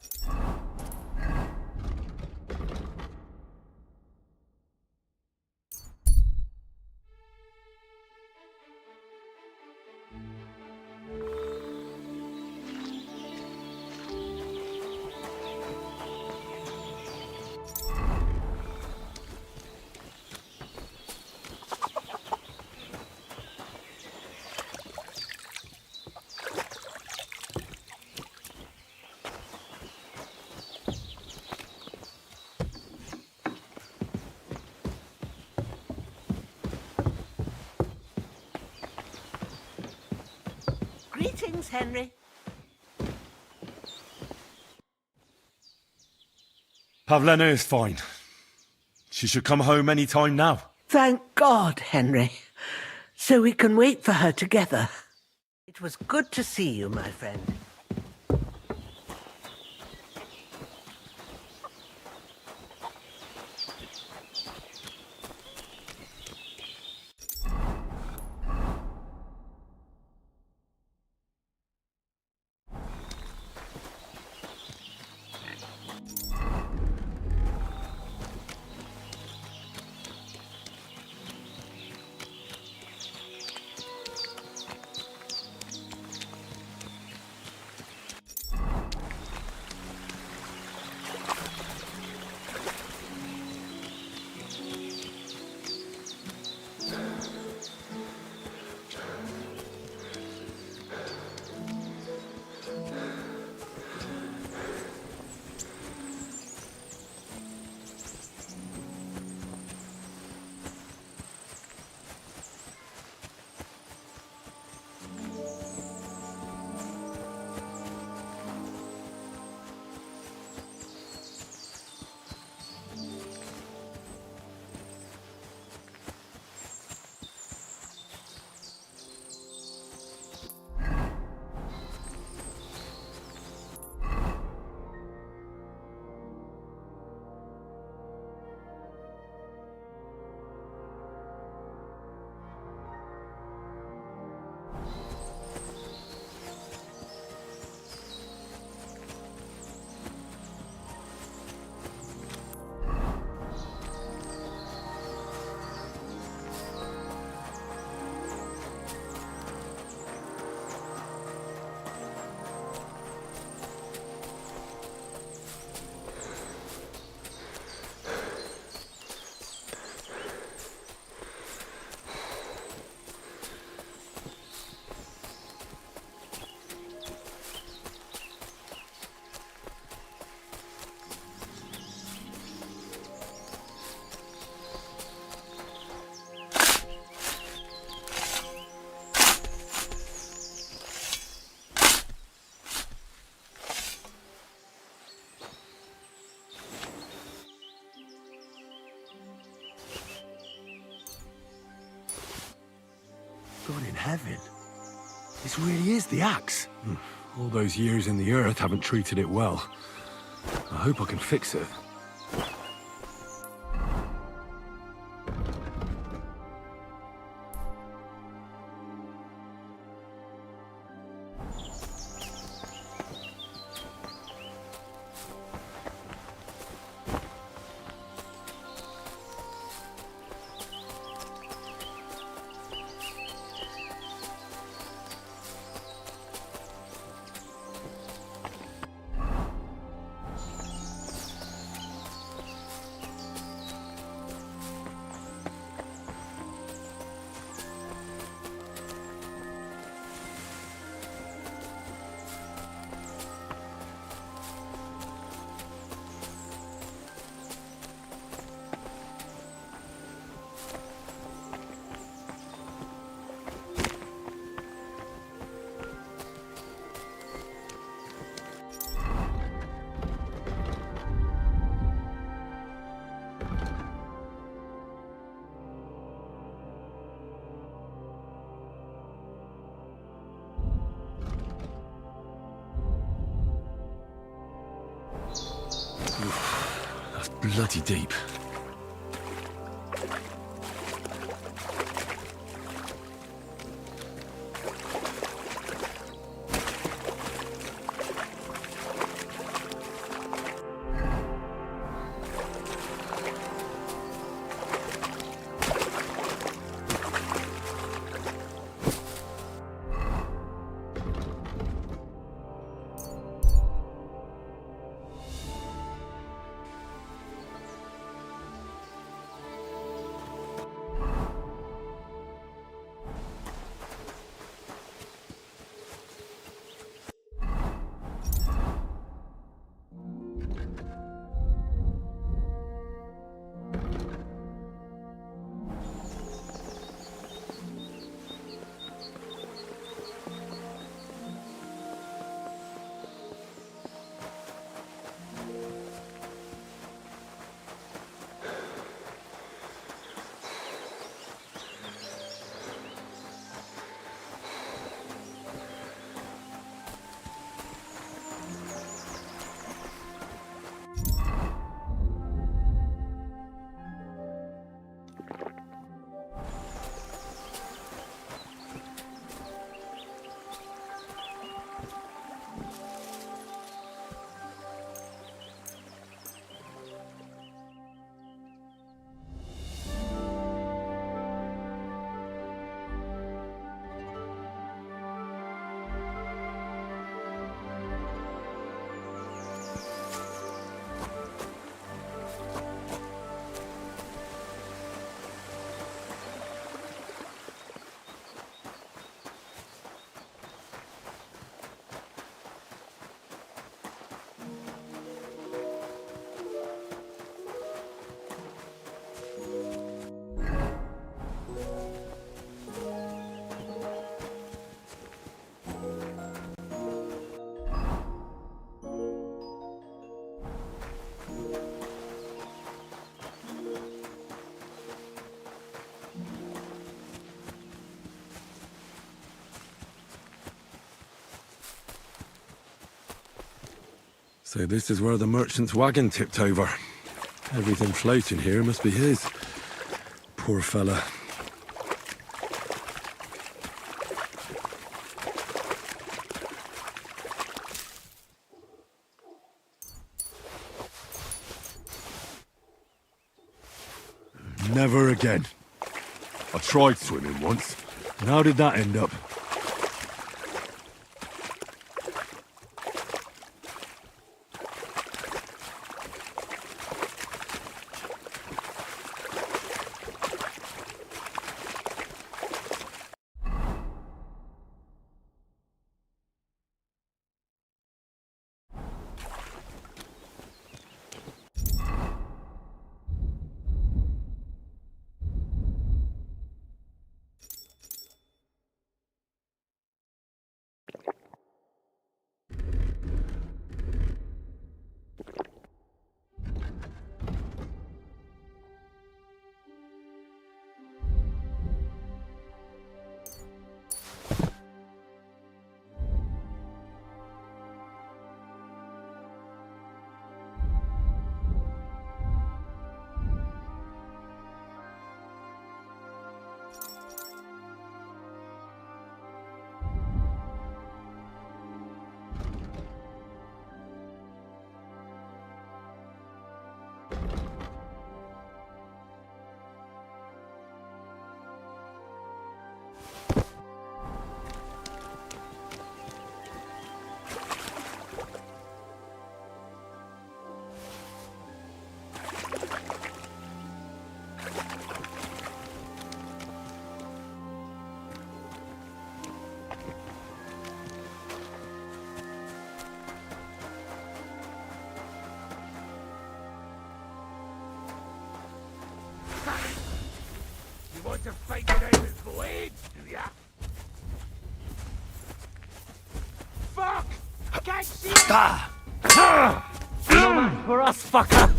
Greetings, Henry. Pavlena is fine. She should come home any time now. Thank God, Henry. So we can wait for her together. It was good to see you, my friend. God in heaven. This really is the axe. All those years in the earth haven't treated it well. I hope I can fix it. That's bloody deep. So this is where the merchant's wagon tipped over. Everything floating here must be his. Poor fella. Never again. I tried swimming once, and how did that end up? Want to fight it out with blades, do ya? Fuck! I can't see it! No match for us, fucker!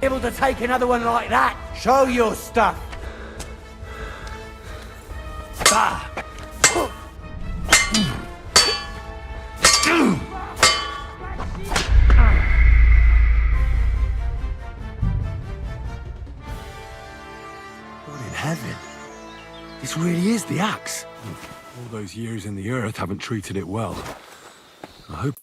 Able to take another one like that? Show your stuff. God in heaven. This really is the axe. All those years in the earth haven't treated it well. I hope...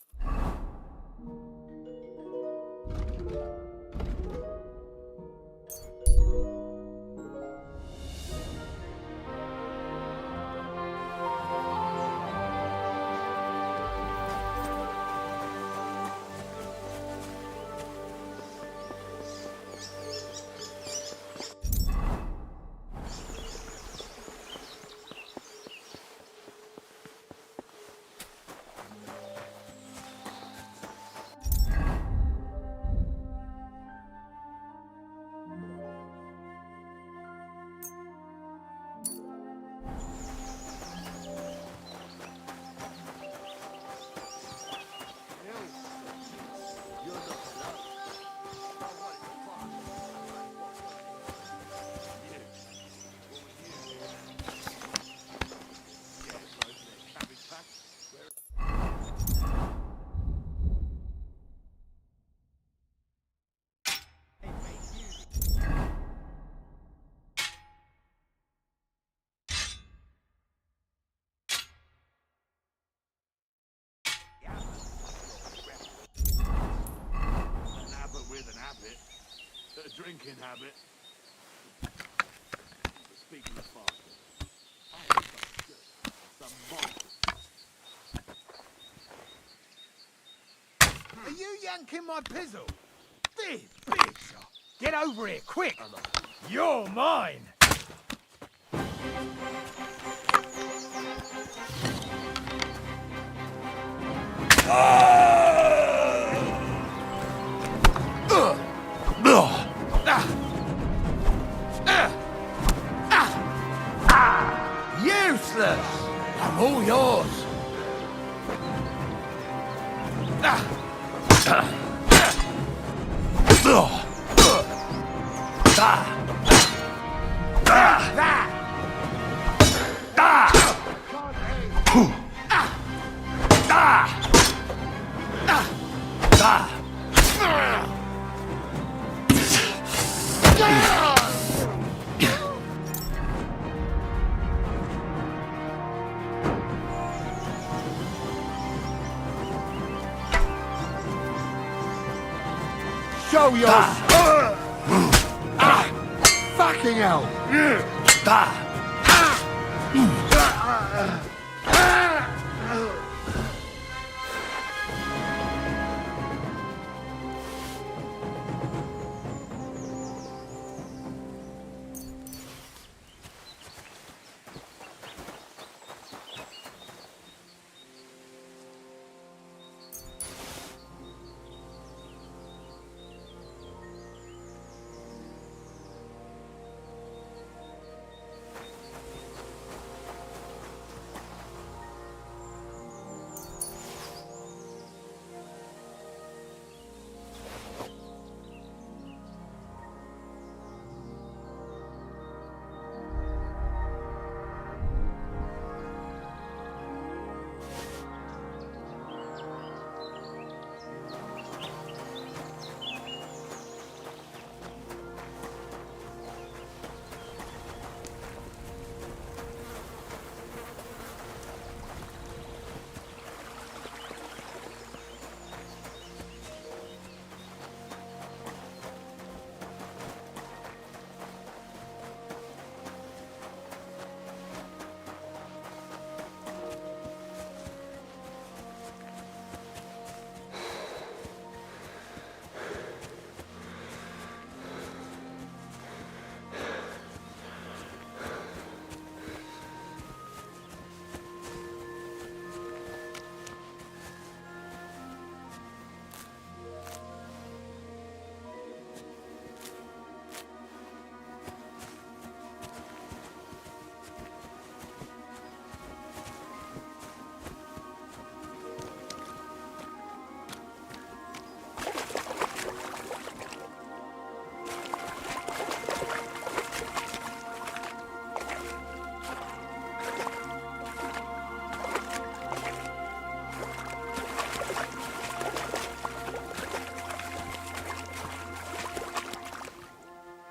A drinking habit. Speaking of Are you yanking my pizzle? Bitch! Get over here, quick! You're mine! Useless! I'm all yours! Show yours! Fucking hell!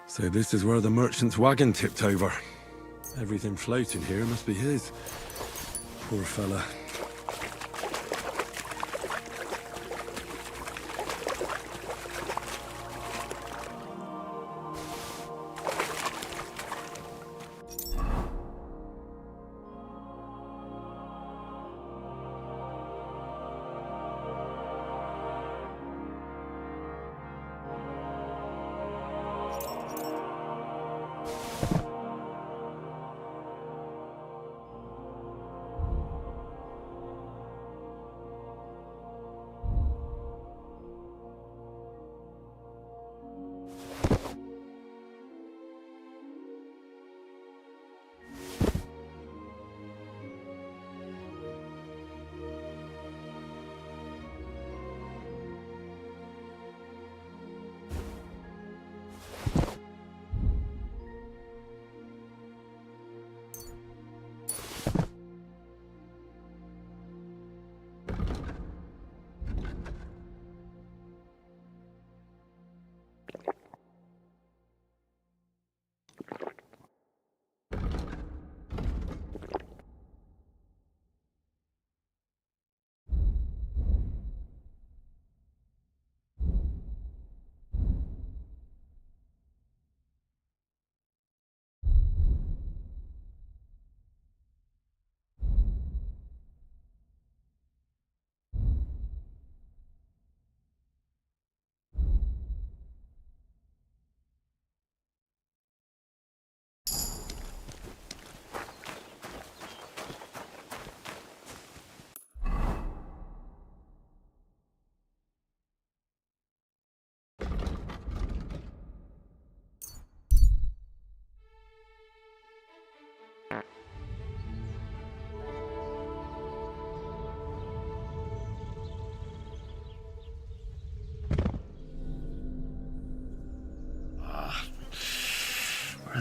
So this is where the merchant's wagon tipped over. Everything floating here must be his. Poor fella.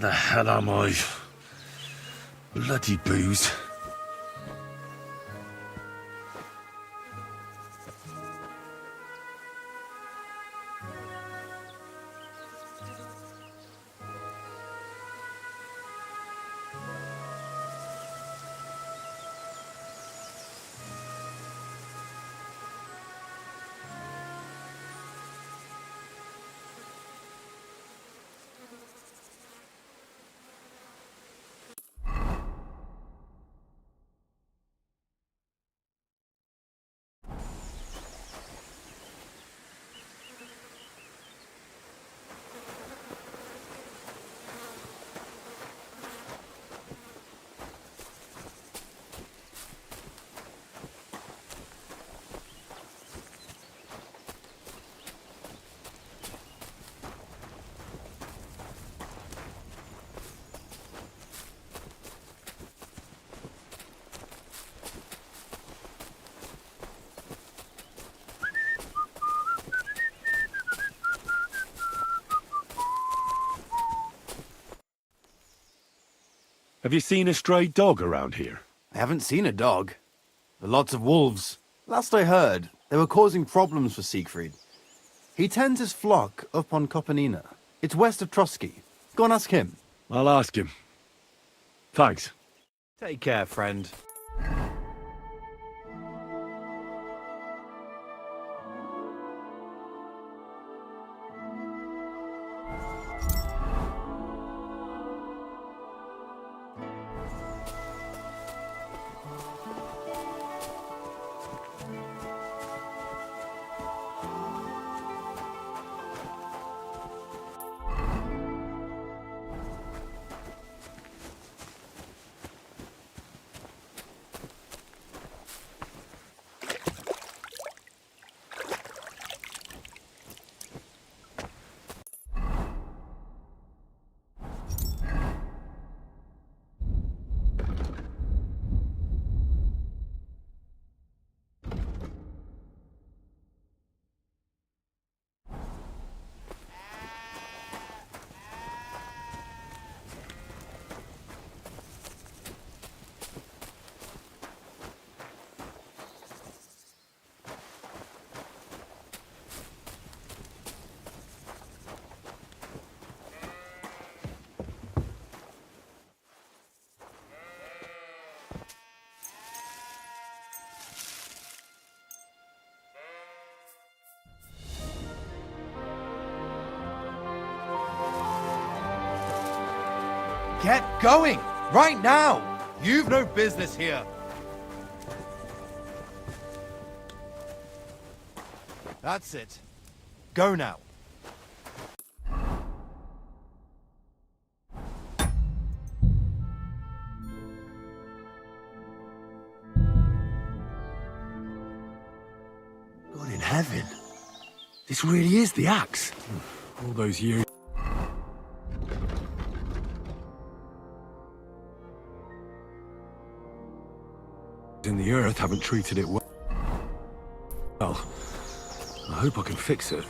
the hell am I? Bloody booze. Have you seen a stray dog around here? I haven't seen a dog. But lots of wolves. Last I heard, they were causing problems for Siegfried. He tends his flock up on Kopanina. It's west of Troskowitz. Go and ask him. I'll ask him. Thanks. Take care, friend. Get going! Right now! You've no business here! That's it. Go now. God in heaven. This really is the axe. All those years. In the earth haven't treated it well. Well, I hope I can fix it.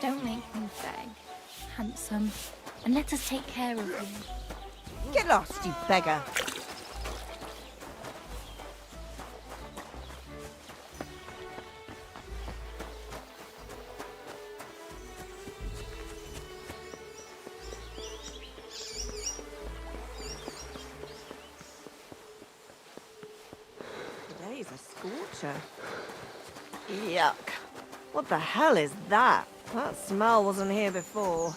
Don't make me beg, handsome, and let us take care of you. Get lost, you beggar. Today's a scorcher. Yuck. What the hell is that? That smell wasn't here before.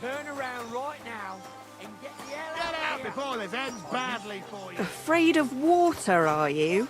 Turn around right now and get the hell out before this ends badly for you. Afraid of water, are you?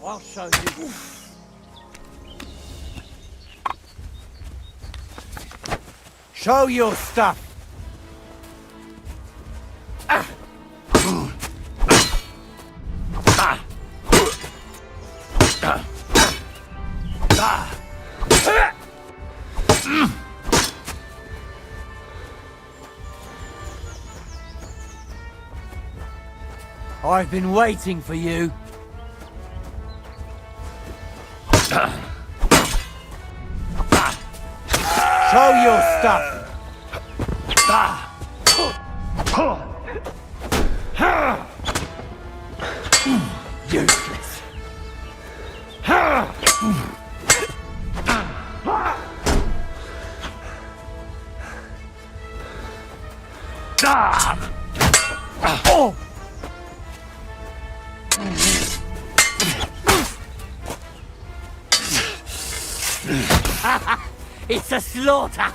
I'll show you. Show your stuff. I've been waiting for you. Show your stuff. Useless. Oh! It's a slaughter!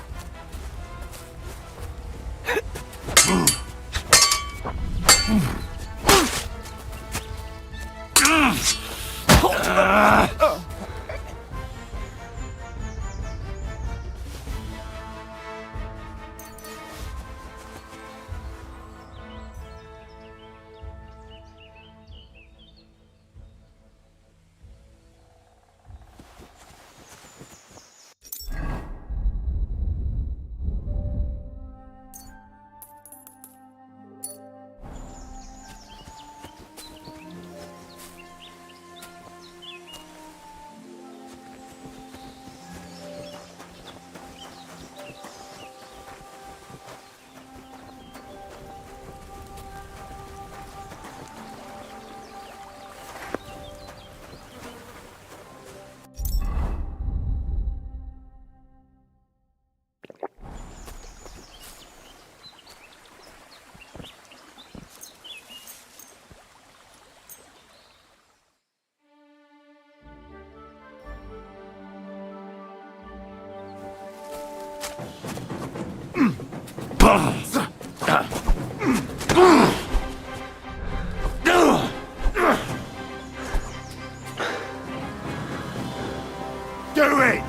Do it!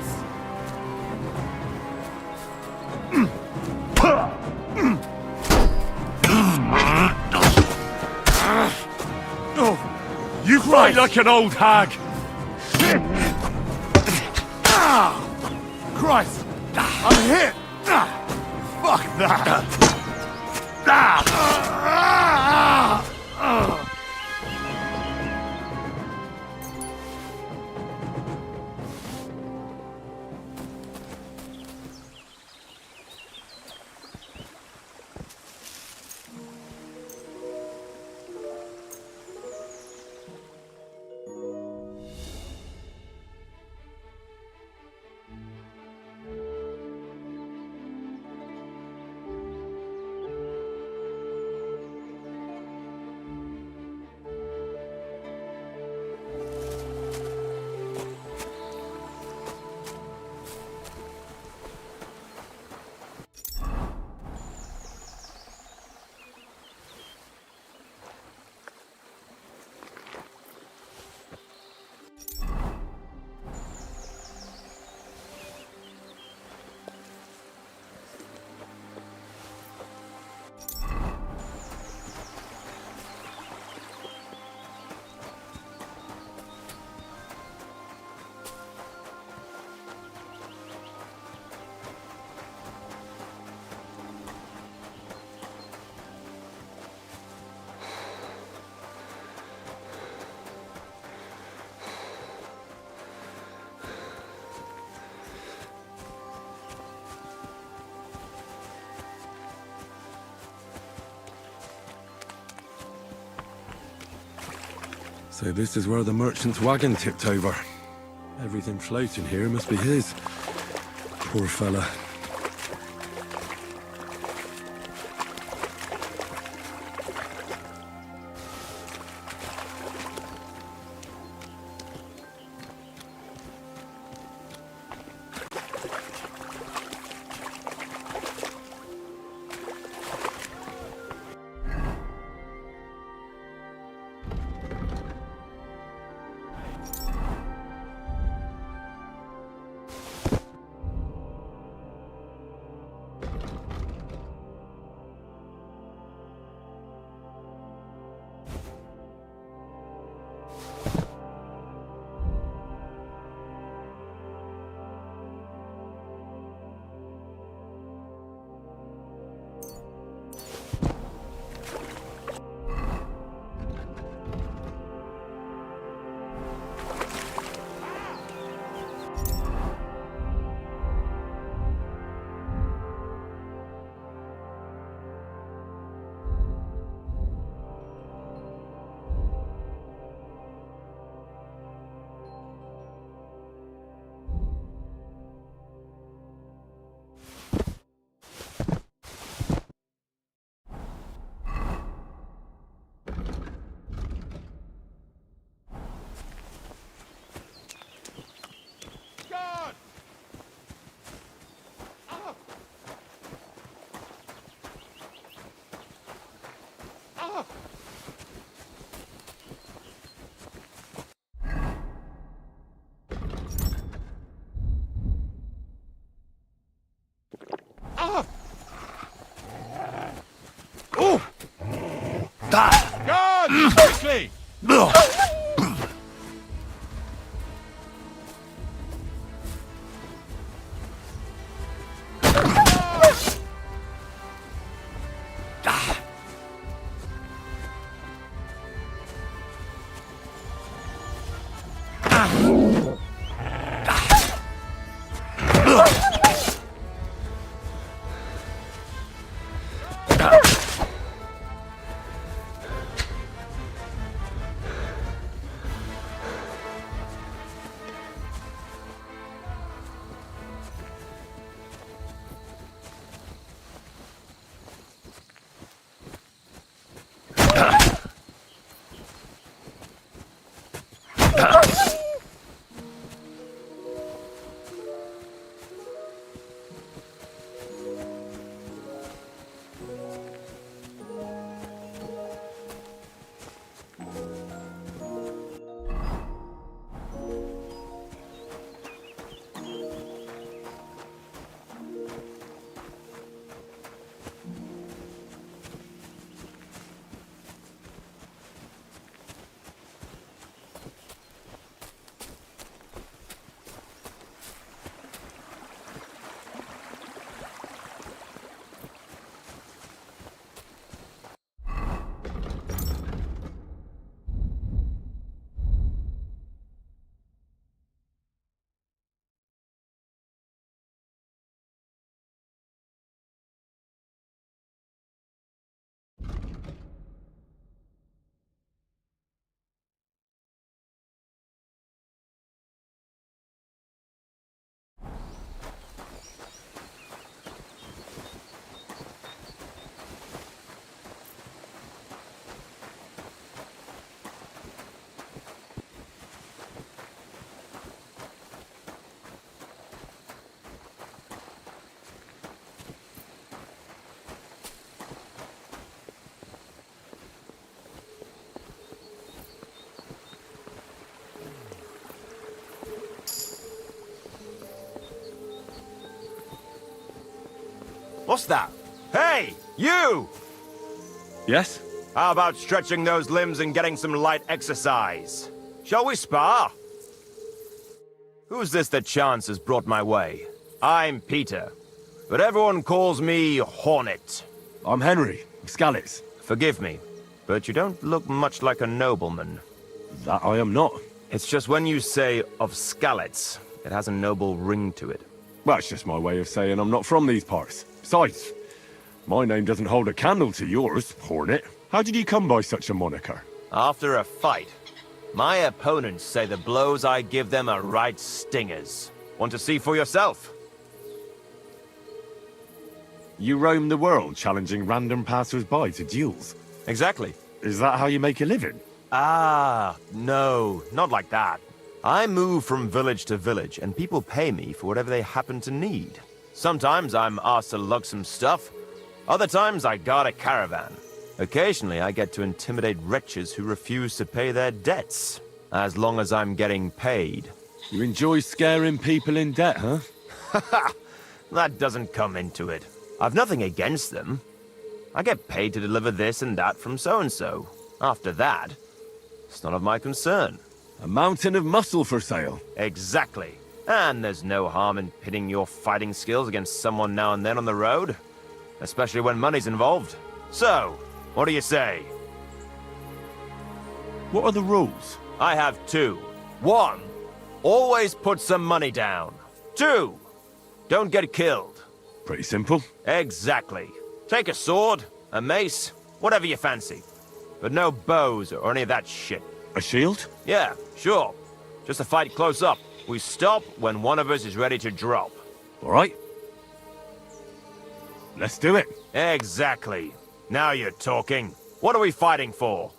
You fight like an old hag! Christ! I'm hit! Fuck that! So this is where the merchant's wagon tipped over. Everything floating here must be his. Poor fella. Guards! Quickly! What's that? Hey, you! Yes? How about stretching those limbs and getting some light exercise? Shall we spar? Who's this that chance has brought my way? I'm Peter, but everyone calls me Hornet. I'm Henry, Troskowitz. Forgive me, but you don't look much like a nobleman. That I am not. It's just when you say of Skalitz, it has a noble ring to it. Well, it's just my way of saying I'm not from these parts. Besides, my name doesn't hold a candle to yours, Hornet. How did you come by such a moniker? After a fight, my opponents say the blows I give them are right stingers. Want to see for yourself? You roam the world challenging random passers-by to duels. Exactly. Is that how you make a living? Ah, no, not like that. I move from village to village, and people pay me for whatever they happen to need. Sometimes I'm asked to lug some stuff. Other times I guard a caravan. Occasionally I get to intimidate wretches who refuse to pay their debts. As long as I'm getting paid. You enjoy scaring people in debt, huh? Haha, that doesn't come into it. I've nothing against them. I get paid to deliver this and that from so-and-so. After that, it's none of my concern. A mountain of muscle for sale. Exactly. And there's no harm in pitting your fighting skills against someone now and then on the road. Especially when money's involved. So, what do you say? What are the rules? I have two. 1, always put some money down. 2, don't get killed. Pretty simple. Exactly. Take a sword, a mace, whatever you fancy. But no bows or any of that shit. A shield? Yeah, sure. Just a fight close up. We stop when one of us is ready to drop. All right. Let's do it. Exactly. Now you're talking. What are we fighting for?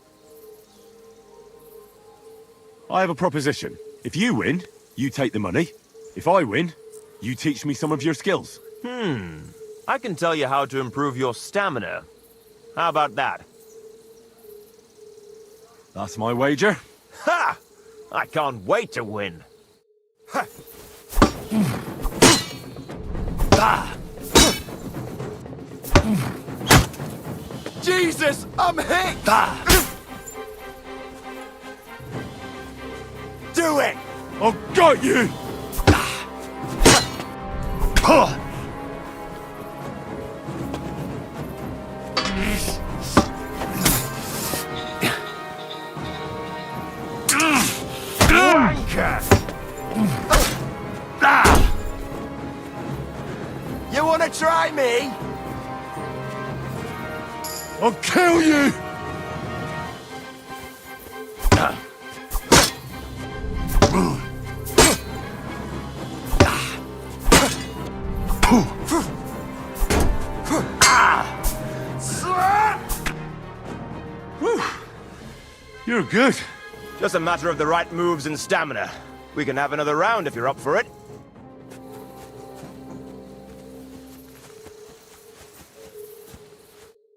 I have a proposition. If you win, you take the money. If I win, you teach me some of your skills. I can tell you how to improve your stamina. How about that? That's my wager. Ha! I can't wait to win. Ha! Ah! Jesus, I'm hit! Do it! I've got you! Wanker! You wanna try me? I'll kill you! You're good. Just a matter of the right moves and stamina. We can have another round if you're up for it.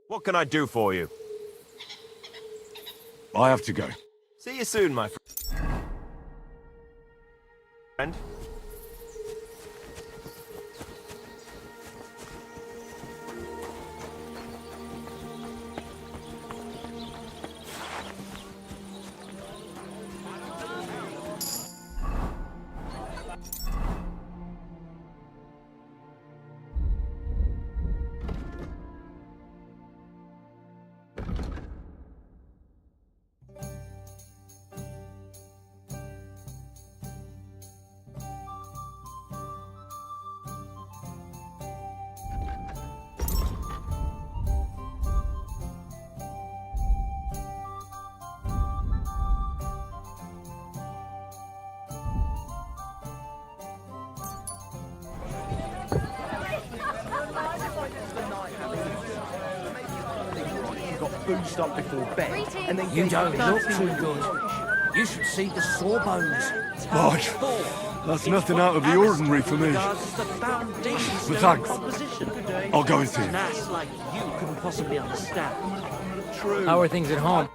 What can I do for you? I have to go. See you soon, my friend. Boozed up before bed, and then you don't look too good. You should see the sawbones. Lord, that's nothing out of the ordinary for me. But thanks. I'll go and see him. Like you couldn't possibly understand. True. How are things at home?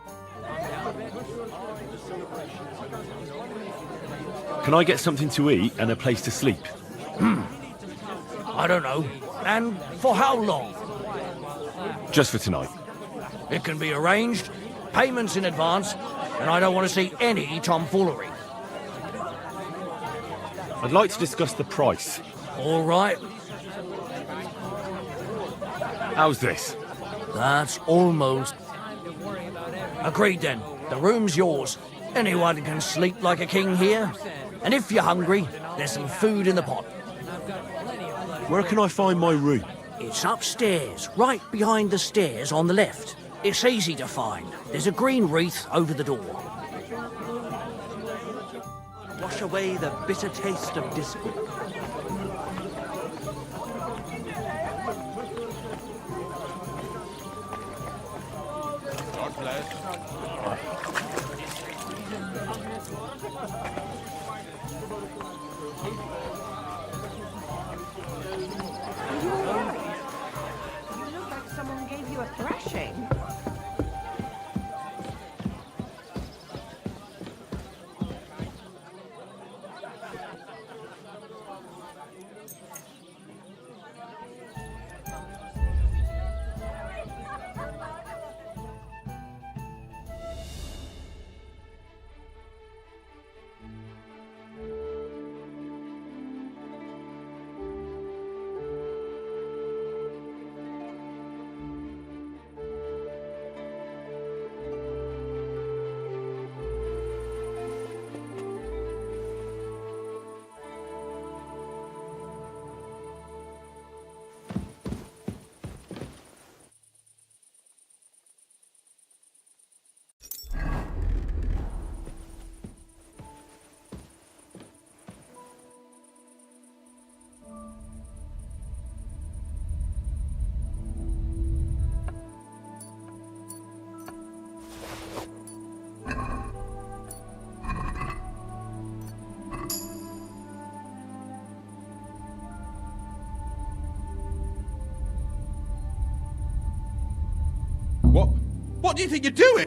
Can I get something to eat and a place to sleep? I don't know. And for how long? Just for tonight. It can be arranged, payments in advance, and I don't want to see any tomfoolery. I'd like to discuss the price. All right. How's this? That's almost... Agreed then. The room's yours. Anyone can sleep like a king here. And if you're hungry, there's some food in the pot. Where can I find my room? It's upstairs, right behind the stairs on the left. It's easy to find. There's a green wreath over the door. Wash away the bitter taste of discord. God bless. You look like someone gave you a thrashing. What do you think you're doing?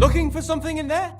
Looking for something in there?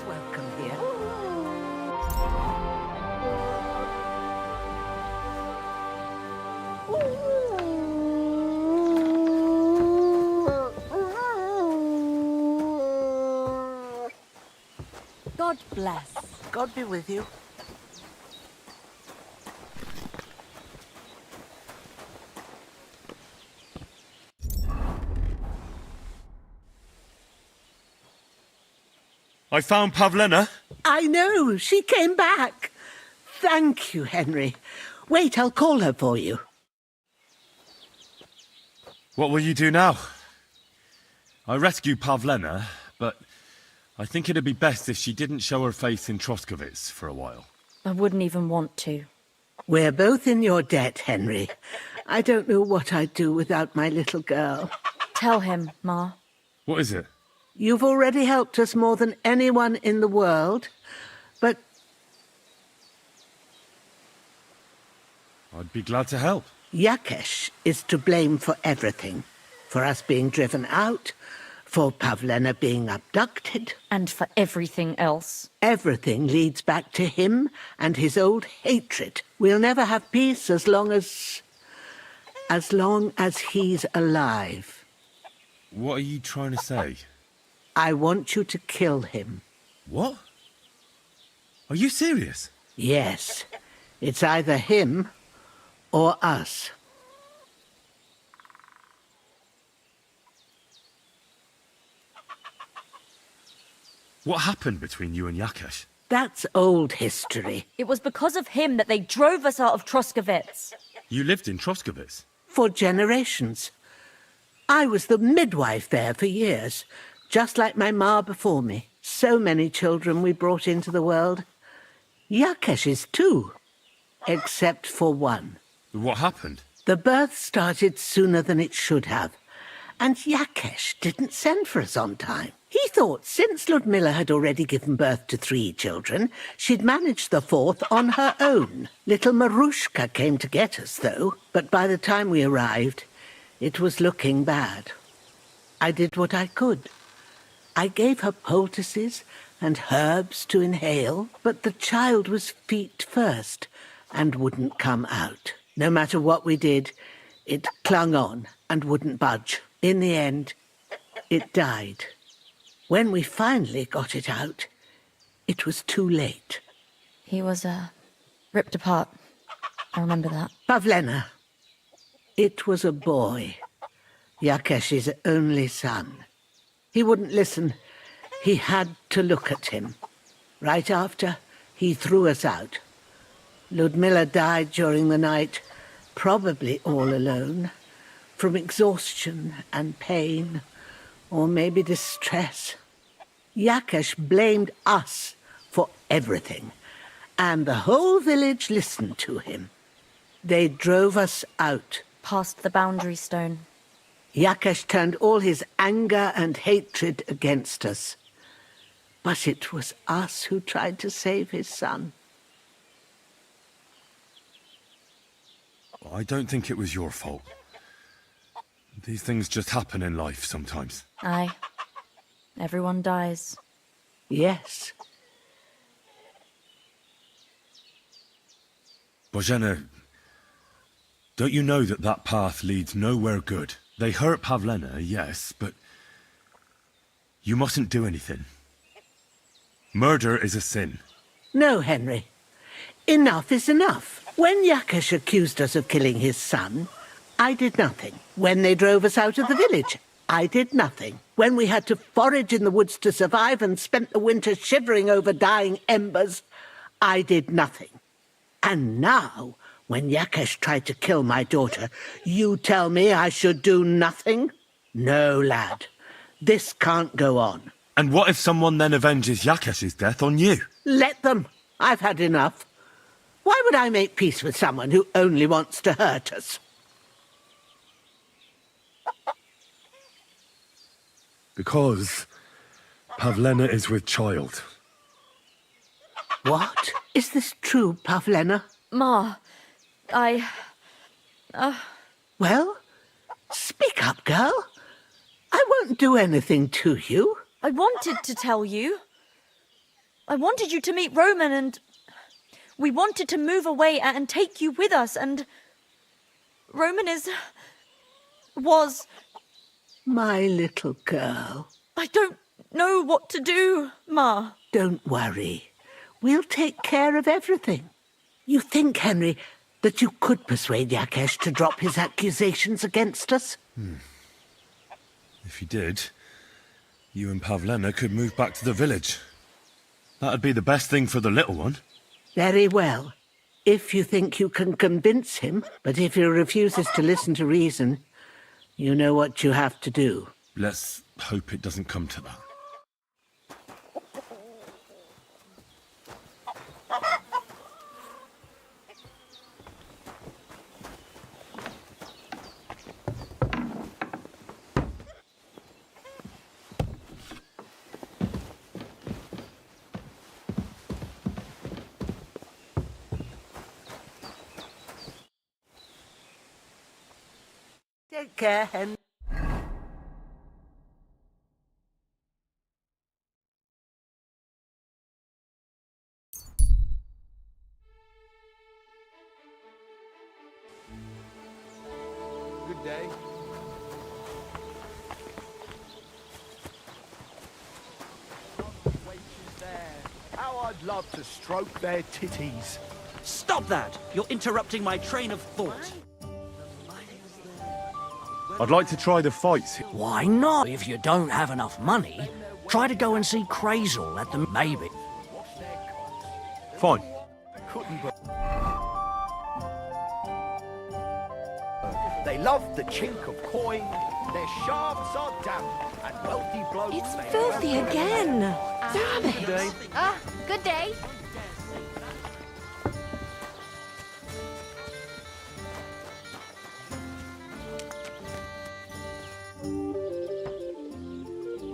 Welcome here. God bless. God be with you. I found Pavlena. I know, she came back. Thank you, Henry. Wait, I'll call her for you. What will you do now? I rescued Pavlena, but I think it'd be best if she didn't show her face in Troskowitz for a while. I wouldn't even want to. We're both in your debt, Henry. I don't know what I'd do without my little girl. Tell him, Ma. What is it? You've already helped us more than anyone in the world, but... I'd be glad to help. Yakesh is to blame for everything. For us being driven out, for Pavlena being abducted. And for everything else. Everything leads back to him and his old hatred. We'll never have peace as long as he's alive. What are you trying to say? I want you to kill him. What? Are you serious? Yes. It's either him or us. What happened between you and Yakesh? That's old history. It was because of him that they drove us out of Troskowitz. You lived in Troskowitz? For generations. I was the midwife there for years, just like my ma before me. So many children we brought into the world. Yakesh's too, except for one. What happened? The birth started sooner than it should have, and Yakesh didn't send for us on time. He thought since Ludmilla had already given birth to 3 children, she'd manage the 4th on her own. Little Marushka came to get us, though, but by the time we arrived, it was looking bad. I did what I could. I gave her poultices and herbs to inhale, but the child was feet first and wouldn't come out. No matter what we did, it clung on and wouldn't budge. In the end, it died. When we finally got it out, it was too late. He was, ripped apart. I remember that. Pavlena. It was a boy. Yakesh's only son. He wouldn't listen. He had to look at him. Right after, he threw us out. Ludmilla died during the night, probably all alone, from exhaustion and pain, or maybe distress. Yakesh blamed us for everything, and the whole village listened to him. They drove us out. Past the boundary stone. Yakesh turned all his anger and hatred against us. But it was us who tried to save his son. I don't think it was your fault. These things just happen in life sometimes. Aye. Everyone dies. Yes. Bozhena, don't you know that that path leads nowhere good? They hurt Pavlena, yes, but you mustn't do anything. Murder is a sin. No, Henry. Enough is enough. When Yakesh accused us of killing his son, I did nothing. When they drove us out of the village, I did nothing. When we had to forage in the woods to survive and spent the winter shivering over dying embers, I did nothing. And now, when Yakesh tried to kill my daughter, you tell me I should do nothing? No, lad. This can't go on. And what if someone then avenges Yakesh's death on you? Let them. I've had enough. Why would I make peace with someone who only wants to hurt us? Because Pavlena is with child. What? Is this true, Pavlena? Ma, Well, speak up, girl. I won't do anything to you. I wanted to tell you. I wanted you to meet Roman and... We wanted to move away and take you with us and... Roman was... My little girl. I don't know what to do, Ma. Don't worry. We'll take care of everything. You think, Henry, that you could persuade Yakesh to drop his accusations against us? If he did, you and Pavlena could move back to the village. That'd be the best thing for the little one. Very well. If you think you can convince him, but if he refuses to listen to reason, you know what you have to do. Let's hope it doesn't come to that. Take care, Henry. Good day. How I'd love to stroke their titties. Stop that! You're interrupting my train of thought. I'd like to try the fights. Why not? If you don't have enough money, try to go and see Crazel at the maybe. Fine. They love the chink of coin, their shafts are damp, and wealthy blokes... It's filthy again! Damn it! Good day.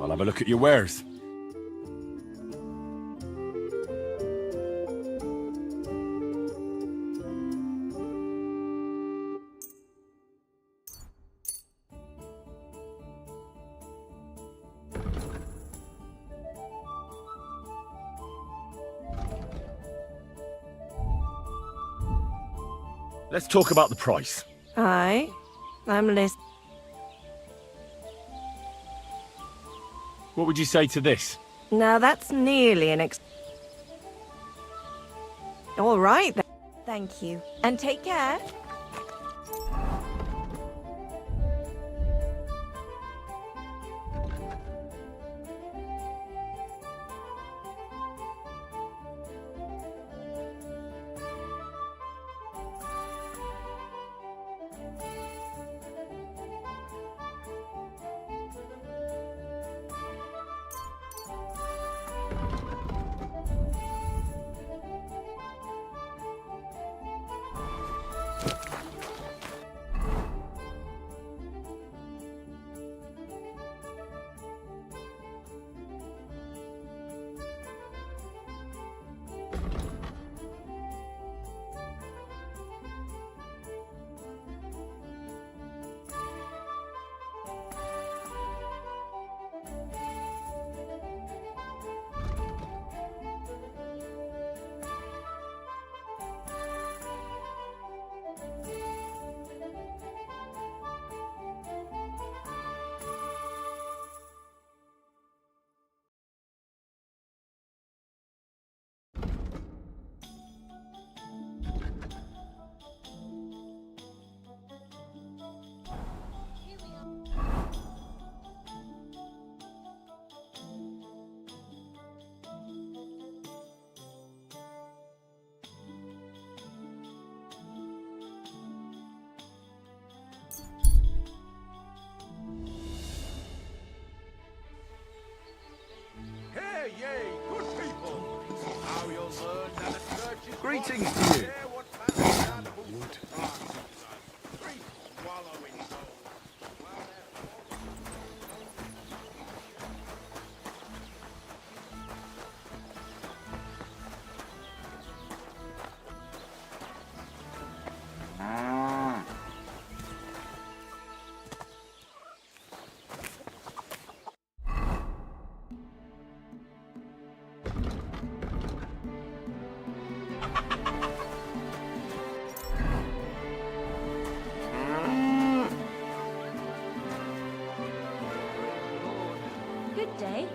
I'll have Have a look at your wares. Let's talk about the price. Aye, I'm listening. What would you say to this? Now that's nearly an All right then. Thank you. And take care. Hey, yay, good people! Now you'll learn that a church is Greetings to you. Good day.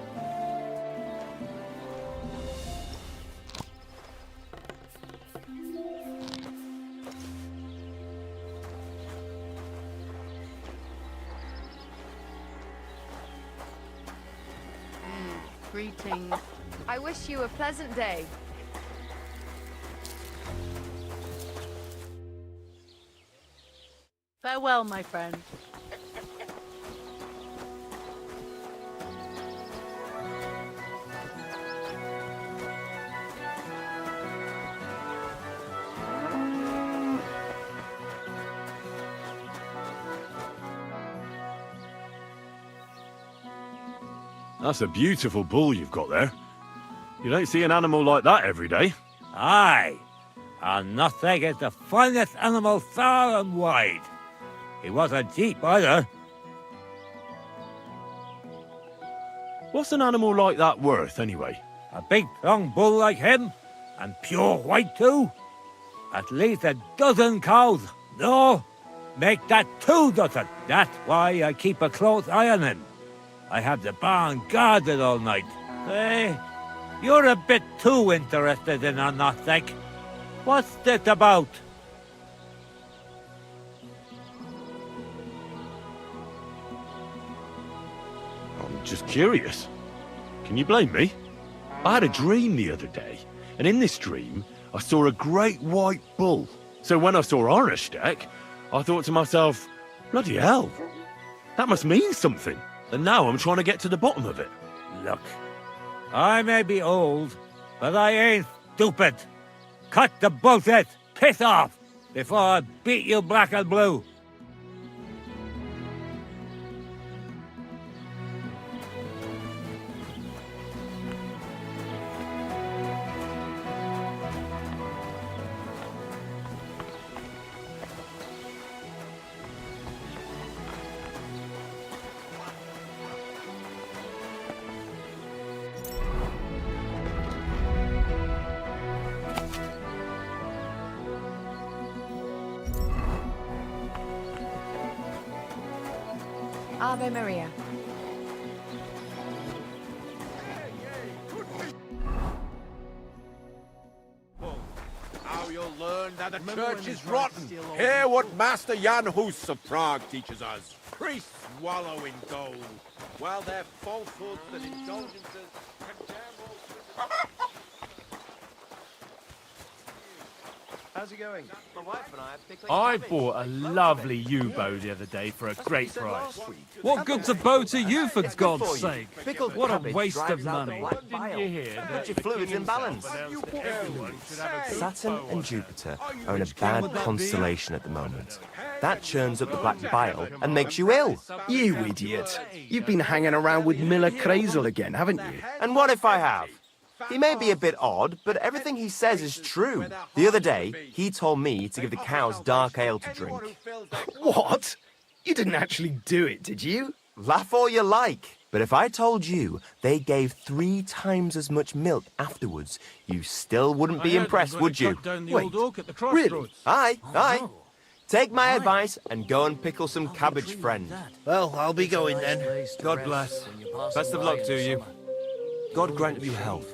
Greetings. I wish you a pleasant day. Farewell, my friend. That's a beautiful bull you've got there. You don't see an animal like that every day. Aye, and nothing is the finest animal far and wide. He wasn't cheap either. What's an animal like that worth, anyway? A big, strong bull like him, and pure white too. At least a dozen cows. No, make that 2 dozen. That's why I keep a close eye on him. I have the barn guarded all night. Hey, you're a bit too interested in a nothing. What's this about? I'm just curious. Can you blame me? I had a dream the other day, and in this dream, I saw a great white bull. So when I saw Arnesteck, I thought to myself, bloody hell, that must mean something. And now I'm trying to get to the bottom of it. Look, I may be old, but I ain't stupid. Cut the bullshit, piss off, before I beat you black and blue. Ave Maria. Now you'll learn that the church is rotten. Hear what Master Jan Hus of Prague teaches us. Priests wallow in gold, while their falsehoods and indulgences condemn all... How's it going? My wife and I pickling I cabbage. bought a lovely U-bow the other day for a great price. What good's a bow to you, for God's sake? Pickled What a cabbage waste of drives out the money. black bile. Didn't you hear that? Put your fluids in balance. Saturn and Jupiter are in a bad constellation at the moment. That churns up the black bile and makes you ill. You idiot. You've been hanging around with Miller Krazel again, haven't you? And what if I have? He may be a bit odd, but everything he says is true. The other day, he told me to give the cows dark ale to drink. What? You didn't actually do it, did you? Laugh all you like, but if I told you they gave 3 times as much milk afterwards, you still wouldn't be impressed, would you? Wait, really? Aye. Take my advice and go and pickle some cabbage, friend. Well, I'll be going then. God bless. Best of luck to you. God grant you health.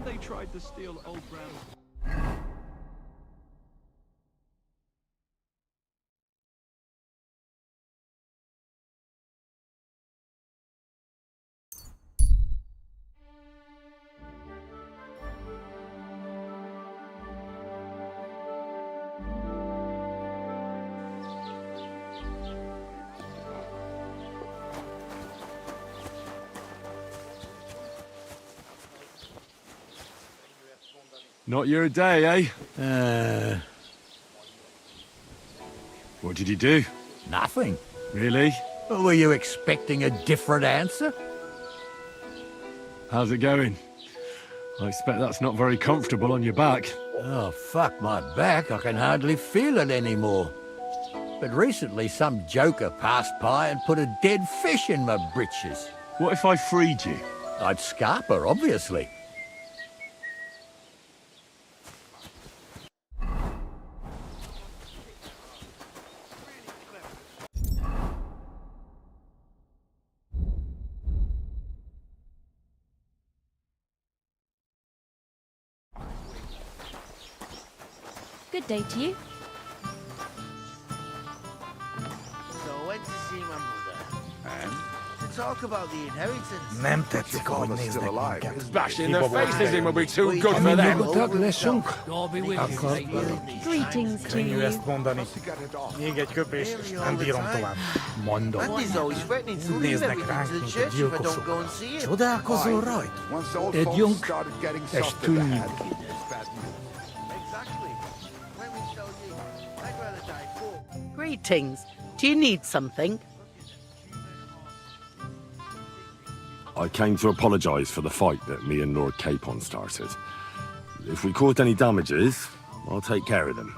They tried to steal old Brown. Not your day, eh? What did you do? Nothing. Really? Were you expecting a different answer? How's it going? I expect that's not very comfortable on your back. Oh, fuck my back. I can hardly feel it anymore. But recently some joker passed by and put a dead fish in my britches. What if I freed you? I'd scarp her, obviously. Good day to you. So I went to see my mother. And? To talk about the inheritance. Your father's still alive. Bash in their faces, it will be too good for them. God be with you. Greetings to you. Andy's always threatening to leave everything to the church if I don't go and see him. Once old folks started getting soft in the head, Exactly. Let me tell you, I'd rather die poor. Greetings. Do you need something? I came to apologise for the fight that me and Lord Capon started. If we caused any damages, I'll take care of them.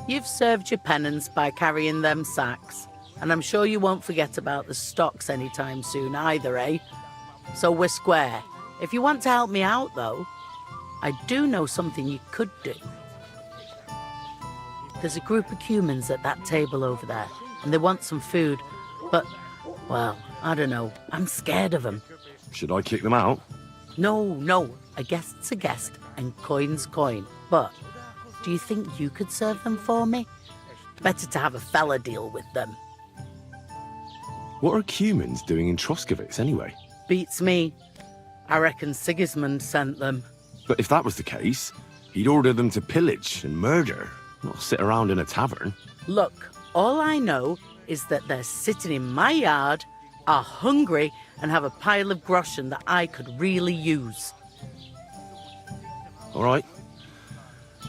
You've served your penance by carrying them sacks, and I'm sure you won't forget about the stocks anytime soon either, eh? So we're square. If you want to help me out, though, I do know something you could do. There's a group of humans at that table over there, and they want some food, but, well, I don't know. I'm scared of them. Should I kick them out? No. A guest's a guest, and coin's coin. But do you think you could serve them for me? Better to have a fella deal with them. What are humans doing in Troskowitz, anyway? Beats me. I reckon Sigismund sent them. But if that was the case, he'd order them to pillage and murder, not sit around in a tavern. Look, all I know is that they're sitting in my yard, are hungry, and have a pile of groschen that I could really use. All right.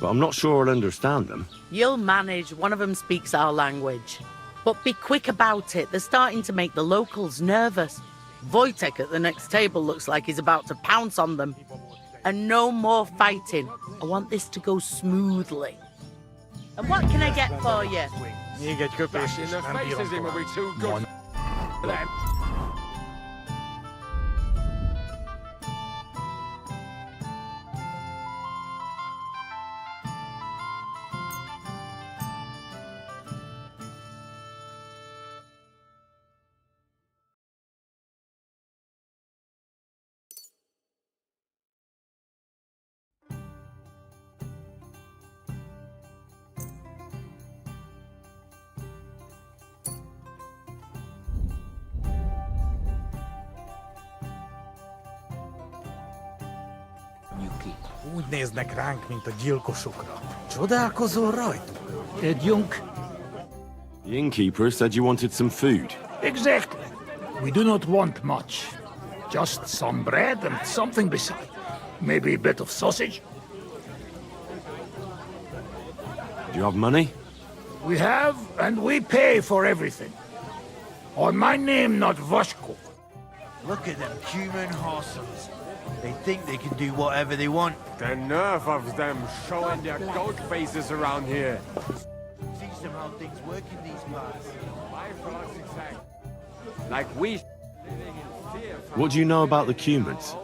But I'm not sure I'll understand them. You'll manage. One of them speaks our language. But be quick about it. They're starting to make the locals nervous. Wojtek at the next table looks like he's about to pounce on them. And no more fighting. I want this to go smoothly. And what can I get for you? You get good in the faces, it will be too good for them. Úgy néznek ránk, mint a gyilkosokra. Csodálkozol rajtuk? Tegyünk. The innkeeper said you wanted some food. Exactly. We do not want much. Just some bread and something beside. Maybe a bit of sausage. Do you have money? We have, and we pay for everything. On my name, not Vashko. Look at them human horses. They think they can do whatever they want. The nerve of them showing their goat faces around here. Teach them how things work in these parts. Like we... What do you know about the Cumans?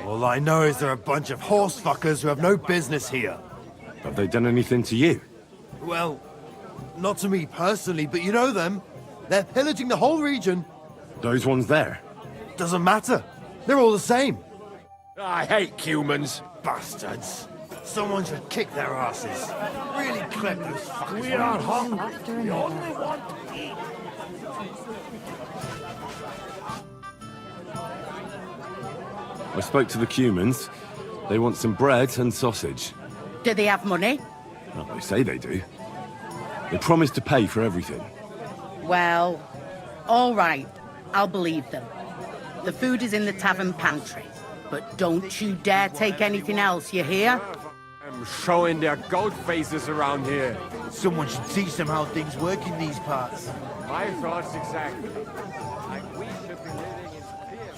All I know is they're a bunch of horse fuckers who have no business here. Have they done anything to you? Well, not to me personally, but you know them. They're pillaging the whole region. Those ones there? Doesn't matter. They're all the same. I hate humans. Bastards. Someone should kick their asses. Really clip those fuckers. We are hungry. We only want to eat. I spoke to the Cumans. They want some bread and sausage. Do they have money? Well, they say they do. They promised to pay for everything. Well, all right. I'll believe them. The food is in the tavern pantry. But don't you dare take anything else, you hear? I'm showing their goat faces around here. Someone should teach them how things work in these parts. My thoughts exactly. Like we should be living in fear.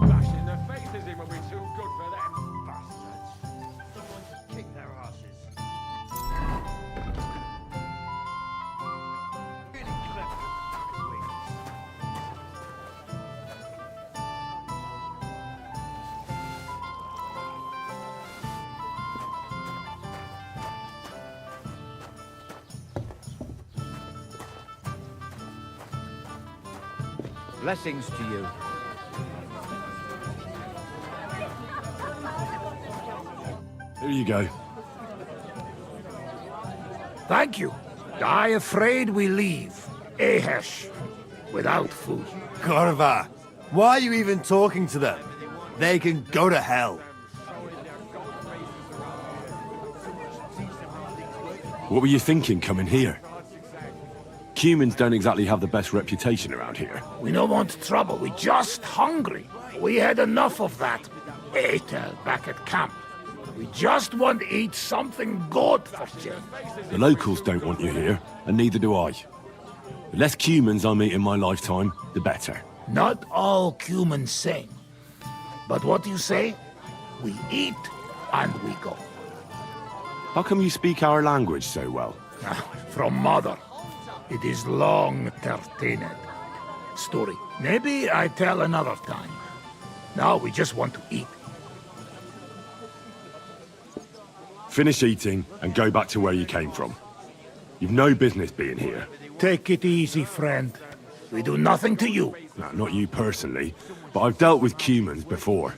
Bashing their faces in will be too good for them. Bastards. Kick their asses. Really clever. Blessings to you. Here you go. Thank you. I afraid we leave. Ahesh. Without food. Korva, why are you even talking to them? They can go to hell. What were you thinking coming here? Cumans don't exactly have the best reputation around here. We don't want trouble. We're just hungry. We had enough of that Etel back at camp. We just want to eat something good for change. The locals don't want you here, and neither do I. The less Cumans I meet in my lifetime, the better. Not all humans same. But what do you say? We eat and we go. How come you speak our language so well? From mother. It is long 13 story. Maybe I tell another time. Now we just want to eat. Finish eating and go back to where you came from. You've no business being here. Take it easy, friend. We do nothing to you. No, not you personally, but I've dealt with Cumans before.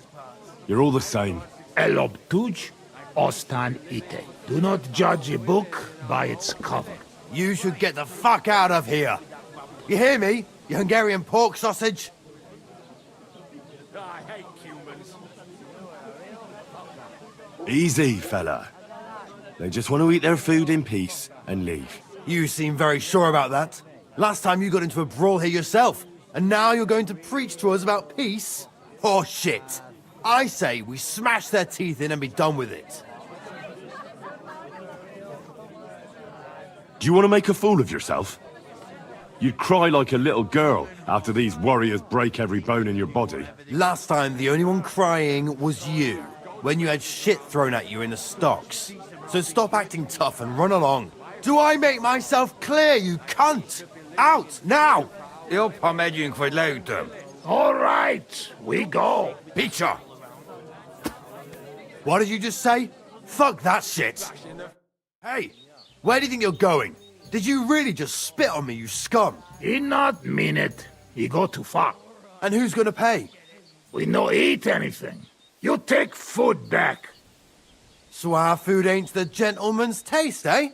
You're all the same. El obtuj, ostan ite. Do not judge a book by its cover. You should get the fuck out of here. You hear me, you Hungarian pork sausage? I hate humans. Easy, fella. They just want to eat their food in peace and leave. You seem very sure about that. Last time you got into a brawl here yourself, and now you're going to preach to us about peace? Oh shit. I say we smash their teeth in and be done with it. Do you want to make a fool of yourself? You'd cry like a little girl after these warriors break every bone in your body. Last time, the only one crying was you, when you had shit thrown at you in the stocks. So stop acting tough and run along. Do I make myself clear, you cunt? Out, now! Upp har medjun för lautum. All right, we go. Peter! What did you just say? Fuck that shit! Hey, where do you think you're going? Did you really just spit on me, you scum? He not mean it. He go too far. And who's gonna pay? We no eat anything. You take food back. So our food ain't the gentleman's taste, eh?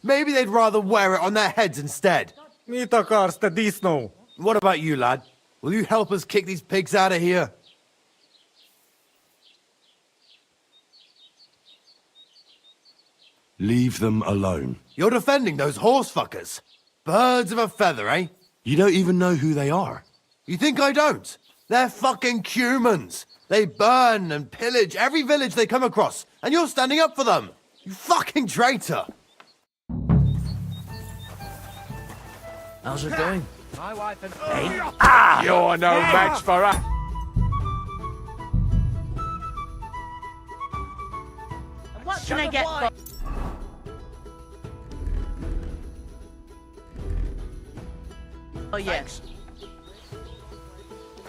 Maybe they'd rather wear it on their heads instead. What about you, lad? Will you help us kick these pigs out of here? Leave them alone. You're defending those horse fuckers. Birds of a feather, eh? You don't even know who they are. You think I don't? They're fucking humans. They burn and pillage every village they come across, and you're standing up for them. You fucking traitor. How's it going? My wife and You're no match for us. What can I get for... Oh, yes.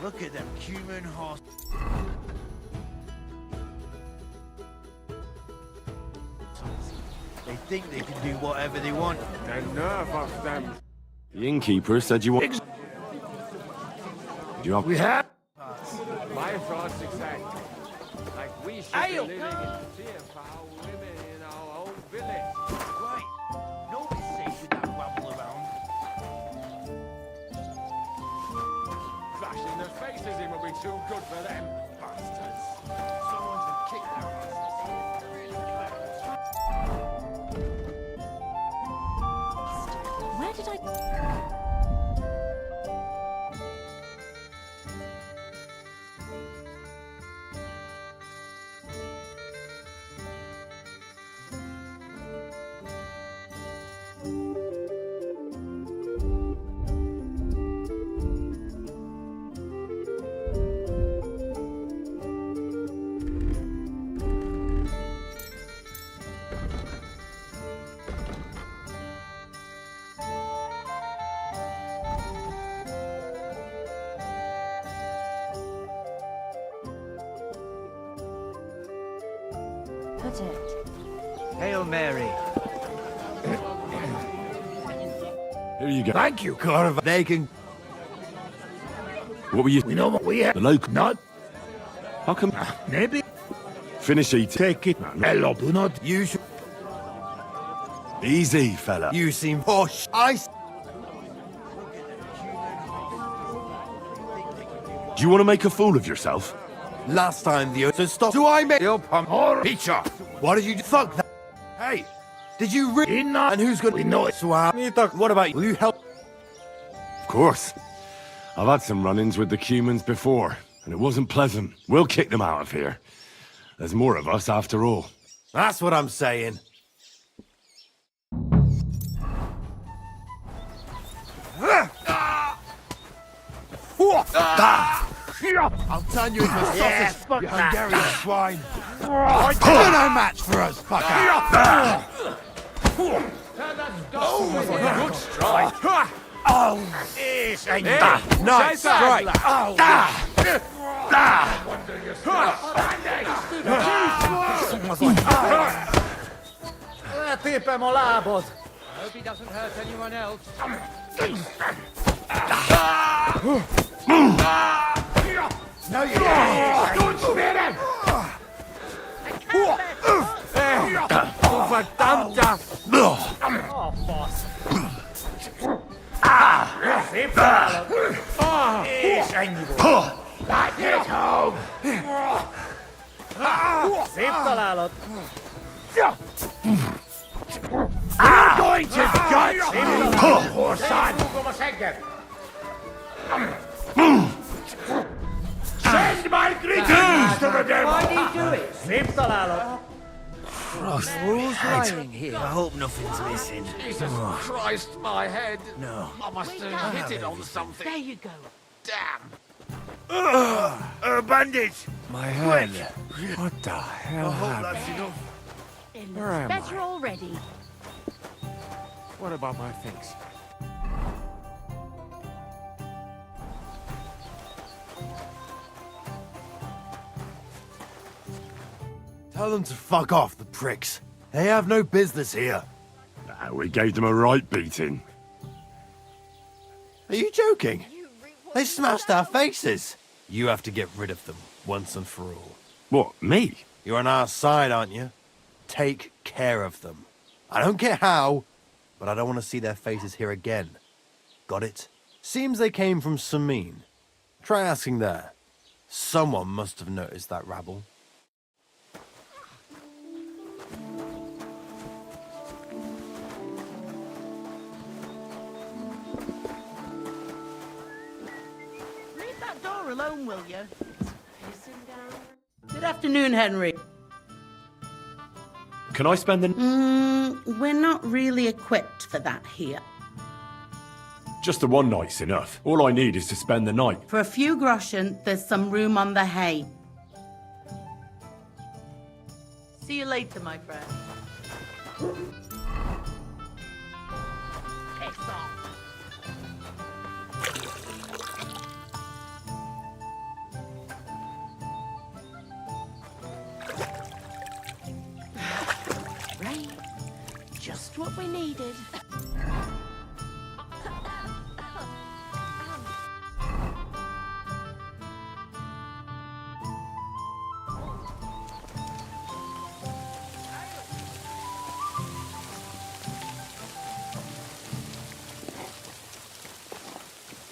Look at them human horse. They think they can do whatever they want. The nerve of them. The innkeeper said you want... Do you have... We have. My thoughts exactly. Like we should be living in fear for our women in our own village. Right. Nobody's safe with that rabble around. Flashing their faces in will be too good for them. Bastards. Someone should kick their asses. Where did I... Put it. Hail Mary. Here you go. Thank you. God, they can... What were you... We know what we have. The local... Not. How come... Maybe. Finish eating. Take it. Hello, do not. You should... Easy, fella. You seem posh. Do you want to make a fool of yourself? Last time the... So stop... Do I make... Peter. What did you... Fuck that... Hey! Did you really... And who's gonna... We know it. What about you? Will you help? Of course. I've had some run-ins with the humans before, and it wasn't pleasant. We'll kick them out of here. There's more of us after all. That's what I'm saying. I'll turn you into a sausage, you Hungarian swine. You're no match for us, fucker. Good strike. Nice strike. I hope he doesn't hurt anyone else. No, you don't spit him. Verdammter! Oh, boss. Like it home. Szép találat. You're going to gut. Poor son. Send my greetings to the Who's lying here? I hope nothing's missing. Jesus Christ, my head. No. I must have hit it on something. There you go. Damn. Bandage! My head. What the hell I hope happened? that's enough. It Where am looks better I? already. What about my things? Tell them to fuck off, the pricks. They have no business here. We gave them a right beating. Are you joking? They smashed our faces. You have to get rid of them, once and for all. What, me? You're on our side, aren't you? Take care of them. I don't care how, but I don't want to see their faces here again. Got it? Seems they came from Samin. Try asking there. Someone must have noticed that rabble. Leave that door alone, will you? Good afternoon, Henry. Can I spend the... We're not really equipped for that here. Just the one night's enough. All I need is to spend the night. For a few groschen, there's some room on the hay. See you later, my friend. Piss off. Right. Just what we needed.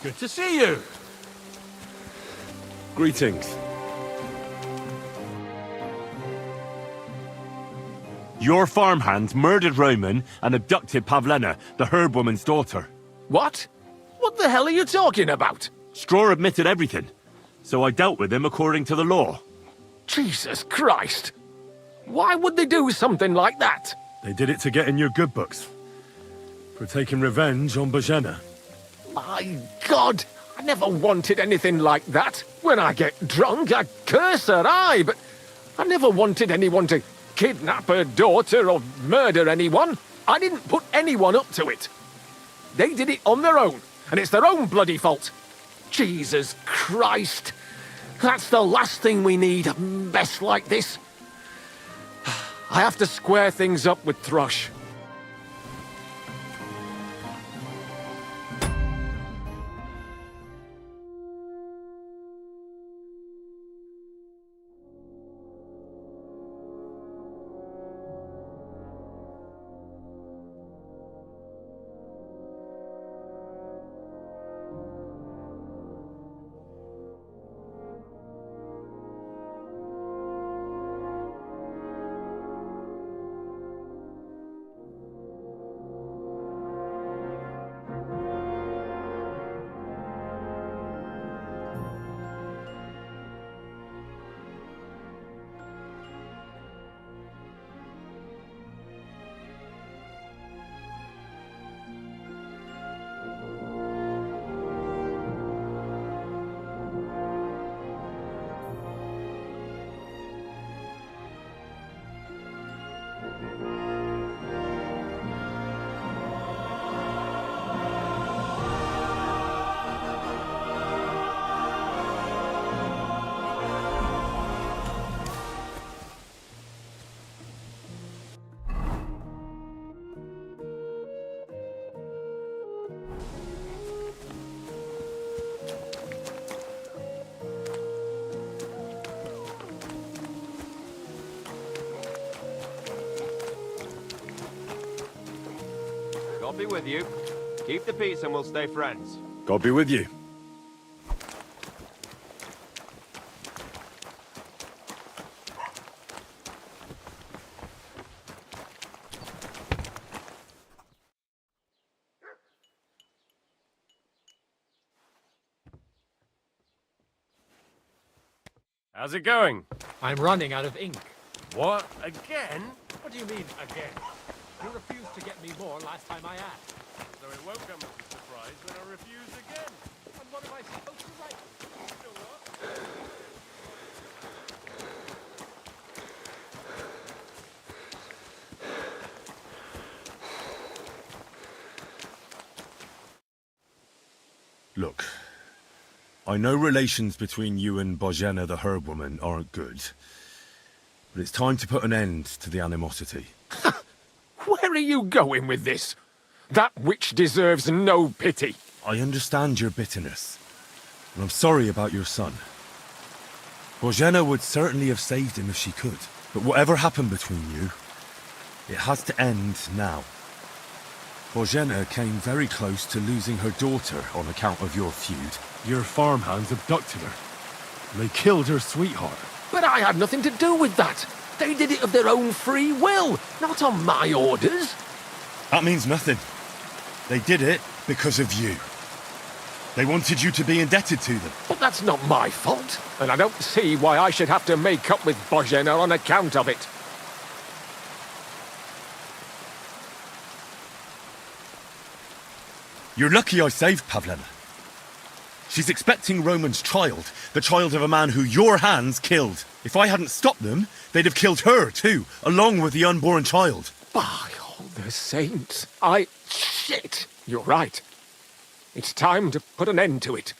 Good to see you. Greetings. Your farmhands murdered Roman and abducted Pavlena, the herb woman's daughter. What? What the hell are you talking about? Straw admitted everything, so I dealt with him according to the law. Jesus Christ. Why would they do something like that? They did it to get in your good books. For taking revenge on Bojena. My God! I never wanted anything like that. When I get drunk, I curse her, aye, but I never wanted anyone to kidnap her daughter or murder anyone. I didn't put anyone up to it. They did it on their own, and it's their own bloody fault. Jesus Christ! That's the last thing we need, a mess like this. I have to square things up with Thrush. God be with you. Keep the peace and we'll stay friends. God be with you. How's it going? I'm running out of ink. What? Again? What do you mean, again? You refused to get me more last time I asked. So it won't come as a surprise when I refuse again. And what am I supposed to write? You know what? Look, I know relations between you and Bozhena the herb woman aren't good, but it's time to put an end to the animosity. Where are you going with this? That witch deserves no pity. I understand your bitterness, and I'm sorry about your son. Bozhena would certainly have saved him if she could, but whatever happened between you, it has to end now. Bozhena came very close to losing her daughter on account of your feud. Your farmhands abducted her. And they killed her sweetheart. But I had nothing to do with that. They did it of their own free will, not on my orders. That means nothing. They did it because of you. They wanted you to be indebted to them. But that's not my fault, and I don't see why I should have to make up with Bozhena on account of it. You're lucky I saved Pavlena. She's expecting Roman's child, the child of a man who your hands killed. If I hadn't stopped them, they'd have killed her too, along with the unborn child. By all the saints, Shit! You're right. It's time to put an end to it.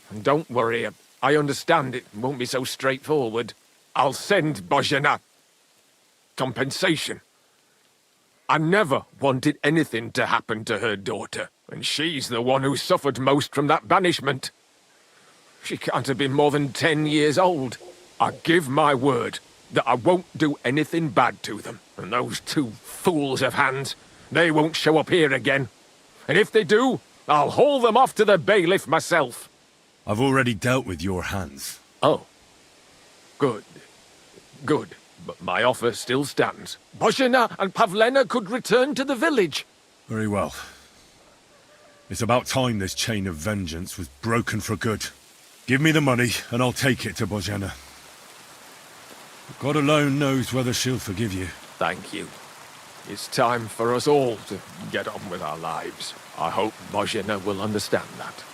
And don't worry, I understand it won't be so straightforward. I'll send Bozhena compensation. I never wanted anything to happen to her daughter, and she's the one who suffered most from that banishment. She can't have been more than 10 years old. I give my word that I won't do anything bad to them. And those two fools of hands, they won't show up here again. And if they do, I'll haul them off to the bailiff myself. I've already dealt with your hands. Oh. Good. Good. But my offer still stands. Bozhena and Pavlena could return to the village. Very well. It's about time this chain of vengeance was broken for good. Give me the money, and I'll take it to Bozhena. God alone knows whether she'll forgive you. Thank you. It's time for us all to get on with our lives. I hope Bozhena will understand that.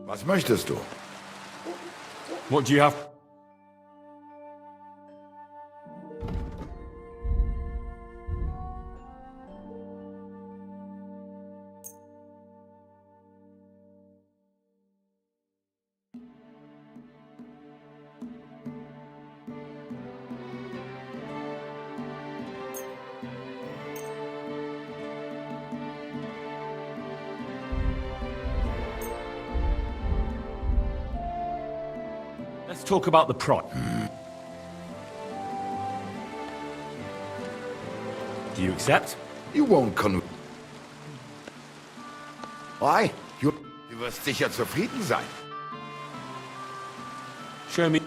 Was möchtest du? What do you have? Let's talk about the price. Do you accept? You won't Why? Du wirst sicher zufrieden sein. Show me.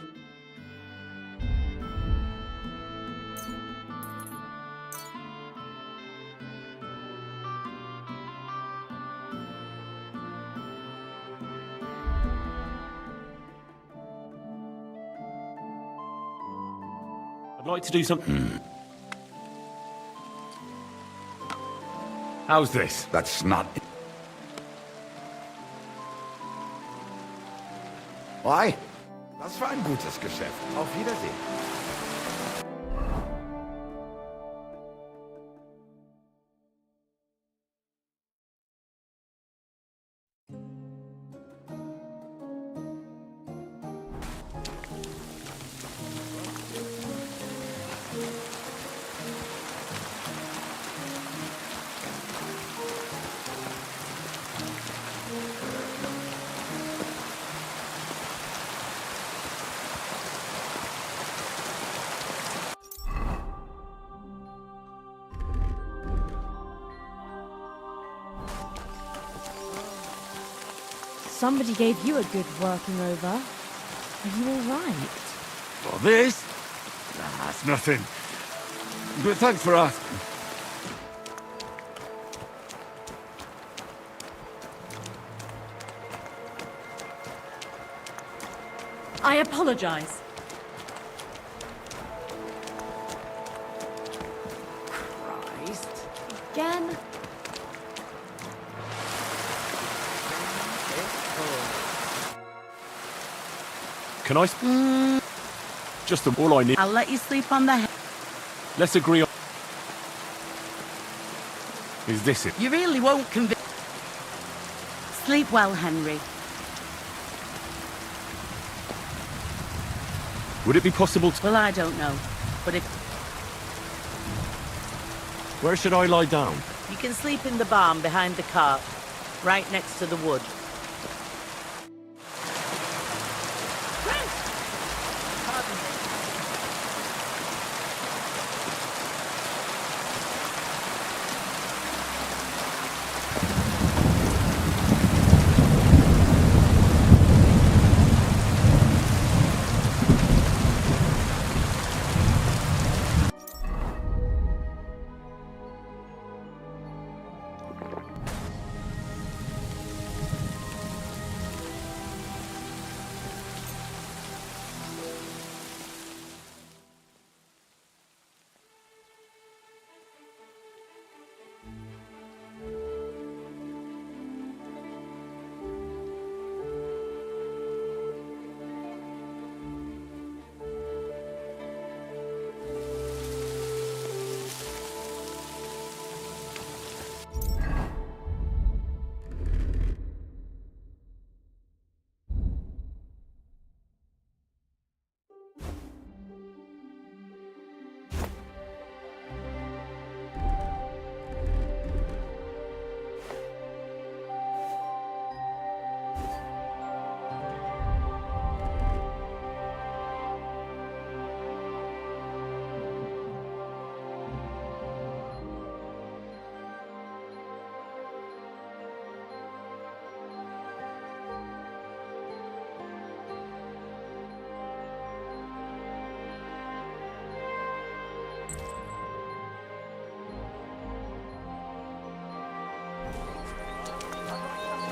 I'd like to do something. How's this? That's not... Why? Das war ein gutes Geschäft. Auf Wiedersehen. Somebody gave you a good working over. Are you all right? For this, That's nothing. But thanks for asking. I apologize. Christ. Again? Can I... Just all I need. I'll let you sleep on the... Let's agree on... Is this it? You really won't convince... Sleep well, Henry. Would it be possible to... Well, I don't know. But if... Where should I lie down? You can sleep in the barn behind the cart, right next to the wood.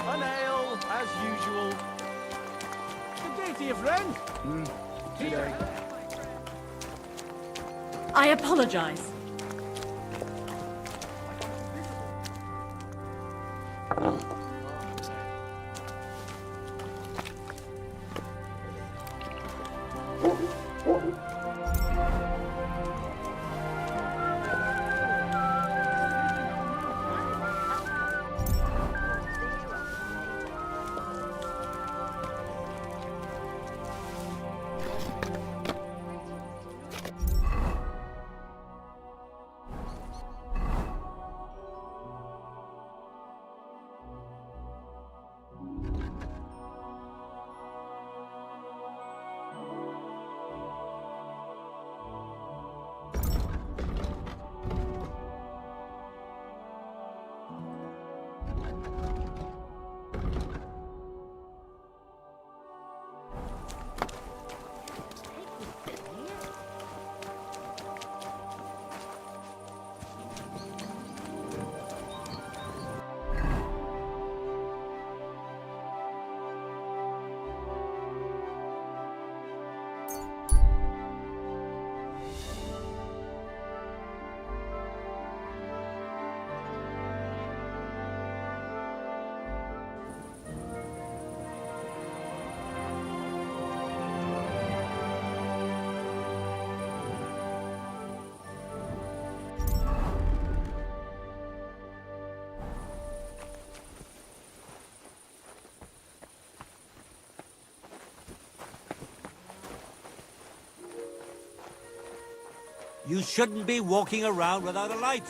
An ale, as usual. Good day to you, friend. Today. I apologize. You shouldn't be walking around without a light.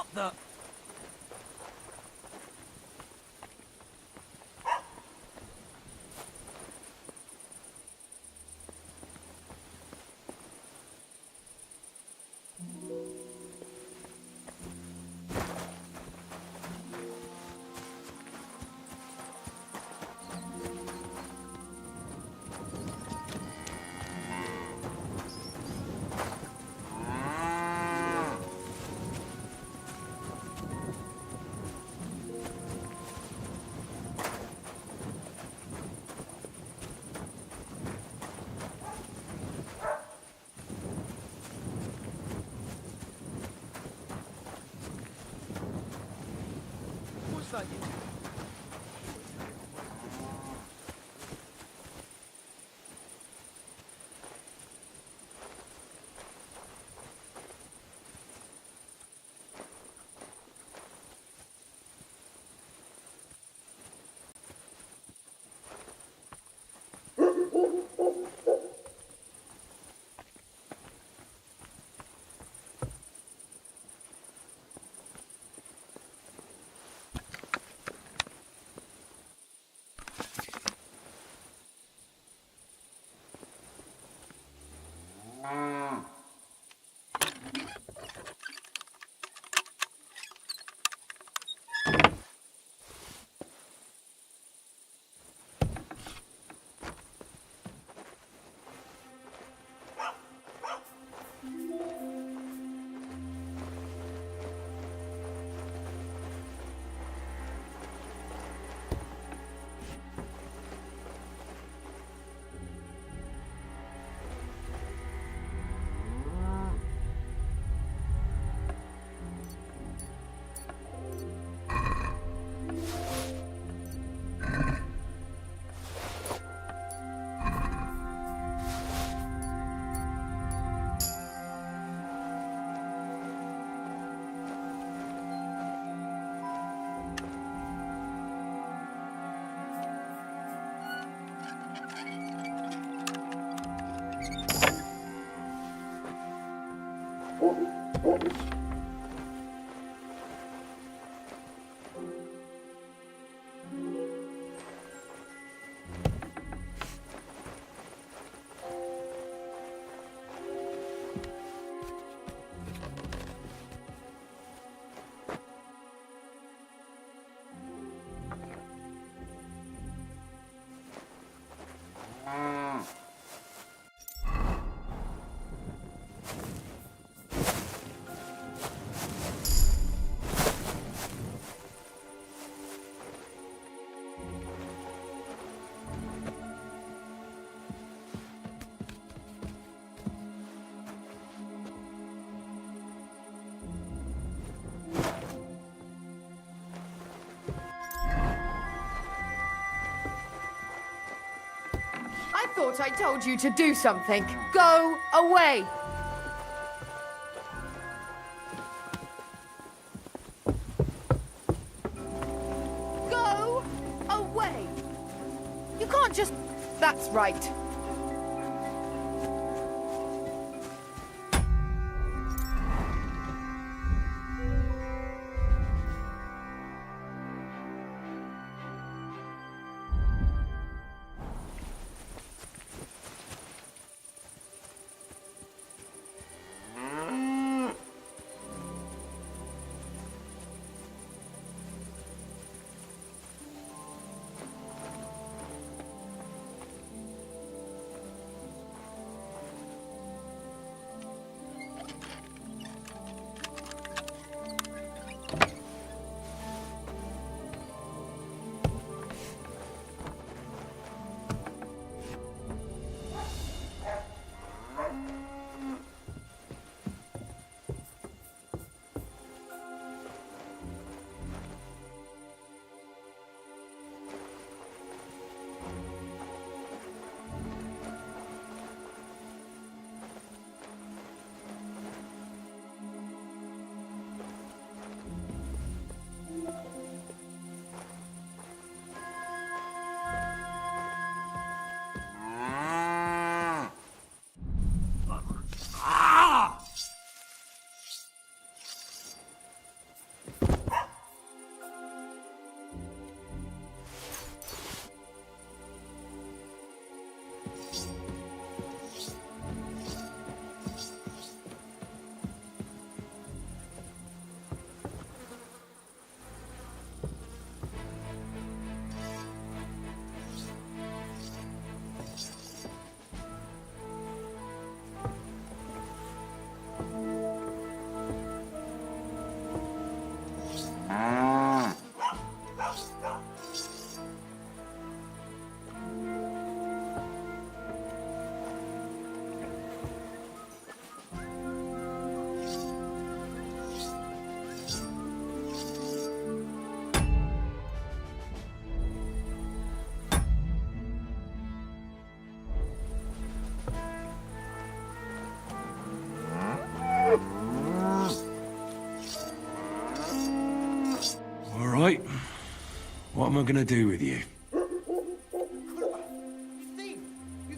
What the? What's that you do? I thought I told you to do something. Go away! Go away! You can't just... That's right. am I gonna do with you? You've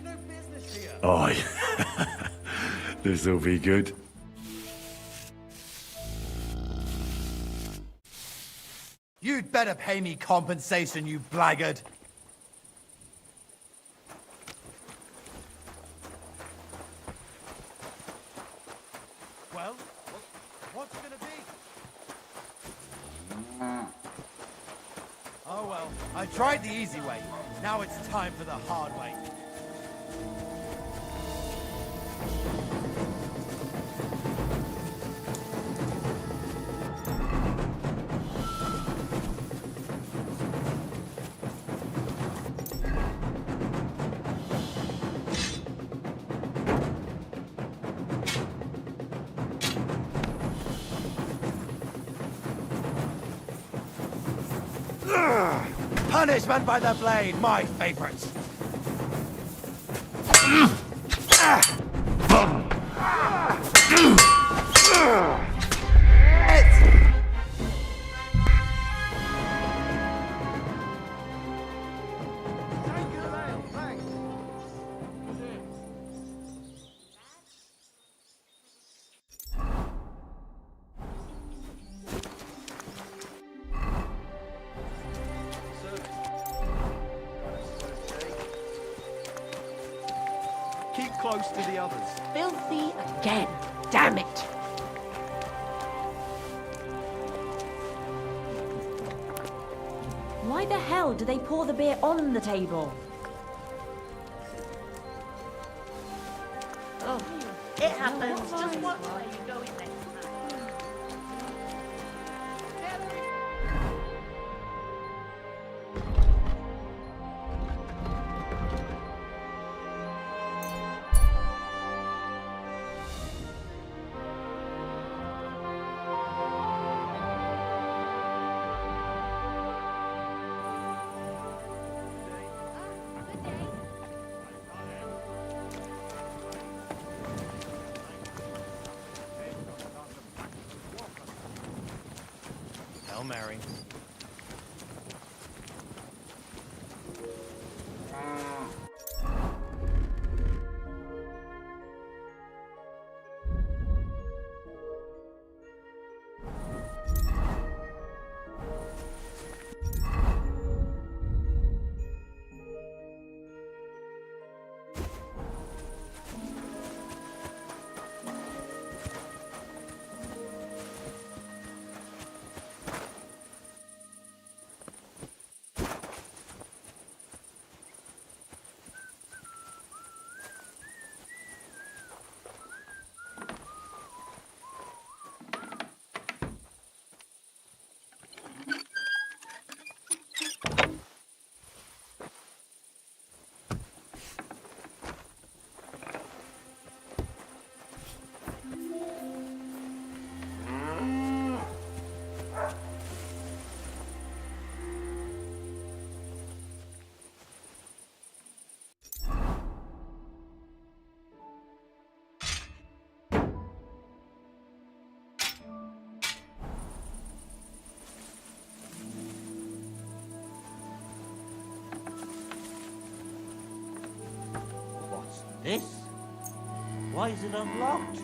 no business here. Aye. This'll be good. You'd better pay me compensation, you blackguard. Well, what's it gonna be? Oh well, I tried the easy way. Now it's time for the hard way. Punishment by the blade, my favorite. Keep close to the others. Filthy again. Damn it. Why the hell do they pour the beer on the table? Oh, it happens. Just watch where you go in next time. Hail Mary. This? Why is it unlocked?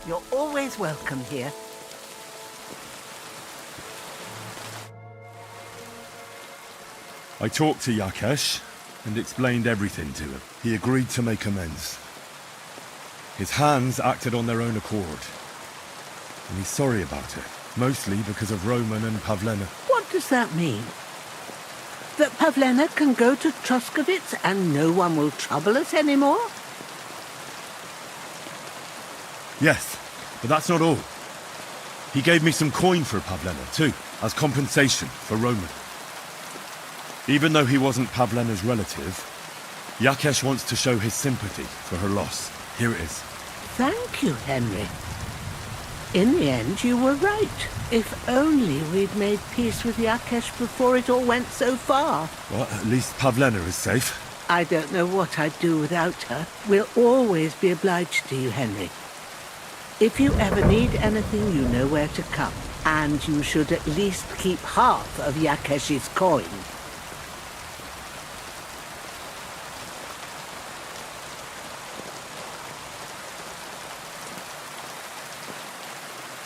You're always welcome here. I talked to Yakesh and explained everything to him. He agreed to make amends. His hands acted on their own accord. And he's sorry about it, mostly because of Roman and Pavlena. What does that mean? That Pavlena can go to Troskowitz and no one will trouble us anymore? Yes, but that's not all. He gave me some coin for Pavlena, too, as compensation for Roman. Even though he wasn't Pavlena's relative, Yakesh wants to show his sympathy for her loss. Here it is. Thank you, Henry. In the end, you were right. If only we'd made peace with Yakesh before it all went so far. Well, at least Pavlena is safe. I don't know what I'd do without her. We'll always be obliged to you, Henry. If you ever need anything, you know where to come. And you should at least keep half of Yakesh's coin.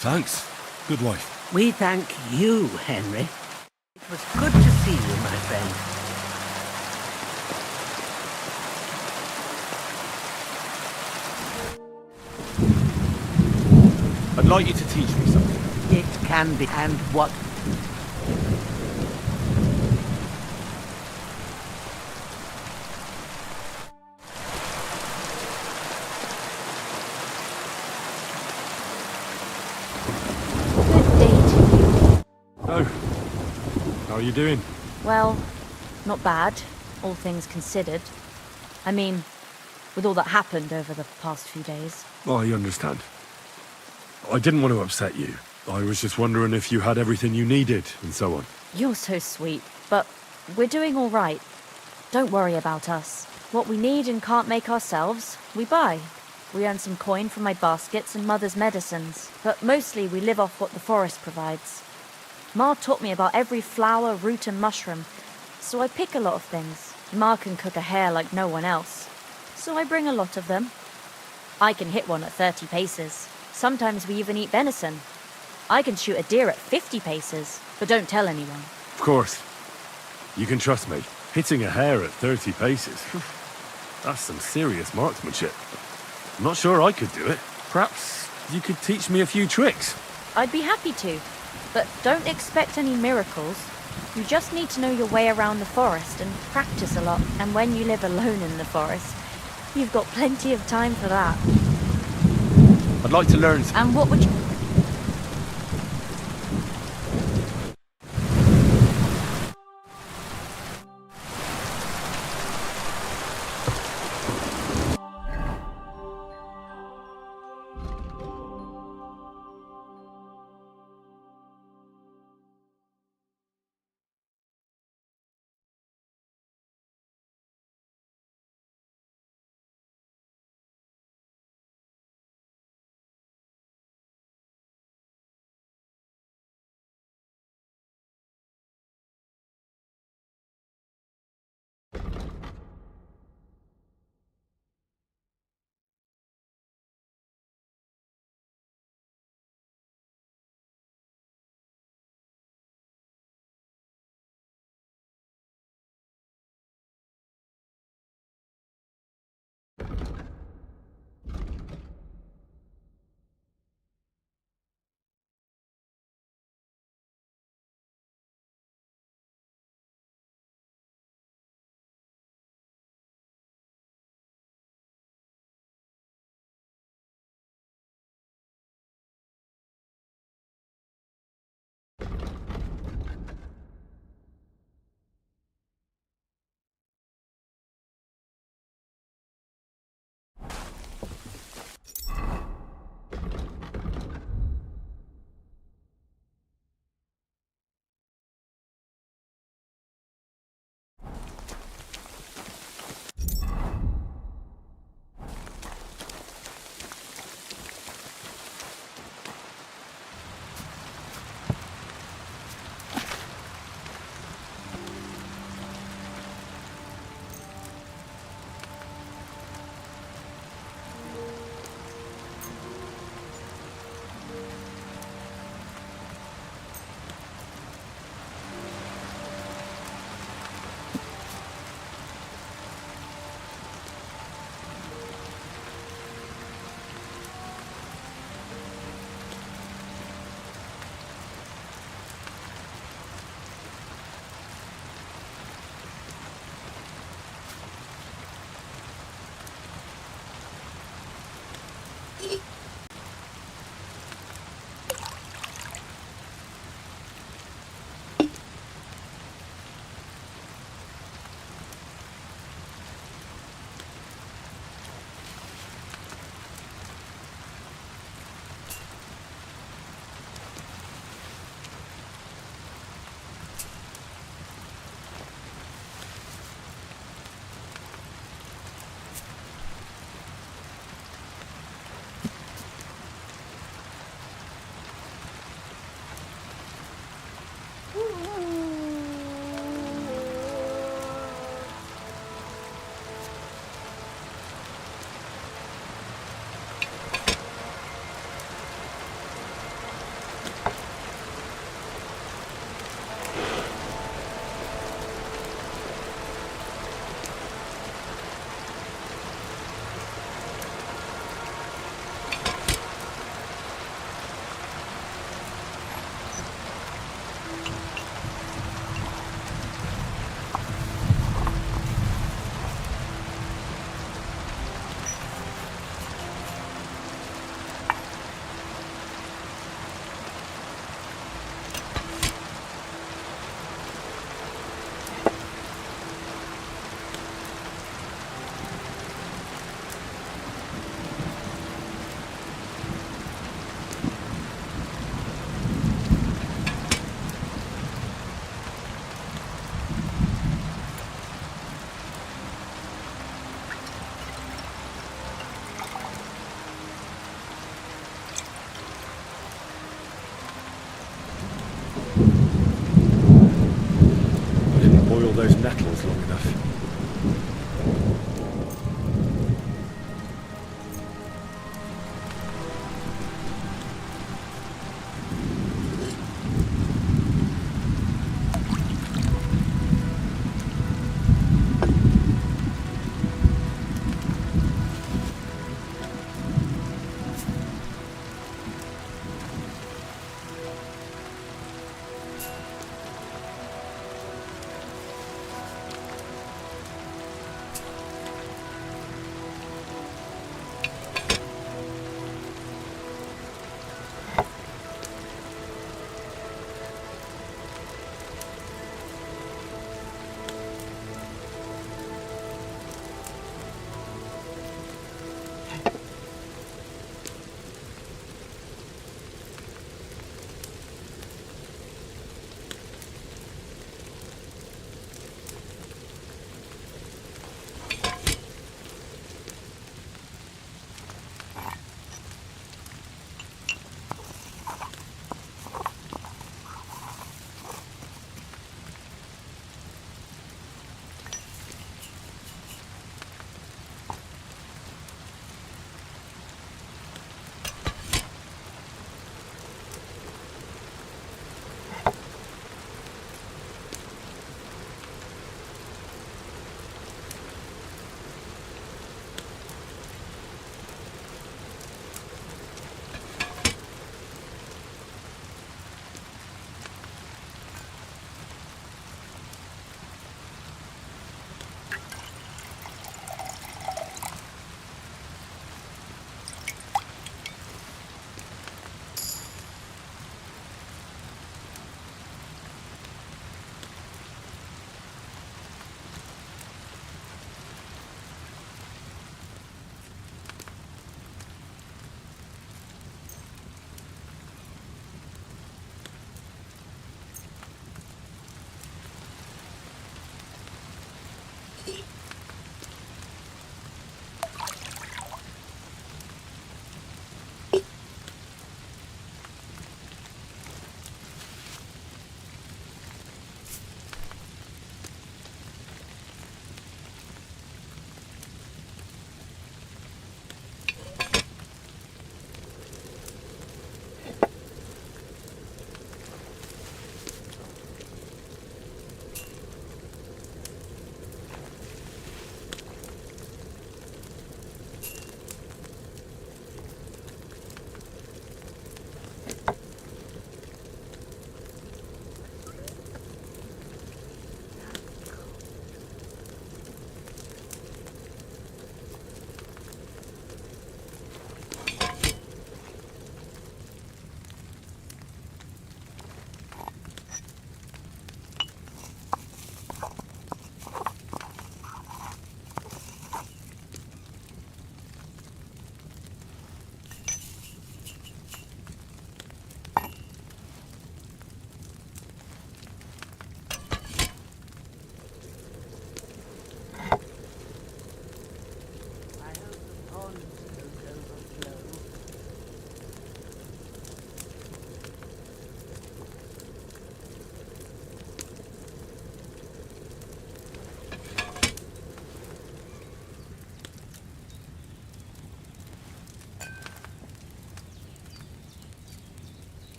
Thanks, good wife. We thank you, Henry. It was good to see you, my friend. I'd like you to teach me something. It can be. And what? Oh, how are you doing? Well, not bad, all things considered. I mean, with all that happened over the past few days. I understand. I didn't want to upset you. I was just wondering if you had everything you needed and so on. You're so sweet, but we're doing all right. Don't worry about us. What we need and can't make ourselves, we buy. We earn some coin from my baskets and Mother's medicines, but mostly we live off what the forest provides. Ma taught me about every flower, root and mushroom, so I pick a lot of things. Ma can cook a hare like no one else, so I bring a lot of them. I can hit one at 30 paces. Sometimes we even eat venison. I can shoot a deer at 50 paces, but don't tell anyone. Of course. You can trust me. Hitting a hare at 30 paces. That's some serious marksmanship. I'm not sure I could do it. Perhaps you could teach me a few tricks. I'd be happy to, but don't expect any miracles. You just need to know your way around the forest and practice a lot. And when you live alone in the forest, you've got plenty of time for that. I'd like to learn. And what would you...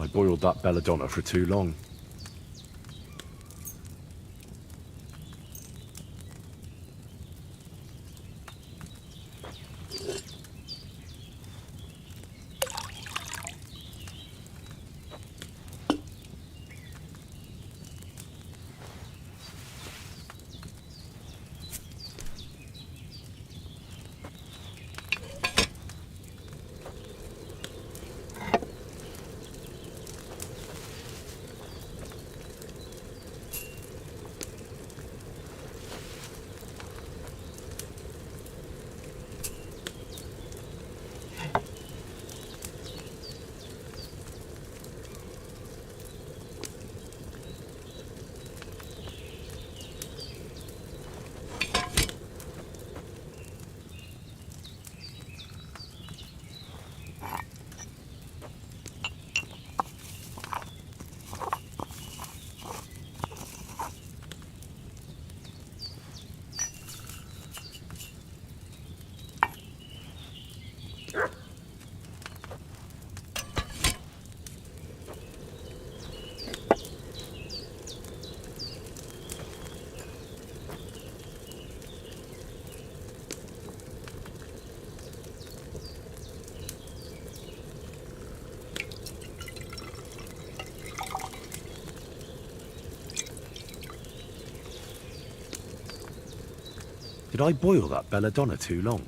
I boiled that belladonna for too long. Did I boil that belladonna too long?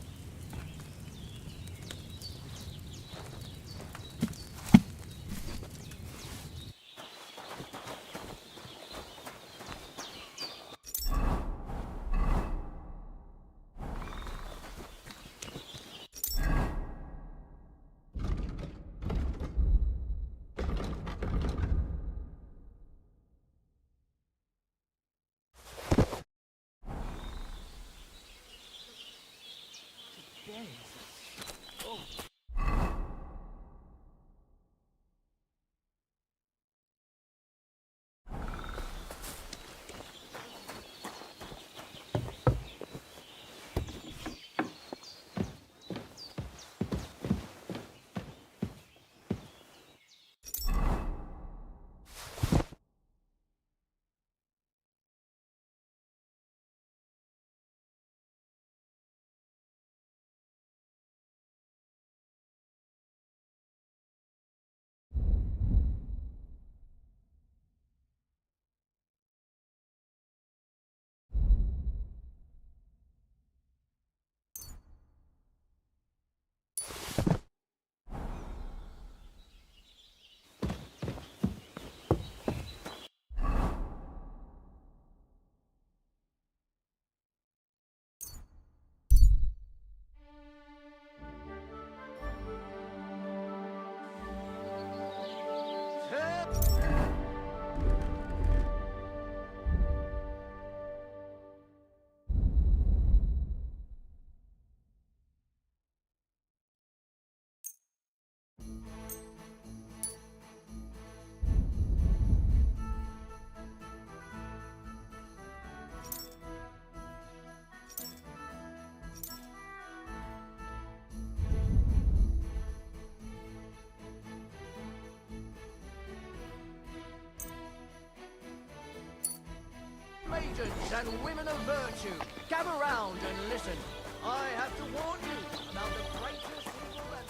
Maidens and women of virtue, gather round and listen. I have to warn you about the greatest evil that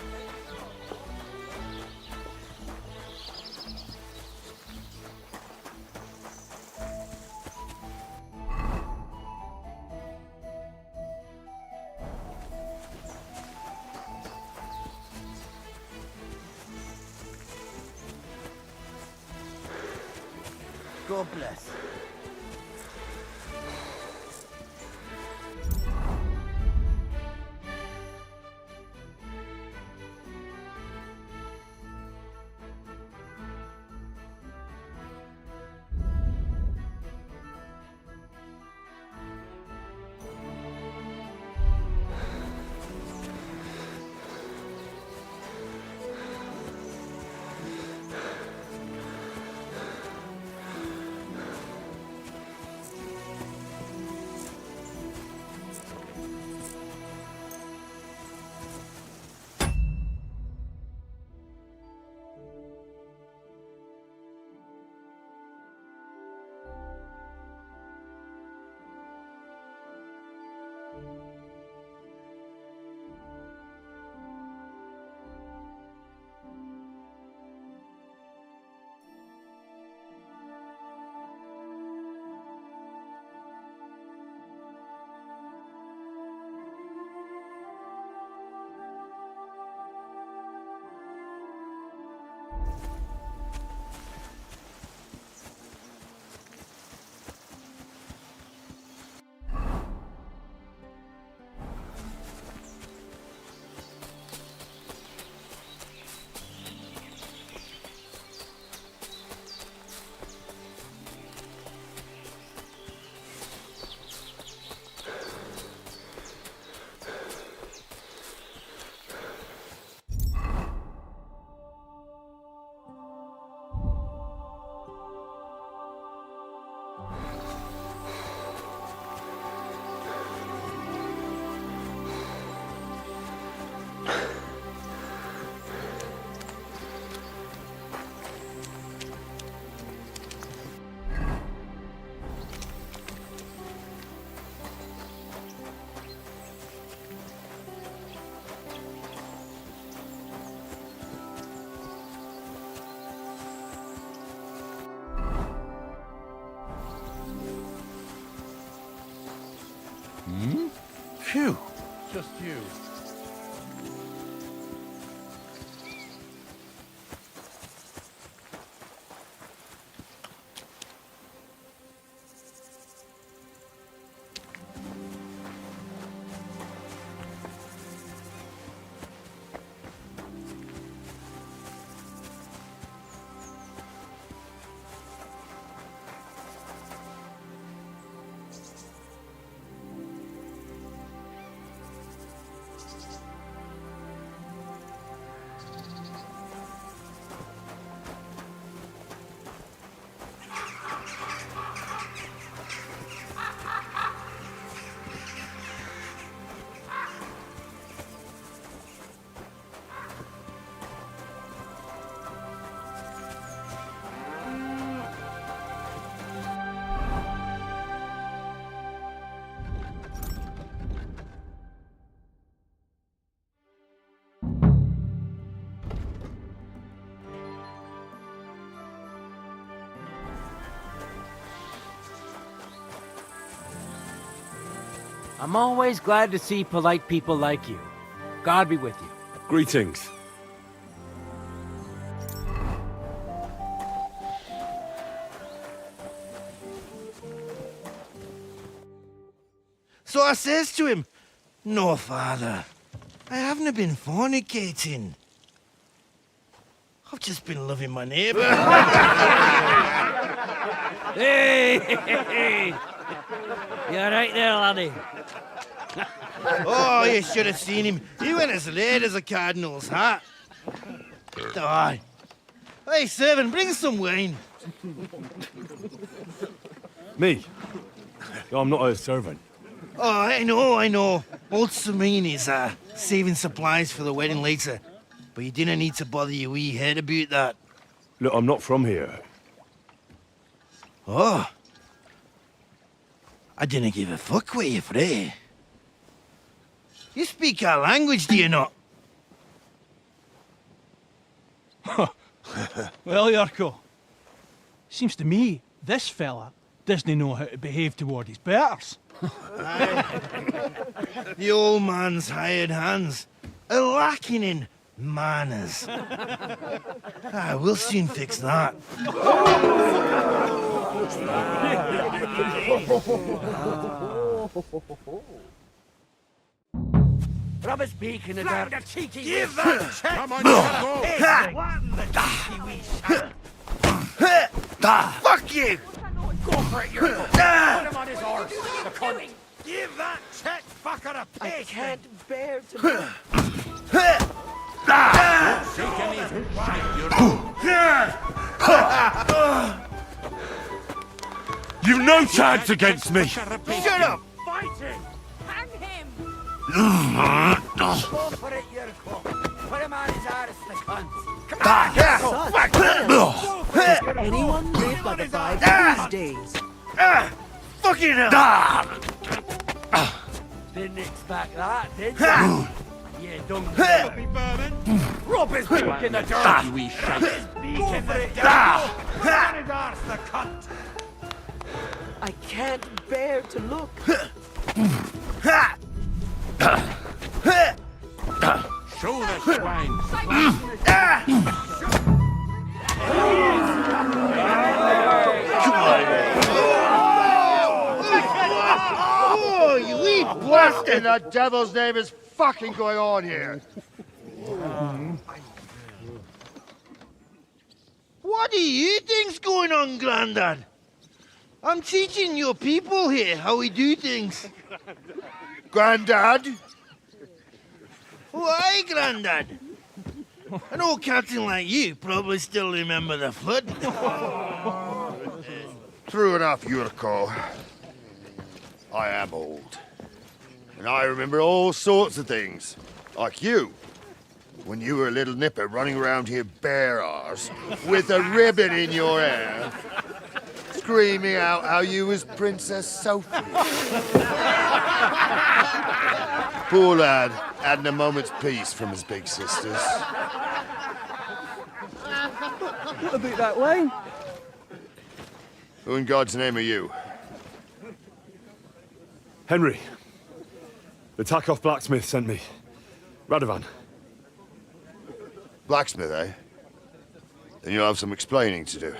God bless. just you. I'm always glad to see polite people like you. God be with you. Greetings. So I says to him, "No, father, I haven't been fornicating. I've just been loving my neighbour." Hey! You're right there, laddie. Oh, you should have seen him. He went as late as a cardinal's hat. Aye. Hey, servant, bring some wine. Me? I'm not a servant. Oh, I know. Old Samine is saving supplies for the wedding later. But you didn't need to bother your wee head about that. Look, I'm not from here. Oh. I didn't give a fuck where you're from. You speak our language, do you not? Well, Yarko, seems to me this fella doesn't know how to behave toward his betters. The old man's hired hands are lacking in manners. We'll soon fix that. Rubbish beak in the dark. Give that check! Come on, go! Fuck you! Go for it, you're Put him on his horse, the cunt! Give that check fucker a I piss! can't bear to... Shake any shit, You've no chance against me! Shut up! Fighting! Hang him! Go for it, Yurko. Put him on his arse, the cunt. Does anyone live by the Bible these days? Fucking hell! Didn't expect that, did you? You dumb Rub his beak in the dirt, you wee shite! Go for it, Put on his arse, the cunt! I can't bear to look. Show the swine! Oh, you wee What in the devil's name is fucking going on here? What do you think's going on, Grandad? I'm teaching your people here how we do things. Grandad? Why, Grandad? An old captain like you probably still remember the flood. True enough, Yurko. I am old. And I remember all sorts of things. Like you. When you were a little nipper running around here bare arse, with a ribbon in your hair, screaming out how you was Princess Sophie. Poor lad, hadn't a moment's peace from his big sisters. What about that wine? Who in God's name are you? Henry. The Takoff blacksmith sent me. Radovan. Blacksmith, eh? Then you'll have some explaining to do.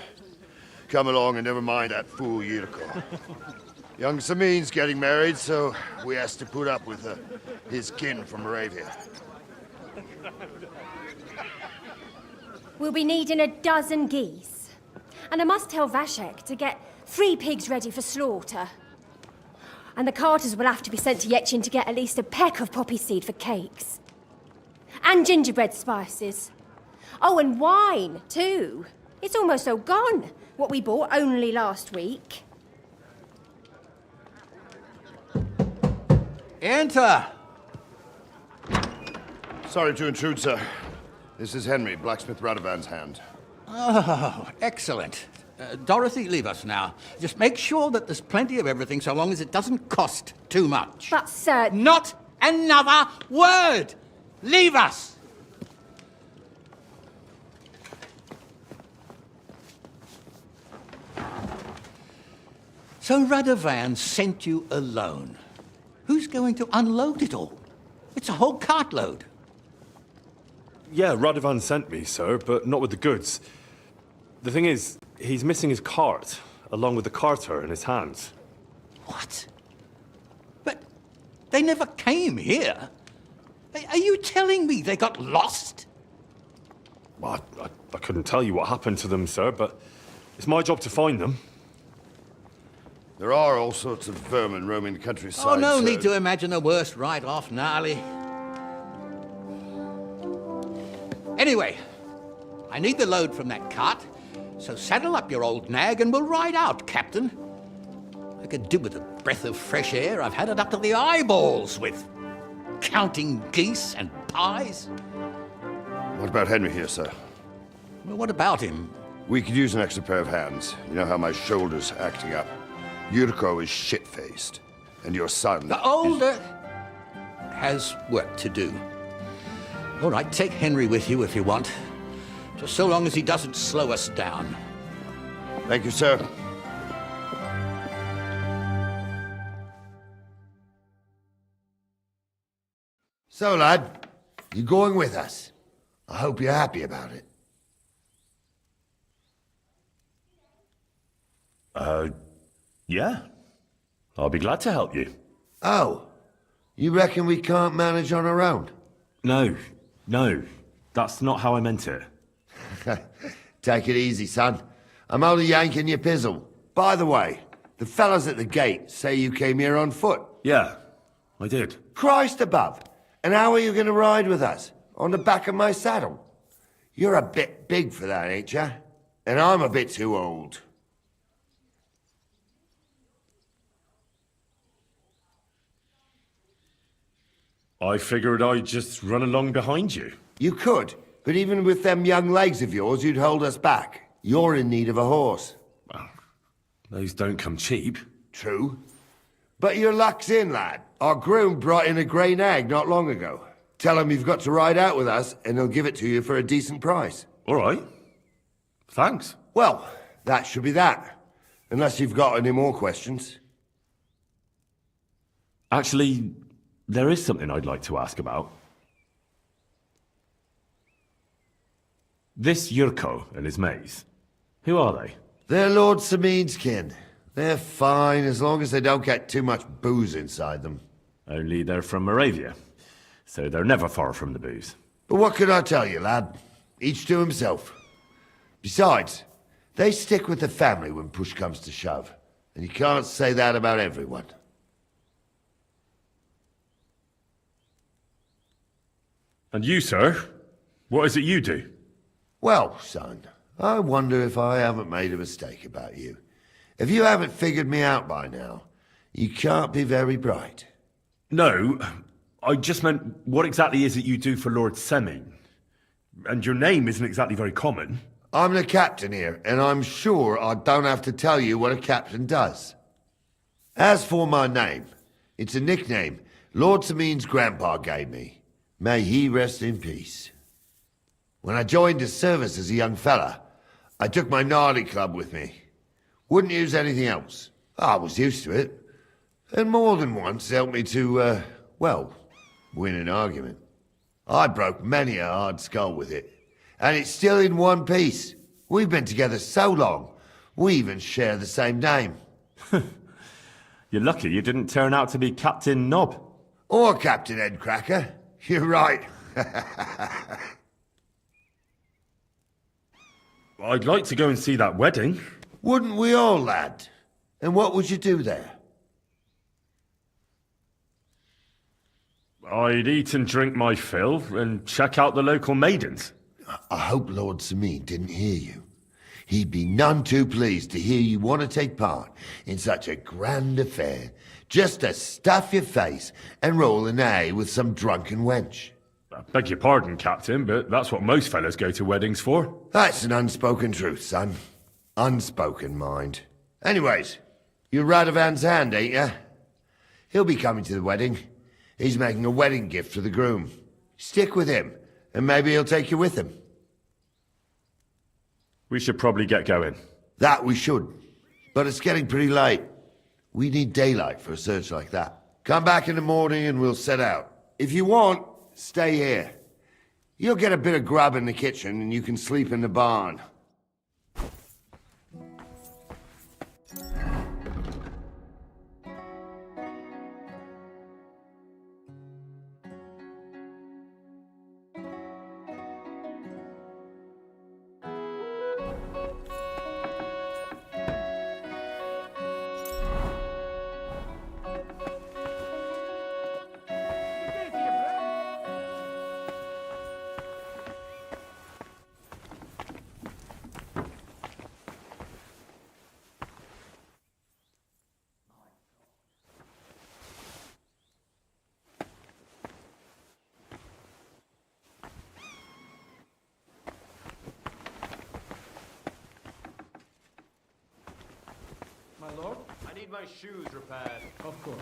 Come along and never mind that fool Yurko. Young Samin's getting married, so we has to put up with his kin from Moravia. We'll be needing a dozen geese. And I must tell Vashek to get 3 pigs ready for slaughter. And the carters will have to be sent to Yetchin to get at least a peck of poppy seed for cakes. And gingerbread spices. Oh, and wine, too. It's almost all gone, what we bought only last week. Enter! Sorry to intrude, sir. This is Henry, blacksmith Radovan's hand. Oh, excellent. Dorothy, leave us now. Just make sure that there's plenty of everything so long as it doesn't cost too much. But, sir... Not another word! Leave us! So Radovan sent you alone. Who's going to unload it all? It's a whole cartload. Yeah, Radovan sent me, sir, but not with the goods. The thing is, he's missing his cart, along with the carter in his hands. What? But they never came here. Are you telling me they got lost? Well, I couldn't tell you what happened to them, sir, but it's my job to find them. There are all sorts of vermin roaming the countryside. Oh, no sir. need to imagine the worst right off, gnarly. Anyway, I need the load from that cart, so saddle up your old nag and we'll ride out, Captain. I could do with a breath of fresh air. I've had it up to the eyeballs with counting geese and pies. What about Henry here, sir? Well, what about him? We could use an extra pair of hands. You know how my shoulder's acting up. Yurko is shit-faced, and your son... The older has work to do. All right, take Henry with you if you want. Just so long as he doesn't slow us down. Thank you, sir. So, lad, you going with us? I hope you're happy about it. Yeah. I'll be glad to help you. Oh, you reckon we can't manage on our own? No. That's not how I meant it. Take it easy, son. I'm only yanking your pizzle. By the way, the fellas at the gate say you came here on foot. Yeah, I did. Christ above. And how are you going to ride with us? On the back of my saddle? You're a bit big for that, ain't ya? And I'm a bit too old. I figured I'd just run along behind you. You could, but even with them young legs of yours, you'd hold us back. You're in need of a horse. Well, those don't come cheap. True. But your luck's in, lad. Our groom brought in a grey nag not long ago. Tell him you've got to ride out with us, and he'll give it to you for a decent price. All right. Thanks. Well, that should be that. Unless you've got any more questions. Actually, there is something I'd like to ask about. This Yurko and his mates, who are they? They're Lord Samin's kin. They're fine as long as they don't get too much booze inside them. Only they're from Moravia, so they're never far from the booze. But what could I tell you, lad? Each to himself. Besides, they stick with the family when push comes to shove. And you can't say that about everyone. And you, sir? What is it you do? Well, son, I wonder if I haven't made a mistake about you. If you haven't figured me out by now, you can't be very bright. No, I just meant, what exactly is it you do for Lord Semin? And your name isn't exactly very common. I'm the captain here, and I'm sure I don't have to tell you what a captain does. As for my name, it's a nickname Lord Samin's grandpa gave me. May he rest in peace. When I joined his service as a young fella, I took my gnarly club with me. Wouldn't use anything else. I was used to it. And more than once helped me to, well, win an argument. I broke many a hard skull with it, and it's still in one piece. We've been together so long, we even share the same name. You're lucky you didn't turn out to be Captain Knob. Or Captain Headcracker. You're right. I'd like to go and see that wedding. Wouldn't we all, lad? And what would you do there? I'd eat and drink my fill and check out the local maidens. I hope Lord Sameen didn't hear you. He'd be none too pleased to hear you want to take part in such a grand affair, just to stuff your face and roll an A with some drunken wench. I beg your pardon, Captain, but that's what most fellas go to weddings for. That's an unspoken truth, son. Unspoken, mind. Anyways, you're Radovan's hand, ain't ya? He'll be coming to the wedding. He's making a wedding gift for the groom. Stick with him, and maybe he'll take you with him. We should probably get going. That we should. But it's getting pretty late. We need daylight for a search like that. Come back in the morning and we'll set out. If you want, stay here. You'll get a bit of grub in the kitchen and you can sleep in the barn. My lord? I need my shoes repaired. Of course.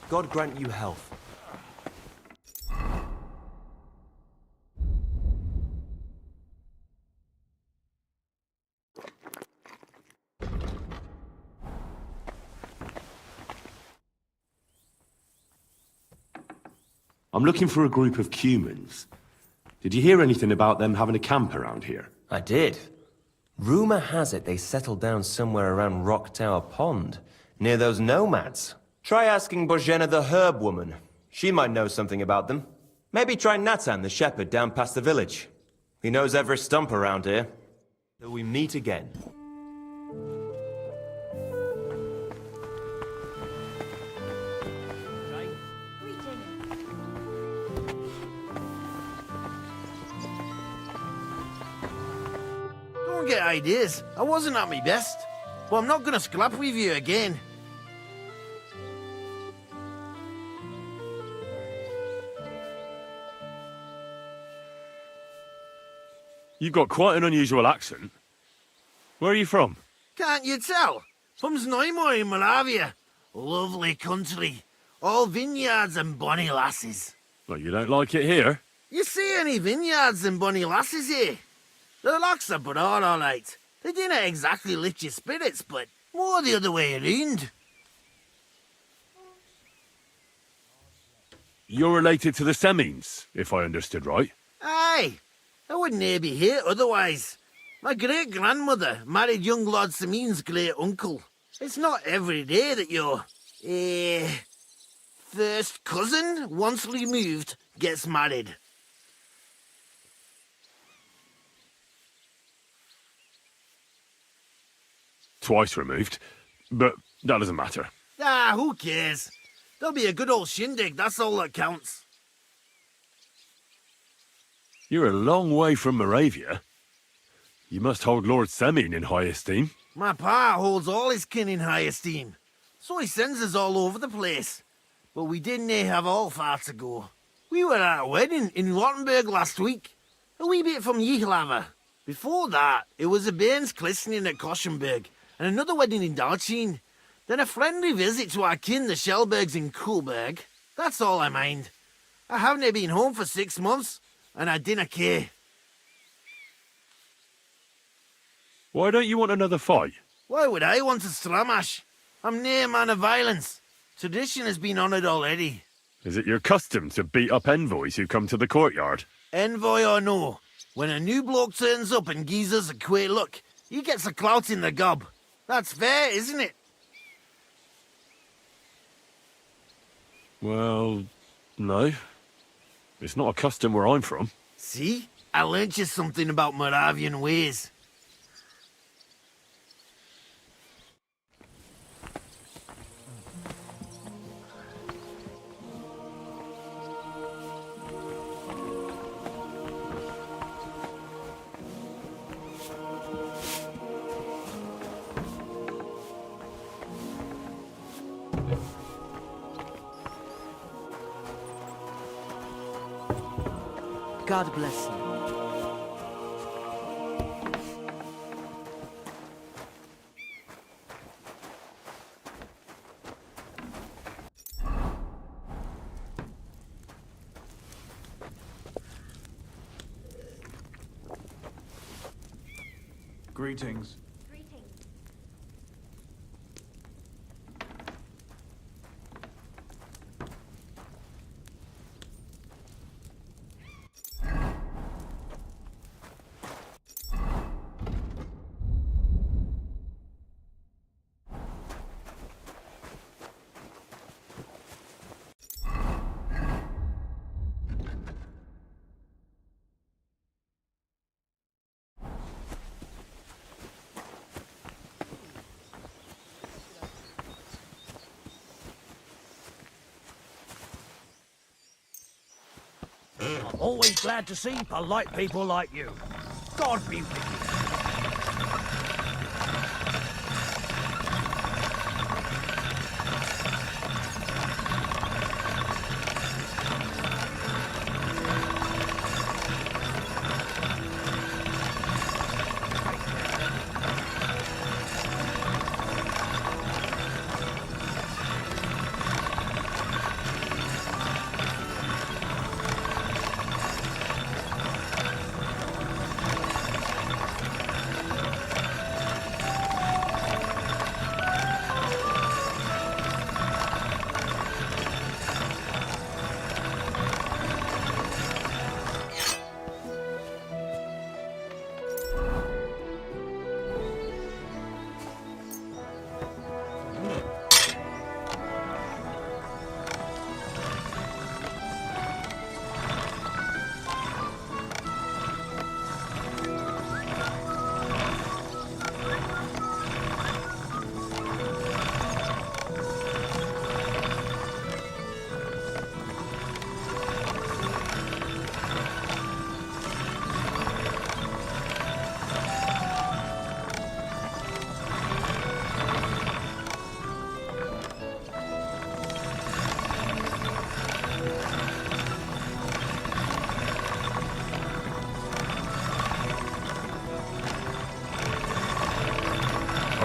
God grant you health. I'm looking for a group of Cumans. Did you hear anything about them having a camp around here? I did. Rumor has it they settled down somewhere around Rock Tower Pond, near those nomads. Try asking Bozhena the herb woman. She might know something about them. Maybe try Natan the shepherd down past the village. He knows every stump around here. Till we meet again. Don't get ideas. I wasn't at my best. But I'm not gonna scrap with you again. You've got quite an unusual accent. Where are you from? Can't you tell? From Znojmo in Moravia. Lovely country. All vineyards and bonny lasses. Well, you don't like it here? You see any vineyards and bonny lasses here? The locks are broad, all right. They didn't exactly lift your spirits, but more the other way around. You're related to the Semines, if I understood right. Aye. I wouldn't be here otherwise. My great-grandmother married young Lord Sameen's great-uncle. It's not every day that your, first cousin, once removed, gets married. Twice removed, but that doesn't matter. Ah, who cares? There'll be a good old shindig, that's all that counts. You're a long way from Moravia. You must hold Lord Semine in high esteem. My pa holds all his kin in high esteem, so he sends us all over the place. But we didn't have all far to go. We were at a wedding in Rottenburg last week, a wee bit from Yihlava. Before that, it was a bairn's christening at Koschenberg, and another wedding in Dalchin. Then a friendly visit to our kin, the Shellbergs in Kuhlberg. That's all I mind. I haven't been home for 6 months, and I dinna care. Why don't you want another fight? Why would I want a stramash? I'm nae a man of violence. Tradition has been honoured already. Is it your custom to beat up envoys who come to the courtyard? Envoy or no, when a new bloke turns up and gives us a queer look, he gets a clout in the gob. That's fair, isn't it? Well, no. It's not a custom where I'm from. See? I learnt you something about Moravian ways. God bless you. Greetings. I'm always glad to see polite people like you. God be with you.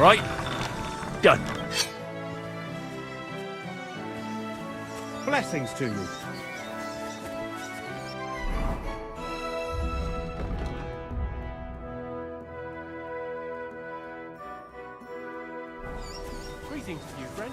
All right, done. Blessings to you. Greetings to you, friend.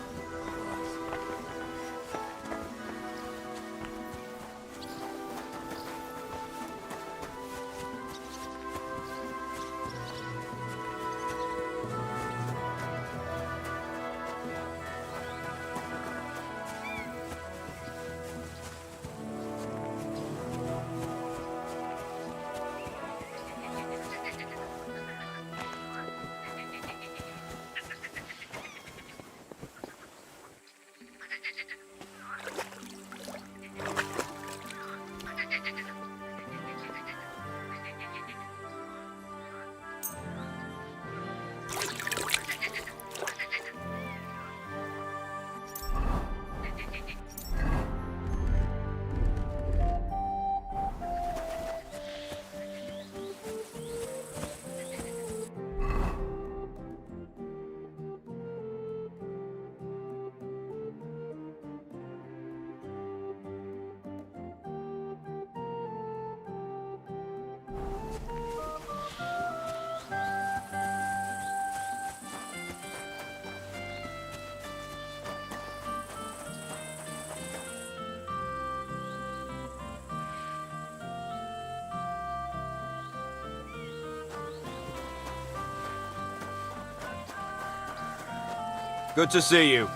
Good to see you.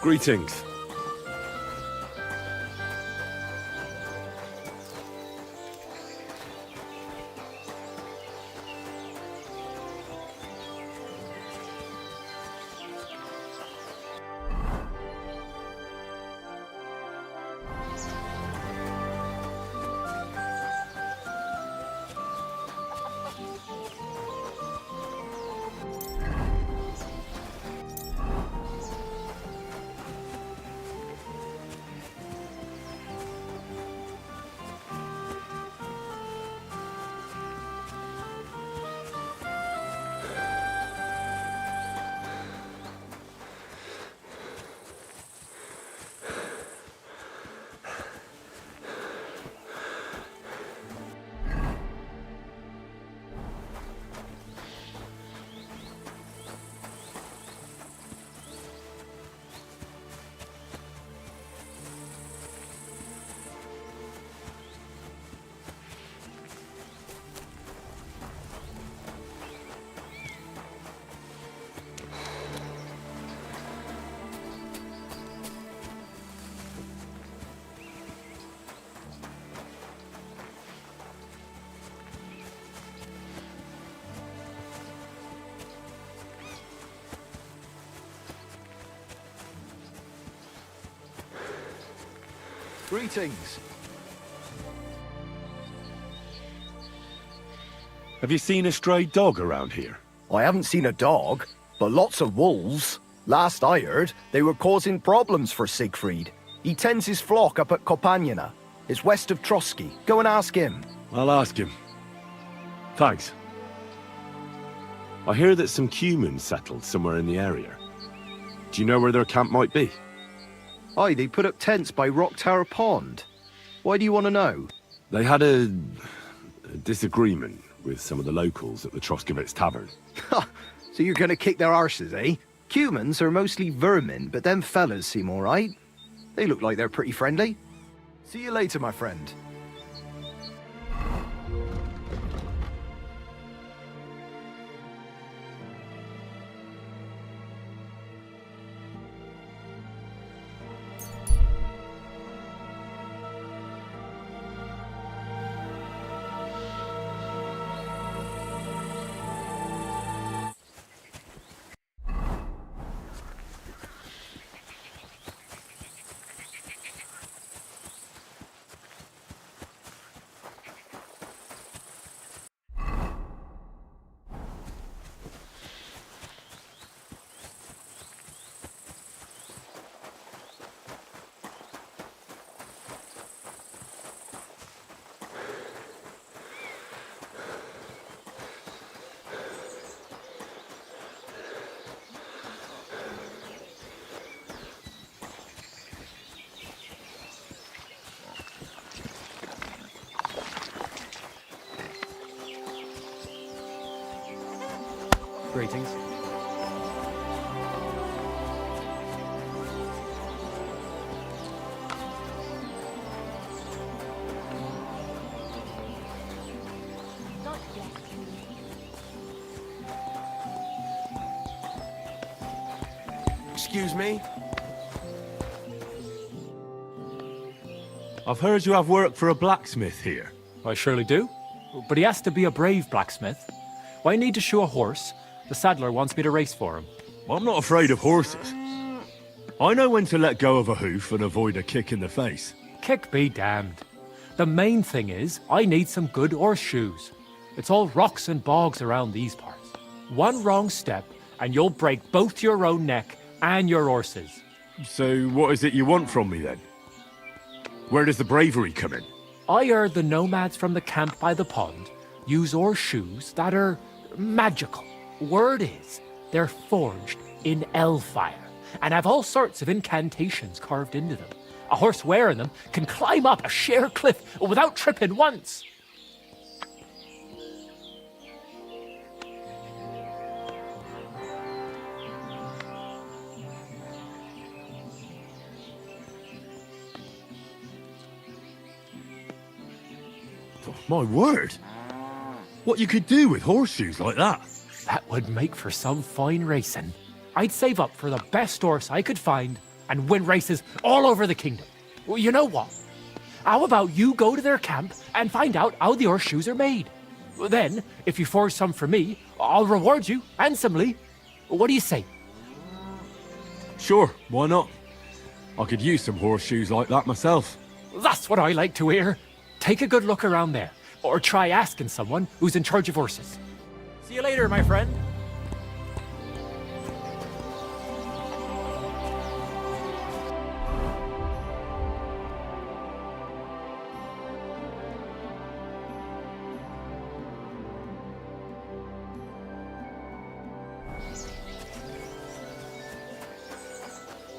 Greetings. Greetings. Have you seen a stray dog around here? I haven't seen a dog, but lots of wolves. Last I heard, they were causing problems for Siegfried. He tends his flock up at Kopanina. It's west of Troskowitz. Go and ask him. I'll ask him. Thanks. I hear that some humans settled somewhere in the area. Do you know where their camp might be? Aye, they put up tents by Rock Tower Pond. Why do you want to know? They had a disagreement with some of the locals at the Troskowitz tavern. So you're gonna kick their arses, eh? Humans are mostly vermin, but them fellas seem alright. They look like they're pretty friendly. See you later, my friend. Greetings. Excuse me? I've heard you have work for a blacksmith here. I surely do. But he has to be a brave blacksmith. Why need to shoe a horse? The saddler wants me to race for him. I'm not afraid of horses. I know when to let go of a hoof and avoid a kick in the face. Kick be damned. The main thing is, I need some good horseshoes. It's all rocks and bogs around these parts. One wrong step, and you'll break both your own neck and your horse's. So what is it you want from me then? Where does the bravery come in? I heard the nomads from the camp by the pond use horseshoes that are magical. Word is, they're forged in Elfire and have all sorts of incantations carved into them. A horse wearing them can climb up a sheer cliff without tripping once. Oh, my word! What you could do with horseshoes like that? That would make for some fine racing. I'd save up for the best horse I could find and win races all over the kingdom. Well, you know what? How about you go to their camp and find out how the horseshoes are made? Then, if you forge some for me, I'll reward you handsomely. What do you say? Sure, why not? I could use some horseshoes like that myself. That's what I like to hear. Take a good look around there, or try asking someone who's in charge of horses. See you later, my friend.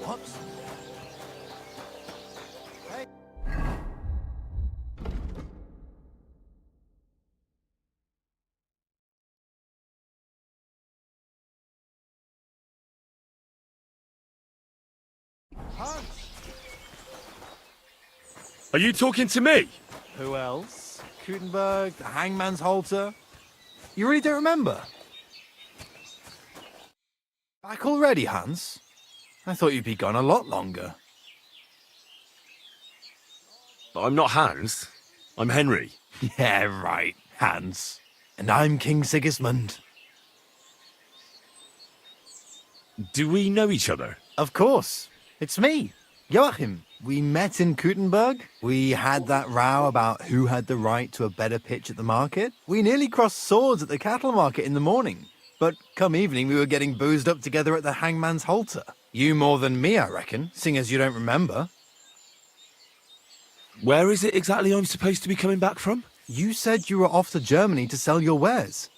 What? Hey. Are you talking to me? Who else? Gutenberg, the hangman's halter. You really don't remember? Back already, Hans? I thought you'd be gone a lot longer. I'm not Hans. I'm Henry. Yeah, right, Hans. And I'm King Sigismund. Do we know each other? Of course. It's me, Joachim. We met in Gutenberg. We had that row about who had the right to a better pitch at the market. We nearly crossed swords at the cattle market in the morning. But come evening, we were getting boozed up together at the hangman's halter. You more than me, I reckon, seeing as you don't remember. Where is it exactly I'm supposed to be coming back from? You said you were off to Germany to sell your wares.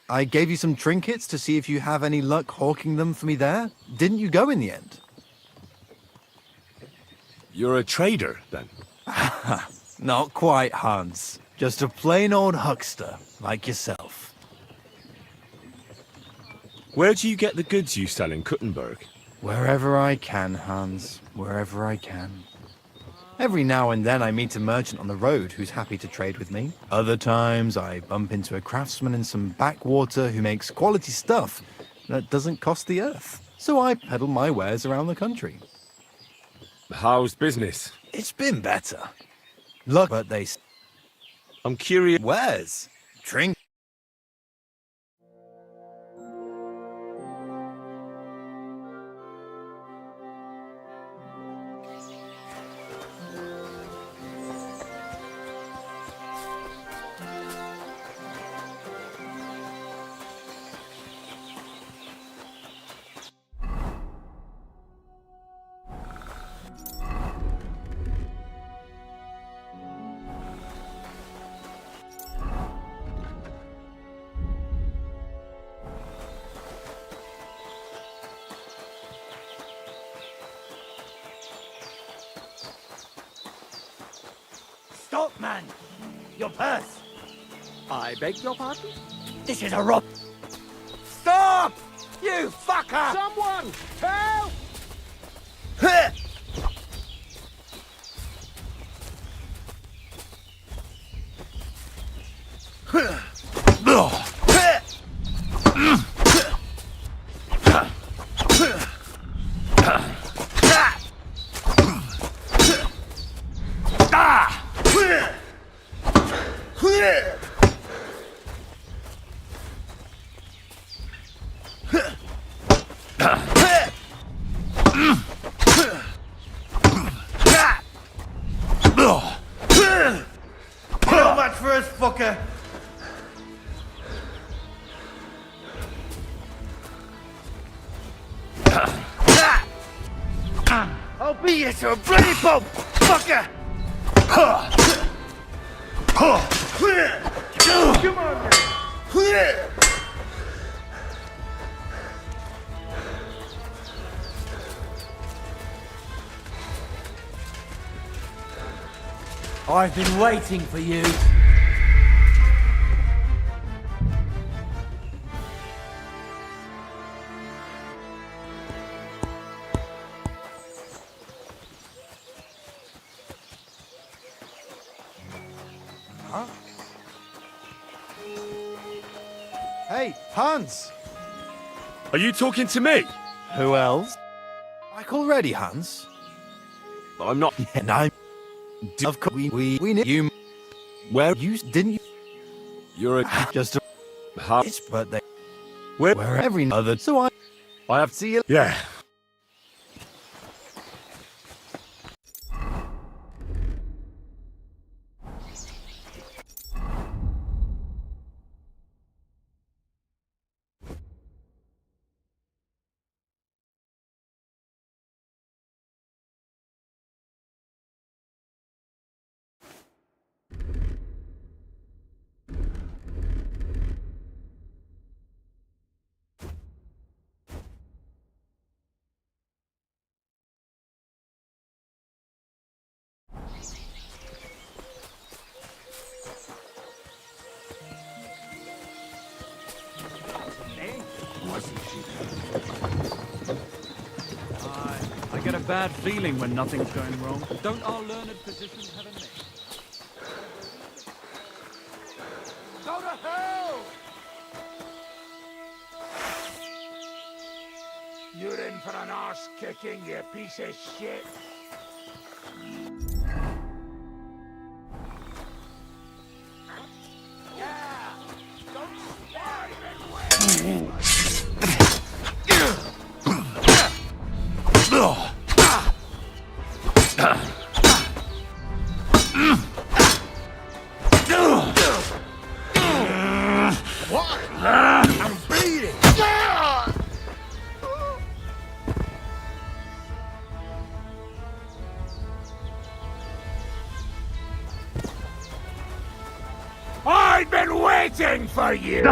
I gave you some trinkets to see if you have any luck hawking them for me there. Didn't you go in the end? You're a trader, then? Not quite, Hans. Just a plain old huckster, like yourself. Where do you get the goods you sell in Gutenberg? Wherever I can, Hans. Wherever I can. Every now and then I meet a merchant on the road who's happy to trade with me. Other times I bump into a craftsman in some backwater who makes quality stuff that doesn't cost the earth. So I peddle my wares around the country. How's business? It's been better. Look, but they... I'm curious... Wares? Drink. Stop, man! Your purse! I beg your pardon? This is a rob... Stop! You fucker! Someone! Help! No match for us, fucker! I'll beat you to a bloody pulp, fucker! Come on, man! I've been waiting for you. Huh? Hey, Hans! Are you talking to me? Who else? Like already, Hans? I'm not. Yeah, no. Of course, we knew you. Where you didn't you? You're a just a it's birthday. where Every other. So I have to see you. Yeah. I get a bad feeling when nothing's going wrong. Don't our learned physicians have a name? Go to hell! You're in for an arse kicking, you piece of shit. Yeah! Don't spare me! What? I'm bleeding. I've been waiting for you!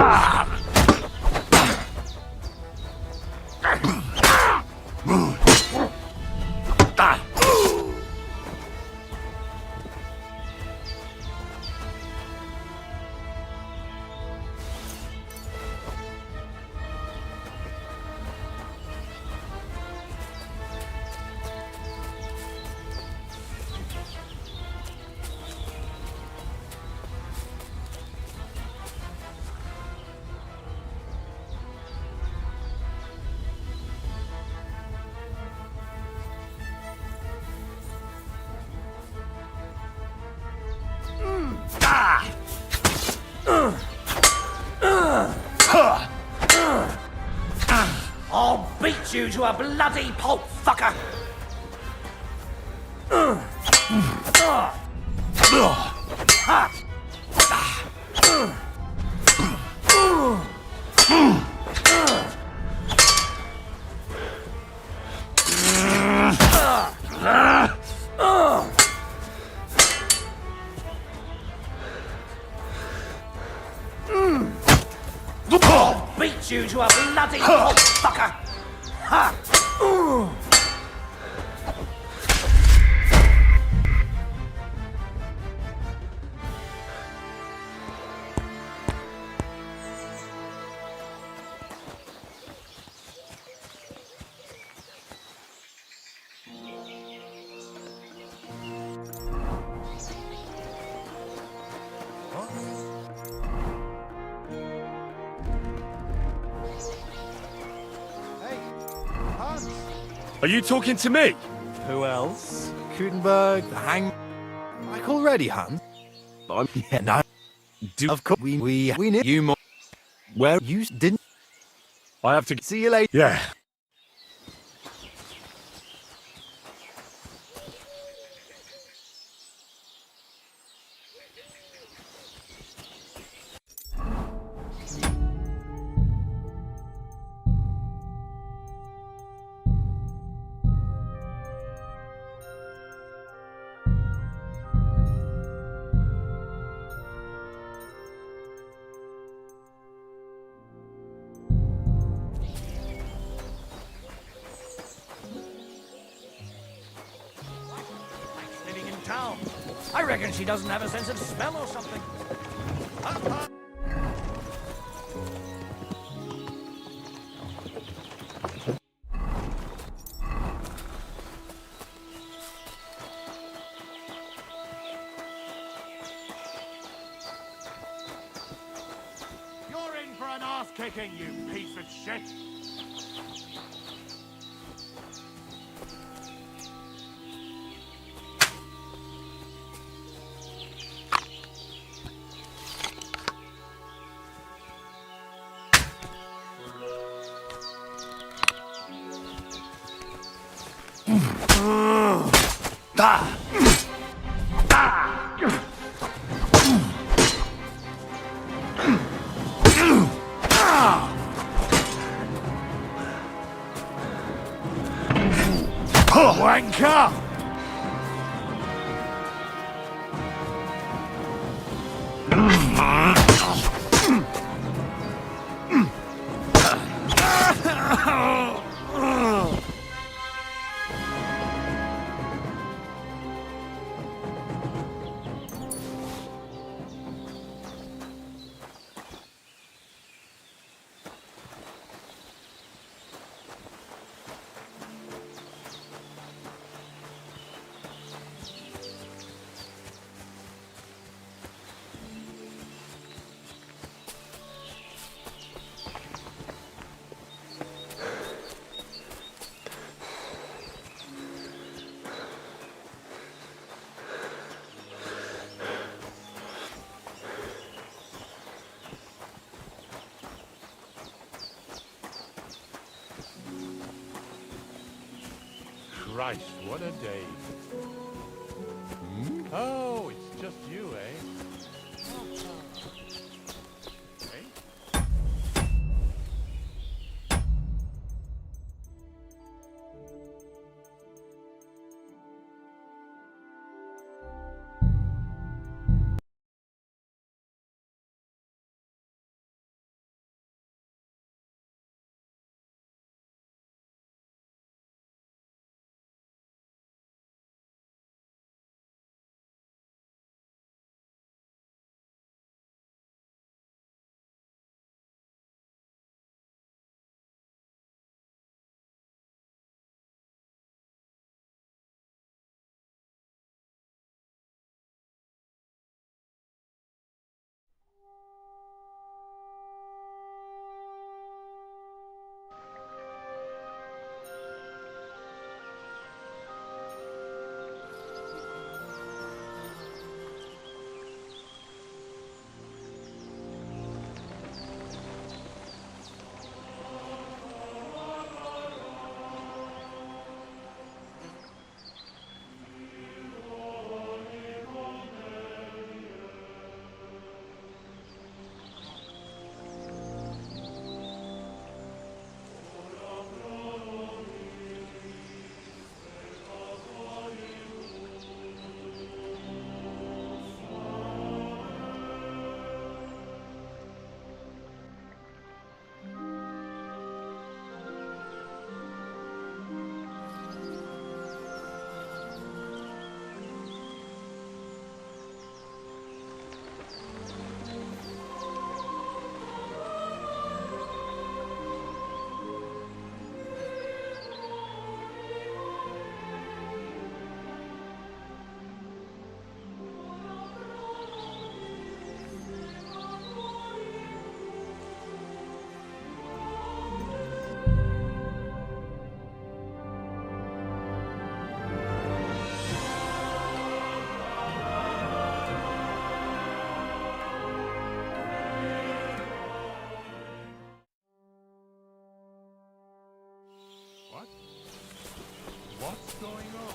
I'll beat you to a bloody pulp, fucker! I'll beat you to a bloody pulp, fucker! Are you talking to me? Who else? Kudenberg, the hang. Like already, Hans? I'm yeah, no. Of course, we knew you more. Where you didn't. I have to see you later. Yeah. Living in town. I reckon she doesn't have a sense of smell or something. You're in for an arse kicking, you piece of shit! Wanker! Christ, what a day. Oh, it's just you, eh? What's going on?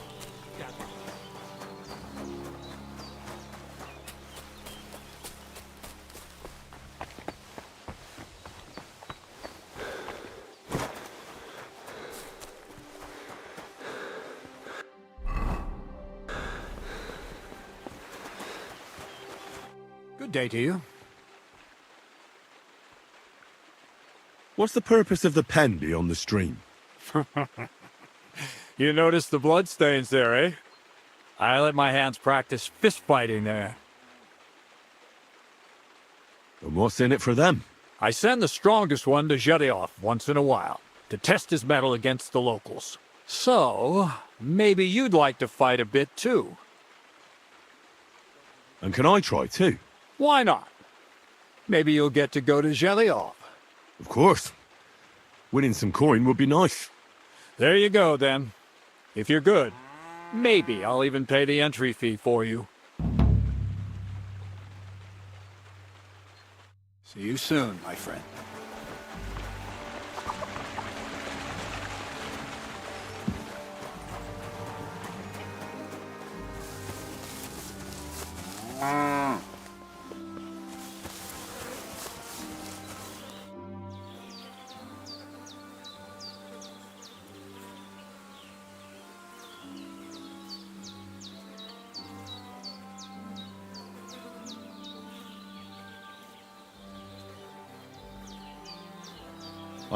Good day to you. What's the purpose of the pen beyond the stream? You noticed the bloodstains there, eh? I let my hands practice fist fighting there. And what's in it for them? I send the strongest one to Zhelyov once in a while, to test his mettle against the locals. So, maybe you'd like to fight a bit too. And can I try too? Why not? Maybe you'll get to go to Zhelyov. Of course. Winning some coin would be nice. There you go, then. If you're good, maybe I'll even pay the entry fee for you. See you soon, my friend. I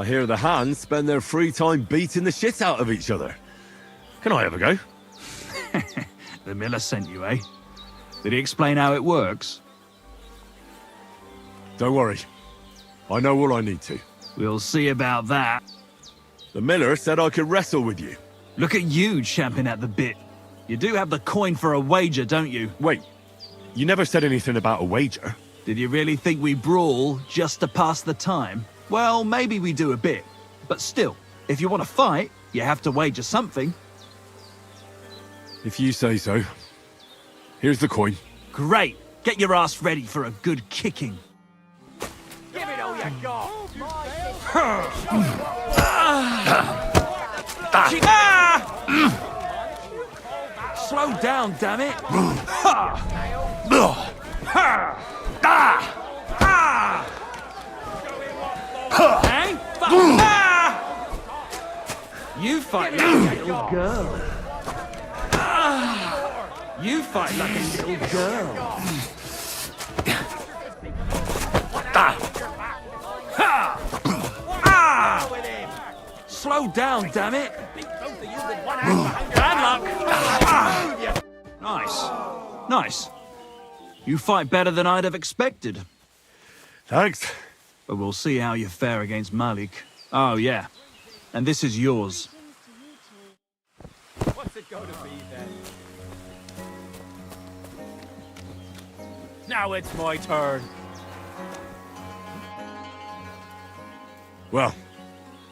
hear the hands spend their free time beating the shit out of each other. Can I have a go? The miller sent you, eh? Did he explain how it works? Don't worry. I know all I need to. We'll see about that. The miller said I could wrestle with you. Look at you champing at the bit. You do have the coin for a wager, don't you? Wait, you never said anything about a wager. Did you really think we brawl just to pass the time? Well, maybe we do a bit. But still, if you want to fight, you have to wager something. If you say so. Here's the coin. Great. Get your ass ready for a good kicking. Give it all you got. Slow down, damn it. Hey? You fight like a little girl. You fight like a little girl. Slow down, damn it. Bad luck. Nice. Nice. You fight better than I'd have expected. Thanks. But we'll see how you fare against Malik. Oh, yeah. And this is yours. What's it going to be then? Now it's my turn. Well,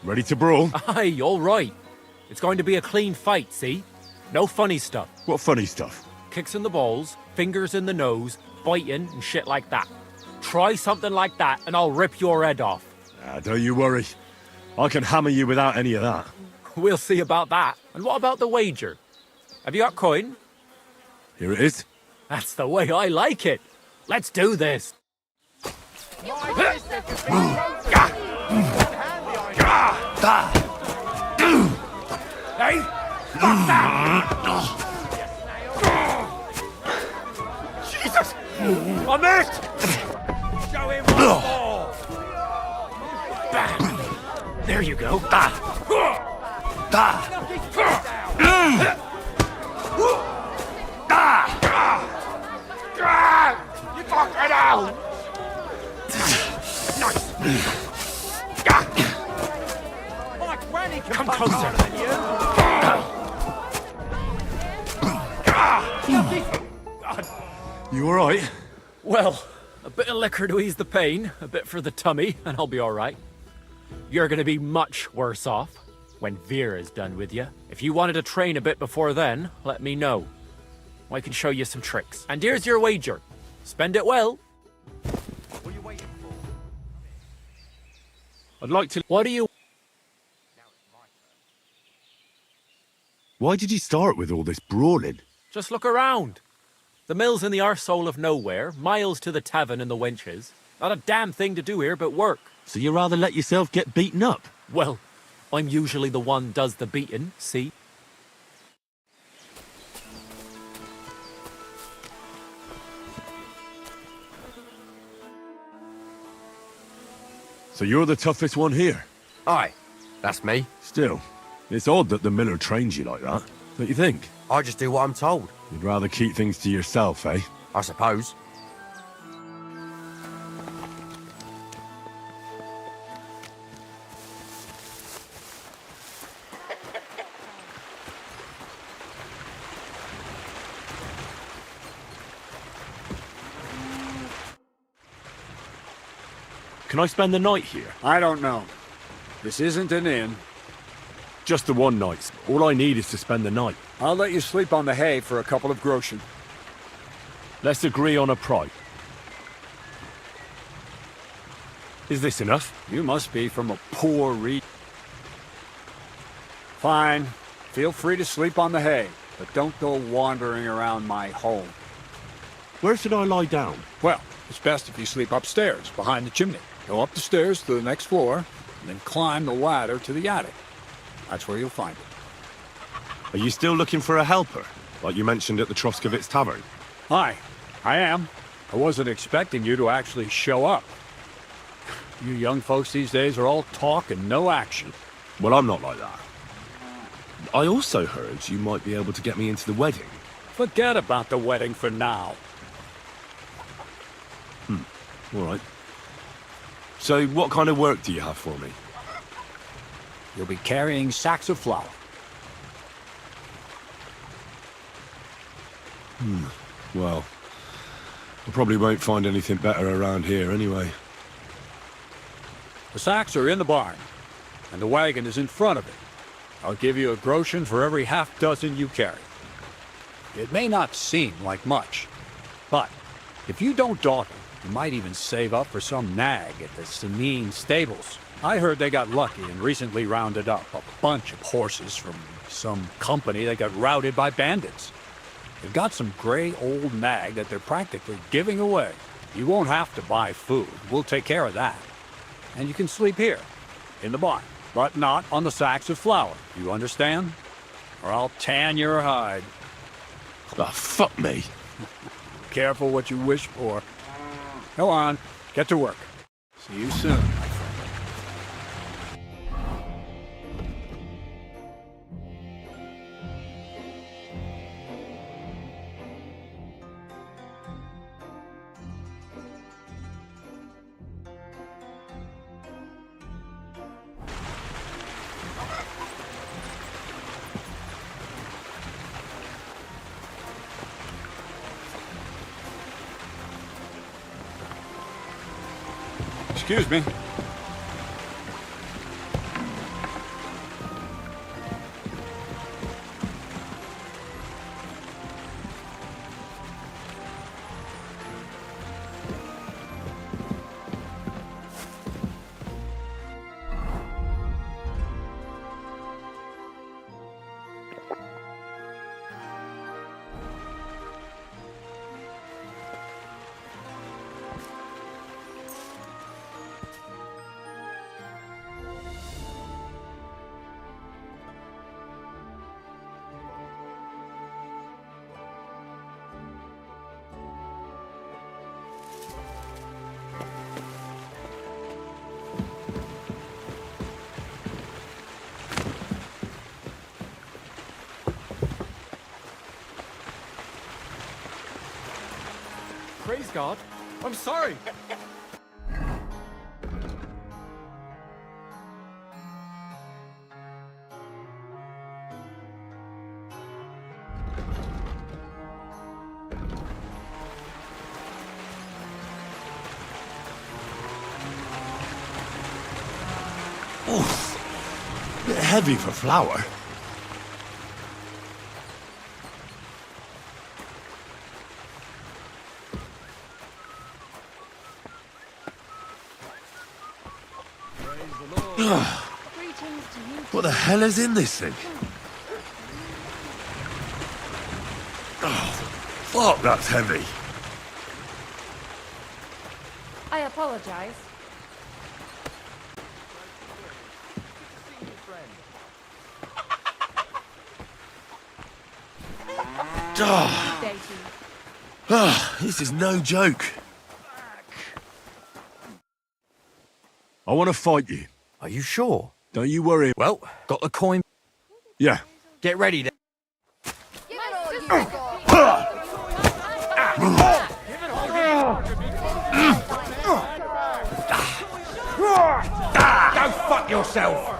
ready to brawl? Aye, all right. It's going to be a clean fight, see? No funny stuff. What funny stuff? Kicks in the balls, fingers in the nose, biting and shit like that. Try something like that and I'll rip your head off. Don't you worry. I can hammer you without any of that. We'll see about that. And what about the wager? Have you got coin? Here it is. That's the way I like it. Let's do this. Hey, fuck that! Jesus! I missed! Show him one more! Bam! There you go. You fucking hell! Nice! Come closer. You all right? Well, a bit of liquor to ease the pain, a bit for the tummy, and I'll be all right. You're going to be much worse off when Vera's done with you. If you wanted to train a bit before then, let me know. I can show you some tricks. And here's your wager. Spend it well. What are you waiting for? I'd like to... What do you... Why did you start with all this brawling? Just look around. The mill's in the arsehole of nowhere, miles to the tavern and the wenches. Not a damn thing to do here but work. So you rather let yourself get beaten up? Well, I'm usually the one does the beating, see? So you're the toughest one here? Aye, that's me. Still, it's odd that the miller trains you like that, don't you think? I just do what I'm told. You'd rather keep things to yourself, eh? I suppose. Can I spend the night here? I don't know. This isn't an inn. Just the one night. All I need is to spend the night. I'll let you sleep on the hay for a couple of groschen. Let's agree on a price. Is this enough? You must be from a poor Fine. Feel free to sleep on the hay, but don't go wandering around my home. Where should I lie down? Well, it's best if you sleep upstairs, behind the chimney. Go up the stairs to the next floor, and then climb the ladder to the attic. That's where you'll find it. Are you still looking for a helper, like you mentioned at the Troskowitz tavern? Hi, I am. I wasn't expecting you to actually show up. You young folks these days are all talk and no action. Well, I'm not like that. I also heard you might be able to get me into the wedding. Forget about the wedding for now. All right. So, what kind of work do you have for me? You'll be carrying sacks of flour. Well, I probably won't find anything better around here anyway. The sacks are in the barn, and the wagon is in front of it. I'll give you a groschen for every half dozen you carry. It may not seem like much, but if you don't dawdle, you might even save up for some nag at the Sameen stables. I heard they got lucky and recently rounded up a bunch of horses from some company that got routed by bandits. They've got some gray old nag that they're practically giving away. You won't have to buy food. We'll take care of that. And you can sleep here, in the barn, but not on the sacks of flour. You understand? Or I'll tan your hide. Ah, fuck me. Careful what you wish for. Go on, get to work. See you soon, my friend. Excuse me. Praise God. I'm sorry. Oof. Bit heavy for flour. What the hell is in this thing? Oh, fuck, that's heavy. I apologize. This is no joke. I want to fight you. Are you sure? Don't you worry. Well, got the coin. Yeah. Get ready then. Go fuck yourself!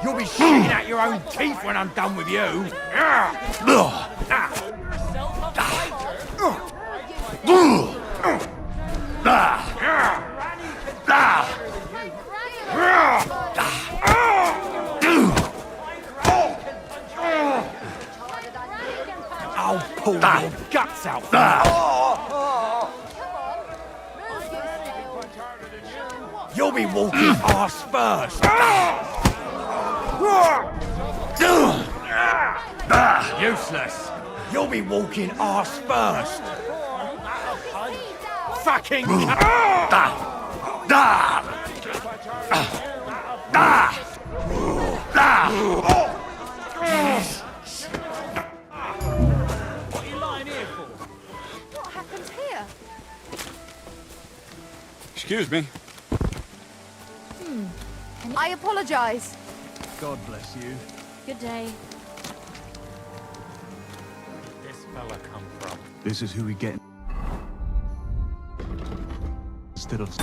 You'll be shitting out your own teeth when I'm done with you. I'll pull your guts out. You'll be walking arse first. Useless. You'll be walking arse first. Fucking What happened here? Excuse me. I apologize. God bless you. Good day. Where did this fella come from? This is who we get instead of...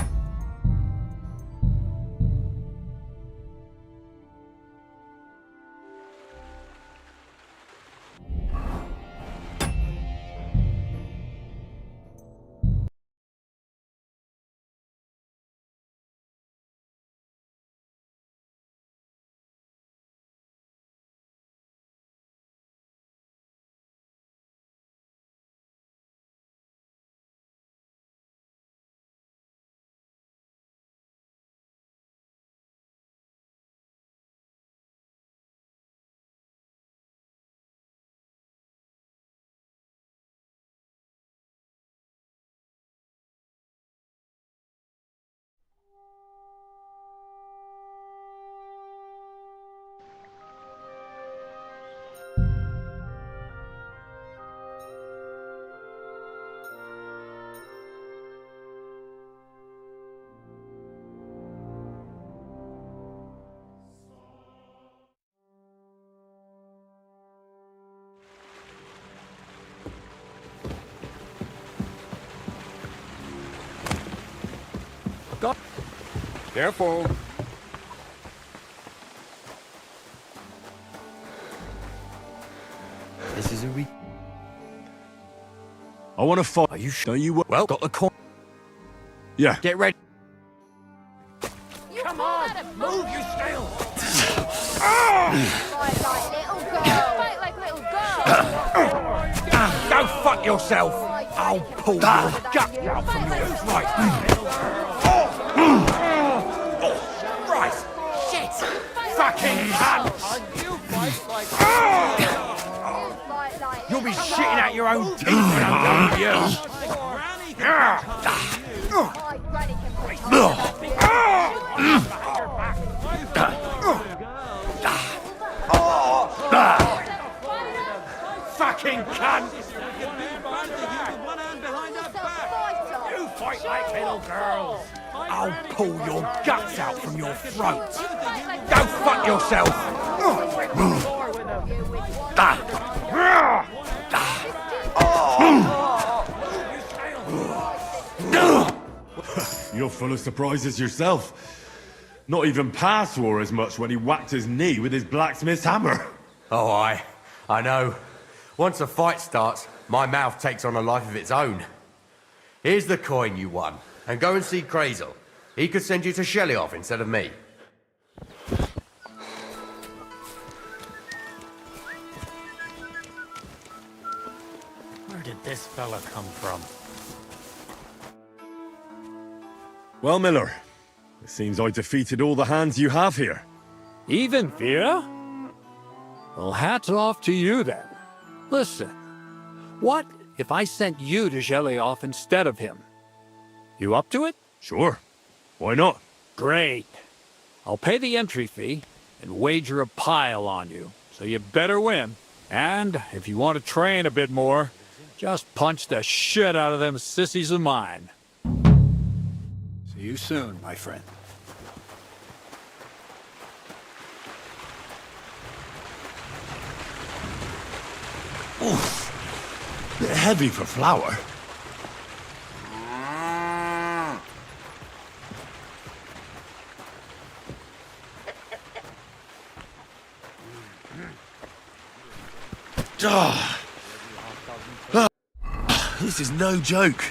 Go. Careful. This is a re... I want to fight. Are you Don't you? Well, got the coin. Yeah. Get ready. Come on, move you still. Fight like little girls. Go fuck yourself. I'll pull your gut out from your throat. Christ. Shit. Fucking cunt. You'll be shitting out your own teeth when I'm done with you. Fucking cunt! You fight like little girls. I'll pull your guts out from your throat. Go fuck yourself. You're full of surprises yourself. Not even Pa swore as much when he whacked his knee with his blacksmith's hammer. Oh, I know. Once a fight starts, my mouth takes on a life of its own. Here's the coin you won, and go and see Crazel. He could send you to Shelioff instead of me. Where did this fella come from? Well, Miller, it seems I defeated all the hands you have here. Even Vera? Well, hats off to you then. Listen, what if I sent you to Shelioff instead of him? You up to it? Sure. Why not? Great. I'll pay the entry fee and wager a pile on you, so you better win. And if you want to train a bit more, just punch the shit out of them sissies of mine. See you soon, my friend. Oof. Bit heavy for flour. This is no joke.